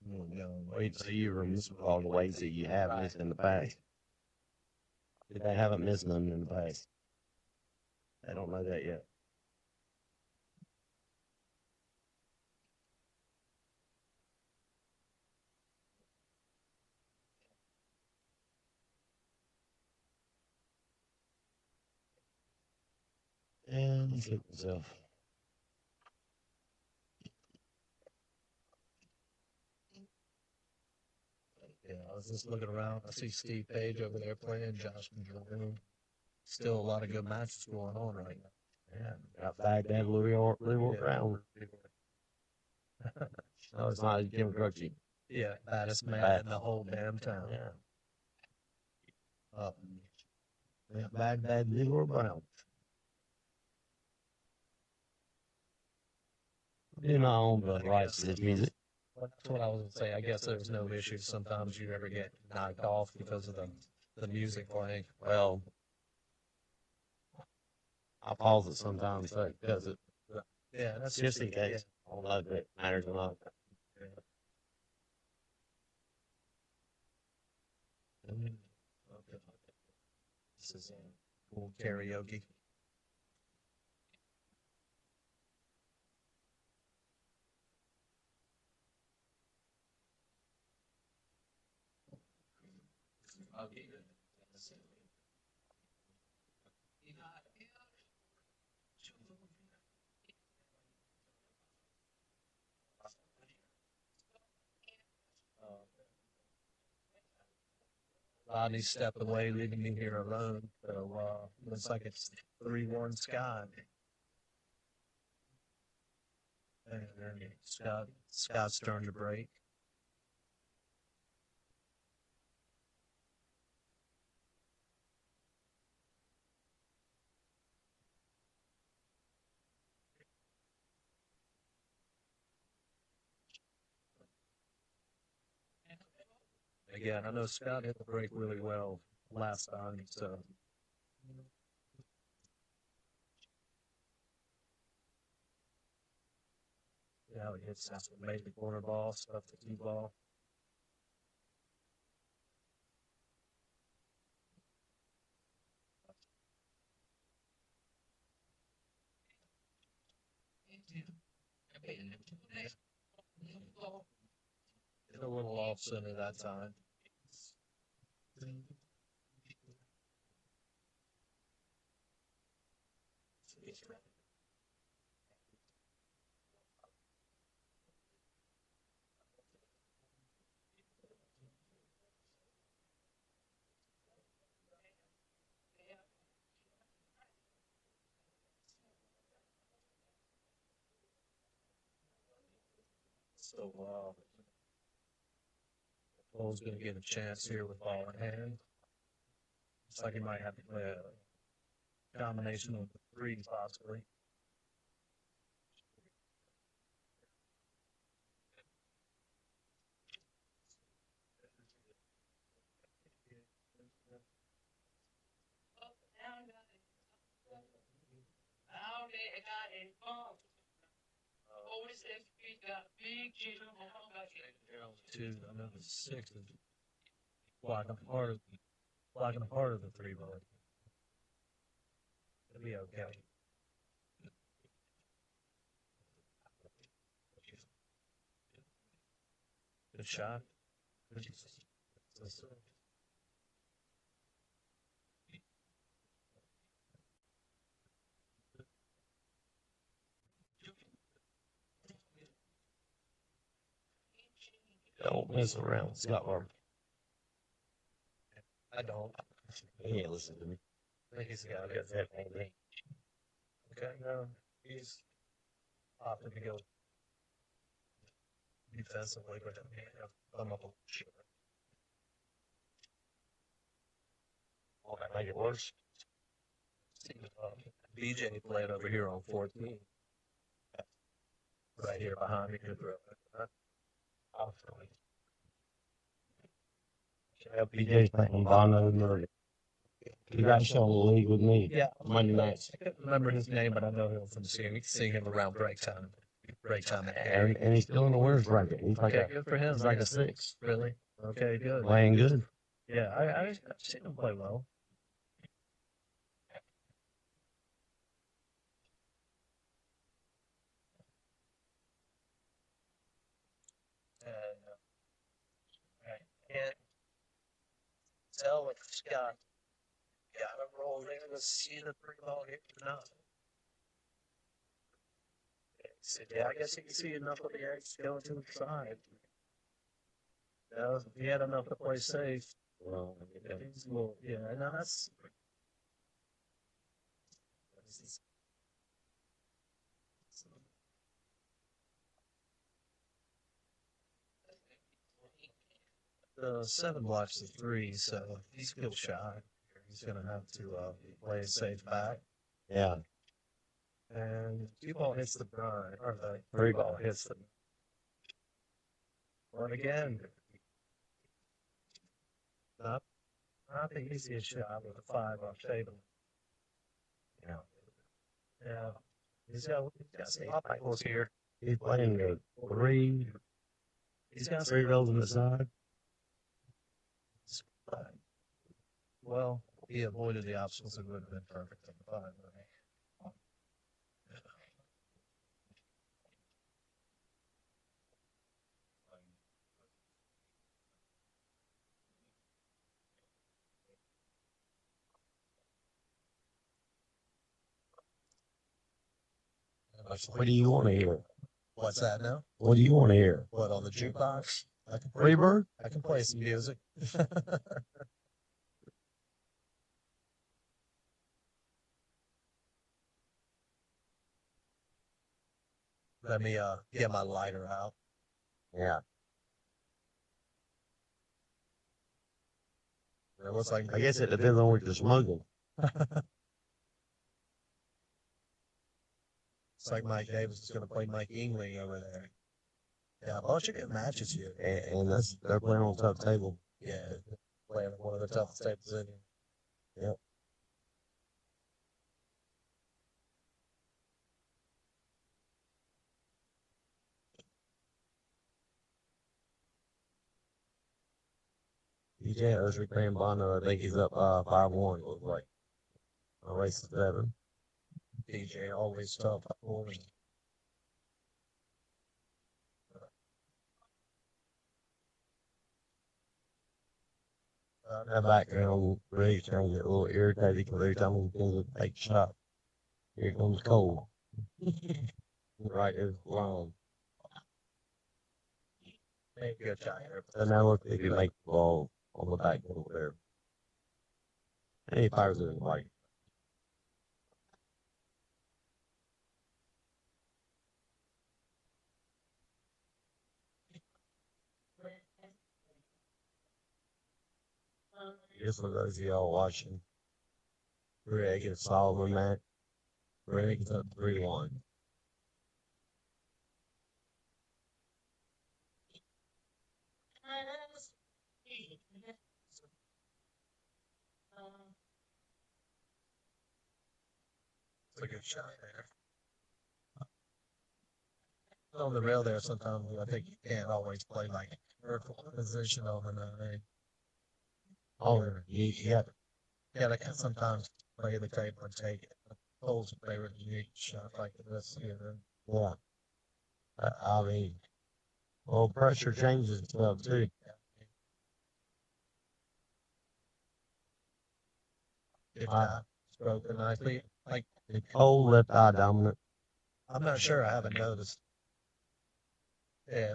Young. Wait till you remember all the ways that you have missed in the past. They haven't missed none in the past. I don't know that yet. And he took himself. Yeah, I was just looking around. I see Steve Page over there playing, Josh Majoru. Still a lot of good matches going on right now. Yeah, got Baghdad, Louis Brown. No, it's not Jim Croce. Yeah, baddest man Bad. in the whole damn town. Yeah, Uh, yeah, Baghdad, Louis Brown. You know, but rights to his music. that's what I was gonna say. I guess there's no issue. Sometimes you ever get knocked off because of the music playing. Well, I pause it sometimes because it Yeah, that's just in case. I don't know if it matters or not. Okay. This is cool karaoke. Rodney stepped away, leaving me here alone. So looks like it's 3-1 Scott. And Scott's turn to break. Again, I know Scott hit the break really well last time, so. Yeah, he hits that made the corner ball, stuff the tee ball. Hit a little off center that time. So, Cole's gonna get a chance here with ball in hand. Looks like he might have to play a combination of the three, possibly. Two, another 6 is blocking part of the 3 ball. It'll be okay. Good shot. Don't mess around, Scott Martin. I don't. He ain't listening to me. I think he's got I it. got that on me. Okay, no, he's opted to go defensively, but I'm up a shit. Will that make it worse? BJ played over here on 14. Right here behind me. Good throw. PJ's playing Bono Murray. He got shown the league with me. Yeah. Monday nights. I can't remember his name, but I know him from seeing him around break time. Break time at And he's still in the winners bracket. He's like okay, good for him. he's like a 6. Really? Okay, good. Playing good. Yeah, I've seen him play well. tell if Scott got a roll there to see the 3 ball hit or not. Yeah, I guess you can see enough of the eggs going to the side. Yeah, he had enough to play safe. Well, Well, yeah, no, that's. The 7 blocks the 3, so he's still shy. He's gonna have to play a safe back. yeah. And 2 ball hits the brine, or the 3 ball hits the. But again, not the easiest shot with a 5 off table. Yeah. Yeah. He's got some obstacles here. He's playing the 3. He's got 3 some. rolls on the side. Well, he avoided the obstacles that would have been perfect on the 5. Right? What do you want to hear? What's that now? What do you want to hear? What, on the jukebox? I can Freebird? I can play some music. Let me get my lighter out. Yeah. It looks like I guess it depends on what you're smoking. It's like Mike Davis is going to play Mike Ingling over there. Yeah, a bunch of good matches here. And they're playing on top table. Yeah, playing one of the toughest tables in here. Yep. DJ Usher playing Bono, I think he's up 5-1. It was like a race to 7. DJ always tough. Always. That background really starting to get a little irritated because every time we do a fake shot, here comes Cole. Right, it's long. Hey, good shot here. And now look, if you make the ball on the back over there. And he fires it in white. Just for those of y'all watching, Greg and Solomon match. Greg's up 3-1. It's a good shot there. On the rail there, sometimes I think you can't always play like vertical position on the 9. Oh, yeah. Yeah, they can sometimes play the table and take it. Cole's favorite unique shot like this here. Yeah. I mean, well, pressure changes stuff too. If not, it's broken nicely. Like, The Cole left eye dominant. I'm not sure. I haven't noticed. Yeah,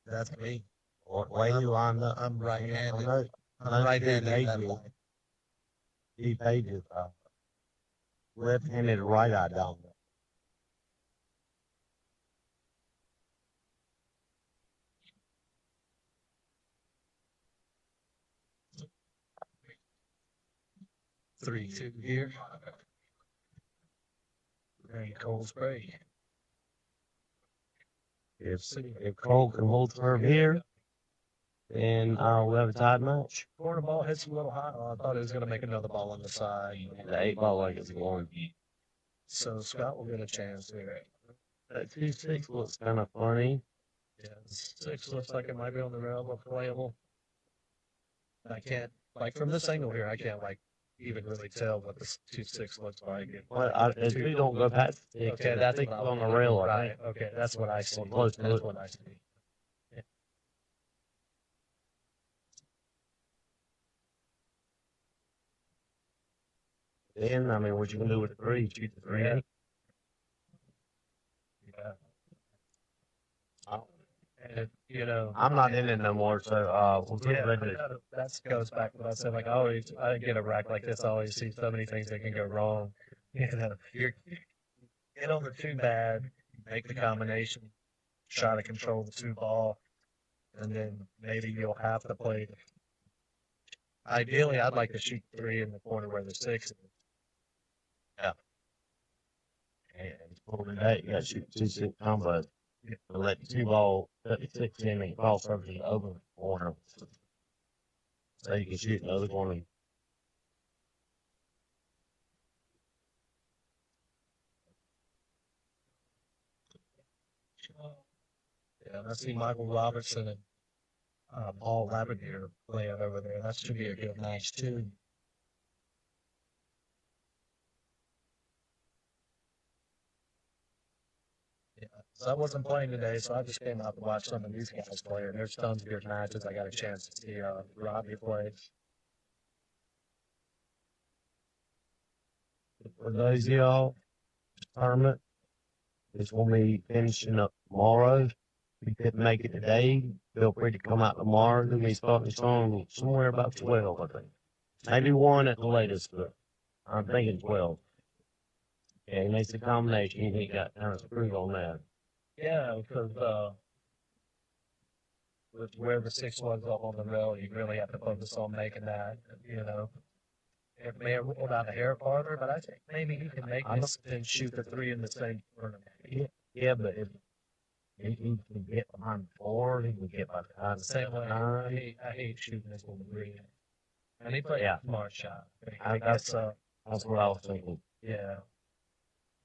that's me. Way he lined up. I'm right-handed. I know I'm right-handed. Steve That Page line. Steve Page is left-handed right eye dominant. Three, 2 here. And Cole's break. If Cole can hold serve here, then we'll have a tied match. Corner ball hits a little high. Oh, I thought he was going to make another ball on the side. The 8-ball like it's going. So Scott will get a chance here. That 2-6 looks kind of funny. Yeah, 6 looks like it might be on the rail, but playable. I can't, like from this angle here, I can't like even really tell what this 2-6 looks like. Well, the 2 don't go past the 6. Okay, that's 6 what on the rail, I right. think. Okay, that's what I see. Close to That's it. what I see. Then, I mean, what you gonna do with the three? Shoot the three eight? Yeah. And, you know, I'm not in it no more, so, we'll do yeah, it regular. that goes back to what I said. Like, I get a rack like this. I always see so many things that can go wrong. You know, you get on the two bad, make the combination, try to control the two ball, and then maybe you'll have to play. Ideally, I'd like to shoot three in the corner where the six is. And for that, you gotta shoot two six combos. And let the two ball, cut the six in and cross over to the open corner. So you can shoot the other corner. Yeah, and I see Michael Robertson and Paul Labrador playing over there. That should be a good match too. Yeah, so I wasn't playing today, so I just came out to watch some of these guys play. And there's tons of good matches. I got a chance to see Robbie play. For those of y'all, tournament, it's gonna be finishing up tomorrow. If you couldn't make it today, feel free to come out tomorrow. We'll be starting strong somewhere about 12, I think. Maybe 1 at the latest, but I'm thinking 12. Yeah, he makes a combination. He got kind of screwed on that. Yeah, because with where the six was up on the rail, you really have to focus on making that. You know, it may have rolled out a hair farther, but I think maybe he can make this and shoot the three in the same tournament. Yeah, but if he can get behind the four, he can get behind the Same way, nine. I hate shooting this one three. And he played Yeah. a smart shot. I guess, That's what I was thinking. yeah,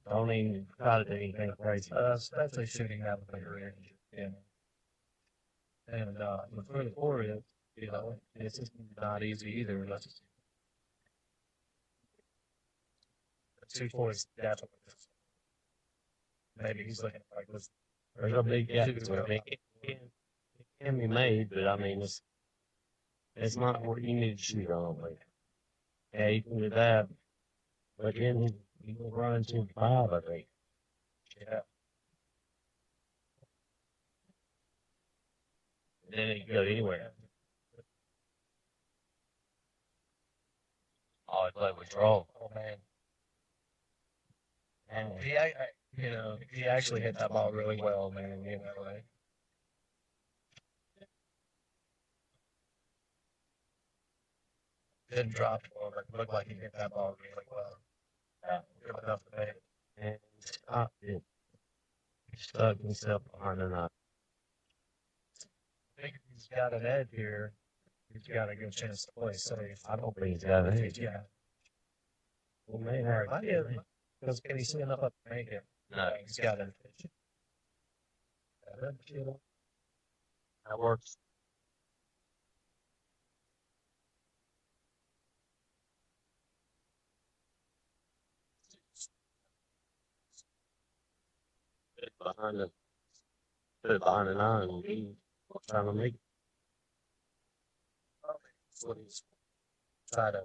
Don't even try to do anything crazy. especially shooting that with a range. Yeah. And for the four, you know, it's just not easy either. Unless it's 2-4 is definitely. Maybe he's looking like this. There's a big gap between them. It can be made, but I mean, it's not what you need to shoot on. Like, yeah, you can do that, but then you can run to 5, I think. Yeah. Then it can go anywhere. Oh, I play withdrawal. Oh man. And you know, he actually hit that ball really well, man. You know, like. Didn't drop it over. It looked like he hit that ball really well. Yeah, good enough to make it. And it stuck himself behind the knot. I think if he's got an edge here, he's got a good chance to play safe. I don't think he's got an edge. Yeah. Well, man, I did. Because can he see enough up to make it? No. He's got an edge. That works. Behind the, put it behind the nine, and he trying to make it. So he's try to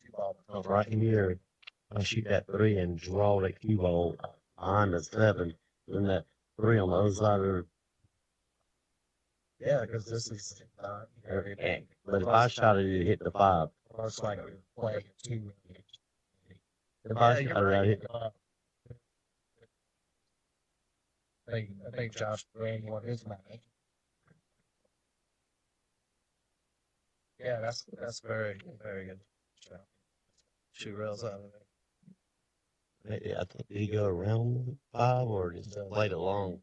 cue ball. Right here, I shoot that three and draw that cue ball behind the 7, then that 3 on the other side of the. Yeah, because this is But if I shot it, it hit the 5. it's like playing two. If I shot it, I'd hit the I think Josh Green won his match. Yeah, that's very good. Shoot rails out of there. I think, did he go around 5 or just played it long?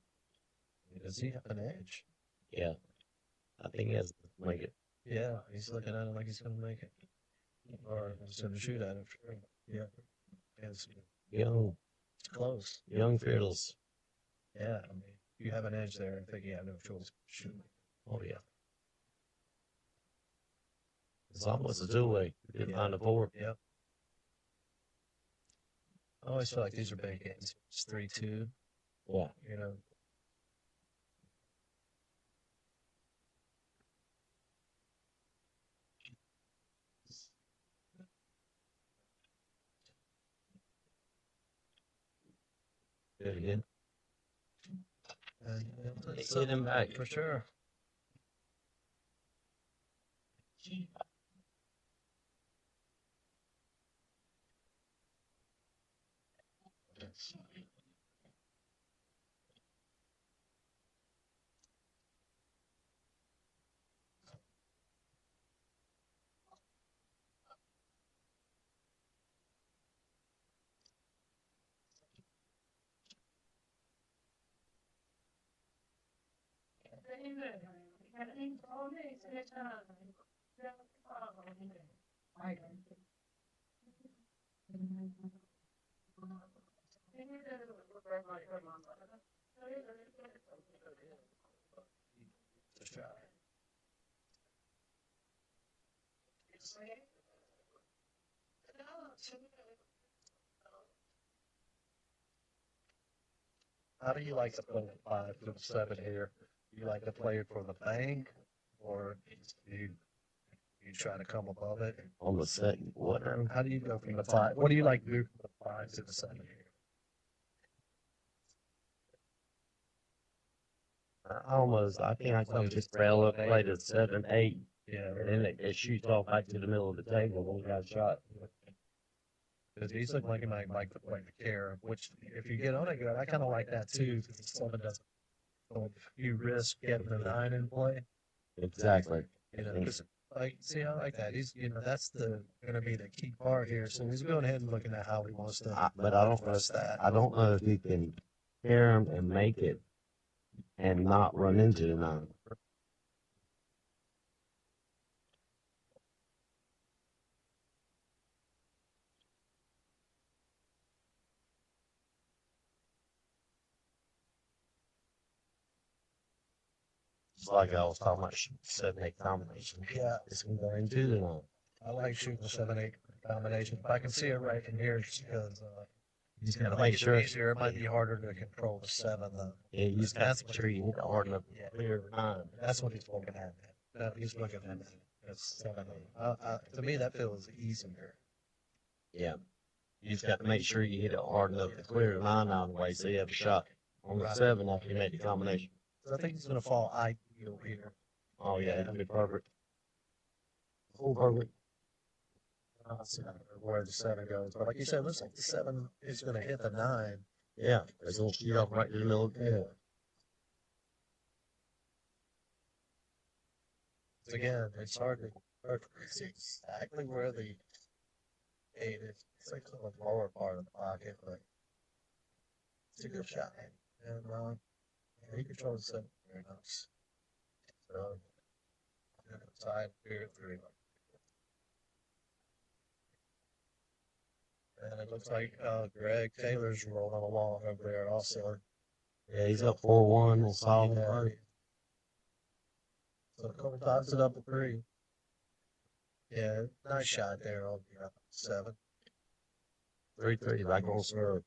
Does he have an edge? Yeah. I think he has to make it. Yeah, he's looking at it like he's gonna make it. Or he's gonna shoot at it. Sure. Yeah. It's Young, close. young fearless. Yeah, I mean, if you have an edge there, I think you have no choice. Shoot. Oh, yeah. It's almost a two-way. Get behind the 4. Yep. I always feel like these are big games. It's 3-2. Yeah. You know. Good again. And, Hit him back. for sure. How do you like to play the 5 to the 7 here? You like to play it for the bank, or you try to come above it? On the second, what? How do you go from the 5? What do you like to do from the 5 to the 7 here? I think I come just rail up, play to 7, 8, Yeah, and then it shoots off back to the middle of the table when we got a shot. because he's looking like he might like to play the care, which if you get on it good, I kind of like that too, because the 7 doesn't. So you risk getting the 9 in play, Exactly. you know, 'cause, like, see, I like that. He's, that's gonna be the key part here. So he's going ahead and looking at how he wants to. But I don't know. address that. I don't know if he can carry him and make it and not run into the 9. It's like I was talking about 7, 8 combination. Yeah. It's gonna go into the 9. I like shooting the 7-8 combination. If I can see it right from here, just because You just gotta it make makes sure. it easier. It might be harder to control the 7 though. Yeah, you just gotta make sure you hit the hard enough Yeah. to clear the 9. That's what he's looking at. No, he's looking at it. That's 7-8. To me, that feels easier. Yeah. You just got to make sure you hit it hard enough to clear the 9 out of the way so you have a shot on the Right. 7 after you make the combination. So I think he's gonna fall ideal here. Oh, yeah, it'll be perfect. Oh, perfect. I'll see where the 7 goes. But like you said, it looks like the 7 is gonna hit the 9. Yeah, it's gonna shoot off right in the middle of the table. So again, it's hard to see exactly where the 8 is. It's like the lower part of the pocket, but it's a good shot. And he controls the 7 very nice. So side here 3. And it looks like Greg Taylor's rolling along over there also. Yeah, he's up 4-1 and solid. Yeah. So Cole ties it up at 3. Yeah, nice shot there on 7. 3-3, back on serve.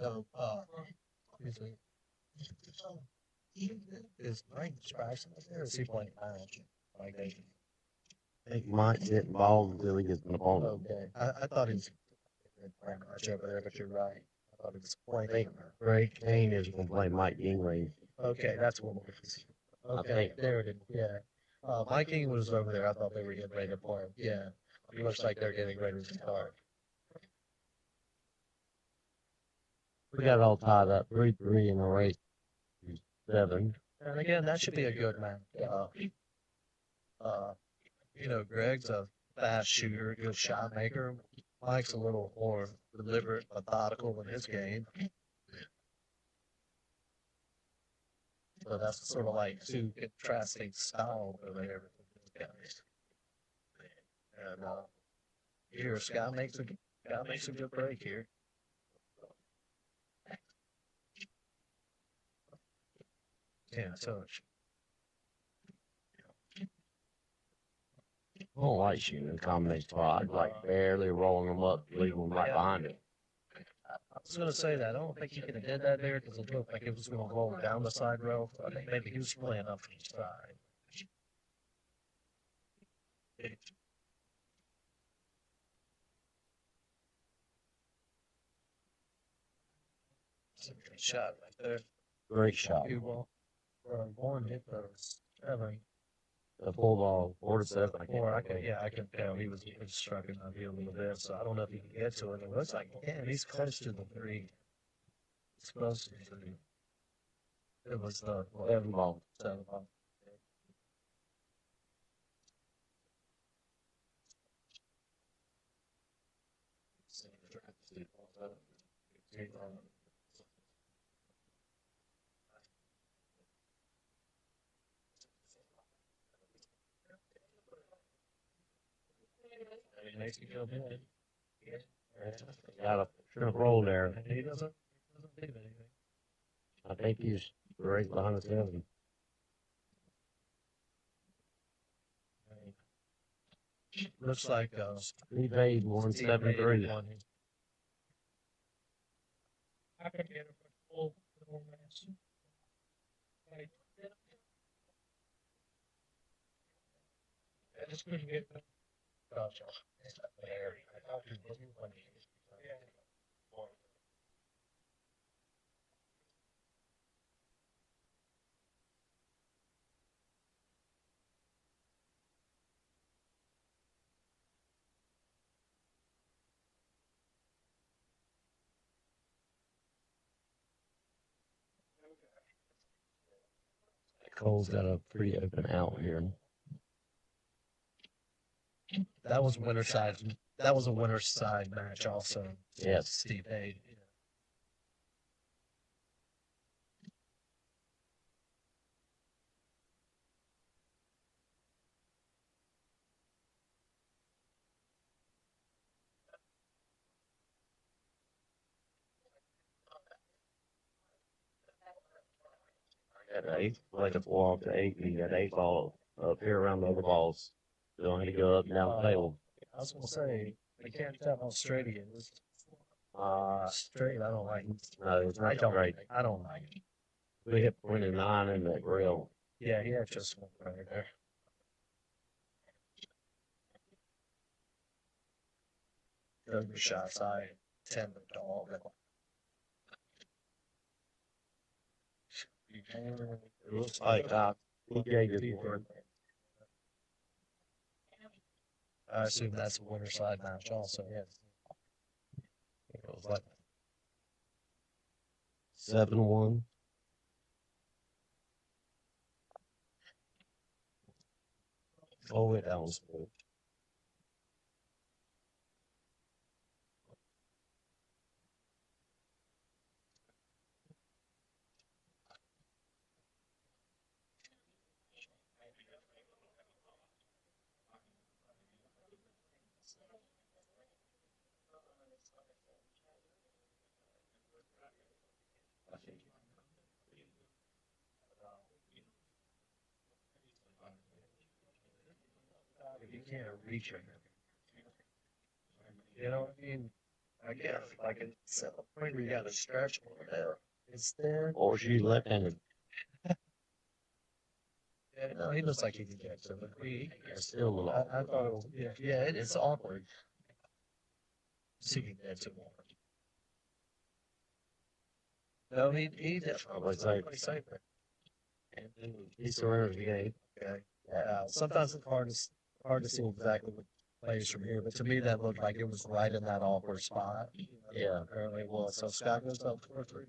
No, excuse me. Is Mike Spice there, or is he playing match? Like they, I think Mike get involved until he gets an opponent. okay, I thought he was playing match over there, but you're right. I thought he was I playing. think Greg Kane is gonna play Mike Gingrey. Okay, that's what it is. Okay, think. there it is. Yeah. Mike King was over there. I thought they were getting ready to play. Yeah, it looks like they're getting ready to start. We got it all tied up, 3-3 in a race. 7. And again, that should be a good match. Greg's a fast shooter, good shot maker. Mike's a little more deliberate, methodical in his game. So that's sort of like 2 contrasting styles over there. And here, Scott makes a good break here. Yeah, touch. I don't like shooting in combination spot. I like barely rolling them up, leaving them right behind it. I was gonna say that. I don't think he could have did that there because it looked like it was gonna roll down the side row. I think maybe he was playing up from the side. It's a good shot right there. Great shot. Cue ball. One hit those. Seven. The full ball, 4-7. Or I can tell he was striking out here a little bit, so I don't know if he can get to it. It looks like he can. He's close to the three. It's close to the three. It was the 7 ball. 7 ball. It makes me feel good. Got a shrimp roll there. And he doesn't leave anything. I think he's right behind the 7. Looks like He paid Steve made 173. one. I could get a full match. Like, I just couldn't get the. Gotcha. There. I thought he was one. Cole's got a pretty open out here. That was winter side. That was a winter side match also. Yes. Steve Hay. At 8, like a 4 off the 8, and you got 8 ball up here around the other balls. You don't have to go up and down the table. I was gonna say I can't tell how straight he is. Straight, I don't like. No, it's I not don't. great. I don't like it. We hit 29 in the grill. Yeah, he had just one right there. Those were shots I tend to all go. It looks like he gave you one. I assume that's a winter side match also. Yes. It was like 7-1. Oh, it down smooth. you can't reach it. You know what I mean? I guess like it's at the point where you got to stretch more there. It's there. Or she's left-handed. Yeah, no, he looks like he can get to it. It's still a little I thought it was, yeah, it's awkward. See if he can get to more. No, he definitely safe there. And he surrenders the game. Okay. Sometimes it's hard to see exactly what plays from here, but to me that looked like it was right in that awkward spot. Yeah. Apparently it was. So Scott goes up 4-3.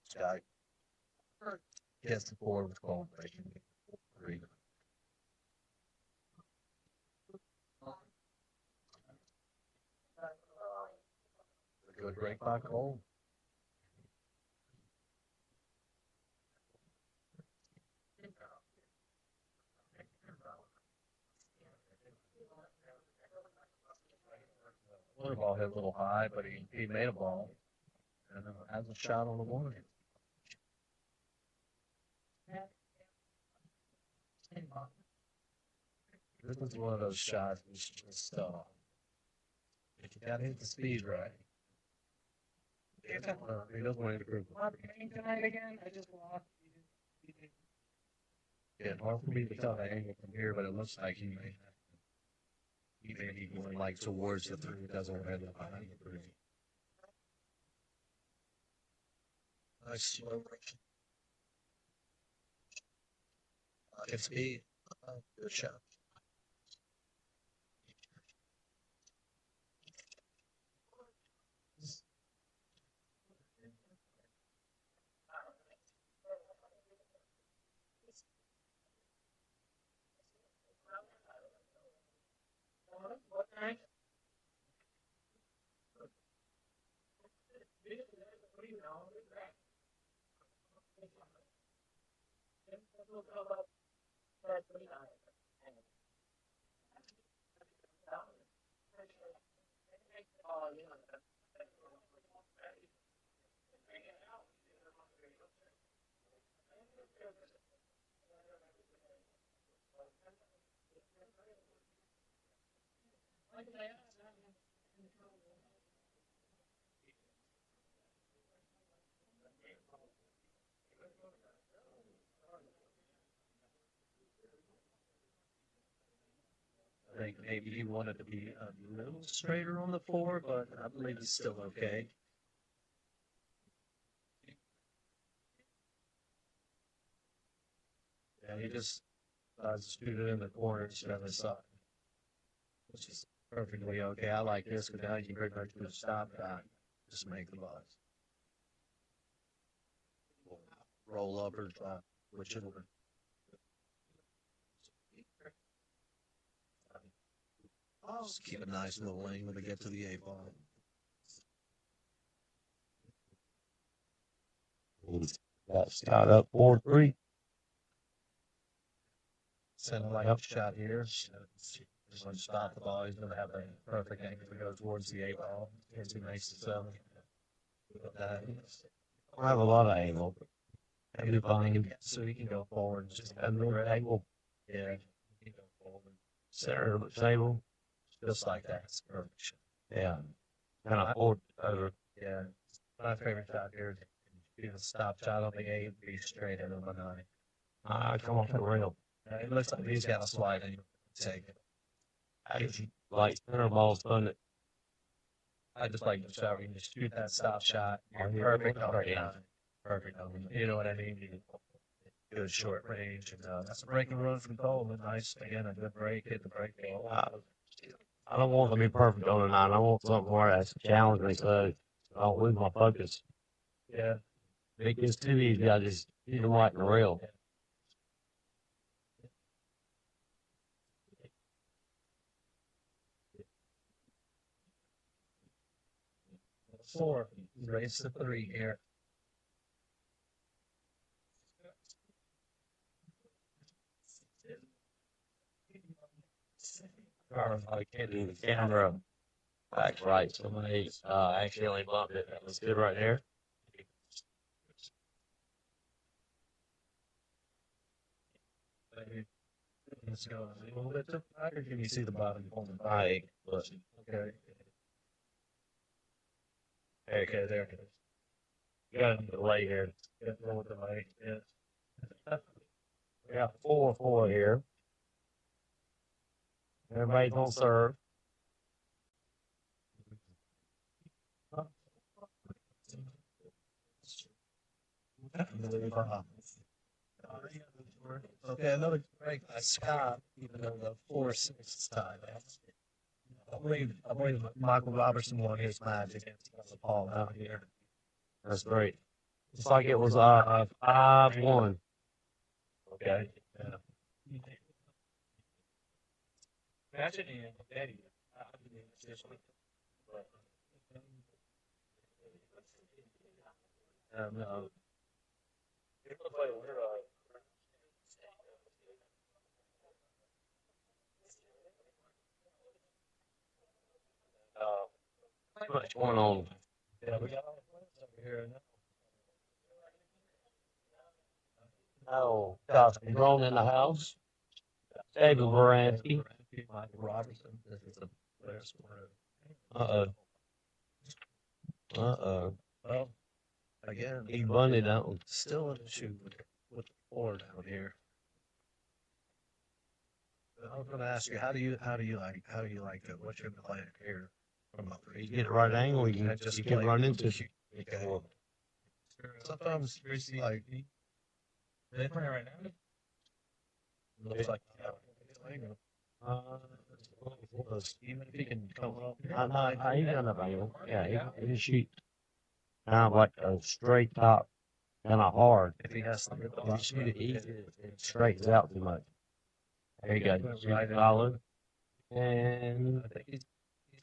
Scott gets the board with goal breaking. 3. A good break by Cole. One ball hit a little high, but he made a ball and has a shot on the one. This is one of those shots which just if you gotta hit the speed right. He doesn't want to improve. Tonight again, I just lost. Yeah, hard for me to tell the angle from here, but it looks like he may be going like towards the three. It doesn't head behind the three. Nice slow rush. Good speed. Good shot. I think maybe he wanted to be a little straighter on the four, but I believe he's still okay. Yeah, he just shoot it in the corner instead of the side, which is perfectly okay. I like this because now you can pretty much do a stop shot, just make the buzz. Roll up or drop, whichever. Just keep a nice little lane when they get to the 8 ball. Got Scott up 4-3. Send a light shot here. Just want to stop the ball. He's going to have a perfect angle to go towards the 8 ball. As he makes the 7. I have a lot of angle. Maybe fine. So he can go forward. Just A little angle. yeah. He can go forward. Center of the table. Just like that. It's perfect. Yeah. Kind of forward over. Yeah. My favorite shot here is do the stop shot on the 8, be straight into the 9. Come off the rail. It looks like he's got a slide and you take it. I like center ball's fun. I just like the shot where you can just shoot that stop shot. You're perfect on the 9. Perfect on the, you know what I mean? Good short range. And that's a breaking run from Cole. Nice, again, a good break, hit the break ball. I don't want to be perfect on the 9. I want something where that's challenging so I don't lose my focus. Yeah. If it gets too easy, I just hit them right in the rail. 4, race to 3 here. I can't do the camera back right. Somebody accidentally bumped it. That was good right there. Let's go a little bit to the back, or can you see the bottom on the back? Right, but Okay. Okay, there it is. you got a delay here. Get a little delay, yeah. We got 4-4 here. Everybody's on serve. Okay, another break by Scott, even though the 4-6 is tied. I believe Michael Robertson won his match against Paul out here. That's great. It's like it was 5-1. Okay. Yeah. Imagine in Daddy. No. Too much going on. Yeah, we got all the players over here now. Oh, Josh Brown in the house. David Baranski. Michael Robertson. This is a player sport. Uh-oh. Well, again, He bunted that one. still an issue with the floor down here. I was gonna ask you, how do you like it? What's your plan here? From up You get the right angle, you can play run with into the it. shoe. Okay. Sometimes we see like They play right now. looks like even if he can come up. He's got enough angle. Yeah, he can shoot kind of like a straight top, kind of hard. If he has to rip the If you box, shoot it easy, it straightens out too much. There you go. Shoot solid. And I think he's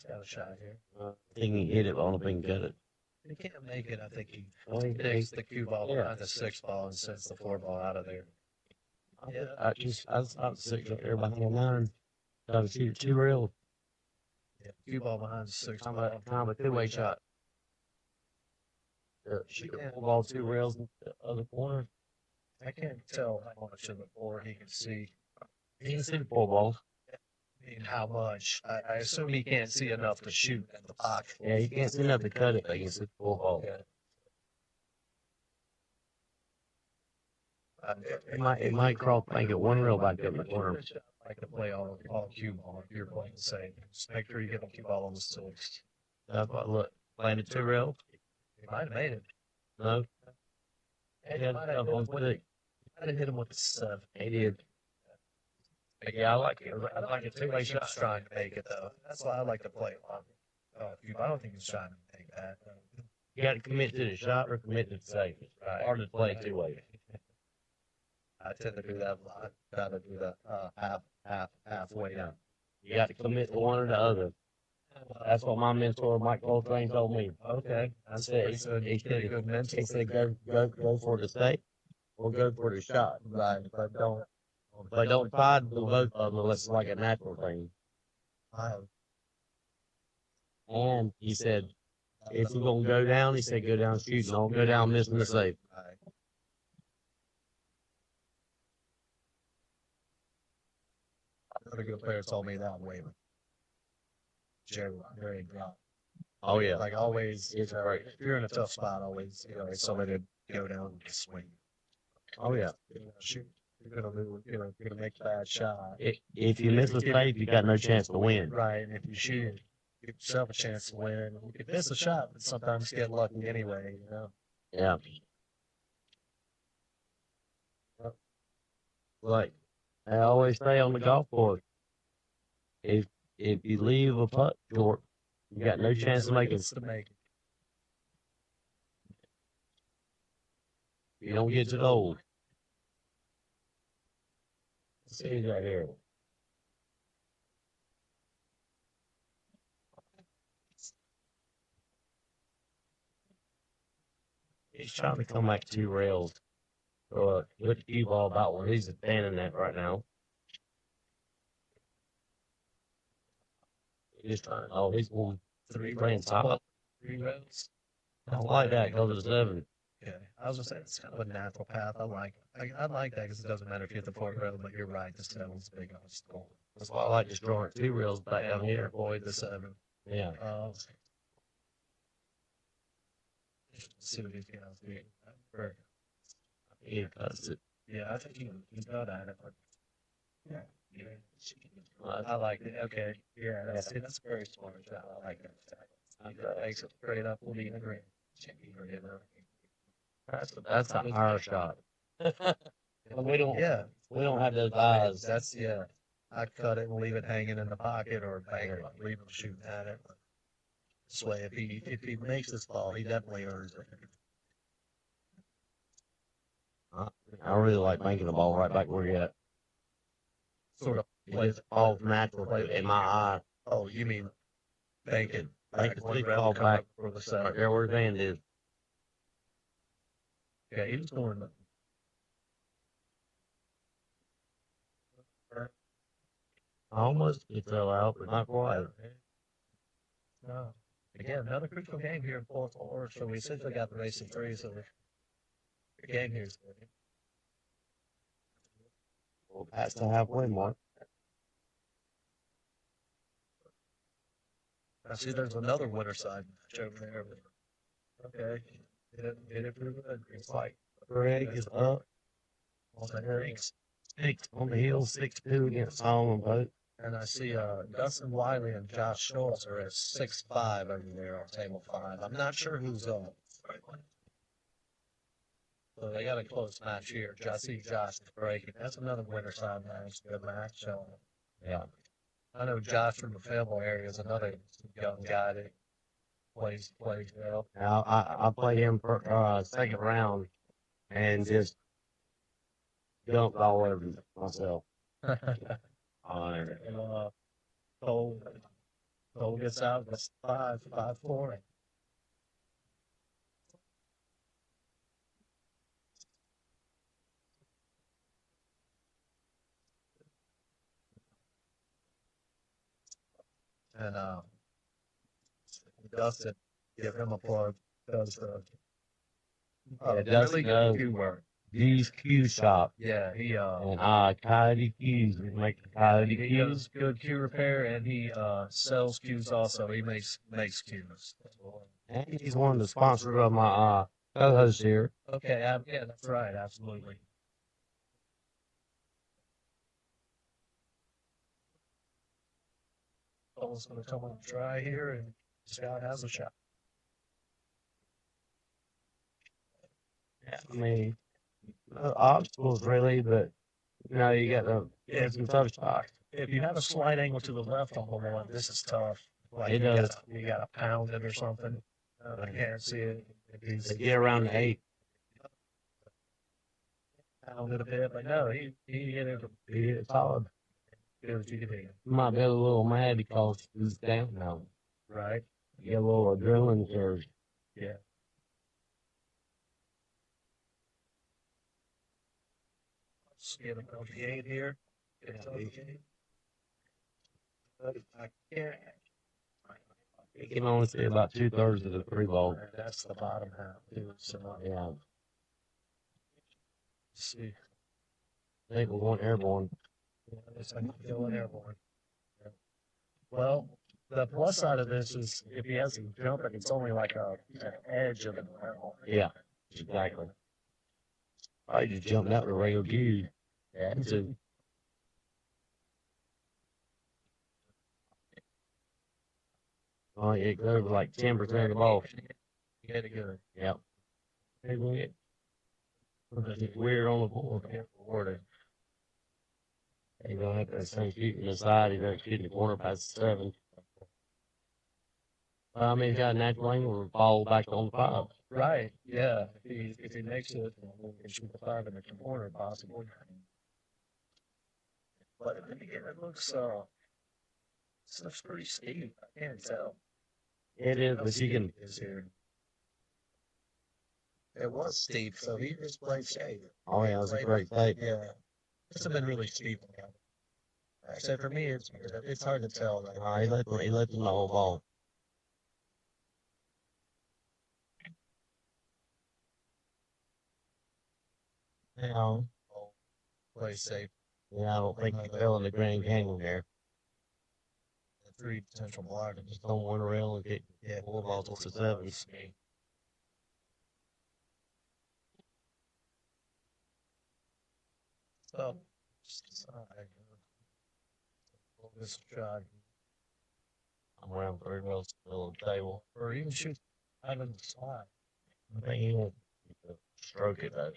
got a shot here. I think he hit it, but I don't think he got it. If he can't make it, I think he Well, he takes the cue ball yeah. behind the 6 ball and sends the 4 ball out of there. I was 6 up there behind the 9. Trying to shoot it 2 rails. Yeah, cue ball behind the 6 Kind ball. of a 2-way shot. Shoot the 4 ball 2 rails in the other corner. I can't tell how much of the floor he can see. He can see the 4 balls. I mean, how much? I assume he can't see enough to shoot at the pocket. Yeah, he can't see enough to cut it, but he can see the 4 ball. Yeah. It might cross, make it 1 rail back up in the corner. I like to play all cue ball if you're playing the same. Just make sure you get the cue ball on the 6. That's what, look, playing the 2 rail. He might have made it. No. And He had stuff on quick. I'd have hit him with the 7. He did. Yeah, I like it. I like it too. He's just trying to make it though. That's why I like to play a lot. I don't think he's trying to make that. You got to commit to the shot or commit to the save. It's hard to play 2 ways. I tend to do that a lot. Try to do that halfway down. You got to commit to one or the other. That's what my mentor, Mike Coltrane, told me. Okay, He said, he said, go for the stake or go for the shot. Right, But don't try to do both of them unless it's like a natural thing. And he said, if you're going to go down, he said, go down shooting. Don't go down missing the safe. Another good player told me that way. Jerry Brown. Oh, yeah. Like always, It's great. if you're in a tough spot, always, it's somebody to go down and swing. Oh, yeah. Shoot. You're gonna make a bad shot. If you miss a safe, you got no chance to win. Right, and if you shoot, give yourself a chance to win. If you miss a shot, but sometimes get lucky anyway, Yeah. Like I always say on the golf course, if you leave a putt short, you got no chance of making it. to make it. You don't get to the hole. Let's see who's right here. He's trying to come back 2 rails. So with the cue ball about where he's standing at right now. He's trying. Oh, he's going 3 playing top. 3 rounds. I don't like that because it's 7. Okay, I was gonna say it's kind of a natural path. I like that because it doesn't matter if you hit the 4th rail, but you're right. The 7's big on the score. That's why I like just drawing 2 rails back down here. Avoid the 7. Yeah. See what he's got to do. He cuts it. Yeah, I think he's got at it. Yeah. I like it. Okay. Yeah, that's a very smart shot. I like that. Makes it straight up. We'll be in the green. That's an hour shot. we don't have those eyes. That's I cut it and leave it hanging in the pocket or bang it, leave him shooting at it. This way, if he makes this ball, he definitely earns it. I really like making the ball right back where you're at. Sort of Plays the ball natural in my eye. Oh, you mean bank it? Make the stick ball back for the right center. there where his hand is. Yeah, he was going. Almost it fell out, but not quite. No. Again, another crucial game here in 4-4. So we essentially got the race in 3. So the game here is good. Well, past the halfway mark. I see there's another winter side match over there. Okay. Get it pretty good. It's like Greg is up. Six on the hill, 6-2 against Solomon Boat. And I see Dustin Wiley and Josh Schultz are at 6-5 over there on table 5. I'm not sure who's up. So they got a close match here. I see Josh is breaking. That's another winter side match. Good match. Yeah. I know Josh from the Fayetteville area is another young guy that plays well. Now, I played him for second round and just dumped all over myself. Cole gets out. That's 5-4. And Dustin, give him a plug. Does Yeah, Dustin does. cue work. G's Q Shop. Yeah, he And Coyote Q's. We make the Coyote he Q's. does good cue repair, and he sells cues also. He makes cues. And he's one of the sponsors of my co-host here. Okay, yeah, that's right, absolutely. Cole's gonna come on try here, and Scott has a shot. Yeah, I mean, no obstacles really, but you know, you got to get some tough shots. If you have a slight angle to the left on the one, this is tough. Like It does. You got to pound it or something. I can't see it. They get around the 8. Pound it a bit, but no, he hit it. He hit it solid. Good as you can hit. You might be a little mad because he's down now. Right? You get a little adrenaline surge. Yeah. Let's get him on the 8 here. Get it on the 8. But I can't. You can only see about 2/3 of the 3 ball. That's the bottom half, too. So, Yeah. let's see. I think we're going airborne. Yeah, it's like going airborne. Yeah. Well, the plus side of this is if he has to jump it, it's only like an edge of the barrel. Yeah, exactly. I just jumped out the regular cue. Yeah. So, it goes like 10% of the ball. You hit it good. Yep. It's weird on the board. Rewarded. He's gonna have that same shooting the side. He's gonna shoot in the corner past the 7. I mean, he's got a natural angle to fall back on the 5. Right. Yeah. If he makes it, we can shoot the 5 in the corner possibly. But then again, it looks stuff's pretty steep. I can't tell. It is, but you can. Is here. It was steep, so he just played safe. Oh yeah, it was a great tape. Yeah. This has been really steep. So for me, it's hard to tell. He let them the whole ball. Now, Play safe. yeah, I don't think he fell in the Grand Canyon there. 3 potential blockers. Just don't win around and get 4 balls to 7. So, this shot, I'm around 3 balls still on the table. or even shoot out of the slot. I think he won't stroke it though.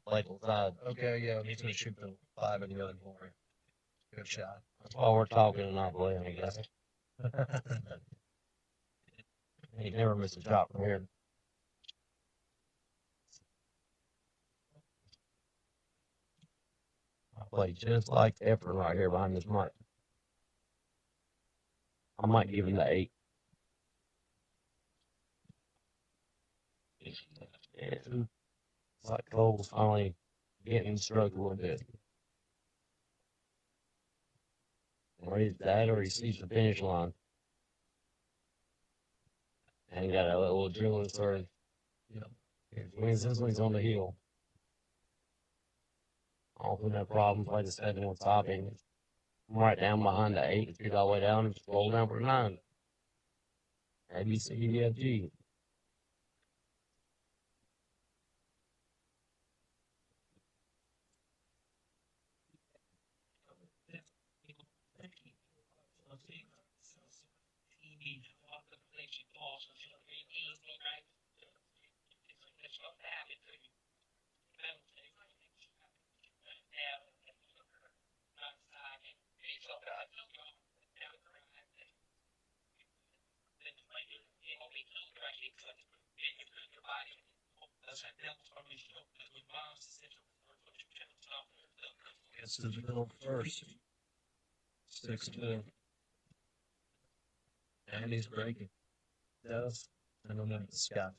Like the side. Okay, yeah, he's gonna shoot the 5 in the other corner. Good shot. That's why we're talking and not playing, I guess. He never missed a shot from here. I play just like Efren right here behind this mic. I might give him the 8. And it's like Cole's finally getting struck a little bit. Or he's that, or he sees the finish line. And got a little adrenaline surge. Yep. This one's on the heel. Often no problem, play the 7 on top, and I'm right down behind the 8, shoot all the way down, and just roll down for the 9. A, B, C, D, F, G. Gets to the middle first. 6-4. And he's breaking. Does. And then the Scott.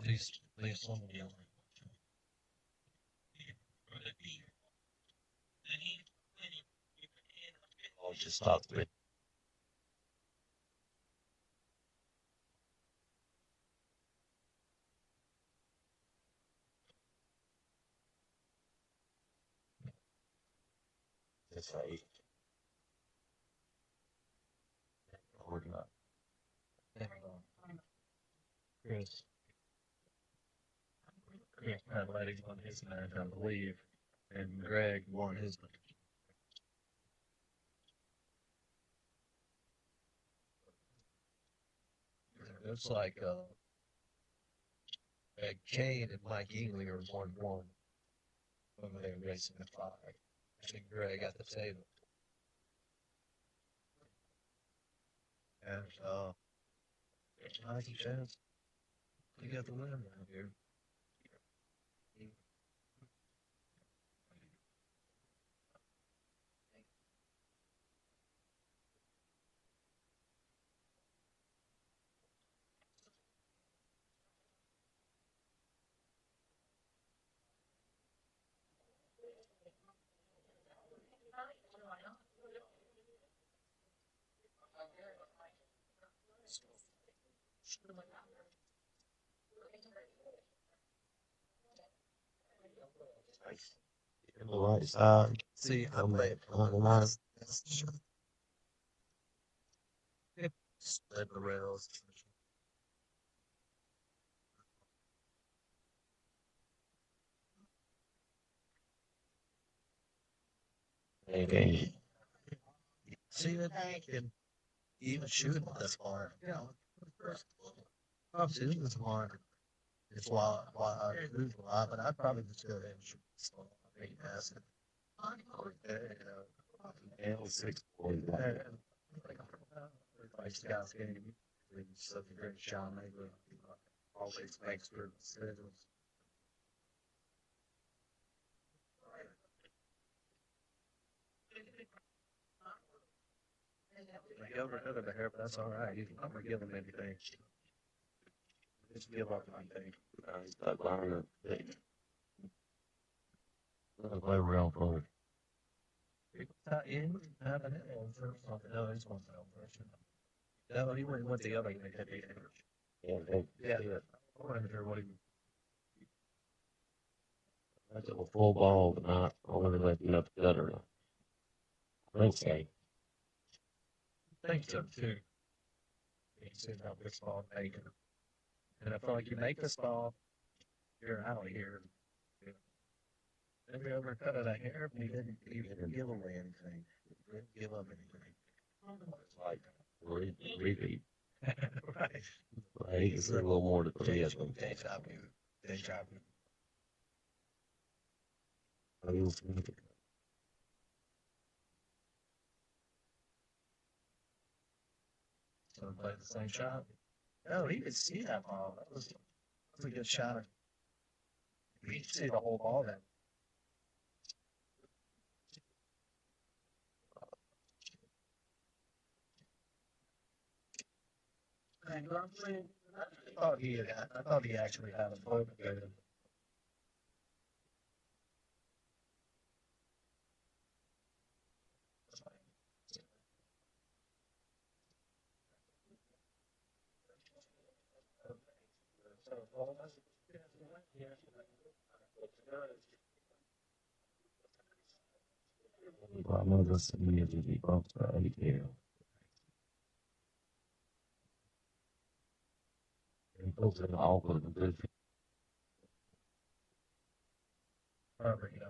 Please, I'll just stop with. It's 8. We're not. Chris. Chris Athletic won his match, I believe, and Greg won his match. It looks like Kane and Mike Ingley are 1-1 when they were racing at 5. I think Greg at the table. And Mikey chance to get the win around here. The right side. See, I'm late on the line. Split the rails. Okay. See that they can even shoot this far. I'm shooting this far. It's why I lose a lot, but I'd probably just go ahead and shoot this far. I mean, that's it. And 6 Scott's game. He's such a great shot maker. Always makes good decisions. He overheaded the hair, but that's all right. He's not gonna give him anything. Just give up anything. He's not behind it. Play around for it. In, having it on first. No, he's going first. No, he went the other way. Yeah, I wasn't sure what he. That's a full ball, but not only letting up the other. Okay. I think so too. You see how this ball making. And I feel like you make this ball, you're out of here. Have you ever cut it a hair? He didn't give away anything. He didn't give up anything. It's like repeat. Right. Like, it's a little more to the Deja vu. Deja vu. So play the same shot. Oh, he could see that ball. That was a good shot. He could see the whole ball then. I thought he actually had a float there. Another immediately broke the ATL. He goes in the awkward position. Perfect.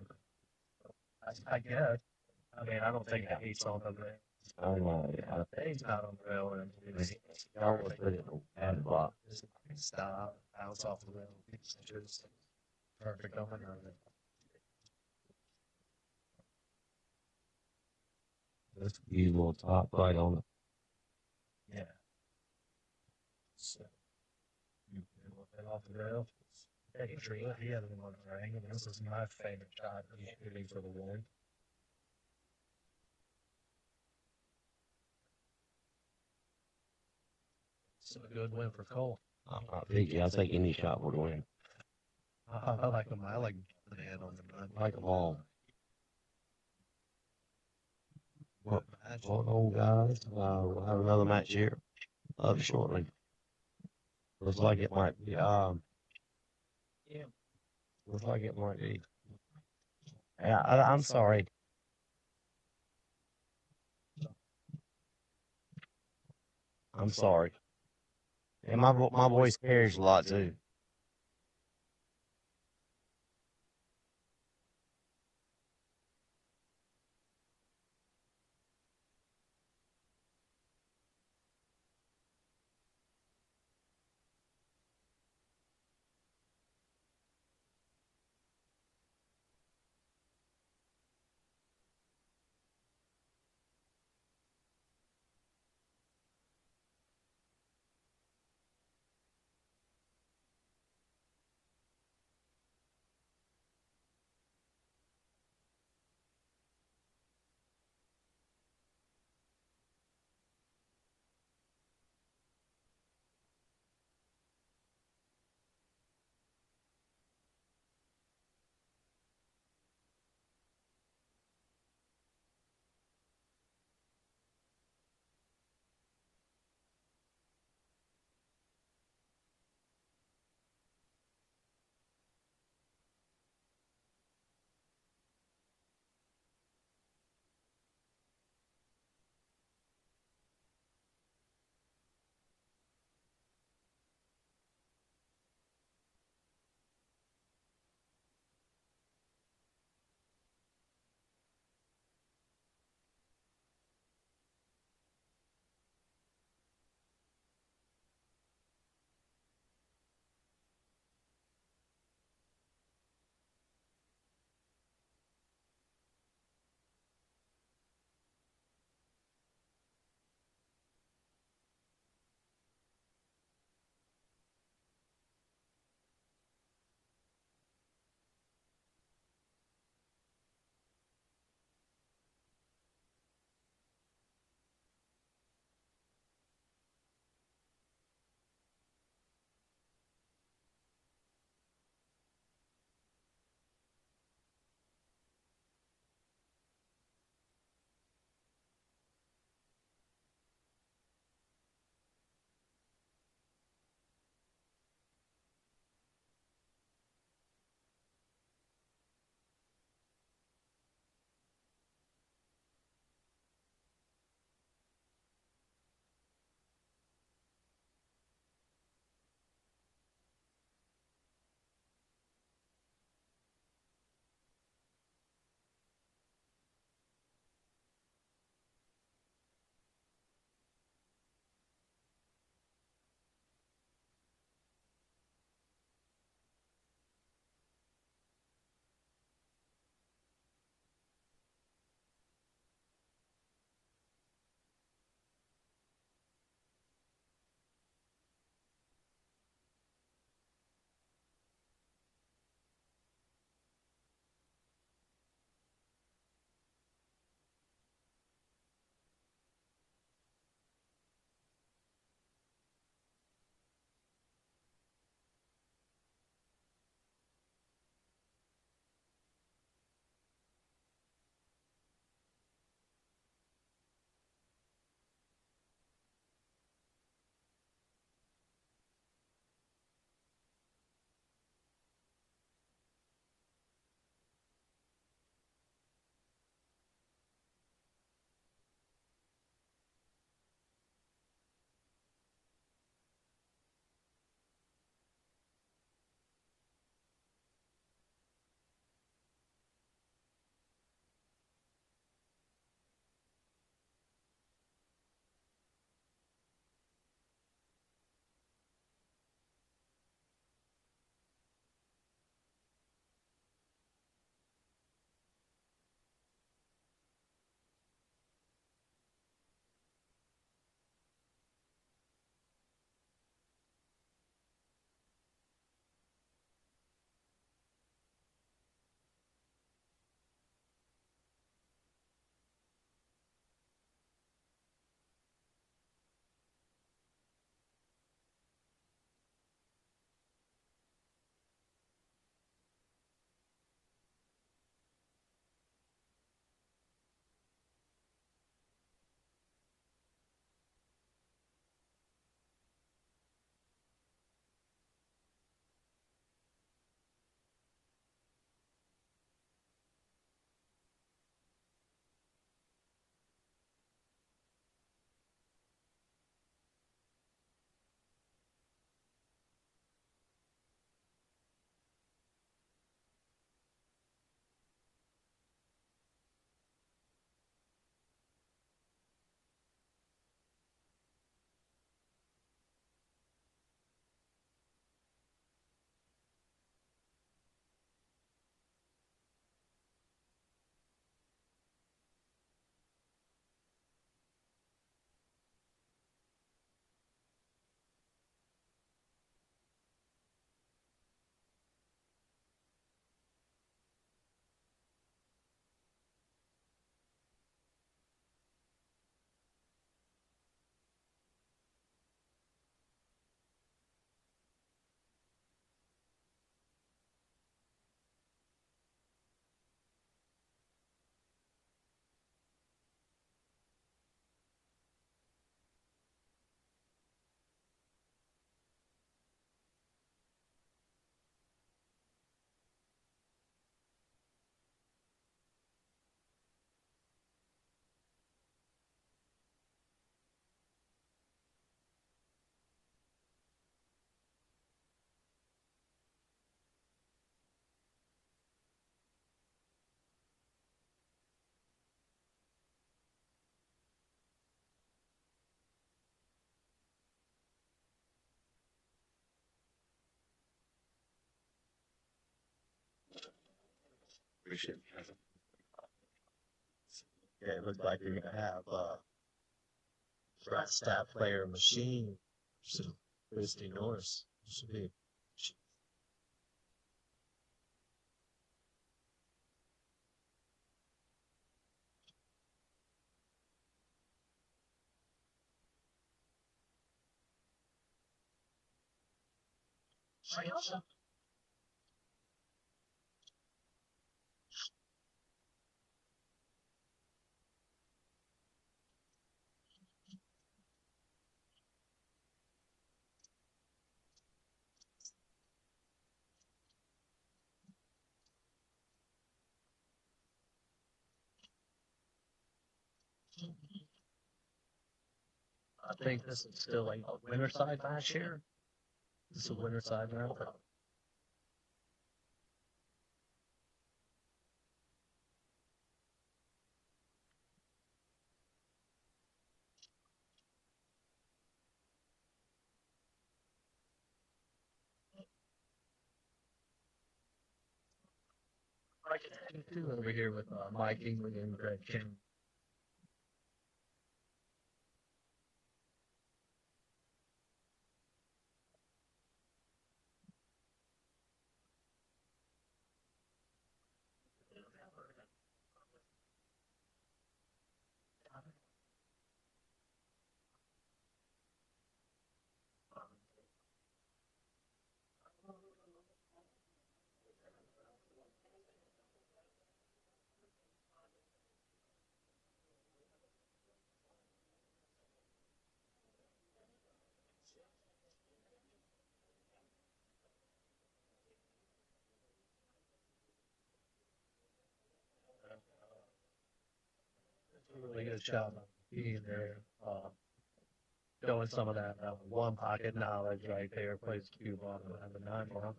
I guess. I mean, I don't think that he's on the rail. I know, yeah. He's not on the rail. And I almost put it in the ad block. just stop, bounce off the rail. Just perfect on the rail. Just use a little top right on it. Yeah. So, you get off the rail. Hey, Tree, he had one ring, and this is my favorite shot he's shooting for the win. It's a good win for Cole. I'm not picky. I'll take any shot would win. I like him. I like the head on the butt. Like them all. Well, Match. old guys, we'll have another match here up shortly. Looks like it might be, Yeah. looks like it might be. Yeah, I'm sorry. I'm sorry. And my voice carries a lot too. Appreciate it. Yeah, it looks like you're gonna have right stat player machine. So Christy Norris should be. I think this is still like a winter side match here. This is a winter side round. Over here with Mike Ingley and Greg King. Really good job of being there, showing some of that one pocket knowledge right there. Plays cue ball and the 9 ball.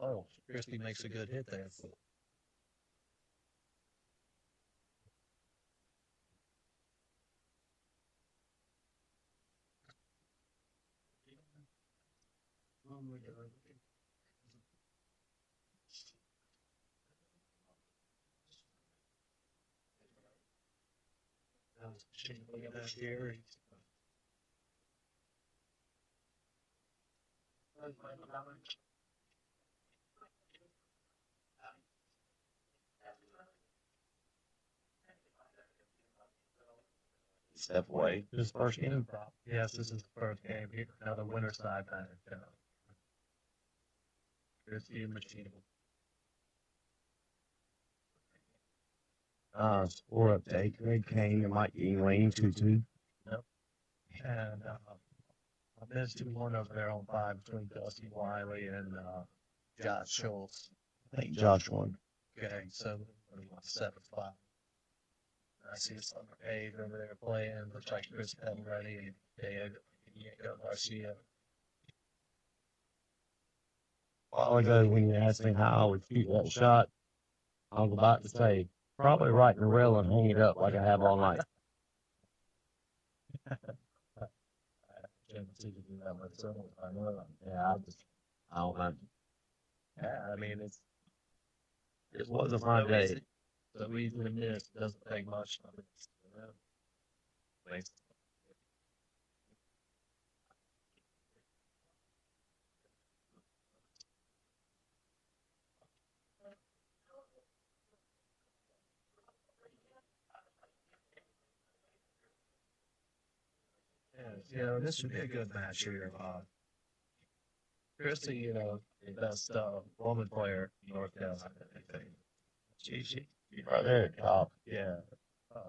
Oh, Christie makes a good hit there. Look at that here. Step away. This is first game. Yes, this is the first game here. Now the winner side match. Christie and Machine. Score update. Greg Kane and Mike Ewing 2-2. Yep. And I missed 2-1 over there on 5 between Dusty Wiley and Josh Schultz. I think Josh won. Okay, so 7-5. I see some Dave over there playing. Looks like Chris Penready and Diego Garcia. A while ago, when you asked me how I would shoot that shot, I was about to say, probably right in the rail and hang it up like I have all night. Yeah, I don't know. Yeah, I mean, it wasn't my day. So easy to miss. Doesn't take much. Yeah, this should be a good match here. Christy, the best woman player in North Carolina, I think. She's right there at top. Yeah.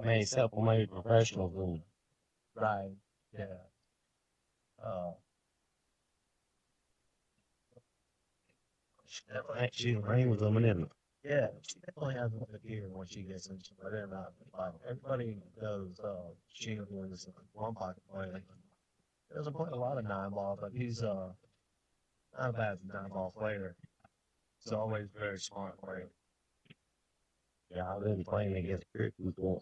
I mean, self-made professionals and right. Yeah. She's ring with them in. Yeah, she definitely has a good ear when she gets into it. They're not like everybody knows she was one pocket player. He doesn't play a lot of 9 ball, but he's not a bad 9 ball player. He's always very smart player. Yeah, I've been playing against Crick before.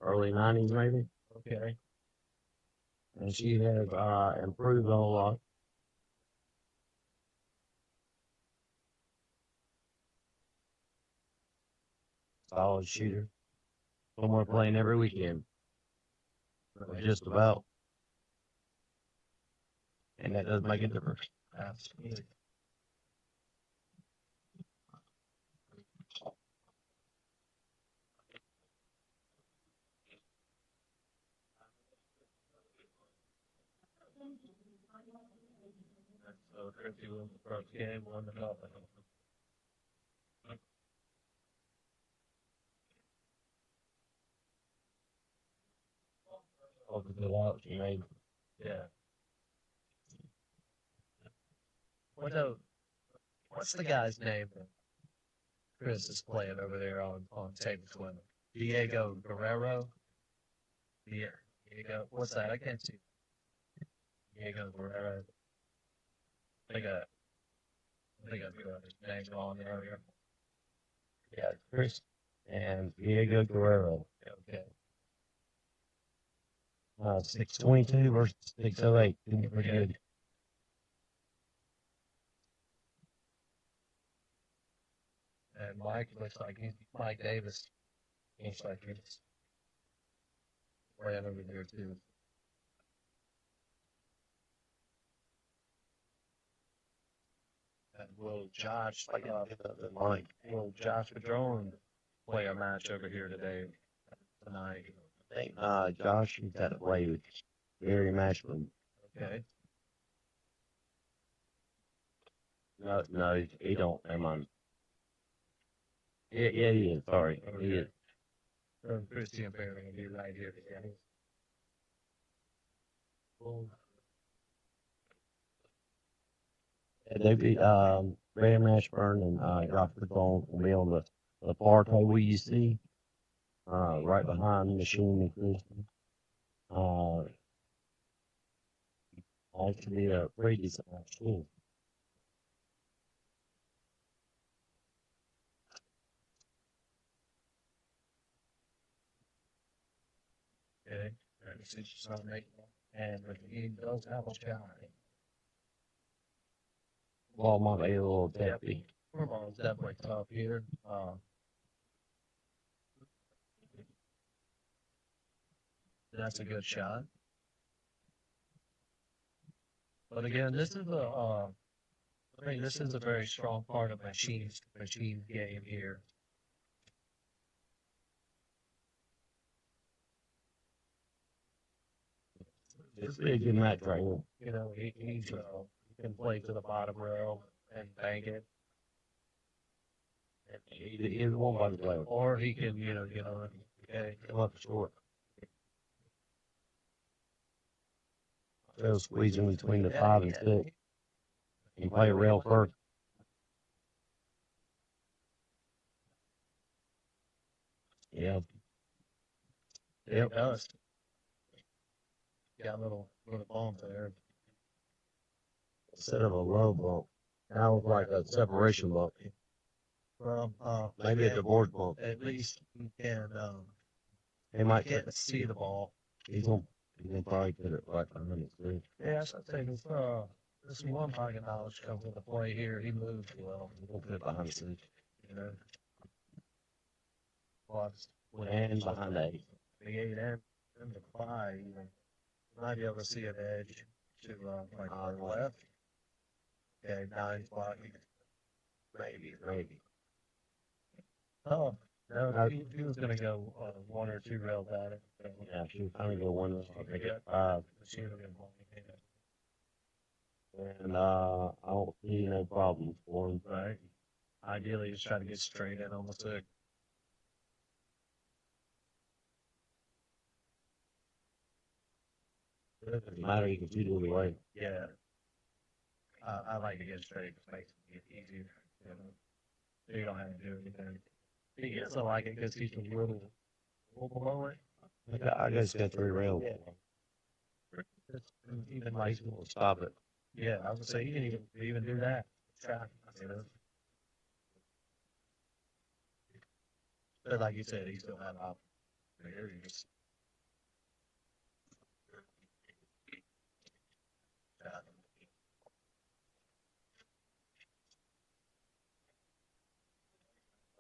early '90s maybe, Okay. and she has improved a whole lot. Solid shooter. Somewhere playing every weekend. Just about. And that does make a difference. Absolutely. So Chrissy wins the first game, 1-0. All the good outs she made. Yeah. What's the guy's name that Chris is playing over there on table 20? Diego Guerrero? Yeah. Diego, what's that? I can't see. Diego Guerrero. I think I got his name wrong earlier. Yeah, Chris and Diego Guerrero. Okay. 622 versus 608. Pretty good. And Mike looks like Mike Davis. Looks like he's playing over there too. And will Josh Padron play a match over here tonight? I think Josh has got to play with Gary Mashburn. Okay. No, he don't. Never mind. Yeah, he is. Sorry, he is. Christian Perry will be right here. Yeah. They beat Gary Mashburn and Josh Padron will be on the far table you see, right behind Machine and Christian. That should be a pretty decent match too. Okay. And he does have a shot. Ball might be a little tempty. Football's definitely tough here. That's a good shot. But again, this is this is a very strong part of Machine's game here. It's a good match right here. You know, he can play to the bottom rail and bank it. He's one by the player. Or he can, get on it. Okay. Come up short. So squeezing between the 5 and 6. You play a rail first. Yeah. Yep. It does. Got a little bump there. Instead of a low bump, now it's like a separation bump. Well, Maybe a divorce bump. at least you can, He might get to see the ball. He's gonna probably put it right behind his three. Yes, I think this one pocket knowledge comes into play here. He moved well. He's gonna put it behind his three. You know. Plus, And behind the 8. the 8 and the 5, you might be able to see an edge to like the left. Okay, 9 spot. Maybe. Oh, no, he was gonna go 1 or 2 rails at it. So. Yeah, she was trying to go 1 rail. I'll make it 5. She would have been playing. And I don't see no problems for him. Right. Ideally, just try to get straight in on the 6. It doesn't matter, you can shoot either way. Yeah. I like to get straight. It makes it easier. You know, you don't have to do anything. He gets to like it because he's a little below it. I guess got 3 rails. Yeah. Even like, We'll stop it. yeah, I would say you can even do that. Try, you know. But like you said, he still had options. Barriers.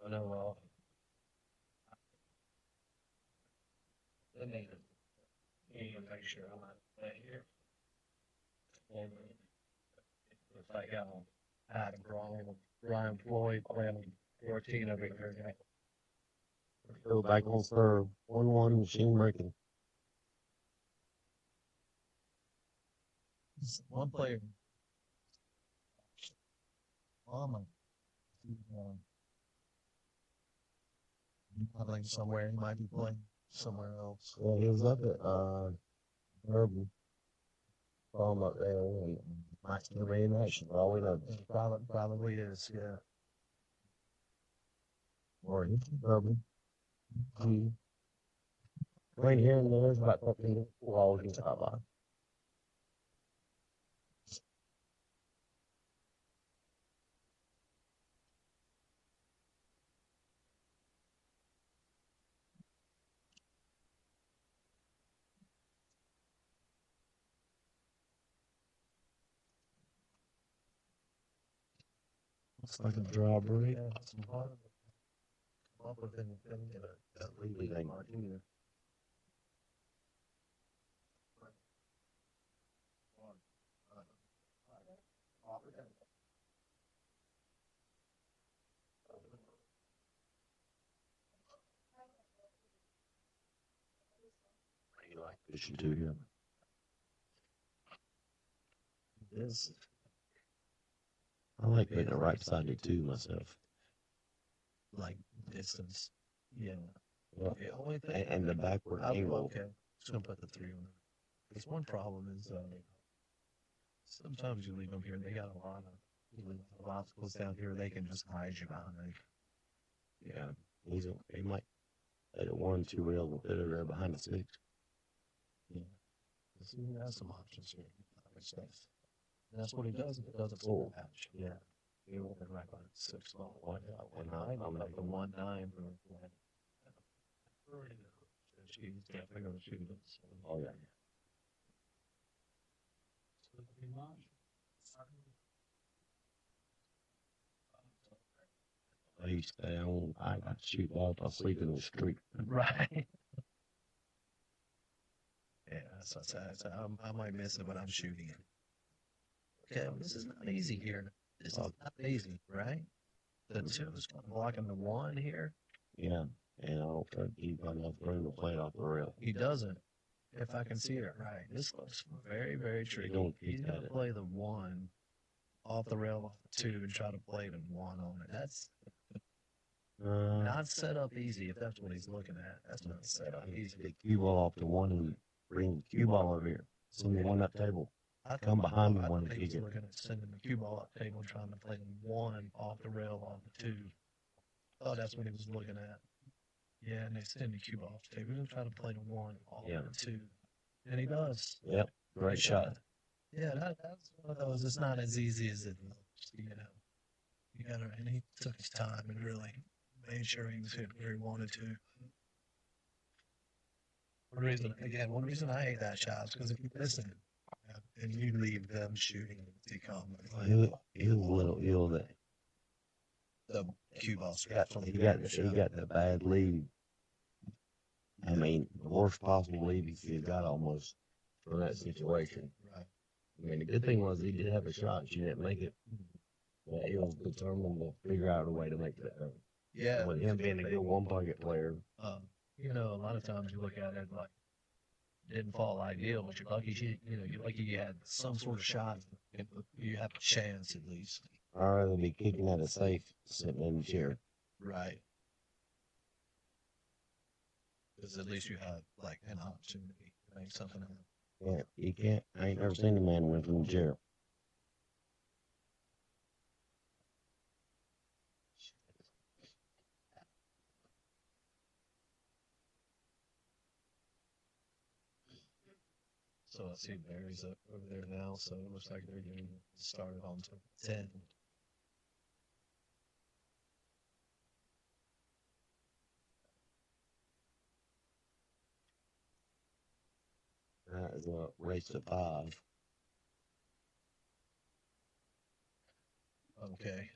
Oh no, well. Let me make sure I'm not right here. And it's like Adam Brian Floyd playing 14 over here. Go back on serve. 1-1 machine breaking. One player. Oh my. I think somewhere he might be playing somewhere else. Yeah, he was up at Urban. Saw him up there and might still be in action for all we know. Probably is, yeah. Or he's Urban. Between here and there is about 13 walls you can stop by. Looks like a draw break. Yeah, some hard. Up within that lead thing. margin. You like fishing too, yeah. This I like putting it right beside it too myself. like distance. Yeah. Well, The only thing and the backward angle. okay. Just gonna put the 3 on there. There's one problem is sometimes you leave them here, they got a lot of obstacles down here. They can just hide you behind. Yeah, he might let it 1-2 rail and put it right behind the 6. Yeah. So he has some options here. Stuff. And that's what he does. If it doesn't full patch. Yeah. He won't be right by the 6 ball. I'm like the 1-9. She's definitely gonna shoot it. Oh yeah. I used to stay on. I got to shoot balls. I sleep in the street. Right. Yeah, so I might miss it, but I'm shooting it. Okay, well, this is not easy here. This is not easy, right? The 2 is kind of blocking the 1 here. Yeah, and I don't think he's got enough room to play it off the rail. He doesn't. If I can see it right, this looks very, very tricky. don't He's keep gonna at it. play the 1 off the rail, off the 2, and try to play the 1 on it. That's not set up easy. If that's what he's looking at, that's not set up easy. The cue ball off the 1 and bring the cue ball over here. Send the 1 up table. Come behind the 1 and I think kick he's it. looking at sending the cue ball up table and trying to play the 1 off the rail on the 2. Oh, that's what he was looking at. Yeah, and they send the cue ball off the table. He's gonna try to play the 1 off the 2. And he does. Yep, great shot. Yeah, that's one of those. It's not as easy as it looks, you know. You gotta, and he took his time and really made sure he was hitting where he wanted to. One reason I hate that shot is because if you listen and you leave them shooting to come, He was a little ill that the cue ball he got the bad lead. I mean, the worst possible lead he could have got almost from that situation. Right. I mean, the good thing was he did have a shot. She didn't make it. But he was determined to figure out a way to make that happen. Yeah. With him being a good 1-pocket player. You know, a lot of times you look at it like didn't fall ideal, but you're lucky you're lucky you had some sort of shot. You have a chance at least. I'd rather be kicking at a safe sitting in the chair. Right. Because at least you have like an opportunity to make something happen. Yeah, you can't. I ain't never seen a man win from the chair. So I see Barry's up over there now, so it looks like they're getting started on to 10. That is a race to 5. Okay.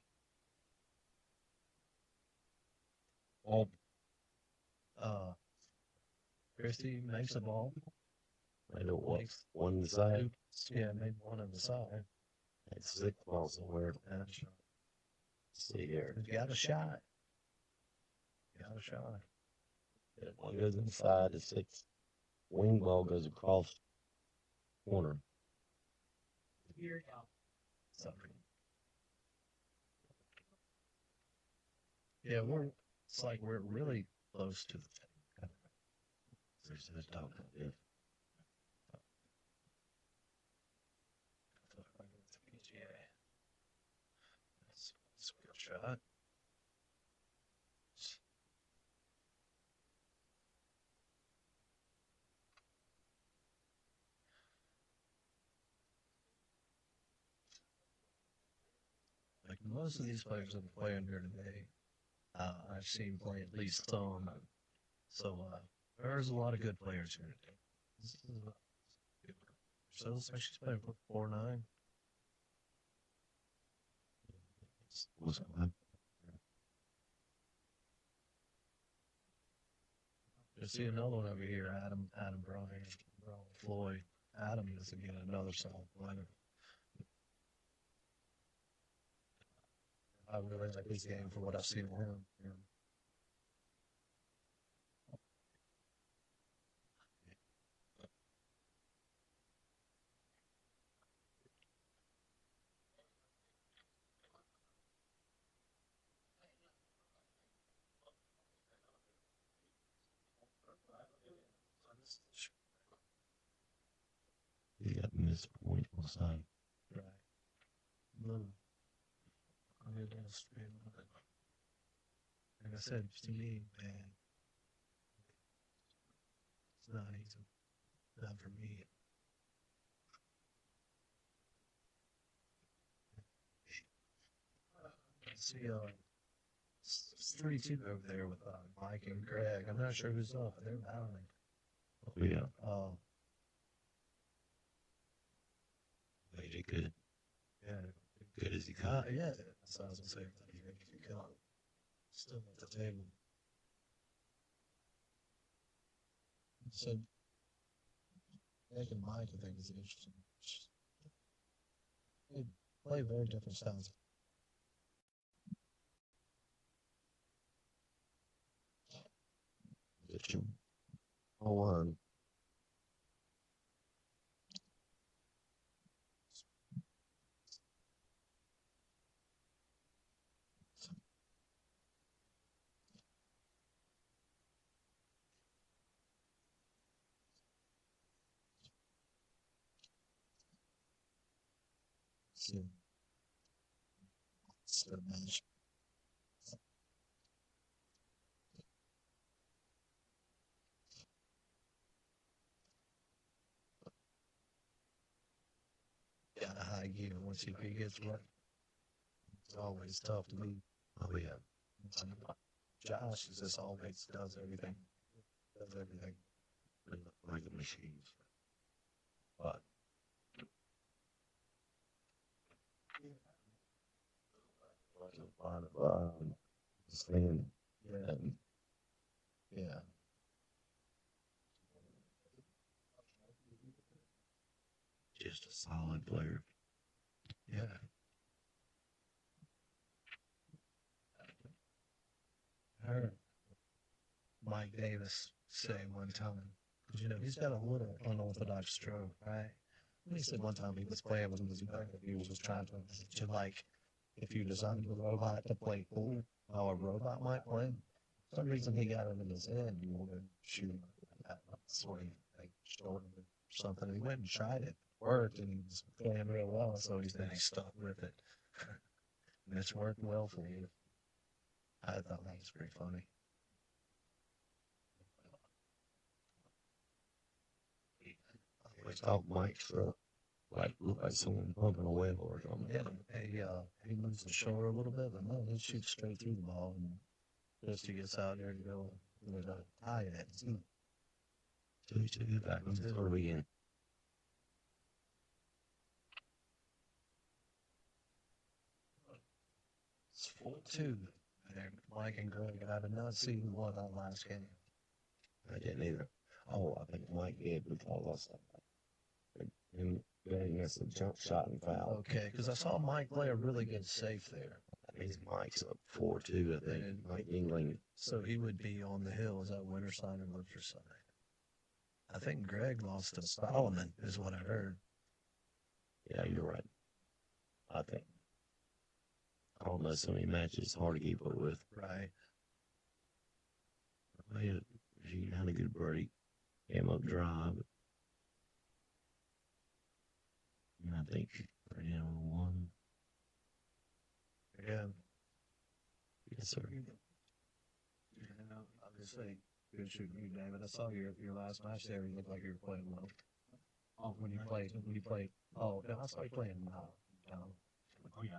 Oh, Christie makes the ball. I don't want Makes one side. yeah, made one on the side. It's 6 balls somewhere. And See here. he's got a shot. Got a shot. One goes inside, the 6 wing ball goes across corner. Sorry. Yeah, it's like we're really close to the thing. There's no talk about this. That's a good shot. Like most of these players that are playing here today, I've seen play at least some. So there's a lot of good players here today. This is so looks like she's playing for 4-9. What's going on? You see another one over here, Adam Bryan, Floyd. Adam is again another solid player. I really like his game for what I've seen of him. Yeah. You got missed point on the side. Right. Little. I mean, that's straight on. Like I said, to me, man, it's not easy. Not for me. See, it's 3-2 over there with Mike and Greg. I'm not sure who's up. They're battling. Oh, yeah. Played it good. Yeah. Good as he could. Yeah. That's what I was gonna say. If you come, still at the table. So, Greg and Mike, I think, is interesting. They play very different styles. Position. 1. Yeah. It's a match. Got a high gear once he gets right. It's always tough to beat. Oh, yeah. Josh is just always does everything. Does everything. They look like a machine. But a lot of stand. Yeah. Yeah. Just a solid player. Yeah. I heard Mike Davis say one time, because he's got a little unorthodox stroke, right? And he said one time he was playing with him as a player, he was just trying to like, if you designed a robot to play pool, how a robot might play, for some reason he got it in his head, you want to shoot that sort of like shoulder or something. He went and tried it, worked, and he was playing real well, so he stuck with it. And it's worked well for you. I thought that was pretty funny. I thought Mike's throw looked like someone bumping a whale or something. Yeah, he moves the shoulder a little bit, but no, he shoots straight through the ball, and just he gets out there to go with a tie it. 2-2 back on the third again. It's 4-2. There, Mike and Greg. I did not see who won that last game. I didn't either. Oh, I think Mike did because him Greg missed a jump shot and foul. Okay, because I saw Mike play a really good safe there. That means Mike's up 4-2, I think. And- Mike England. So he would be on the hill. Is that winter side or loser side? I think Greg lost to Solomon, is what I heard. Yeah, you're right. I think. I don't know so many matches. It's hard to keep up with. Right. She had a good birdie. Came up dry, but and I think right now one. Yeah. Yes, sir. Obviously, good shooting you, David. I saw your last match there. You looked like you were playing well. Oh, when you played. Oh, no, I saw you playing now. Oh yeah,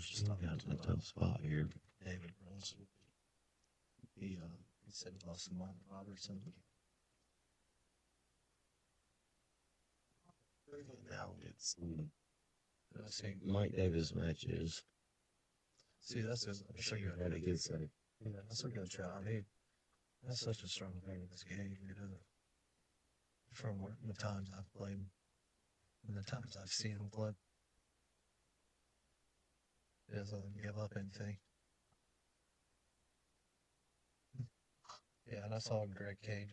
She's got a tough spot here. David Russell. He said he lost to Mike Robertson. Now it's I see. Mike Davis matches. See, that's a good. Had a good save. Yeah, that's a good job. That's such a strong player in this game. You know, from the times I've played him, and the times I've seen him play, he doesn't give up anything. Yeah, and I saw Greg Kane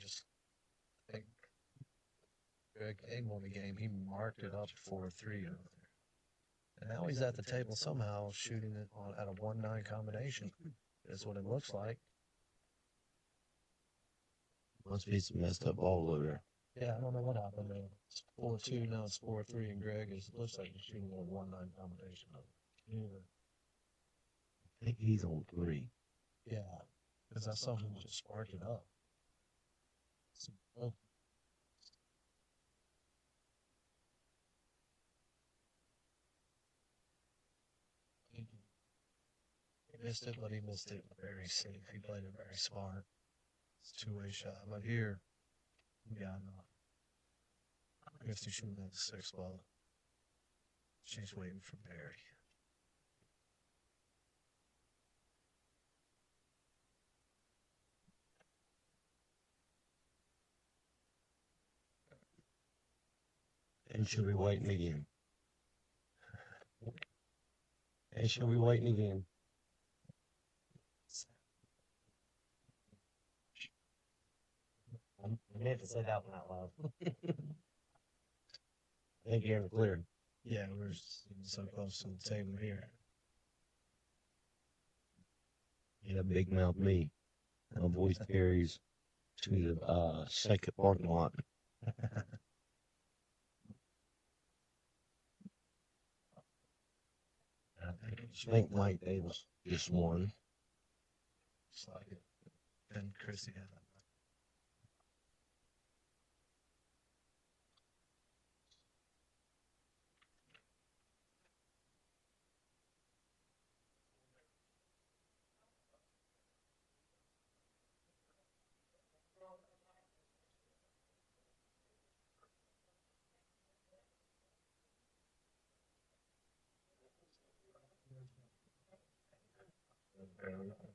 I think Greg Kane won the game. He marked it up 4-3 over there. And now he's at the table somehow shooting it at a 1-9 combination. Is what it looks like. Must be some messed up ball over there. Yeah, I don't know what happened there. It's 4-2, now it's 4-3, and Greg looks like he's shooting a 1-9 combination. Yeah. I think he's on 3. Yeah, because I saw him just spark it up. So, oh. He missed it, but he missed it very safe. He played it very smart. It's a two-way shot. But here, yeah, Christy shooting at the 6th ball. She's waiting for Barry. And she'll be waiting again. And she'll be waiting again. I meant to say that one out loud. I think you're in the clear. Yeah, we're so close to the table here. Yeah, big mouth me. My voice carries to the second parking lot. I think Mike Davis just won. It's like it. And Chrissy had that.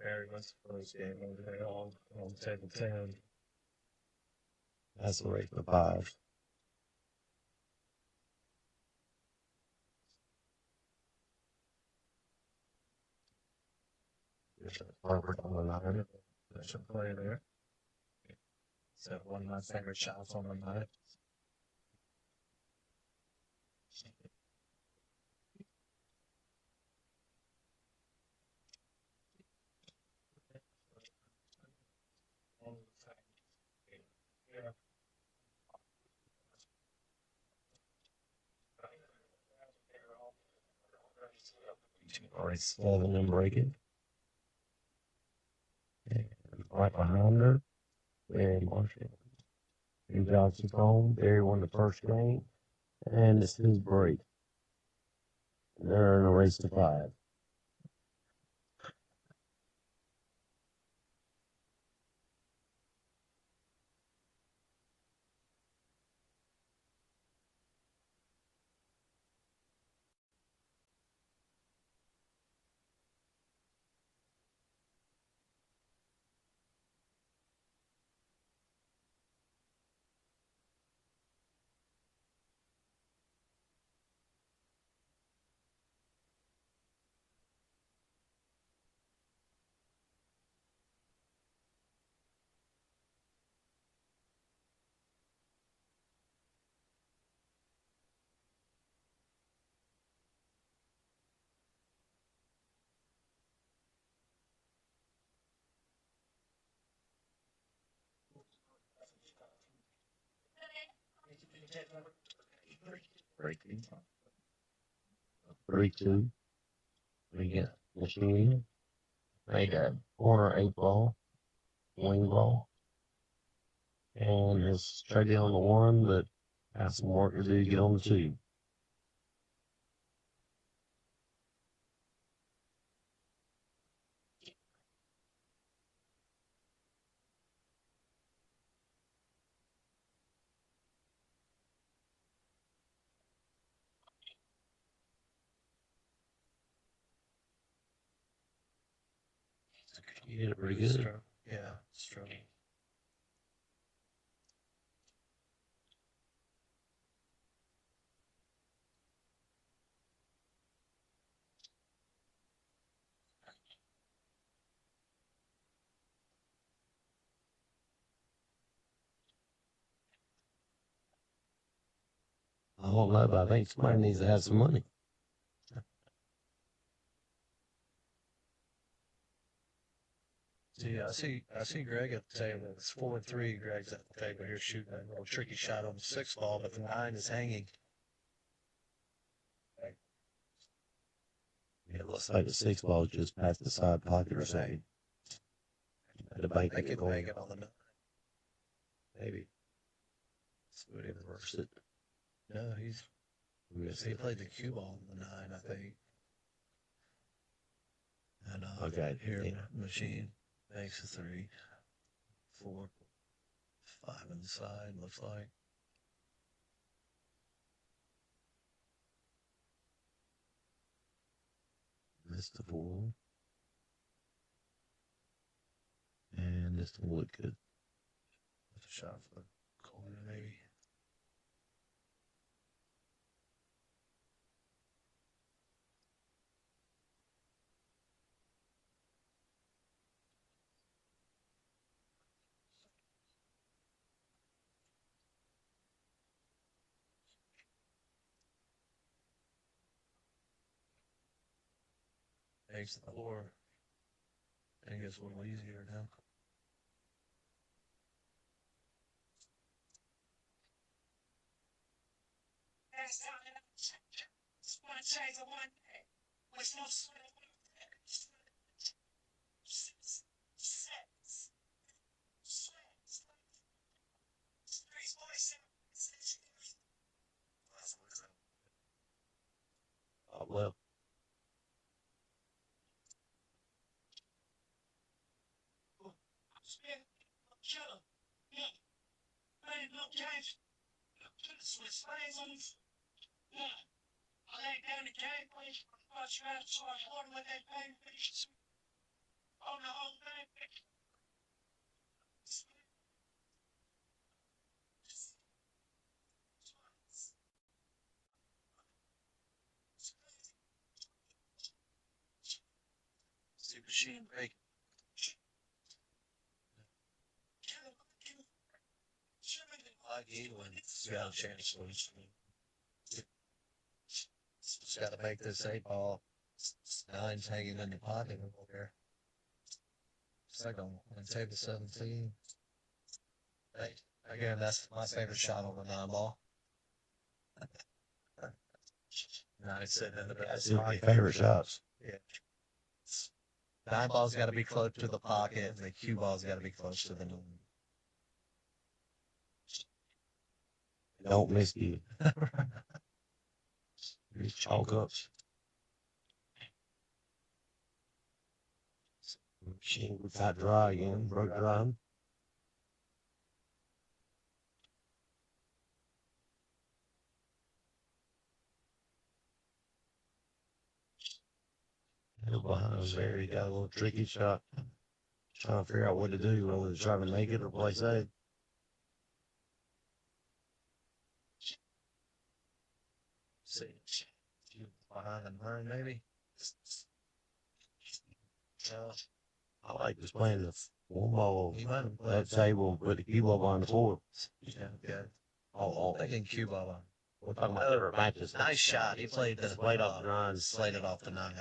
Barry was the first game over there on table 10. That's the rate for 5. Harvard on the 9. That should play there. So one of my favorite shots on the night. Alright, 7 and break it. And right behind her, Barry Marshall. And Johnson's home. Barry won the first game. And it's his break. They're in a race to 5. Breaking. 3-2. We get machine. They got corner 8 ball, wing ball. And it's straight down the 1, but has some work to do to get on the 2. You did it pretty good. Yeah, stroke. I don't know, but I think somebody needs to have some money. I see Greg at the table. It's 4-3. Greg's at the table here shooting a little tricky shot on the 6 ball, but the 9 is hanging. It looks like the 6 ball just past the side pocket or something. The bank They could could make it on the 9. maybe. So we reverse it. No, he played the cue ball on the 9, I think. And Okay, here yeah. machine makes a 3, 4, 5 on the side. Looks like. Missed the 4. And this will look good. That's a shot for the corner, maybe. Makes the 4. I think it's a little easier now. Well, See machine break. like he when he's got a chance to lose. Just got to make this 8-ball. Nine's hanging in the pocket over there. Second on table 17. Hey, again, that's my favorite shot on the 9-ball. Nine sitting in the back. That's my favorite shots. Yeah. 9-ball's got to be close to the pocket, and the cue ball's got to be close to the 9. Don't miss you. Chalk up. Machine got dry again, broke dry. Behind us there, he got a little tricky shot. Trying to figure out what to do, whether to try to make it or play safe. See, behind the 9 maybe. I like just playing the 4-ball He might have played that table, put the cue ball behind the 4. Yeah, good. Oh, Thinking cue ball. we're talking about different matches. Nice shot. He played the Played off the 9. slated off the 9.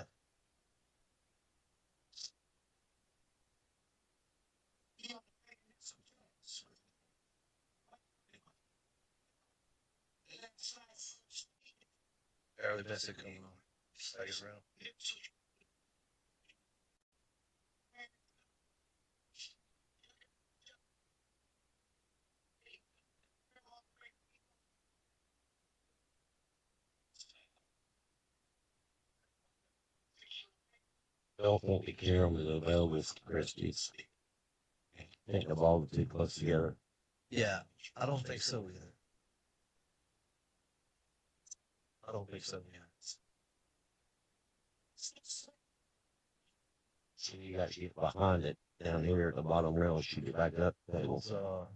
Barely missed it coming on. Second round. Don't think the Carom is available for Christie's. I think the ball was too close together. Yeah, I don't think so either. I don't think so either. So you got to get behind it down here at the bottom rail, shoot it back up the table. So,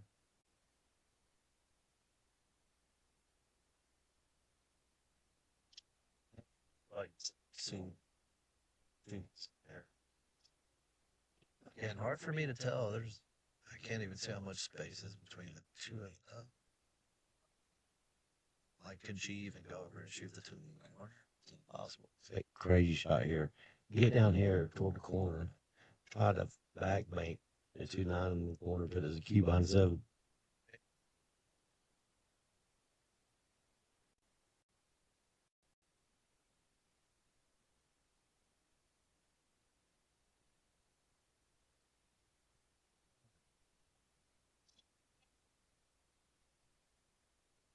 like, soon. There. Again, hard for me to tell. I can't even see how much space is between the two of them. Like, could she even go over and shoot the 2 anymore? It's impossible. Take a crazy shot here. Get down here toward the corner. Try to back bank the 2-9 in the corner, but there's a cue behind 7.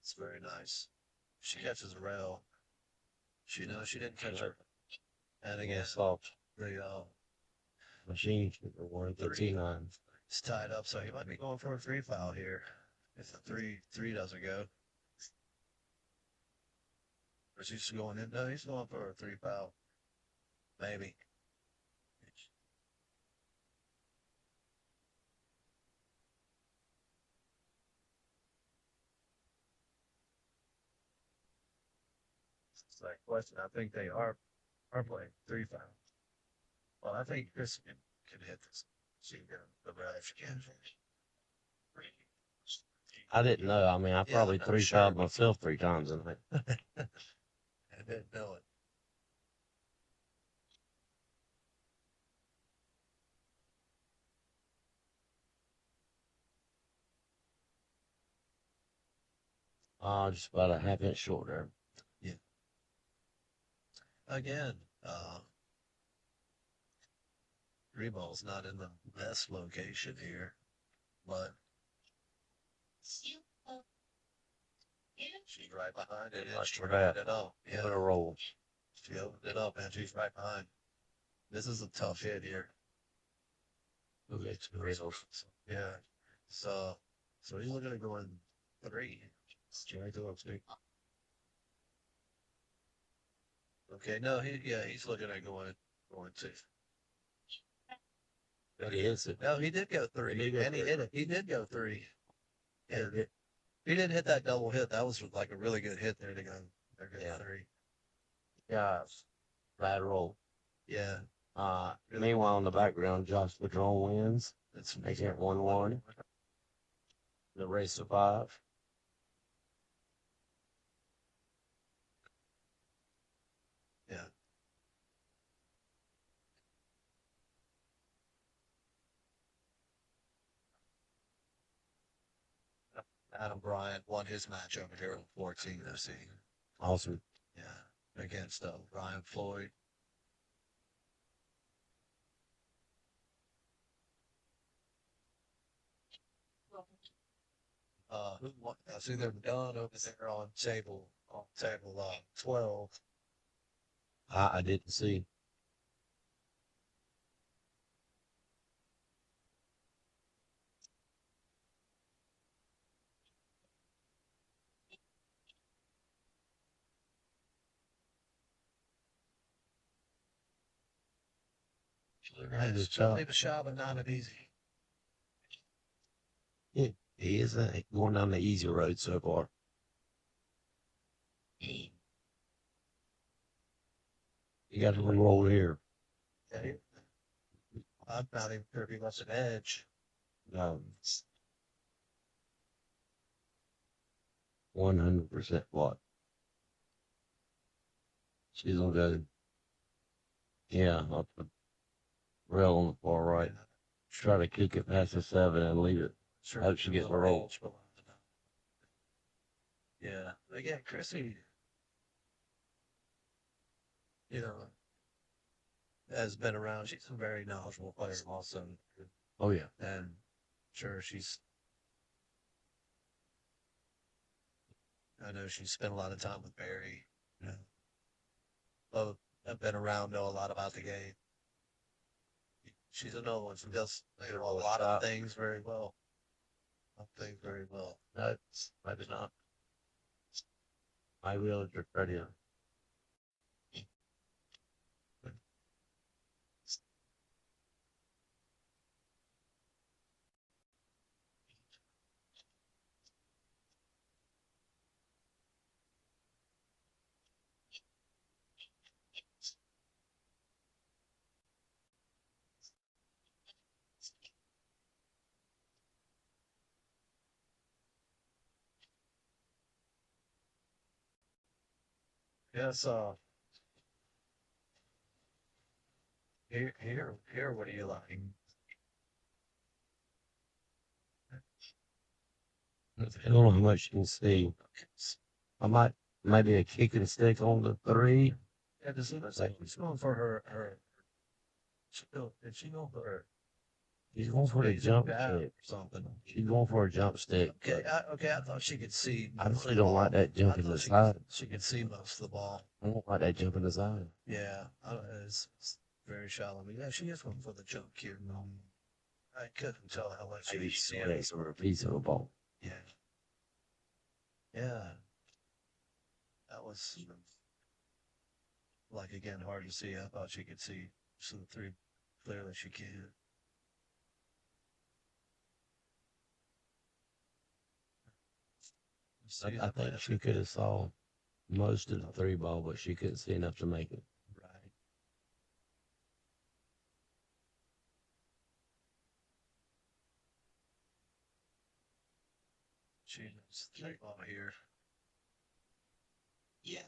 It's very nice. She catches a rail. She didn't catch her. And again, Soft the machine for 1 to 2-9. it's tied up, so he might be going for a 3 foul here. If the 3 doesn't go. Or is he going in? No, he's going for a 3 foul. Maybe. It's that question. I think they are playing 3 fouls. Well, I think Chris can hit this. See the red if you can. I didn't know. I mean, I probably I'm 3 sure. fouled myself 3 times in it. I didn't know it. Just about a half inch short there. Again, three ball's not in the best location here, but she's right behind it. And she opened it up. Give it a roll. She opened it up and she's right behind. This is a tough hit here. Okay, it's the results. Yeah. So he's looking at going 3. Straight to upstate. Okay, no, he's looking at going 2. But he hits it. No, he did go 3, He did go and he 3. hit it. He did go 3. Yeah, he didn't hit that double hit. That was like a really good hit there to go. Yeah. 3. Yeah, bad roll. Yeah, Meanwhile, in the background, Josh Padron wins. that's They get 1-1. The race to 5. Adam Bryant won his match over here on 14 OC. Awesome. Yeah, against Ryan Floyd. Who won? I see they're done over there on table 12. I didn't see. I just Certainly was shy, but not an easy. Yeah, he is going down the easy road so far. You got to roll here. Yeah, I'm not even sure if he wants an edge. 100% what? She's gonna go. Yeah, up the rail on the far right. Try to kick it past the 7 and leave it. Hope she gets the roll. Yeah, again, Chrissy, you know, has been around. She's a very knowledgeable player also. Oh yeah. And sure, I know she's spent a lot of time with Barry. Yeah. Both have been around, know a lot about the game. She's another one. She does a lot of things very well. That's maybe not. I will just ready. Yes, here, what do you like? I don't know how much you can see. I might maybe a kick and stick on the 3. Yeah, does it look like she's going for her, did she go for her? She's going for the Amazing jump dab stick. or something? She's going for a jump stick. Okay, I thought she could see. I most of really the don't like ball. that jump I in the thought side. she could see most of the ball. I don't like that jump in the side. Yeah, it's very shallow. But yeah, she is going for the jump cue. I couldn't tell how much she Maybe could she see thought it. it's a piece of a ball. Yeah. Yeah. That was like again hard to see. I thought she could see the 3 clearly. She can. I think she could have saw most of the 3 ball, but she couldn't see enough to make it. Right. She knows 3 ball here. Yeah.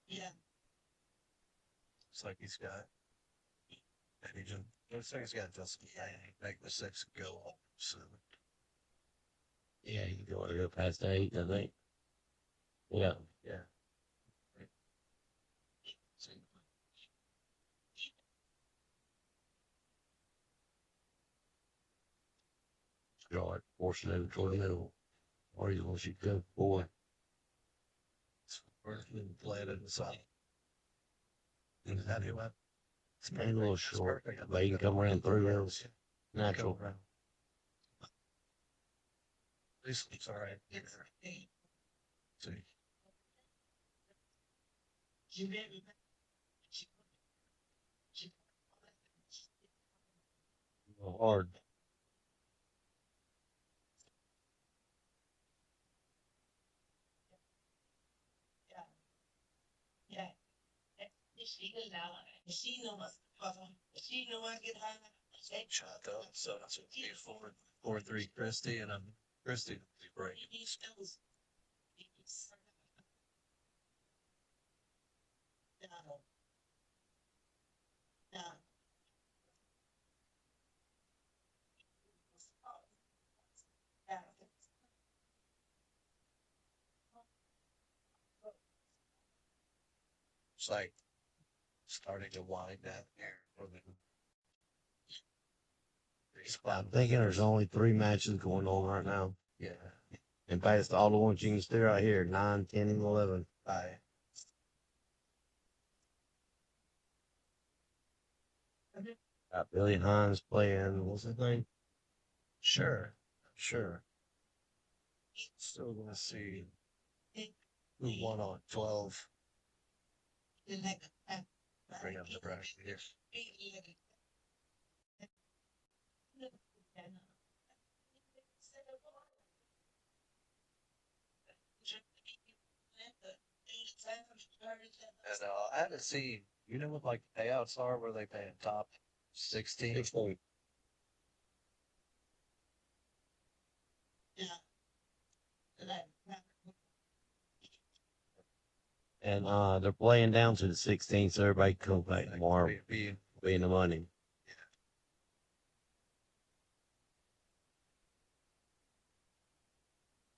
Yeah. Looks like he's got. And he just looks like he's got just make the 6 go off. So Yeah, you want to go past 8, I think. Yeah. yeah. Draw it, force it over toward the middle. Or you want you to go forward. Planted inside. And that he went. It's maybe a little short, but you can come around 3 rails. Natural. This looks all right. See. A little hard. Shot though, so that's a 4-3 Christie, and Christie, great. It's like starting to wind down here. I'm thinking there's only 3 matches going on right now. Yeah. In fact, it's all the ones you can see right here, 9, 10, and 11. Aye. Got Billy Hines playing, what's his name? Sure. Still gonna see who won on 12. Bring up the bracket here. And I haven't seen, you know what like payouts are where they pay a top 16? 16. And they're playing down to the 16th, so everybody can come back tomorrow, Being being the money.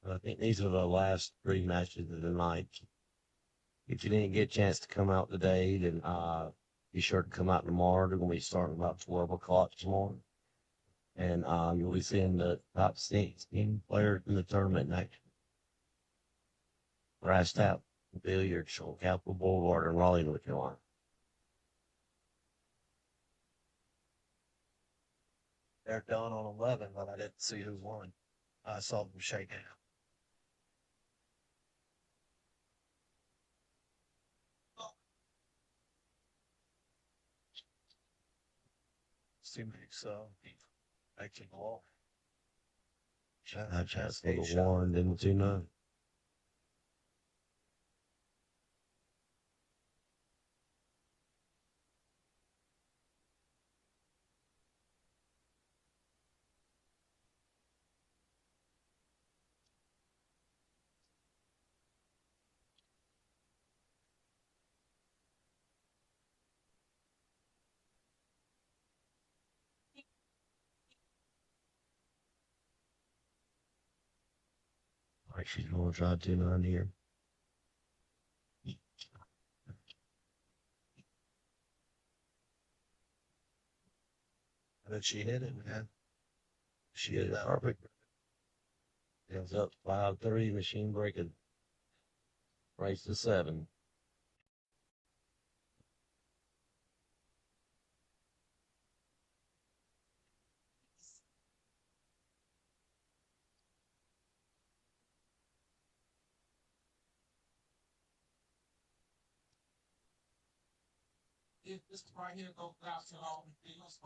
I think these are the last 3 matches of the night. If you didn't get a chance to come out today, then be sure to come out tomorrow. They're going to be starting about 12 o'clock tomorrow. And you'll be seeing the top 16 players in the tournament next. Brass Tap Billiards on Capitol Boulevard in Raleigh, North Carolina. they're done on 11, but I didn't see who won. I saw them shake hands. Seems so. Making ball. I just for the 1, then the 2-9. All right, she's going to try 2-9 here. And then she hit it, man. She hit it perfect. Ends up 5-3, machine breaking. Race to 7. If this right here goes out to all the deals,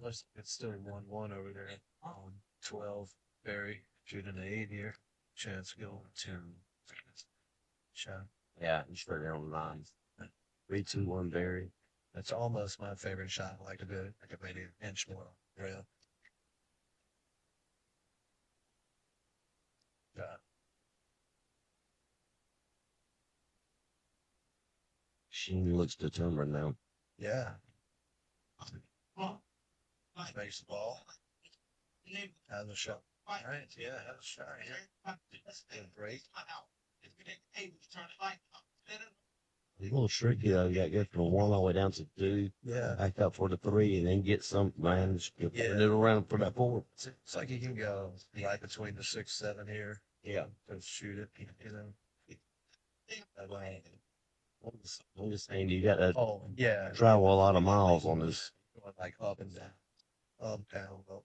Looks like it's still 1-1 over there on 12. Barry shooting an 8 here. Chance going to shot. Yeah, he's straight there on the 9s. 3-2-1 Barry. That's almost my favorite shot. I like to do it. I could maybe an inch more. Real. Shot. Sheen looks determined now. Yeah. Makes the ball. Has a shot. All right. Yeah, has a shot here. Good break. He's a little tricky though. You got to go from a 1 all the way down to 2. Yeah. Back up for the 3, and then get some man. Put Yeah. it around for that 4. It's like you can go right between the 6, 7 here. Yeah. To shoot it, you know. I'm just saying, you got to Oh, yeah. travel a lot of miles on this. Going like up and down. Up, down, up.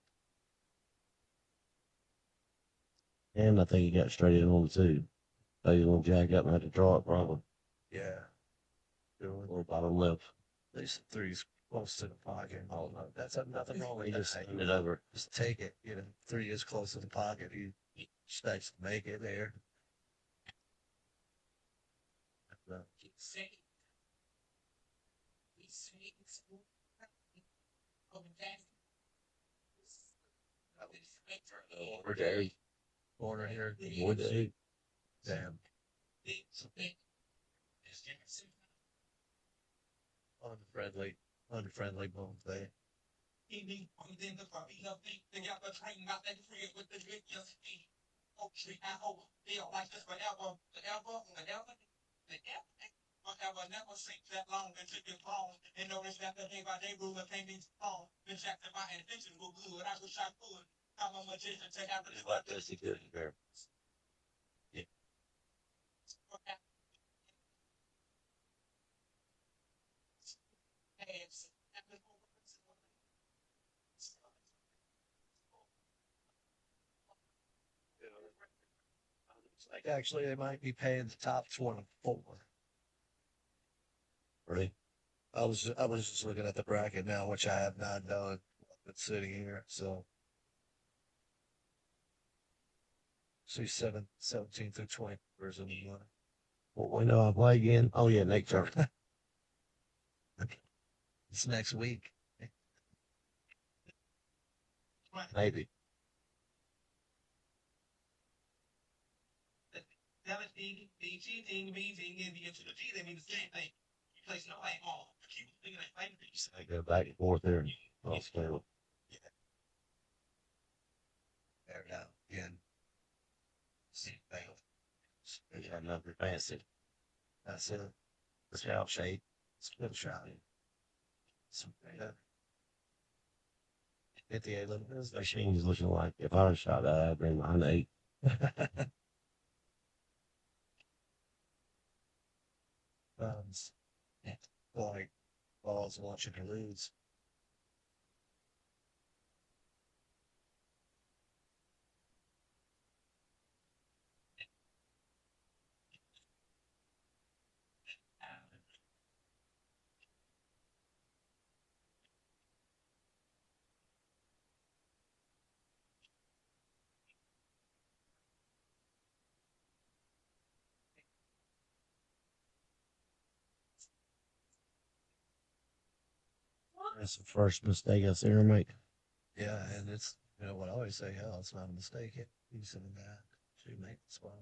And I think he got straight in on the 2. So he's going to jack up and have to draw it probably. Yeah. Doing Or bottom left. these 3's close to the pocket. Oh, no, that's nothing wrong with He that. just handed it over. Just take it. You know, 3 is close to the pocket. He expects to make it there. We're there. Corner here. Would they? Damn. Unfriendly boom thing. What does he do here? Like actually, they might be paying the top 24. Really? I was just looking at the bracket now, which I have not done. It's sitting here, so. See 17 through 20. Where's the one? What window I play again? Oh yeah, next turn. It's next week. Maybe. I go back and forth there. I'll stay with. There now again. There's another fancy. That's it. The shell shape. It's a good shot. Yeah. 58 limit. Machine's looking like if I'd have shot that, I'd bring mine 8. Like balls watching to lose. That's the first mistake I see her make. Yeah, and it's what I always say, hell, it's not a mistake. You said that to make the spot.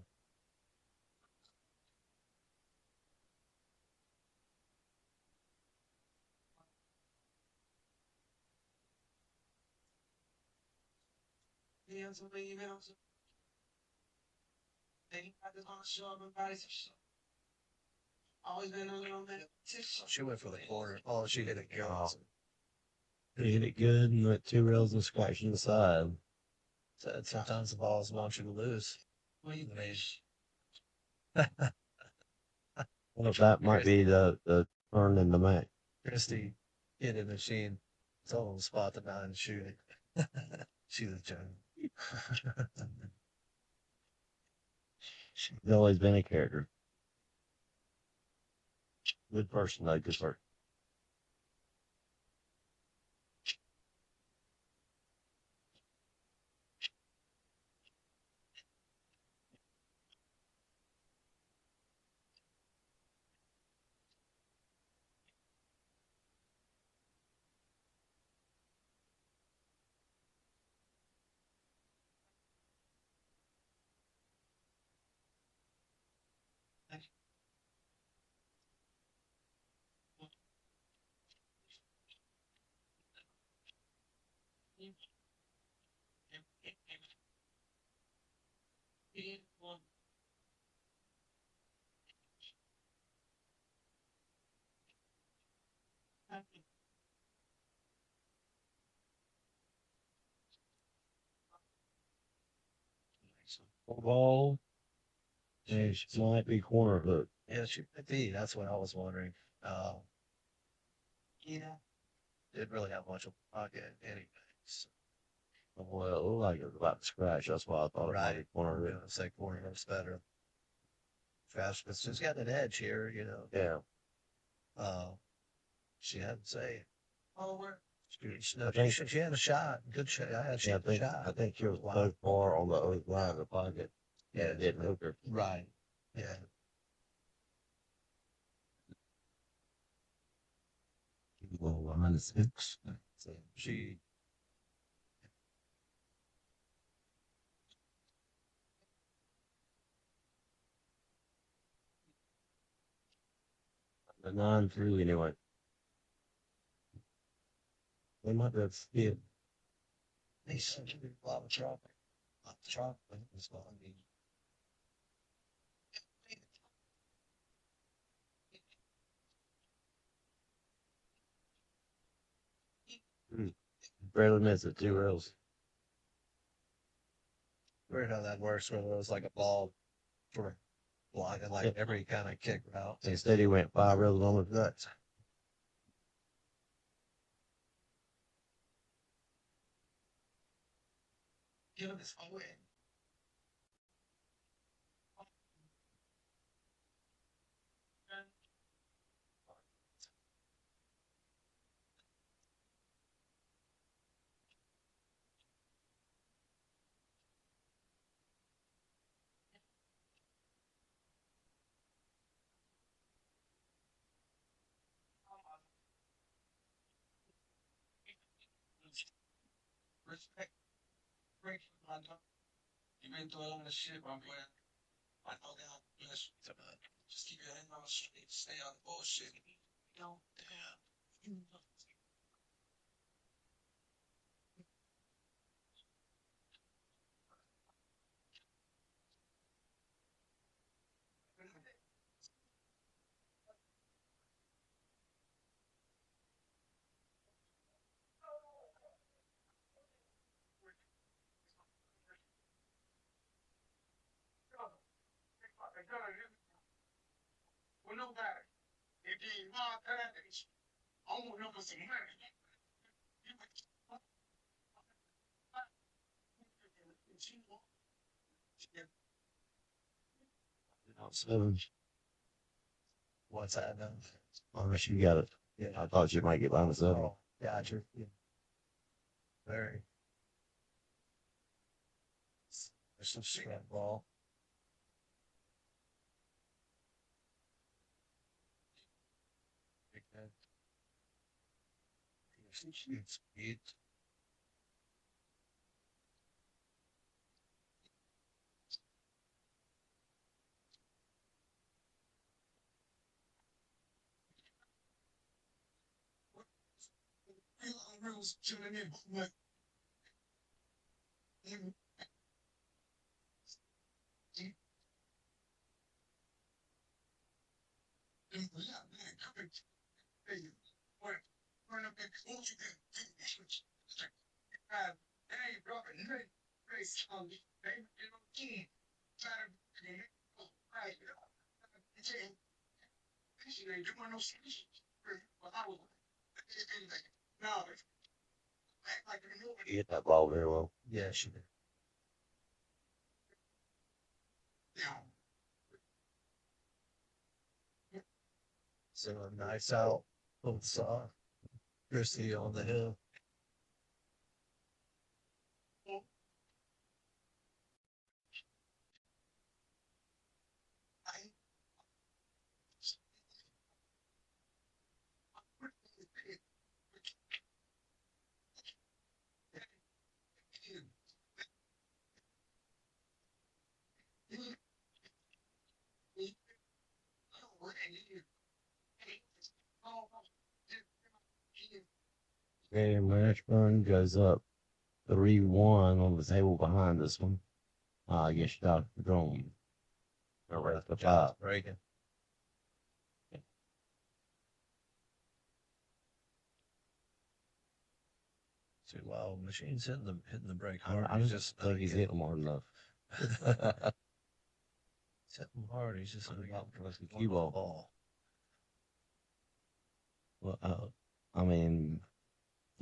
She went for the corner. Oh, she hit it good. He hit it good and went 2 rails and scratching the side. So sometimes the balls want you to lose. Well, that might be the turn in the match. Christy hit a machine. Told him to spot the 9 and shoot it. She's a joke. She's always been a character. Good person, though. Good person. Ball. Yeah, she might be corner hook. Yeah, she might be. That's what I was wondering. Didn't really have much of a pocket anyways. Well, it looked like it was about to scratch. That's why I thought it might be corner I'm hook. gonna say corner hook's better. Fast, but she's got an edge here, Yeah. She had to say. I think- She had a shot. Good shot. She Yeah, had a shot. I think she was so far on the other line of the pocket. Yeah, it didn't hook her. Right. Yeah. Well, line is 6. So she A 9-3 anyway. They might have fit. They sent you a lot of chocolate. A lot of chocolate is going to be. Barely missed it, 2 rails. Weird how that works, where it was like a ball for blocking like every kind of kick route. Instead, he went 5 rails on his nuts. Give him his win. Respect. Break my dog. You've been through a lot of shit, my boy. I know God bless you. Just keep your head on straight. Stay on bullshit. Don't damn. Well, nobody. If you ain't my package, I want number some money. Out 7. What's that now? Unless you got it. Yeah. I thought you might get down to 7. Oh, gotcha. Yeah. Very. There's some straight ball. Big head. Speed. Rules tuning in. Like, You hit that ball very well. Yeah, she did. So a nice out. Both saw. Chrissy on the hill. And Mashburn goes up 3-1 on the table behind this one. I guess Dr. Drone. Right at the top. Breaking. See, wow, machine's hitting the brake hard. I just think he's hitting hard enough. He's hitting hard. He's just About not the cue ball. ball. Well, I mean,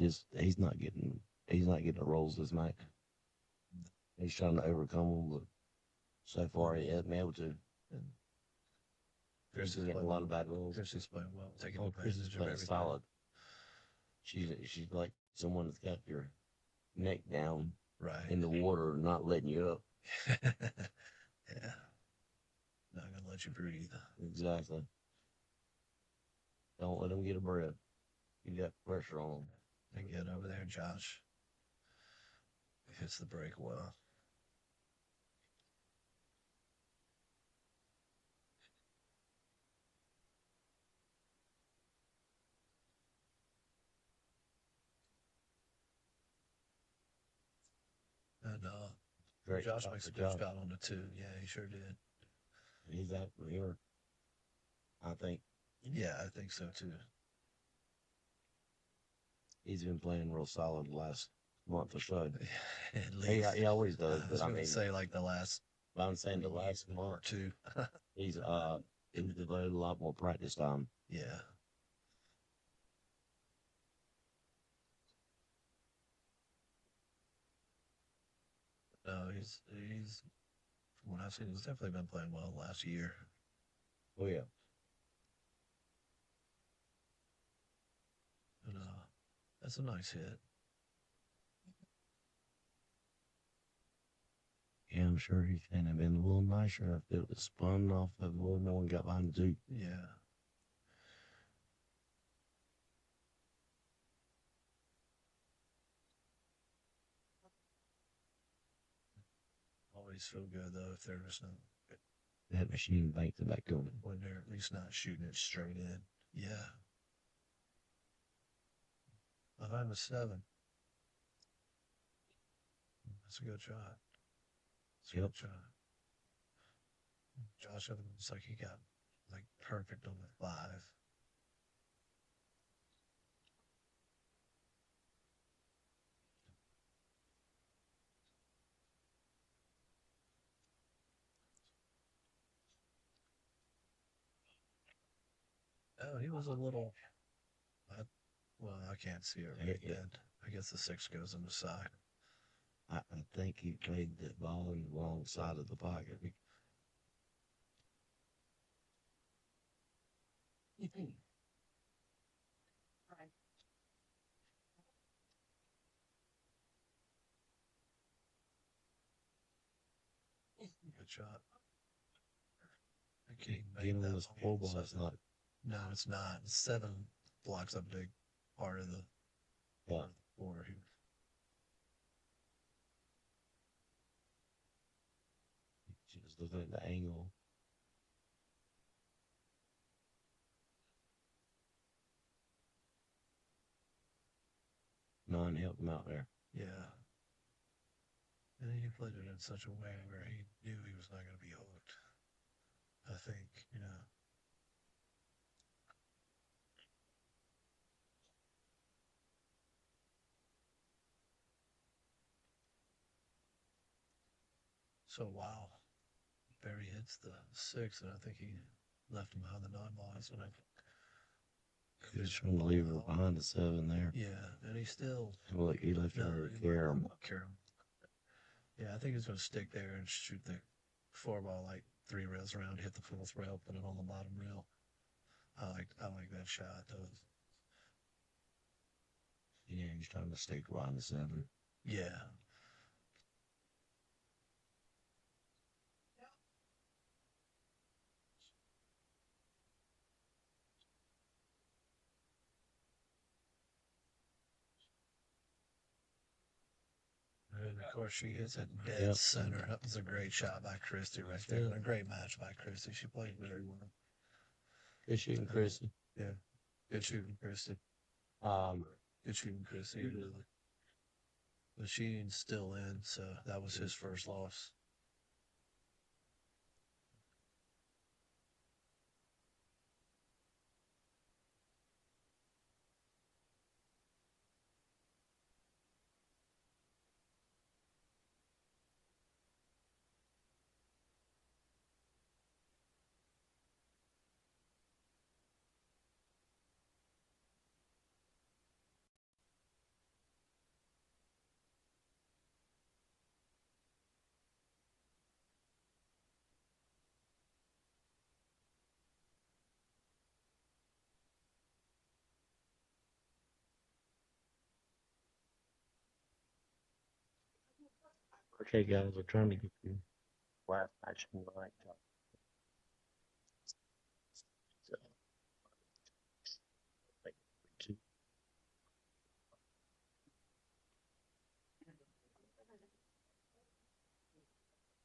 just he's not getting the rolls this night. He's trying to overcome them, but so far he hasn't been able to. Chris is getting a lot of bad rolls. Chris is playing well, taking Chris is advantage of playing everything. solid. She's like someone that's got your neck down Right. in the water, not letting you up. Yeah. Not gonna let you breathe. Exactly. Don't let him get a breath. You got pressure on him. And get over there, Josh. Hits the brake well. Great Josh shot makes for a good Josh. shot on the 2. Yeah, he sure did. He's out here. I think Yeah, I think so too. he's been playing real solid the last month or so. At He, least. he always does, I was but I going to mean, say like the last I'm saying the last month, 2. he's devoted a lot more practice time. Yeah. No, he's from what I've seen, he's definitely been playing well last year. Oh yeah. And that's a nice hit. Yeah, I'm sure he can have been a little nicer if it was spun off of a little more and got behind the two. Yeah. Always feel good though if they're just not That machine banks it back going. when they're at least not shooting it straight in. Yeah. Behind the 7. That's a good shot. That's a Yep. good shot. Josh looks like he got like perfect on the 5. Oh, he was a little. Well, I can't see it right Yeah. then. I guess the 6 goes on the side. I think he played that ball on the wrong side of the pocket. Good shot. I can't make Giving that this long 4 ball is 7. not. No, it's not. 7 blocks a big part of the Yeah. 4 here. Just looking at the angle. None helped him out there. Yeah. And then he played it in such a way where he knew he was not going to be hooked. I think, you know. So, wow. Barry hits the 6, and I think he left him behind the 9 ball. That's when I Just trying to leave her behind the 7 there. Yeah, and he still. Well, he left her to carry him. Yeah, I think he's going to stick there and shoot the 4 ball like 3 rails around, hit the 4th rail, put it on the bottom rail. I like that shot. Yeah, he's trying to stick behind the 7. Yeah. And of course, she hits it dead center. That was a great shot by Christy right there. And a great match by Christy. She played very well. Good shooting, Chrissy. Yeah. Good shooting, Christy. Good shooting, Christy. The shooting's still in, so that was his first loss. Okay, guys, we're trying to get you last match tonight. So, like, 2.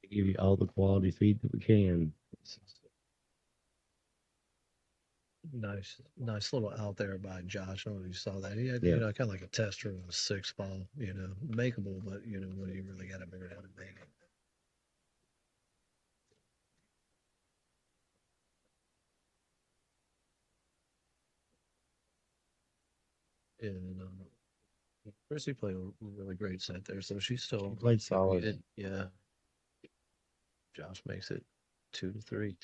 To give you all the quality feed that we can. Nice little out there by Josh. I don't know if you saw that. He had, Yeah. you know, kind of like a tester on a 6 ball, you know, makeable, but, you know, when you really got to figure it out and make it. And Chrissy played a really great set there, so she's still Played solid. undefeated. Yeah. Josh makes it 2-3.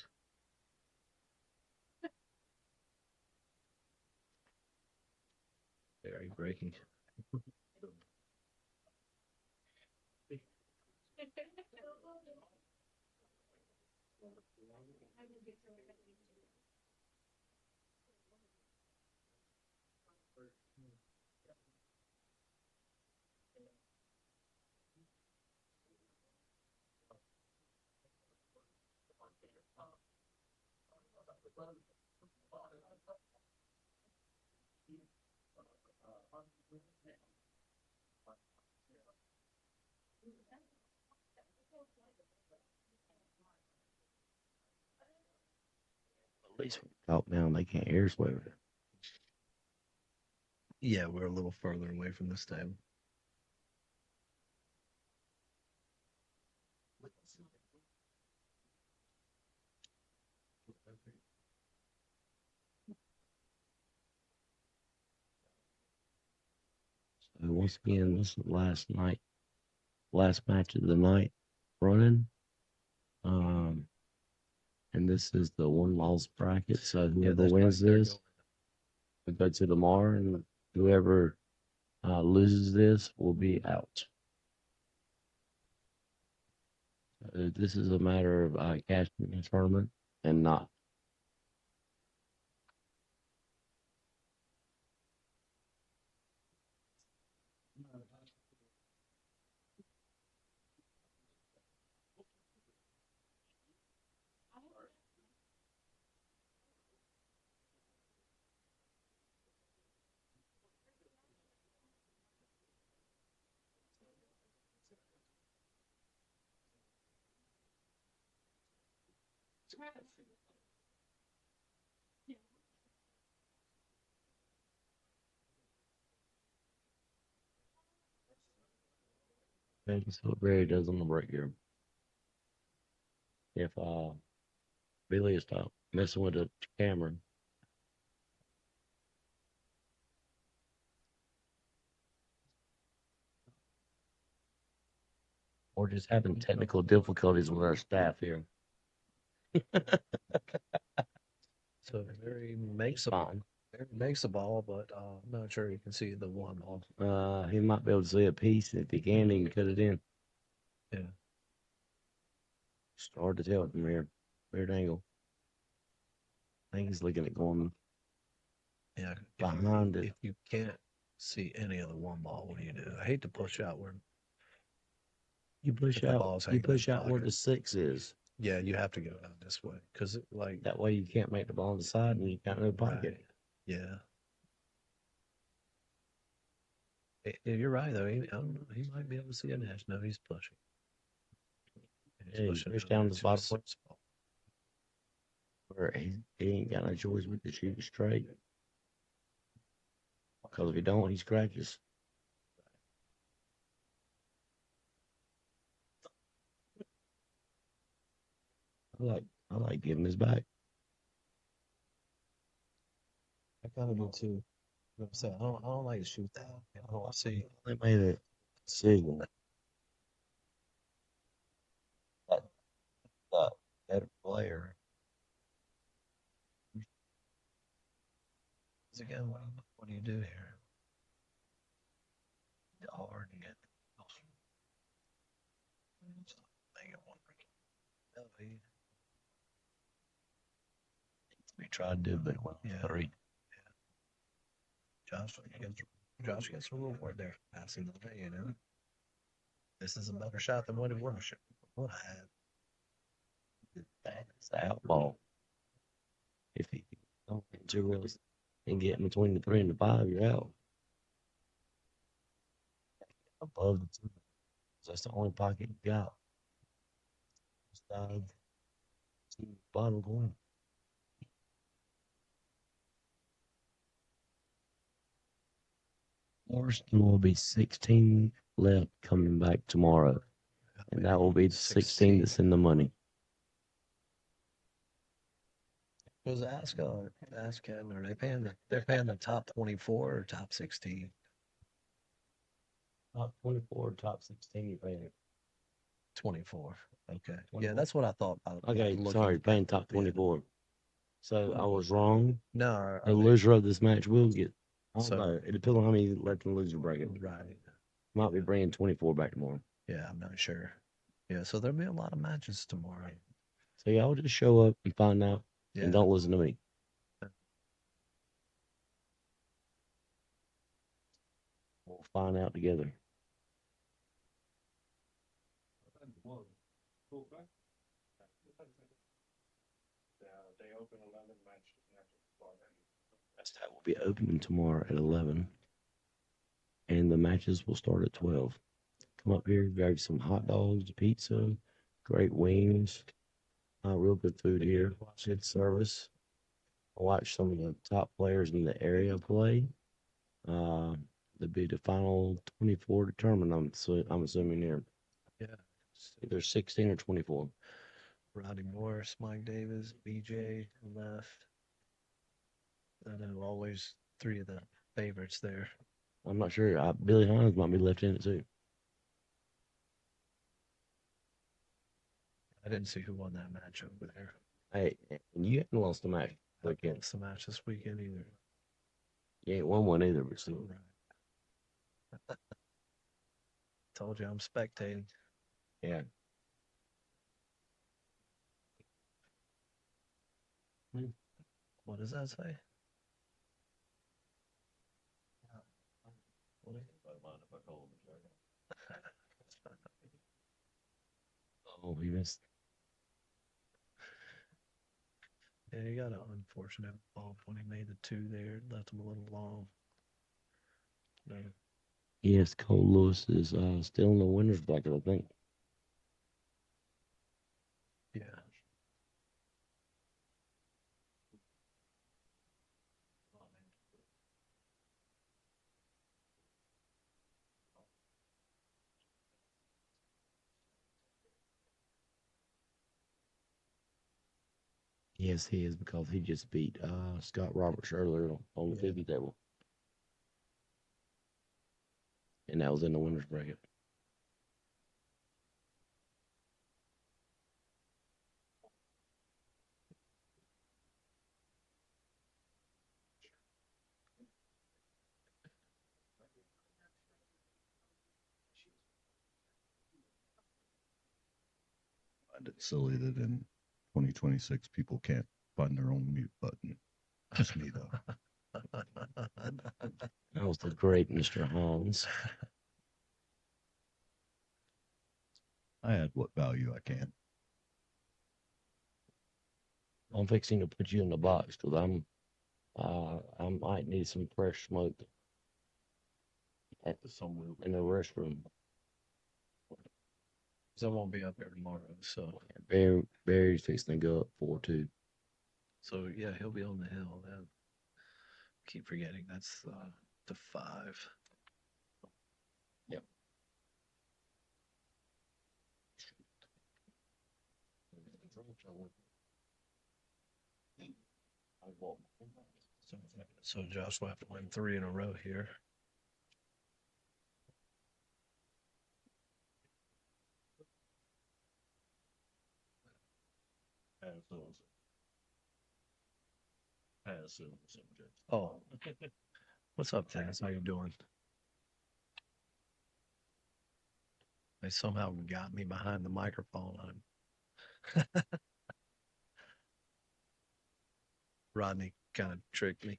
Very breaking. At least out now they can't air sway it. Yeah, we're a little further away from this table. So once again, this is last match of the night running. And this is the one loss bracket. So whoever that's wins right, they're this will go to tomorrow, and whoever loses this will be out. This is a matter of cashing the tournament and not. Okay, so it really does on the break here. If Billy stop messing with the camera. Or just having technical difficulties with our staff here. So Barry makes a Fine. Barry makes a ball, but I'm not sure you can see the one ball. He might be able to see a piece. If he can, he can cut it in. Yeah. It's hard to tell from here. Weird angle. I think he's looking at going Yeah. behind it. If you can't see any of the one ball, what do you do? I hate to push out where You push if the out. ball's You hanging in push the out where pocket. the 6 is. Yeah, you have to go down this way because like That way you can't make the ball on the side, and you got no pocket. right. Yeah. You're right though. I don't know. He might be able to see a dash. No, he's pushing. Yeah, he pushed down the bottom place. Where he ain't got no choice but to shoot straight. Because if he don't, he scratches. I like giving his back. I kind of do too. You know what I'm saying? I don't like to shoot that. I don't see. They made a decision. That better player. Because again, what do you do here? It's hard to get. Make it one. No, We tried to do, but it went 3. Josh gets a reward there for passing the day, you know. This is a better shot than what it would have had. That's the outball. If he don't get too real and get in between the 3 and the 5, you're out. Above the 2. That's the only pocket you got. Side to bottom corner. Morrison will be 16 left coming back tomorrow. And that will be the 16 that's in the money. Was ask Ken, are they paying they're paying the top 24 or top 16? Top 24, top 16, you're paying. 24. Okay. Yeah, 24. that's what I thought. Okay, sorry, paying top 24. So I was wrong. No, are The they- loser of this match will get. I don't So- know. It depends on how many left in the loser bracket. right. Might be bringing 24 back tomorrow. Yeah, I'm not sure. Yeah, so there'll be a lot of matches tomorrow. So y'all just show up and find out, Yeah. and don't listen to me. We'll find out together. That will be opening tomorrow at 11, and the matches will start at 12. Come up here, grab some hot dogs, pizza, great wings, real good food here. Good service. Watch some of the top players in the area play. There'll be the final 24 determined. I'm assuming here. Yeah. Either 16 or 24. Roddy Morris, Mike Davis, BJ left. I know always three of the favorites there. I'm not sure. Billy Hines might be left in it too. I didn't see who won that match over there. Hey, and you haven't lost a match. I Weekend. lost the match this weekend either. You ain't won one either, but still. Right. Told you I'm spectating. Yeah. What does that say? What is Oh, he missed. Yeah, he got an unfortunate bump when he made the two there. Left him a little long. No. Yes, Cole Lewis is still in the winner's bracket, I think. Yeah. Yes, he is, because he just beat Scott Roberts earlier on the 50 table. And that was in the winner's bracket. I find it silly that in 2026 people can't find their own mute button. Just me though. That was the great Mr. Hans. I add what value I can. I'm fixing to put you in the box because I might need some fresh smoke in the restroom. So I won't be up there tomorrow. So Barry's fixing to go up 4-2. So yeah, he'll be on the hill. Then keep forgetting that's the 5. Yep. So Josh will have to win 3 in a row here. Oh, what's up, Taz? How you doing? They somehow got me behind the microphone. Rodney kind of tricked me.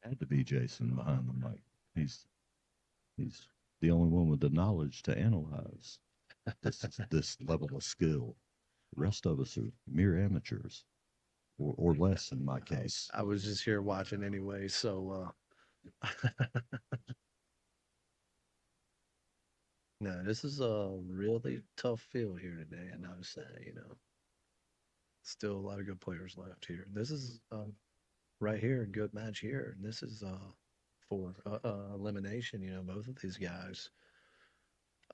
Had to be Jason behind the mic. He's the only one with the knowledge to analyze this level of skill. The rest of us are mere amateurs, or less in my case. I was just here watching anyway, so No, this is a really tough field here today. I noticed that, you know. Still a lot of good players left here. This is right here, a good match here. And this is for elimination. You know, both of these guys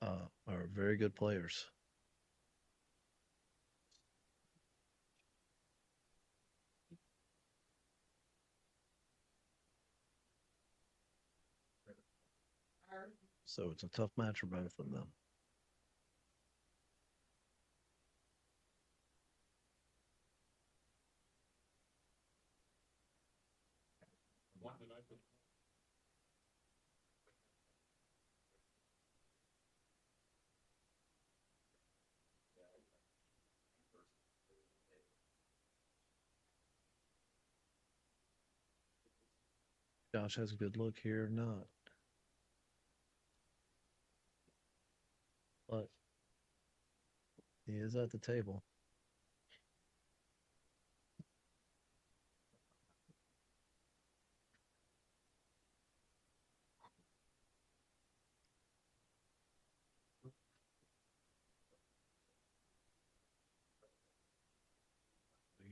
are very good players. So it's a tough match for both of them. Josh has a good look here, or not. But he is at the table.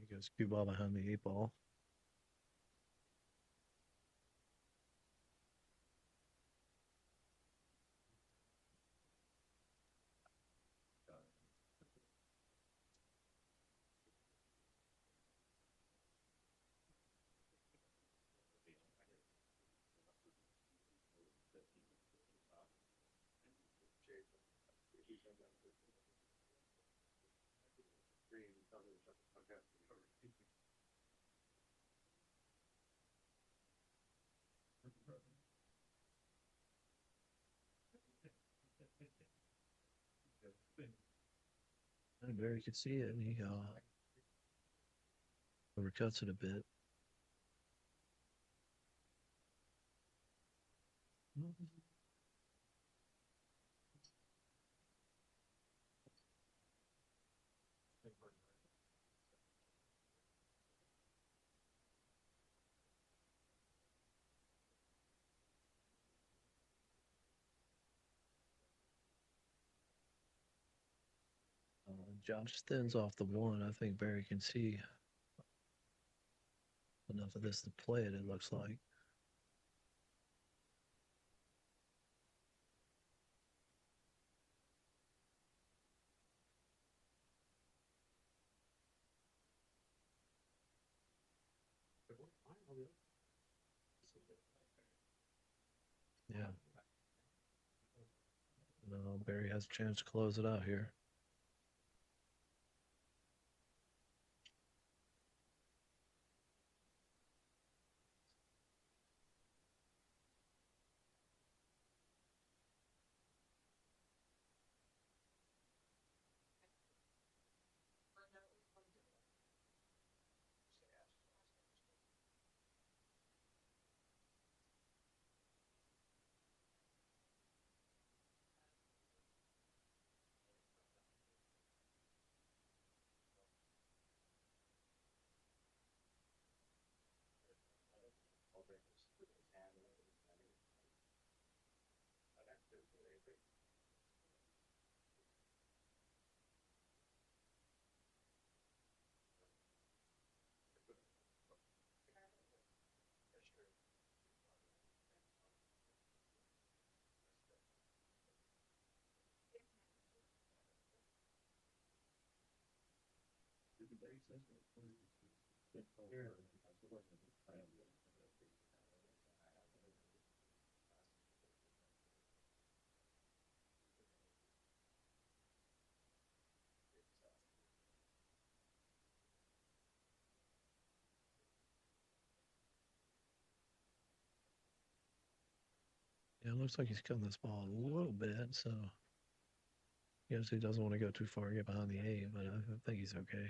He goes cue ball behind the 8 ball. And Barry could see it, and he overcuts it a bit. Josh thins off the one. I think Barry can see enough of this to play it, it looks like. Yeah. No, Barry has a chance to close it out here. Yeah, it looks like he's cutting this ball a little bit, so he obviously doesn't want to go too far and get behind the 8, but I think he's okay.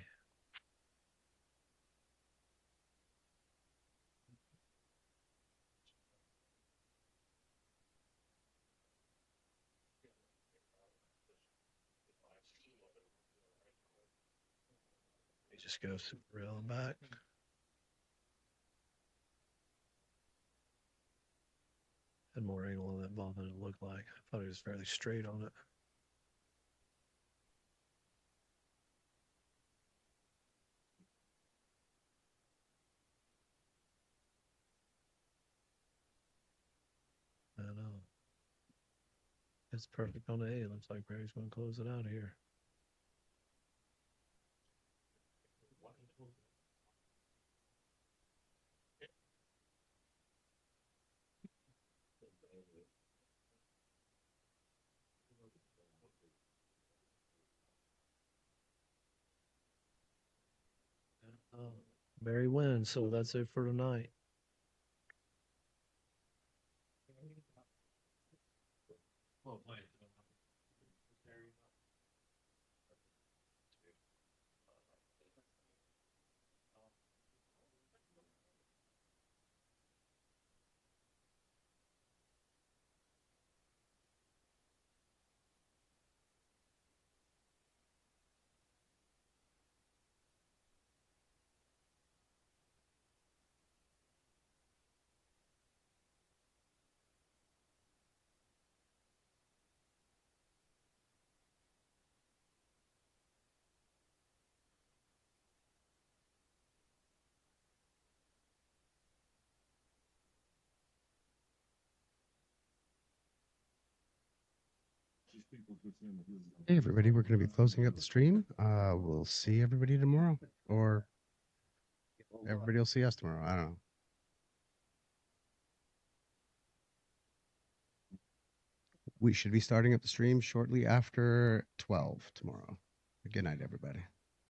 He just goes real back. Had more angle on that ball than it looked like. I thought he was fairly straight on it. I know. It's perfect on the A. Looks like Barry's going to close it out here. Barry wins, so that's it for tonight. Hey everybody, we're going to be closing up the stream. We'll see everybody tomorrow, or everybody will see us tomorrow. I don't know. We should be starting up the stream shortly after 12 tomorrow. Good night, everybody.